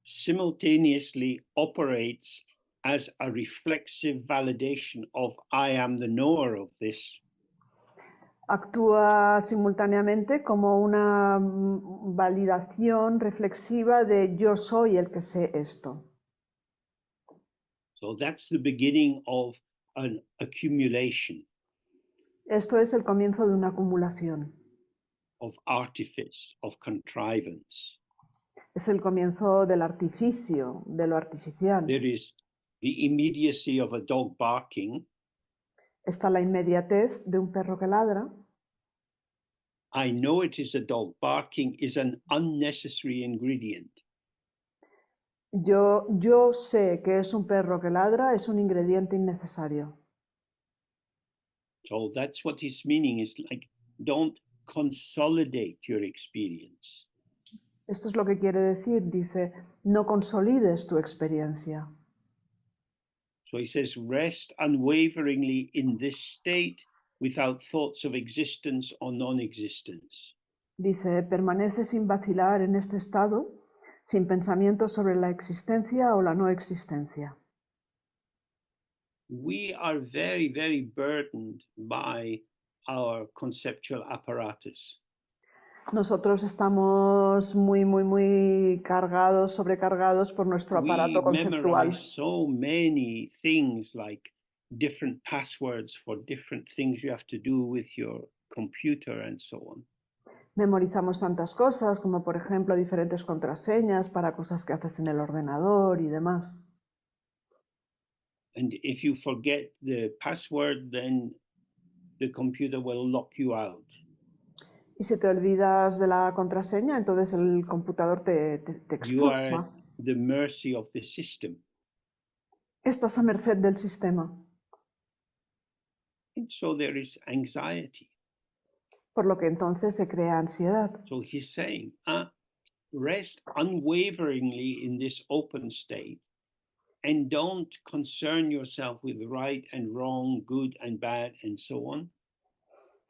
simultaneously operates as a reflexive validation of I am the knower of this. actúa simultáneamente como una validación reflexiva de yo soy el que sé esto. So that's the beginning of an accumulation Esto es el comienzo de una acumulación. of artifice, of contrivance. Es el comienzo del artificio, de lo artificial. There is the immediacy of a dog barking. Está la inmediatez de un perro que ladra. I know it is a dog barking is an unnecessary ingredient. Yo sé que es un perro que ladra, es un ingrediente innecesario. So that's what his meaning is like. Don't consolidate your experience. Esto es lo que quiere decir, dice, no consolides tu experiencia. So he says, rest unwaveringly in this state without thoughts of existence or non-existence. Dice, permanece sin vacilar en este estado, sin pensamientos sobre la existencia o la no existencia. We are very, very burdened by our conceptual apparatus. Nosotros estamos muy cargados, sobrecargados por nuestro We aparato conceptual. memorize so many things like different passwords for different things you have to do with your computer and so on. Memorizamos tantas cosas como, por ejemplo, diferentes contraseñas para cosas que haces en el ordenador y demás. And if you forget the password, then the computer will lock you out. Y si te olvidas de la contraseña, entonces el computador te You are expulsa. at the mercy of the system. Estás a merced del sistema. And so there is anxiety. Por lo que entonces se crea ansiedad. So he's saying, rest unwaveringly in this open state and don't concern yourself with right and wrong, good and bad, and so on.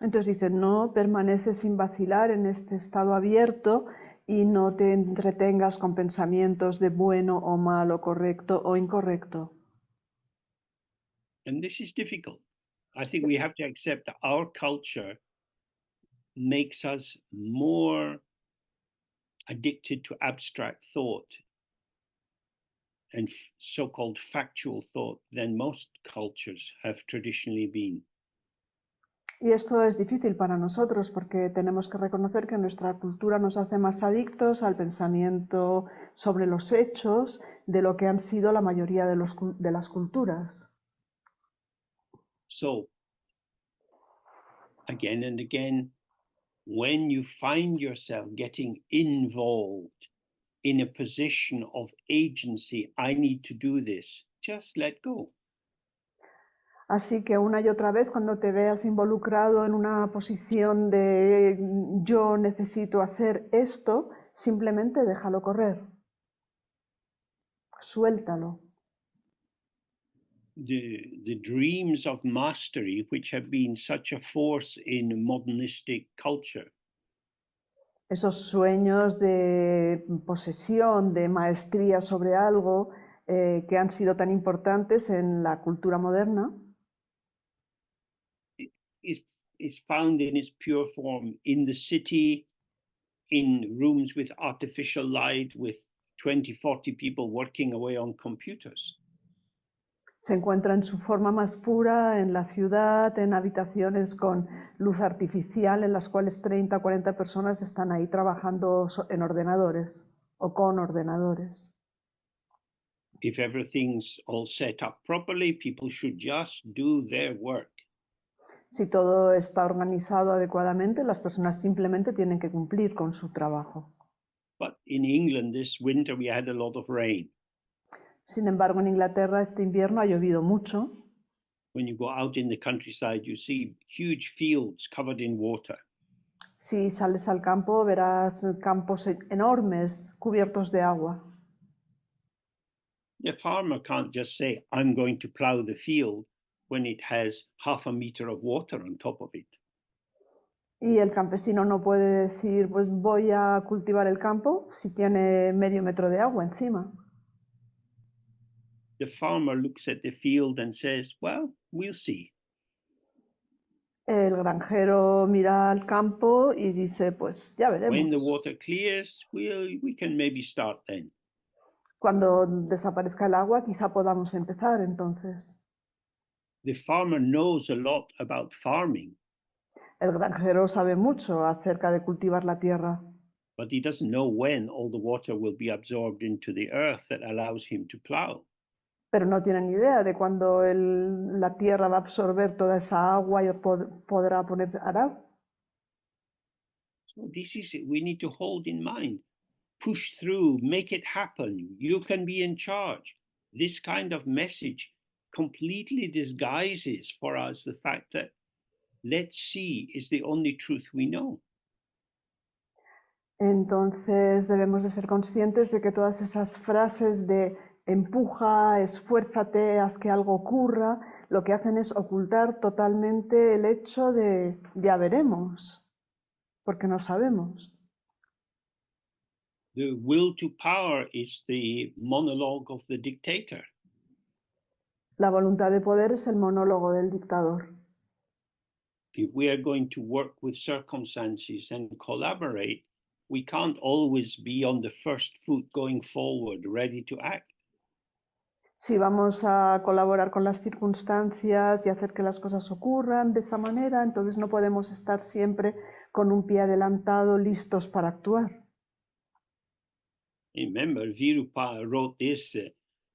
Entonces dice, no permaneces sin vacilar en este estado abierto y no te entretengas con pensamientos de bueno o malo, correcto o incorrecto. And this is difficult. I think we have to accept that our culture makes us more addicted to abstract thought and so-called factual thought than most cultures have traditionally been. Y esto es difícil para nosotros porque tenemos que reconocer que nuestra cultura nos hace más adictos al pensamiento sobre los hechos de lo que han sido la mayoría de las culturas. So, again and again, when you find yourself getting involved in a position of agency, I need to do this, just let go. Así que una y otra vez, cuando te veas involucrado en una posición de yo necesito hacer esto, simplemente déjalo correr. Suéltalo. The dreams of mastery, which have been such a force in modernistic culture, Esos sueños de posesión, de maestría sobre algo que han sido tan importantes en la cultura moderna, is found in its pure form in the city, in rooms with artificial light, with 20, 40 people working away on computers. se encuentra en su forma más pura en la ciudad, en habitaciones con luz artificial en las cuales 30 o 40 personas están ahí trabajando en ordenadores o con ordenadores. If everything's all set up properly, people should just do their work. Si todo está organizado adecuadamente, las personas simplemente tienen que cumplir con su trabajo. But in England this winter we had a lot of rain. Sin embargo, en Inglaterra este invierno ha llovido mucho. When you go out in the countryside, you see huge fields covered in water. Si sales al campo, verás campos enormes cubiertos de agua. The farmer can't just say, I'm going to plow the field when it has half a meter of water on top of it. Y el campesino no puede decir, pues voy a cultivar el campo si tiene medio metro de agua encima. The farmer looks at the field and says, well, we'll see. El granjero mira al campo y dice, pues ya When the veremos. water clears, we can maybe start then. Cuando desaparezca el agua, quizá podamos empezar entonces. The farmer knows a lot about farming, El granjero sabe mucho acerca de cultivar la tierra, but he doesn't know when all the water will be absorbed into the earth that allows him to plow. pero no tiene ni idea de cuándo la tierra va a absorber toda esa agua y podrá poner a arar. So this is it. We need to hold in mind. Push through, make it happen. You can be in charge. This kind of message completely disguises for us the fact that let's see is the only truth we know. Entonces debemos de ser conscientes de que todas esas frases de empuja, esfuérzate, haz que algo ocurra, lo que hacen es ocultar totalmente el hecho de ya veremos, porque no sabemos. The will to power is the monologue of the dictator. La voluntad de poder es el monólogo del dictador. If we are going to work with circumstances and collaborate, we can't always be on the first foot going forward, ready to act. Si vamos a colaborar con las circunstancias y hacer que las cosas ocurran de esa manera, entonces no podemos estar siempre con un pie adelantado, listos para actuar. Remember, Virupa wrote this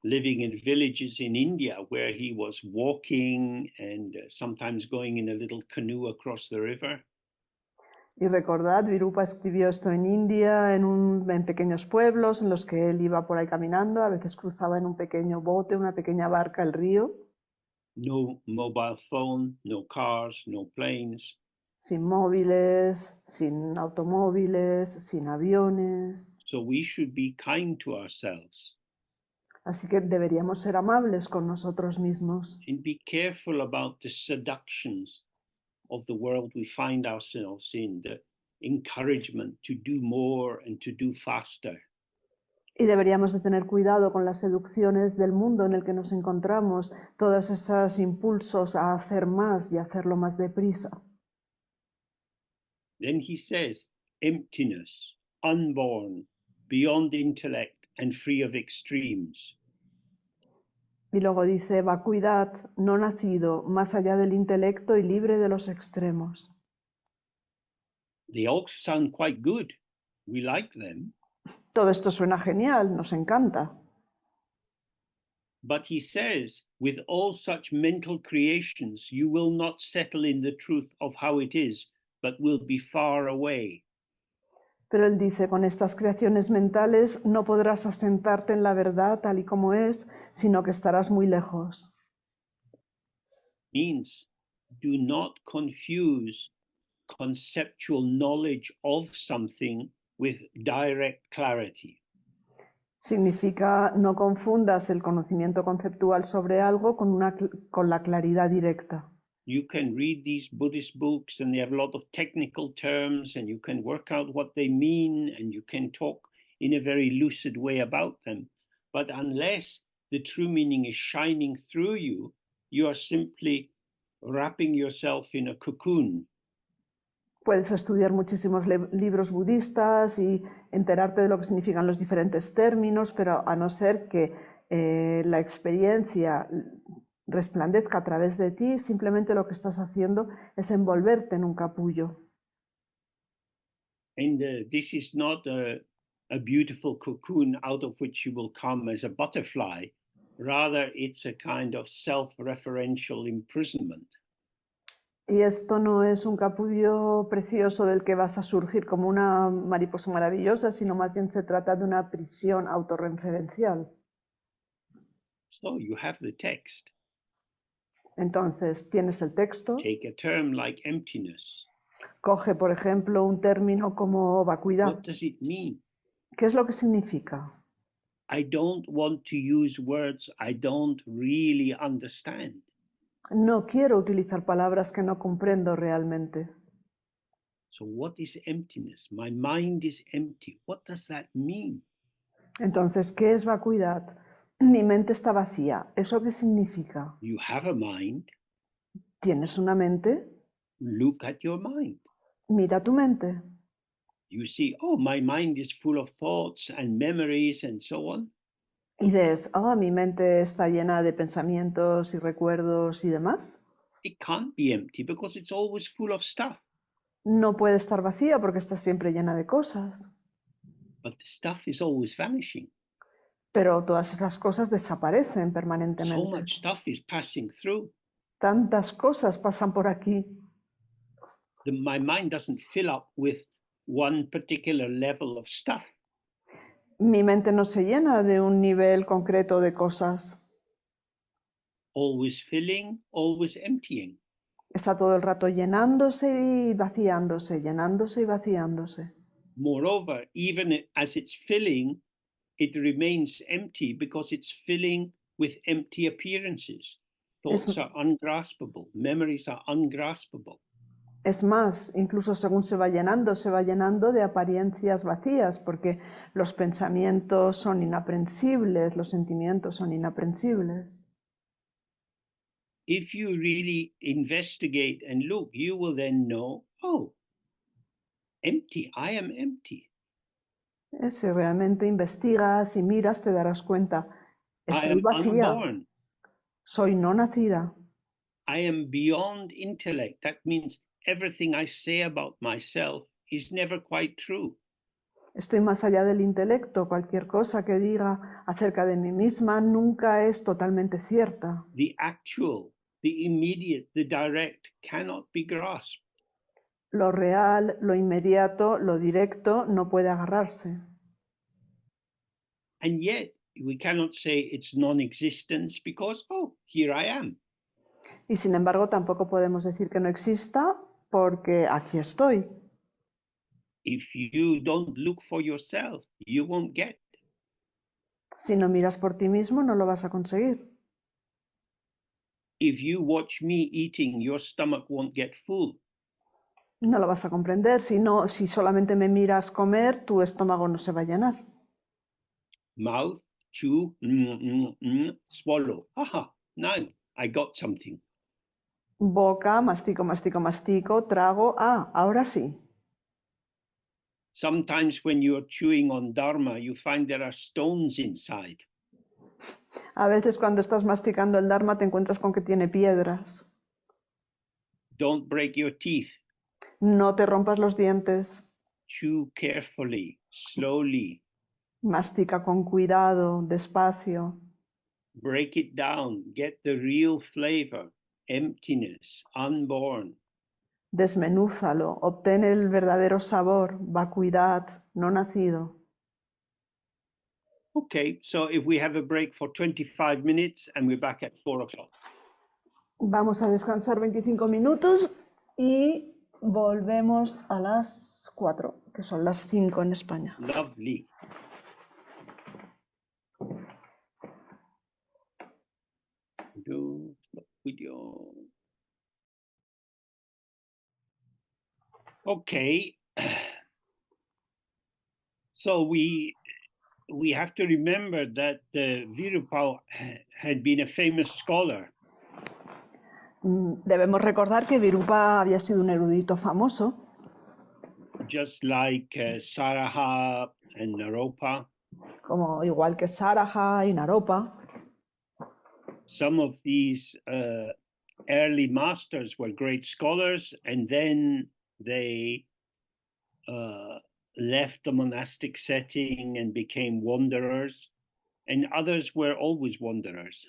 living in villages in India where he was walking and sometimes going in a little canoe across the river. Y recordad, Virupa escribió esto en India, en pequeños pueblos en los que él iba por ahí caminando, a veces cruzaba en un pequeño bote, una pequeña barca el río. No mobile phone, no cars, no planes. Sin móviles, sin automóviles, sin aviones. So we should be kind to ourselves. Así que deberíamos ser amables con nosotros mismos. And be careful about the seductions of the world we find ourselves in, the encouragement to do more and to do faster. Y deberíamos de tener cuidado con las seducciones del mundo en el que nos encontramos, todos esos impulsos a hacer más y hacerlo más deprisa. Then he says, emptiness, unborn, beyond intellect and free of extremes. Y luego dice, vacuidad, no nacido, más allá del intelecto y libre de los extremos. They all sound quite good. We like them. Todo esto suena genial, nos encanta. But he says, with all such mental creations, you will not settle in the truth of how it is, but will be far away. Pero él dice, con estas creaciones mentales no podrás asentarte en la verdad tal y como es, sino que estarás muy lejos. Means, do not confuse conceptual knowledge of something with direct clarity. Significa, no confundas el conocimiento conceptual sobre algo con la claridad directa. You can read these Buddhist books and they have a lot of technical terms and you can work out what they mean and you can talk in a very lucid way about them. But unless the true meaning is shining through you, you are simply wrapping yourself in a cocoon. Puedes estudiar muchísimos libros budistas y enterarte de lo que significan los diferentes términos, pero a no ser que la experiencia resplandezca a través de ti, simplemente lo que estás haciendo es envolverte en un capullo. And this is not a beautiful cocoon out of which you will come as a butterfly. Rather, it's a kind of self-referential imprisonment. Y esto no es un capullo precioso del que vas a surgir como una mariposa maravillosa, sino más bien se trata de una prisión autorreferencial. So you have the text. Entonces, tienes el texto. Take a term like emptiness. Coge, por ejemplo, un término como vacuidad. What does it mean? ¿Qué es lo que significa? I don't want to use words I don't really understand. No quiero utilizar palabras que no comprendo realmente. So what is emptiness? My mind is empty. What does that mean? Entonces, ¿qué es vacuidad? Mi mente está vacía. ¿Eso qué significa? You have a mind. ¿Tienes una mente? Look at your mind. Mira tu mente. You see, oh, my mind is full of thoughts and memories and so on. Y ves, oh, mi mente está llena de pensamientos y recuerdos y demás. It can't be empty because it's always full of stuff. No puede estar vacía porque está siempre llena de cosas. But the stuff is always vanishing. Pero todas esas cosas desaparecen So permanentemente. much stuff is passing through. Tantas cosas pasan por aquí. My mind doesn't fill up with one particular level of stuff. Mi mente no se llena de un nivel concreto de cosas. Always filling, always emptying. Está todo el rato llenándose y vaciándose, llenándose y vaciándose. Moreover, even as it's filling, it remains empty because it's filling with empty appearances. Thoughts are ungraspable, memories are ungraspable. Es más, incluso según se va llenando de apariencias vacías, porque los pensamientos son inaprensibles, los sentimientos son inaprensibles. If you really investigate and look, you will then know, oh, empty, I am empty. Si realmente investigas y miras, te darás cuenta, I estoy am vacía, unborn. soy no nacida, I am beyond intellect. That means everything I say about myself is never quite true. estoy más allá del intelecto, cualquier cosa que diga acerca de mí misma nunca es totalmente cierta. The actual, the immediate, the direct cannot be grasped. Lo real, lo inmediato, lo directo no puede agarrarse. And yet we cannot say it's non-existence because, oh, here I am. Y sin embargo tampoco podemos decir que no exista porque aquí estoy. If you don't look for yourself, you won't get. Si no miras por ti mismo, no lo vas a conseguir. If you watch me eating, your stomach won't get full. No lo vas a comprender. Si solamente me miras comer, tu estómago no se va a llenar. Mouth, chew, swallow. Aha, now I got something. Boca, mastico, mastico, mastico, trago. Ah, ahora sí. Sometimes when you're chewing on Dharma, you find there are stones inside. A veces cuando estás masticando el Dharma te encuentras con que tiene piedras. Don't break your teeth. No te rompas los dientes. Chew carefully, slowly. Mastica con cuidado, despacio. Break it down. Get the real flavor. Emptiness, unborn. Desmenúzalo. Obtén el verdadero sabor, vacuidad, no nacido. Okay, so if we have a break for 25 minutes and we're back at 4 o'clock. Vamos a descansar 25 minutos y volvemos a las 4, que son las 5 en España. Lovely. Video. Okay. So we have to remember that Virupa had been a famous scholar. Debemos recordar que Virupa había sido un erudito famoso. Just like Saraha and Naropa. Como igual que Saraha y Naropa. Some of these early masters were great scholars, and then they left the monastic setting and became wanderers, and others were always wanderers.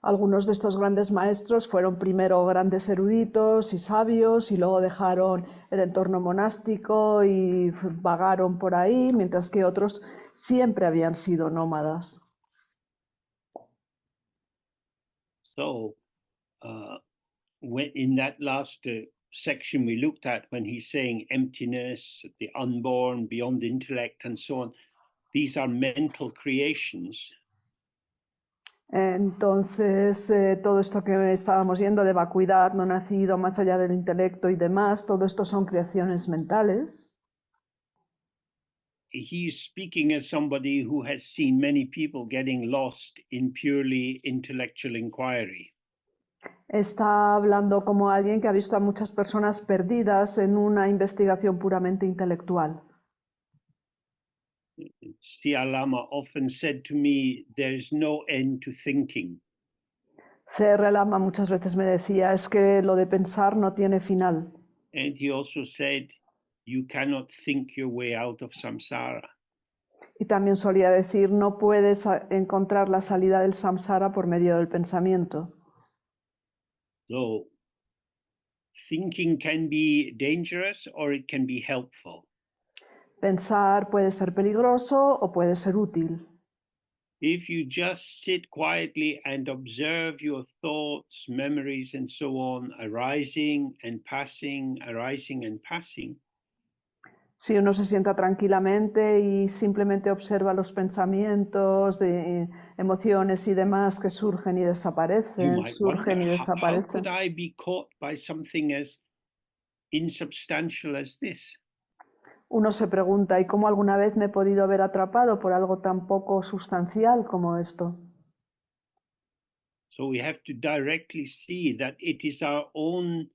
Algunos de estos grandes maestros fueron primero grandes eruditos y sabios y luego dejaron el entorno monástico y vagaron por ahí, mientras que otros siempre habían sido nómadas. So, when in that last section we looked at, when he's saying emptiness, the unborn, beyond intellect, and so on, these are mental creations. Entonces, todo esto que estábamos viendo de vacuidad, no nacido, más allá del intelecto y demás, todo esto son creaciones mentales. He's speaking as somebody who has seen many people getting lost in purely intellectual inquiry. Está hablando como alguien que ha visto a muchas personas perdidas en una investigación puramente intelectual. Siya Lama often said to me, there's no end to thinking. C.R. Lama muchas veces me decía, es que lo de pensar no tiene final. And he also said, you cannot think your way out of samsara. Y también solía decir, no puedes encontrar la salida del samsara por medio del pensamiento. So, thinking can be dangerous or it can be helpful. Pensar puede ser peligroso o puede ser útil. If you just sit quietly and observe your thoughts, memories, and so on, arising and passing, arising and passing. Si uno se sienta tranquilamente y simplemente observa los pensamientos, emociones y demás que surgen y desaparecen, surgen y desaparecen. How could I be caught by something as insubstantial as this? Uno se pregunta, ¿y cómo alguna vez me he podido ver atrapado por algo tan poco sustancial como esto? So we have to directly see that it is our own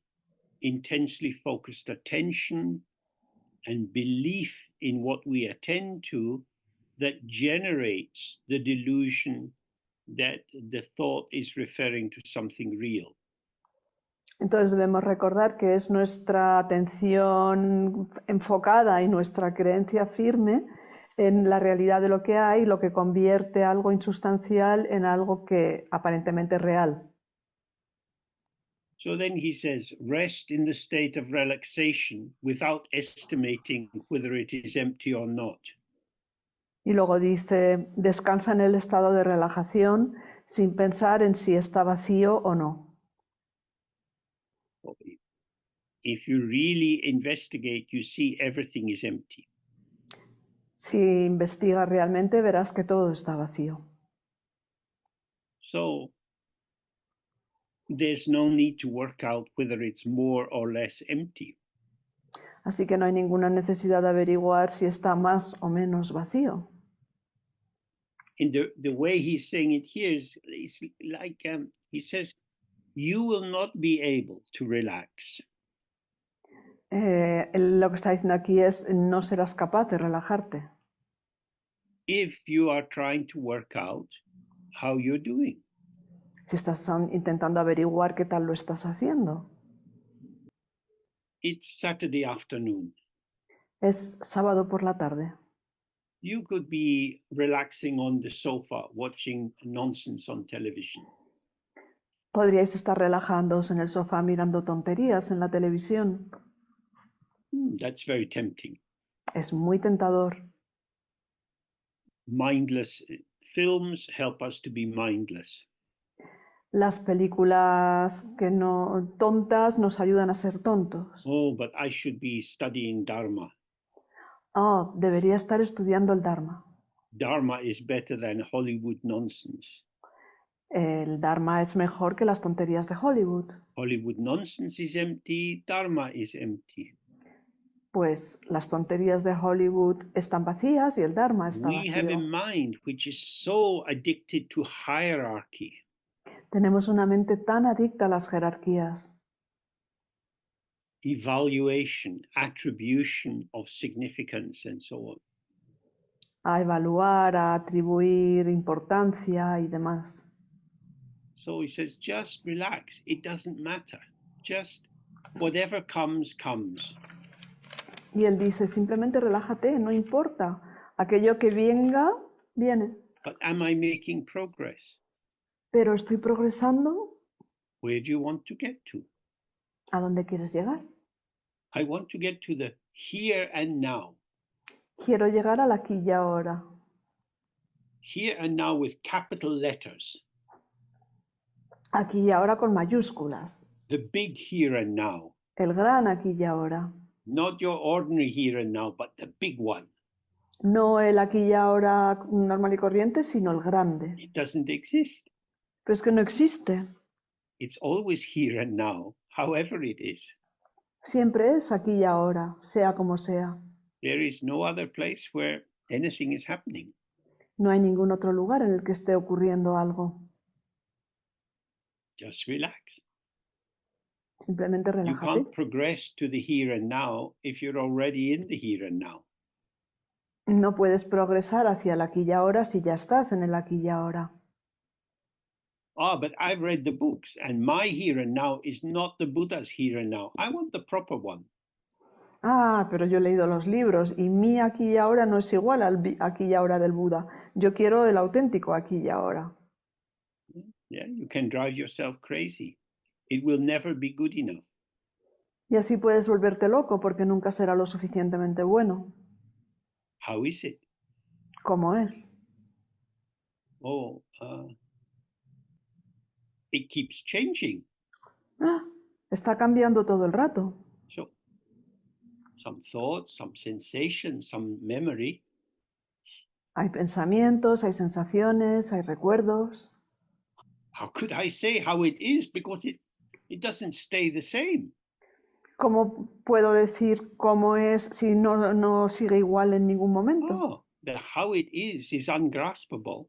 intensely focused attention and belief in what we attend to that generates the delusion that the thought is referring to something real. Entonces debemos recordar que es nuestra atención enfocada y nuestra creencia firme en la realidad de lo que hay, lo que convierte algo insustancial en algo que aparentemente es real. So then he says, rest in the state of relaxation without estimating whether it is empty or not. Y luego dice, descansa en el estado de relajación sin pensar en si está vacío o no. if you really investigate, you see everything is empty. Si investigas realmente, verás que todo está vacío. So there's no need to work out whether it's more or less empty. Así que no hay ninguna necesidad de averiguar si está más o menos vacío. And the way he's saying it here is like he says, you will not be able to relax Lo que está diciendo aquí es, no serás capaz de relajarte if you are trying to work out how you're doing. si estás intentando averiguar qué tal lo estás haciendo. It's Saturday afternoon. Es sábado por la tarde. You could be relaxing on the sofa, watching nonsense on television. Podríais estar relajándoos en el sofá mirando tonterías en la televisión. That's very tempting. Es muy tentador. Mindless films help us to be mindless. Las películas tontas nos ayudan a ser tontos. Oh, but I should be studying Dharma. Oh, debería estar estudiando el Dharma. Dharma is better than Hollywood nonsense. El Dharma es mejor que las tonterías de Hollywood. Hollywood nonsense is empty, Dharma is empty. Pues las tonterías de Hollywood están vacías y el Dharma está We have a vacío. mind which is so addicted to hierarchy. Tenemos una mente tan adicta a las jerarquías, Evaluation, attribution of significance, and so on. a evaluar, a atribuir importancia y demás. So he says, just relax. It doesn't matter. Just whatever comes, comes. Y él dice, simplemente relájate, no importa. Aquello que venga, viene. But am I making progress? Pero estoy progresando. Where do you want to get to? ¿A dónde quieres llegar? I want to get to the here and now. Quiero llegar al aquí y ahora. Here and now with capital letters. Aquí y ahora con mayúsculas. The big here and now. El gran aquí y ahora. Not your ordinary here and now, but the big one. No el aquí y ahora normal y corriente, sino el grande. It doesn't exist. Pero es que no existe. It's always here and now, however it is. Siempre es aquí y ahora, sea como sea. There is no other place where anything is happening. No hay ningún otro lugar en el que esté ocurriendo algo. Just relax. Simplemente You relájate. can't progress to the here and now if you're already in the here and now. No puedes progresar hacia el aquí y ahora si ya estás en el aquí y ahora. But I've read the books, and my here and now is not the Buddha's here and now. I want the proper one. Pero yo he leído los libros y mi aquí y ahora no es igual al aquí y ahora del Buda. Yo quiero el auténtico aquí y ahora. Yeah, you can drive yourself crazy. It will never be good enough. Y así puedes volverte loco porque nunca será lo suficientemente bueno. How is it? ¿Cómo es? It keeps changing. Está cambiando todo el rato. So, some thoughts, some sensations, some memory. Hay pensamientos, hay sensaciones, hay recuerdos. How could I say how it is? Because it doesn't stay the same. ¿Cómo puedo decir cómo es si no sigue igual en ningún momento? The how it is ungraspable.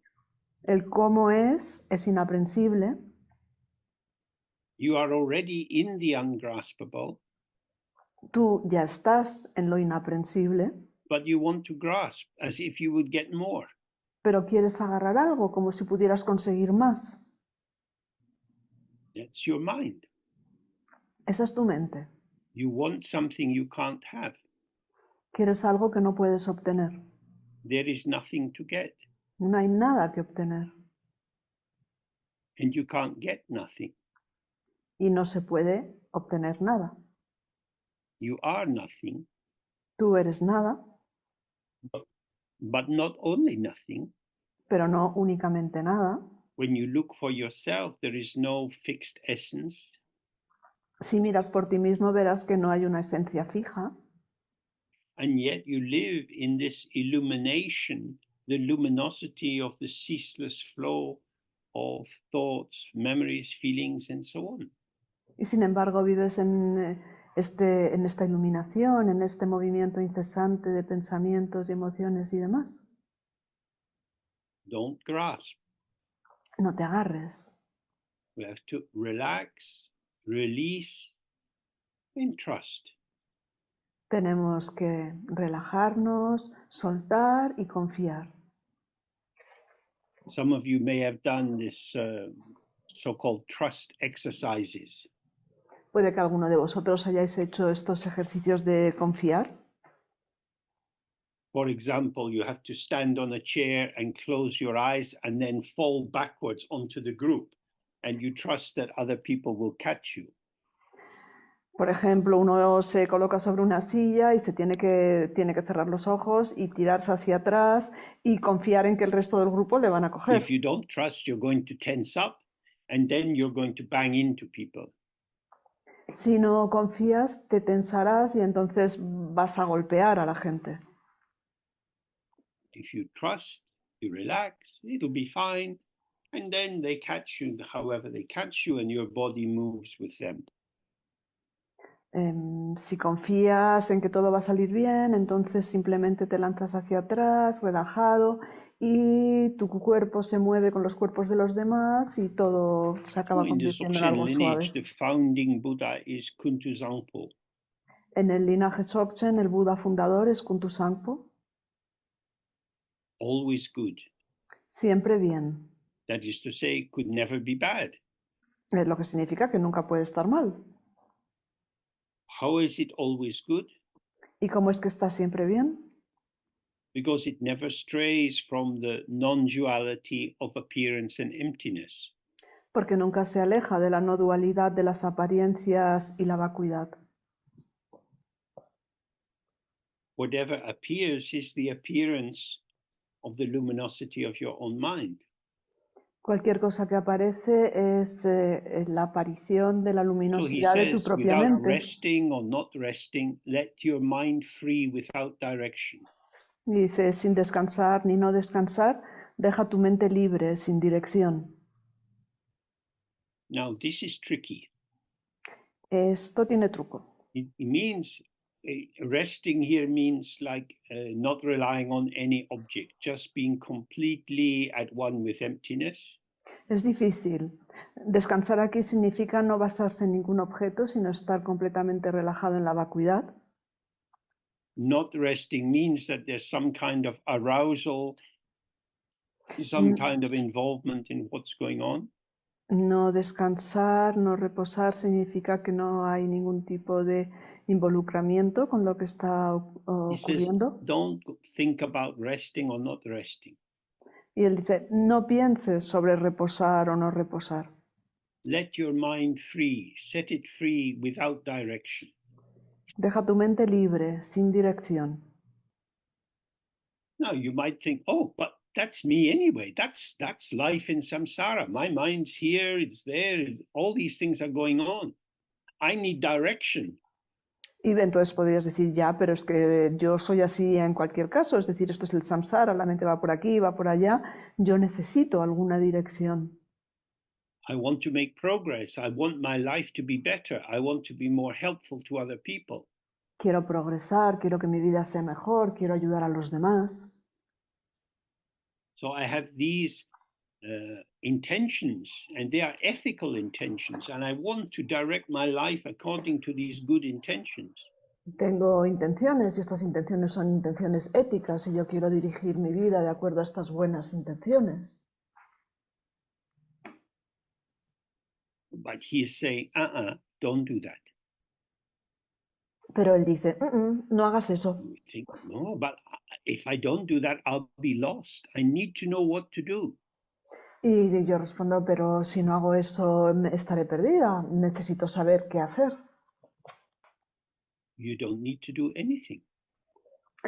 El cómo es inaprensible. You are already in the ungraspable. Tú ya estás en lo inaprensible. But you want to grasp as if you would get more. Pero quieres agarrar algo como si pudieras conseguir más. That's your mind. Esa es tu mente. You want something you can't have. Quieres algo que no puedes obtener. There is nothing to get. No hay nada que obtener. And you can't get nothing. Y no se puede obtener nada. You are nothing. Tú eres nada. But not only nothing. Pero no únicamente nada. When you look for yourself, there is no fixed essence. Si miras por ti mismo verás que no hay una esencia fija. And yet you live in this illumination, the luminosity of the ceaseless flow of thoughts, memories, feelings, and so on. Y sin embargo vives en esta iluminación, en este movimiento incesante de pensamientos y emociones y demás. Don't grasp. No te agarres. We have to relax, release, and trust. Tenemos que relajarnos, soltar y confiar. Some of you may have done this so-called trust exercises. Puede que alguno de vosotros hayáis hecho estos ejercicios de confiar. For example, you have to stand on a chair and close your eyes and then fall backwards onto the group. And you trust that other people will catch you. Por ejemplo, uno se coloca sobre una silla y tiene que cerrar los ojos y tirarse hacia atrás y confiar en que el resto del grupo le van a coger. If you don't trust, you're going to tense up and then you're going to bang into people. Si no confías, te tensarás y entonces vas a golpear a la gente. If you trust, you relax, it'll be fine. And then they catch you however they catch you and your body moves with them. Si confías en que todo va a salir bien, entonces simplemente te lanzas hacia atrás, relajado, y tu cuerpo se mueve con los cuerpos de los demás y todo se acaba In the convirtiendo en Dzogchen algo lineage, suave. the founding Buddha is Kuntuzangpo. En el linaje Dzogchen, el Buda fundador es Kuntu Sangpo. Always good. Siempre bien. That is to say, could never be bad. Es lo que significa que nunca puede estar mal. How is it always good? ¿Y cómo es que está siempre bien? Because it never strays from the non-duality of appearance and emptiness. Porque nunca se aleja de la no dualidad de las apariencias y la vacuidad. Whatever appears is the appearance of the luminosity of your own mind. Cualquier cosa que aparece es la aparición de la So he luminosidad de tu says, propia without mente. resting or not resting, let your mind free without direction. Y dice, sin descansar ni no descansar, deja tu mente libre, sin dirección. Now, this is tricky. Esto tiene truco. It means resting here means like not relying on any object, just being completely at one with emptiness. Es difícil. Descansar aquí significa no basarse en ningún objeto, sino estar completamente relajado en la vacuidad. Not resting means that there's some kind of arousal, some kind of involvement in what's going on. No descansar, no reposar significa que no hay ningún tipo de involucramiento con lo que está He says, ocurriendo. don't think about resting or not resting. Y él dice, no pienses sobre reposar o no reposar. Let your mind free, set it free without direction. Deja tu mente libre, sin dirección. Now you might think, oh, but that's me anyway. That's life in samsara. My mind's here, it's there, all these things are going on. I need direction. Y entonces podrías decir, ya, pero es que yo soy así en cualquier caso, es decir, esto es el samsara, la mente va por aquí, va por allá, yo necesito alguna dirección. I want to make progress. I want my life to be better. I want to be more helpful to other people. Quiero progresar, quiero que mi vida sea mejor, quiero ayudar a los demás. So I have these intentions, and they are ethical intentions, and I want to direct my life according to these good intentions. Tengo intenciones y estas intenciones son intenciones éticas y yo quiero dirigir mi vida de acuerdo a estas buenas intenciones. But he is saying, don't do that. Pero él dice, no hagas eso. You think, no, but if I don't do that, I'll be lost. I need to know what to do. Y yo respondo, pero si no hago eso estaré perdida, necesito saber qué hacer. You don't need to do anything.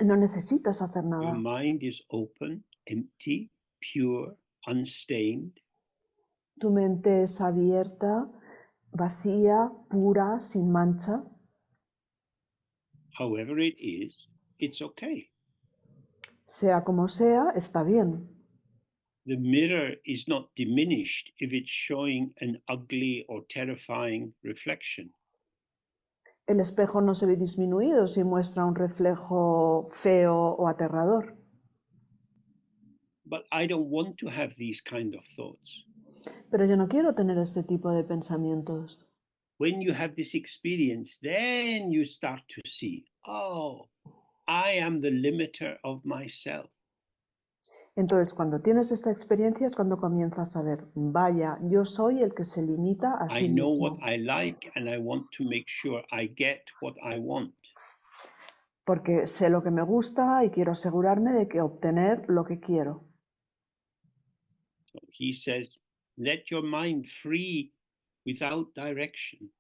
No necesitas hacer Your nada. mind is open, empty, pure, unstained. Tu mente es abierta, vacía, pura, sin mancha. However it is, it's okay. Sea como sea, está bien. The mirror is not diminished if it's showing an ugly or terrifying reflection. El espejo no se ve disminuido si muestra un reflejo feo o aterrador. But I don't want to have these kind of thoughts. Pero yo no quiero tener este tipo de pensamientos. When you have this experience, then you start to see, oh, I am the limiter of myself. Entonces, cuando tienes esta experiencia es cuando comienzas a ver, vaya, yo soy el que se limita a I sí know what mismo. I like and I want to make sure I get what I want. Porque sé lo que me gusta y quiero asegurarme de que obtener lo que quiero. So he says, let your mind free without direction.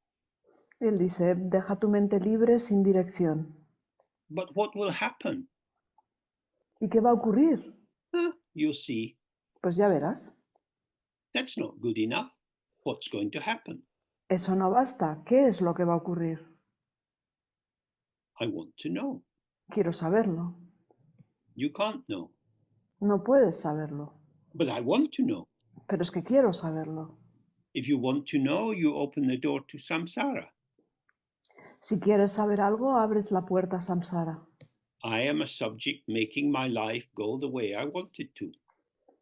Y él dice, deja tu mente libre sin dirección. But what will happen? ¿Y qué va a ocurrir? You'll see. Pues ya verás. That's not good enough. What's going to happen? Eso no basta. ¿Qué es lo que va a ocurrir? I want to know. Quiero saberlo. You can't know. No puedes saberlo. But I want to know. Pero es que quiero saberlo. If you want to know, you open the door to samsara. Si quieres saber algo, abres la puerta a samsara. I am a subject making my life go the way I want it to.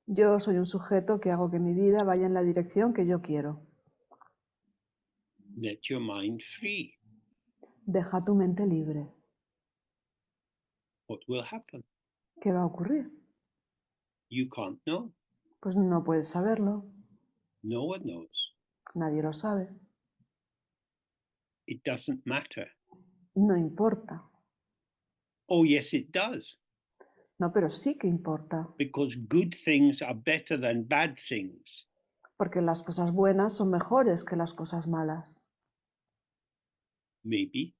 Yo soy un sujeto que hago que mi vida vaya en la dirección que yo quiero. Let your mind free. Deja tu mente libre. What will happen? ¿Qué va a ocurrir? You can't know. Pues no puedes saberlo. No one knows. Nadie lo sabe. It doesn't matter. No importa. Oh, yes, it does. No, pero sí que importa. Because good things are better than bad things. Porque las cosas buenas son mejores que las cosas malas. Maybe,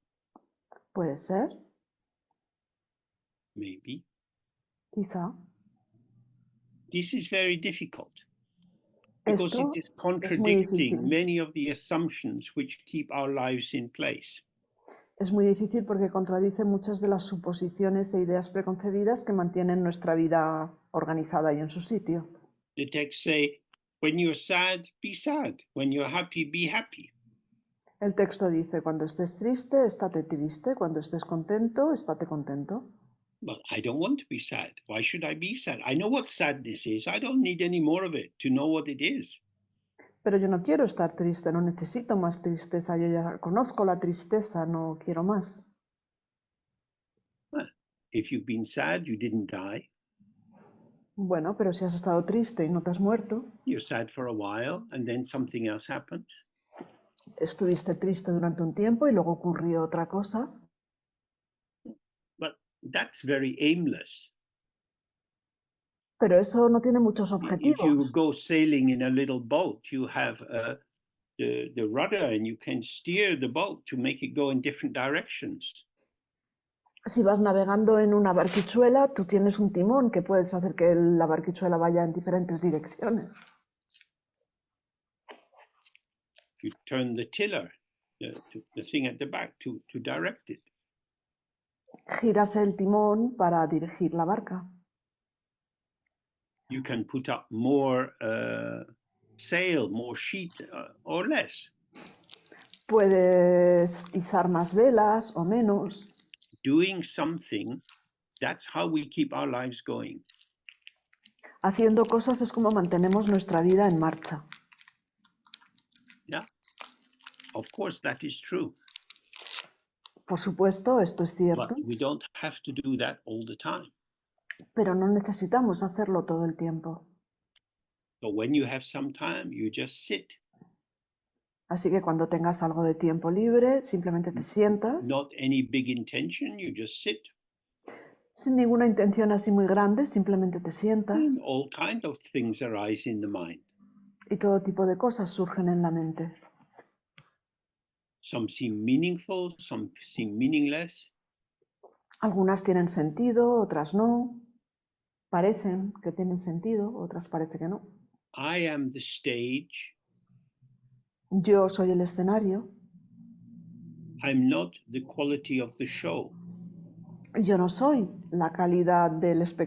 Puede ser, maybe. quizá. This is very difficult because it Esto is es muy contradicting difícil. many of the assumptions which keep our lives in place. Es muy difícil porque contradice muchas de las suposiciones e ideas preconcebidas que mantienen nuestra vida organizada y en su sitio. The texts say, when you're sad, be sad. When you're happy, be happy. El texto dice, cuando estés triste, estate triste, cuando estés contento, estate contento. But I don't want to be sad. Why should I be sad? I know what sadness is. I don't need any more of it to know what it is. Pero yo no quiero estar triste, no necesito más tristeza, yo ya conozco la tristeza, no quiero más. Well, if you've been sad, you didn't die. Bueno, pero si has estado triste y no te has muerto, You're sad for a while and then something else happened. estuviste triste durante un tiempo y luego ocurrió otra cosa, But that's very aimless. pero eso no tiene muchos If you objetivos. go sailing in a little boat, you have the rudder and you can steer the boat to make it go in different directions. Si vas navegando en una barquichuela, tú tienes un timón que puedes hacer que la barquichuela vaya en diferentes direcciones. You turn the tiller, the thing at the back, to direct it. Giras el timón para dirigir la barca. You can put up more sail, more sheet, or less. Puedes izar más velas o menos. Doing something, that's how we keep our lives going. Haciendo cosas es como mantenemos nuestra vida en marcha. Yeah, of course that is true. Por supuesto, esto es cierto, But we don't have to do that all the time. pero no necesitamos hacerlo todo el tiempo. So when you have some time, you just sit. Así que cuando tengas algo de tiempo libre, simplemente te sientas, Not any big intention, you just sit. sin ninguna intención así muy grande, simplemente te sientas And all kinds of things arise in the mind. y todo tipo de cosas surgen en la mente. Some seem meaningful, some seem meaningless. Algunas tienen sentido, otras no. Parecen que tienen sentido, otras parece que no. I am the stage Yo soy el escenario. I'm not the quality of the show. Yo no soy la calidad del espectáculo.